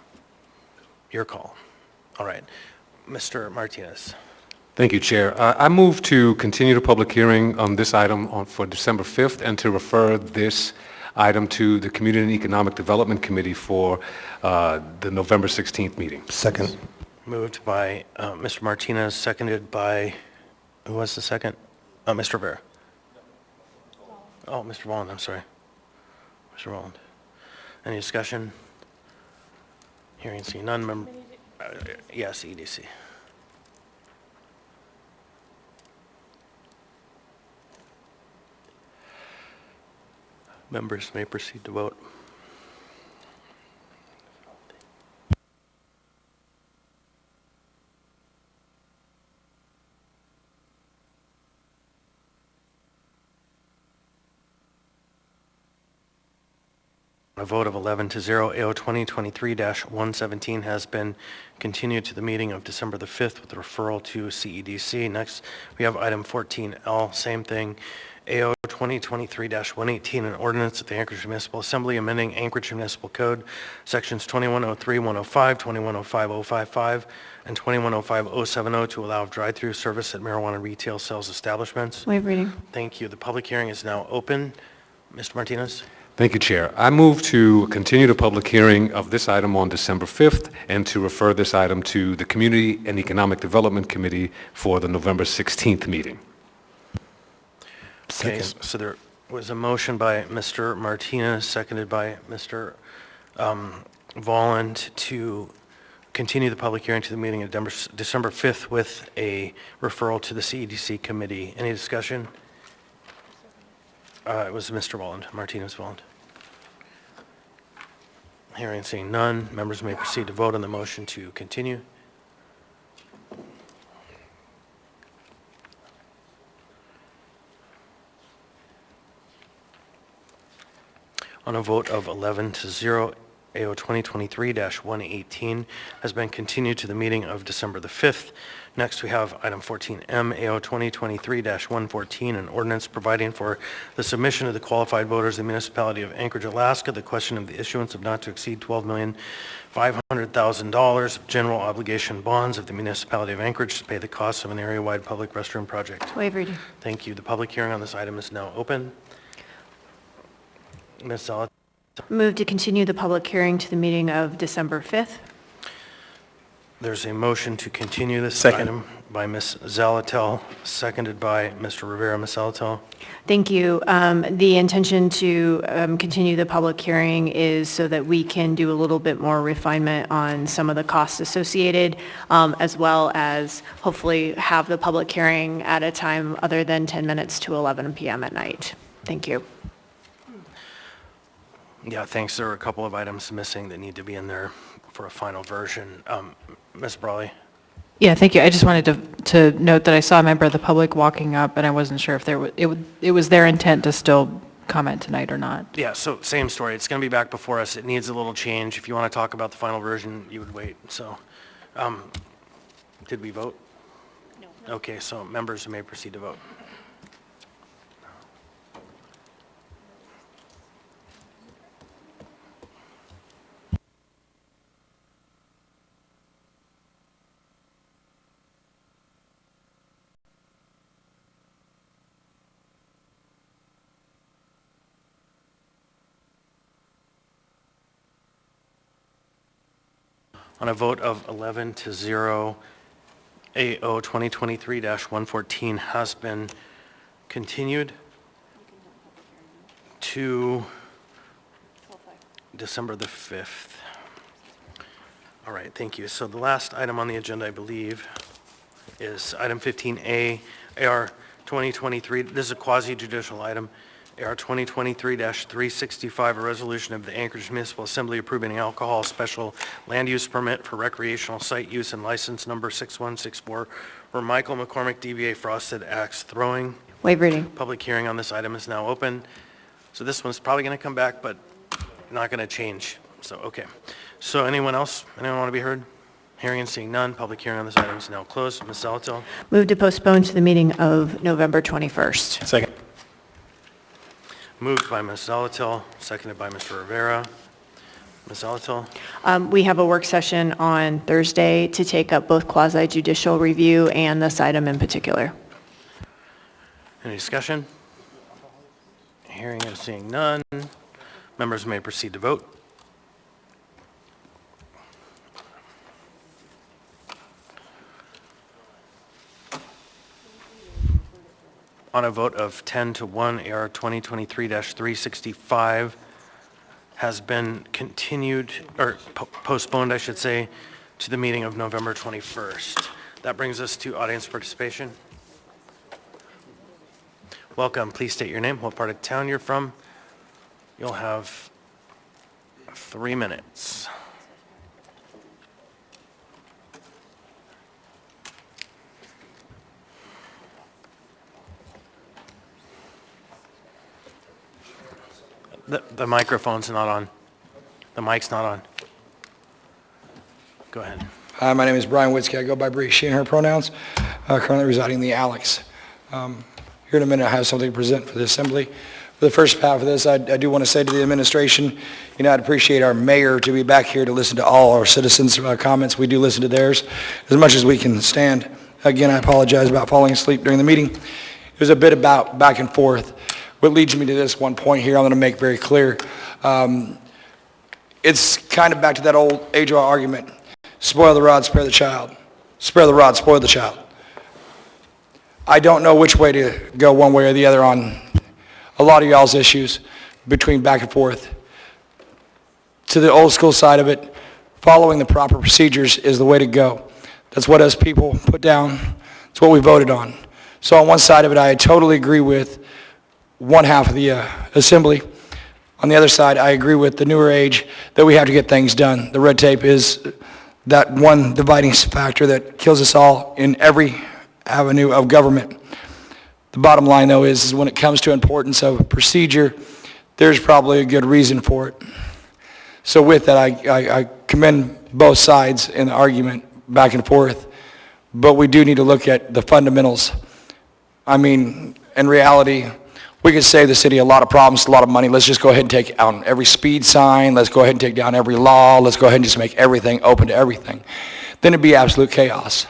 Your call. All right. Mr. Martinez. Thank you, Chair. I move to continue the public hearing on this item for December 5th and to refer this item to the Community and Economic Development Committee for the November 16th meeting. Second. Moved by Mr. Martinez, seconded by, who was the second? Mr. Rivera. Oh, Mr. Wallen, I'm sorry. Mr. Wallen. Any discussion? Hearing and seeing none. Yes, EDC. Members may proceed to vote. A vote of 11 to 0, AO 2023-117 has been continued to the meeting of December the 5th with referral to CEDC. Next, we have item 14L, same thing, AO 2023-118, an ordinance of the Anchorage Municipal Assembly amending Anchorage Municipal Code, sections 2103, 105, 2105, 055, and 2105, 070 to allow drive-through service at marijuana retail sales establishments. Waive reading. Thank you. The public hearing is now open. Mr. Martinez? Thank you, Chair. I move to continue the public hearing of this item on December 5th and to refer this item to the Community and Economic Development Committee for the November 16th meeting. Okay, so there was a motion by Mr. Martinez, seconded by Mr. Volland to continue the public hearing to the meeting of December 5th with a referral to the CEDC committee. Any discussion? It was Mr. Volland, Martinez Volland. Hearing and seeing none, members may proceed to vote on the motion to continue. On a vote of 11 to 0, AO 2023-118 has been continued to the meeting of December the 5th. Next, we have item 14M, AO 2023-114, an ordinance providing for the submission of the qualified voters of the municipality of Anchorage, Alaska, the question of the issuance of not to exceed $12,500,000 of general obligation bonds of the municipality of Anchorage to pay the costs of an area-wide public restroom project. Waive reading. Thank you. The public hearing on this item is now open. Ms. Zalatel. Move to continue the public hearing to the meeting of December 5th. There's a motion to continue this item by Ms. Zalatel, seconded by Mr. Rivera. Ms. Zalatel. Thank you. The intention to continue the public hearing is so that we can do a little bit more refinement on some of the costs associated, as well as hopefully have the public hearing at a time other than 10 minutes to 11 p.m. at night. Thank you. Yeah, thanks. There are a couple of items missing that need to be in there for a final version. Ms. Brawley? Yeah, thank you. I just wanted to note that I saw a member of the public walking up, and I wasn't sure if it was their intent to still comment tonight or not. Yeah, so same story. It's going to be back before us. It needs a little change. If you want to talk about the final version, you would wait. So, did we vote? No. Okay, so members may proceed to vote. On a vote of 11 to 0, AO 2023-114 has been continued to December the 5th. All right, thank you. So the last item on the agenda, I believe, is item 15A, AR 2023. This is a quasi-judicial item. AR 2023-365, a resolution of the Anchorage Municipal Assembly approving an alcohol special land use permit for recreational site use and license number 6164 for Michael McCormick, DBA Frosted Axe Throwing. Waive reading. Public hearing on this item is now open. So this one's probably going to come back, but not going to change. So, okay. So anyone else? Anyone want to be heard? Hearing and seeing none. Public hearing on this item is now closed. Ms. Salatil. Move to postpone to the meeting of November 21st. Second. Moved by Ms. Zalatil, seconded by Mr. Rivera. Ms. Zalatil. We have a work session on Thursday to take up both quasi-judicial review and this item in particular. Any discussion? Hearing and seeing none. Members may proceed to vote. On a vote of 10 to 1, AR 2023-365 has been continued, or postponed, I should say, to the meeting of November 21st. That brings us to audience participation. Welcome. Please state your name, what part of town you're from. You'll have 3 minutes. The microphone's not on. The mic's not on. Go ahead. Hi, my name is Brian Witzke. I go by Bree, she and her pronouns. Currently residing in the Alex. Here in a minute, I have something to present for the Assembly. For the first half of this, I do want to say to the administration, you know, I'd appreciate our mayor to be back here to listen to all our citizens' comments. We do listen to theirs as much as we can stand. Again, I apologize about falling asleep during the meeting. It was a bit about back and forth. What leads me to this one point here I'm going to make very clear. It's kind of back to that old age-old argument. Spoil the rod, spare the child. Spare the rod, spoil the child. I don't know which way to go one way or the other on a lot of y'all's issues between back and forth. To the old school side of it, following the proper procedures is the way to go. That's what us people put down. It's what we voted on. So on one side of it, I totally agree with one half of the Assembly. On the other side, I agree with the newer age that we have to get things done. The red tape is that one dividing factor that kills us all in every avenue of government. The bottom line, though, is when it comes to importance of procedure, there's probably a good reason for it. So with that, I commend both sides in the argument back and forth, but we do need to look at the fundamentals. I mean, in reality, we could save the city a lot of problems, a lot of money. Let's just go ahead and take out every speed sign. Let's go ahead and take down every law. Let's go ahead and just make everything open to everything. Then it'd be absolute chaos.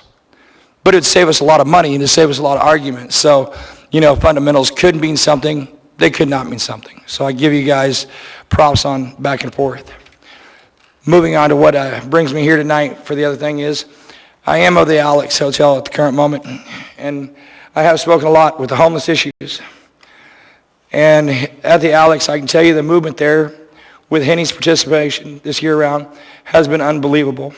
But it'd save us a lot of money and it'd save us a lot of arguments. So, you know, fundamentals could mean something. They could not mean something. So I give you guys props on back and forth. Moving on to what brings me here tonight for the other thing is, I am of the Alex Hotel at the current moment, and I have spoken a lot with the homeless issues. And at the Alex, I can tell you the movement there with Henny's participation this year round has been unbelievable.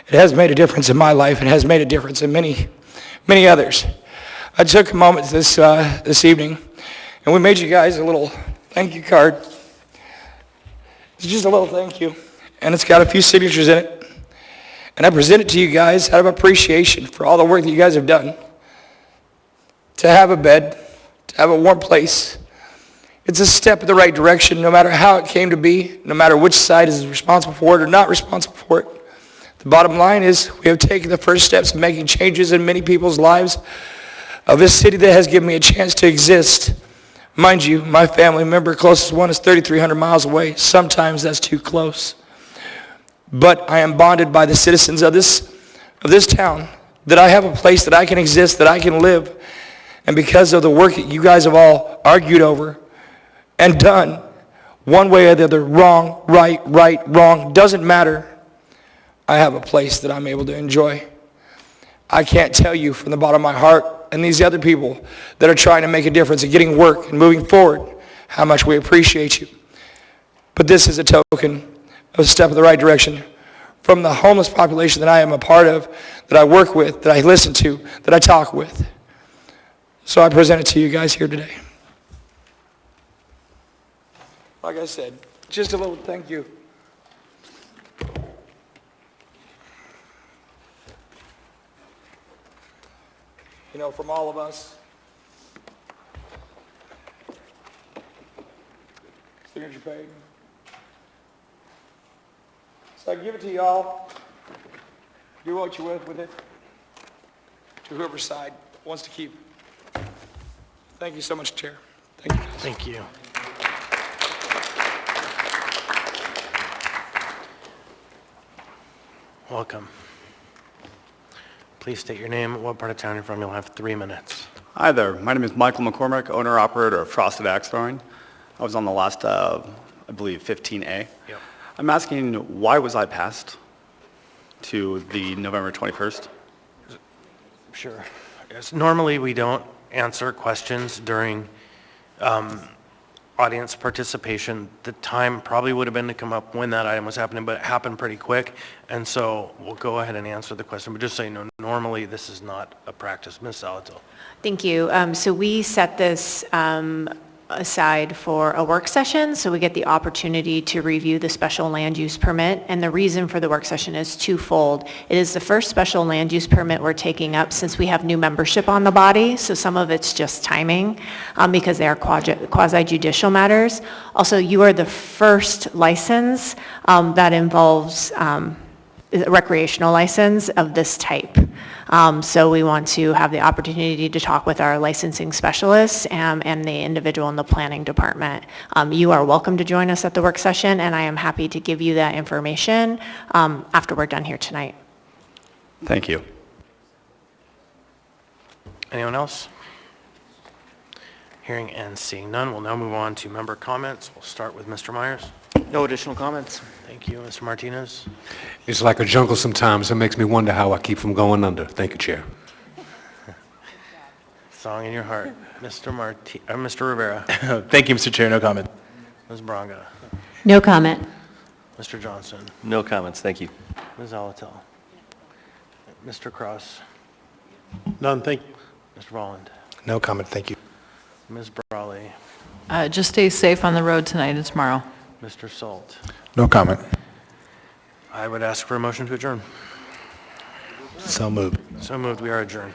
It has made a difference in my life. It has made a difference in many, many others. I took a moment this evening, and we made you guys a little thank you card. It's just a little thank you, and it's got a few signatures in it. And I present it to you guys out of appreciation for all the work that you guys have done to have a bed, to have a warm place, It's a step in the right direction, no matter how it came to be, no matter which side is responsible for it or not responsible for it. The bottom line is we have taken the first steps of making changes in many people's lives of this city that has given me a chance to exist. Mind you, my family member, closest one, is 3,300 miles away. Sometimes that's too close. But I am bonded by the citizens of this town that I have a place that I can exist, that I can live. And because of the work that you guys have all argued over and done, one way or the other, wrong, right, wrong, doesn't matter. I have a place that I'm able to enjoy. I can't tell you from the bottom of my heart and these other people that are trying to make a difference and getting work and moving forward how much we appreciate you. But this is a token of a step in the right direction from the homeless population that I am a part of, that I work with, that I listen to, that I talk with. So I present it to you guys here today. Like I said, just a little thank you. You know, from all of us. Signature page. So I give it to y'all. Do what you will with it. To whoever's side wants to keep. Thank you so much, Chair. Thank you. Thank you. Welcome. Please state your name, what part of town you're from. You'll have 3 minutes. Hi there. My name is Michael McCormick, owner-operator of Frosted Axe Throwing. I was on the last, I believe, 15A. Yep. I'm asking, why was I passed to the November 21st? Sure. Yes, normally, we don't answer questions during audience participation. The time probably would have been to come up when that item was happening, but it happened pretty quick, and so we'll go ahead and answer the question. But just so you know, normally this is not a practice. Ms. Salatil. Thank you. So we set this aside for a work session, so we get the opportunity to review the special land use permit. And the reason for the work session is twofold. It is the first special land use permit we're taking up since we have new membership on the body, so some of it's just timing because they are quasi-judicial matters. Also, you are the first license that involves a recreational license of this type. So we want to have the opportunity to talk with our licensing specialists and the individual in the planning department. You are welcome to join us at the work session, and I am happy to give you that information after we're done here tonight. Thank you. Anyone else? Hearing and seeing none, we'll now move on to member comments. We'll start with Mr. Myers. No additional comments. Thank you. Mr. Martinez? It's like a jungle sometimes. It makes me wonder how I keep from going under. Thank you, Chair. Song in your heart. Mr. Rivera. Thank you, Mr. Chair. No comment. Ms. Braga. No comment. Mr. Johnson. No comments, thank you. Ms. Alatel. Mr. Cross. None, thank you. Mr. Volland. No comment, thank you. Ms. Brawley. Just stay safe on the road tonight and tomorrow. Mr. Salt. No comment. I would ask for a motion to adjourn. So moved. So moved. We are adjourned.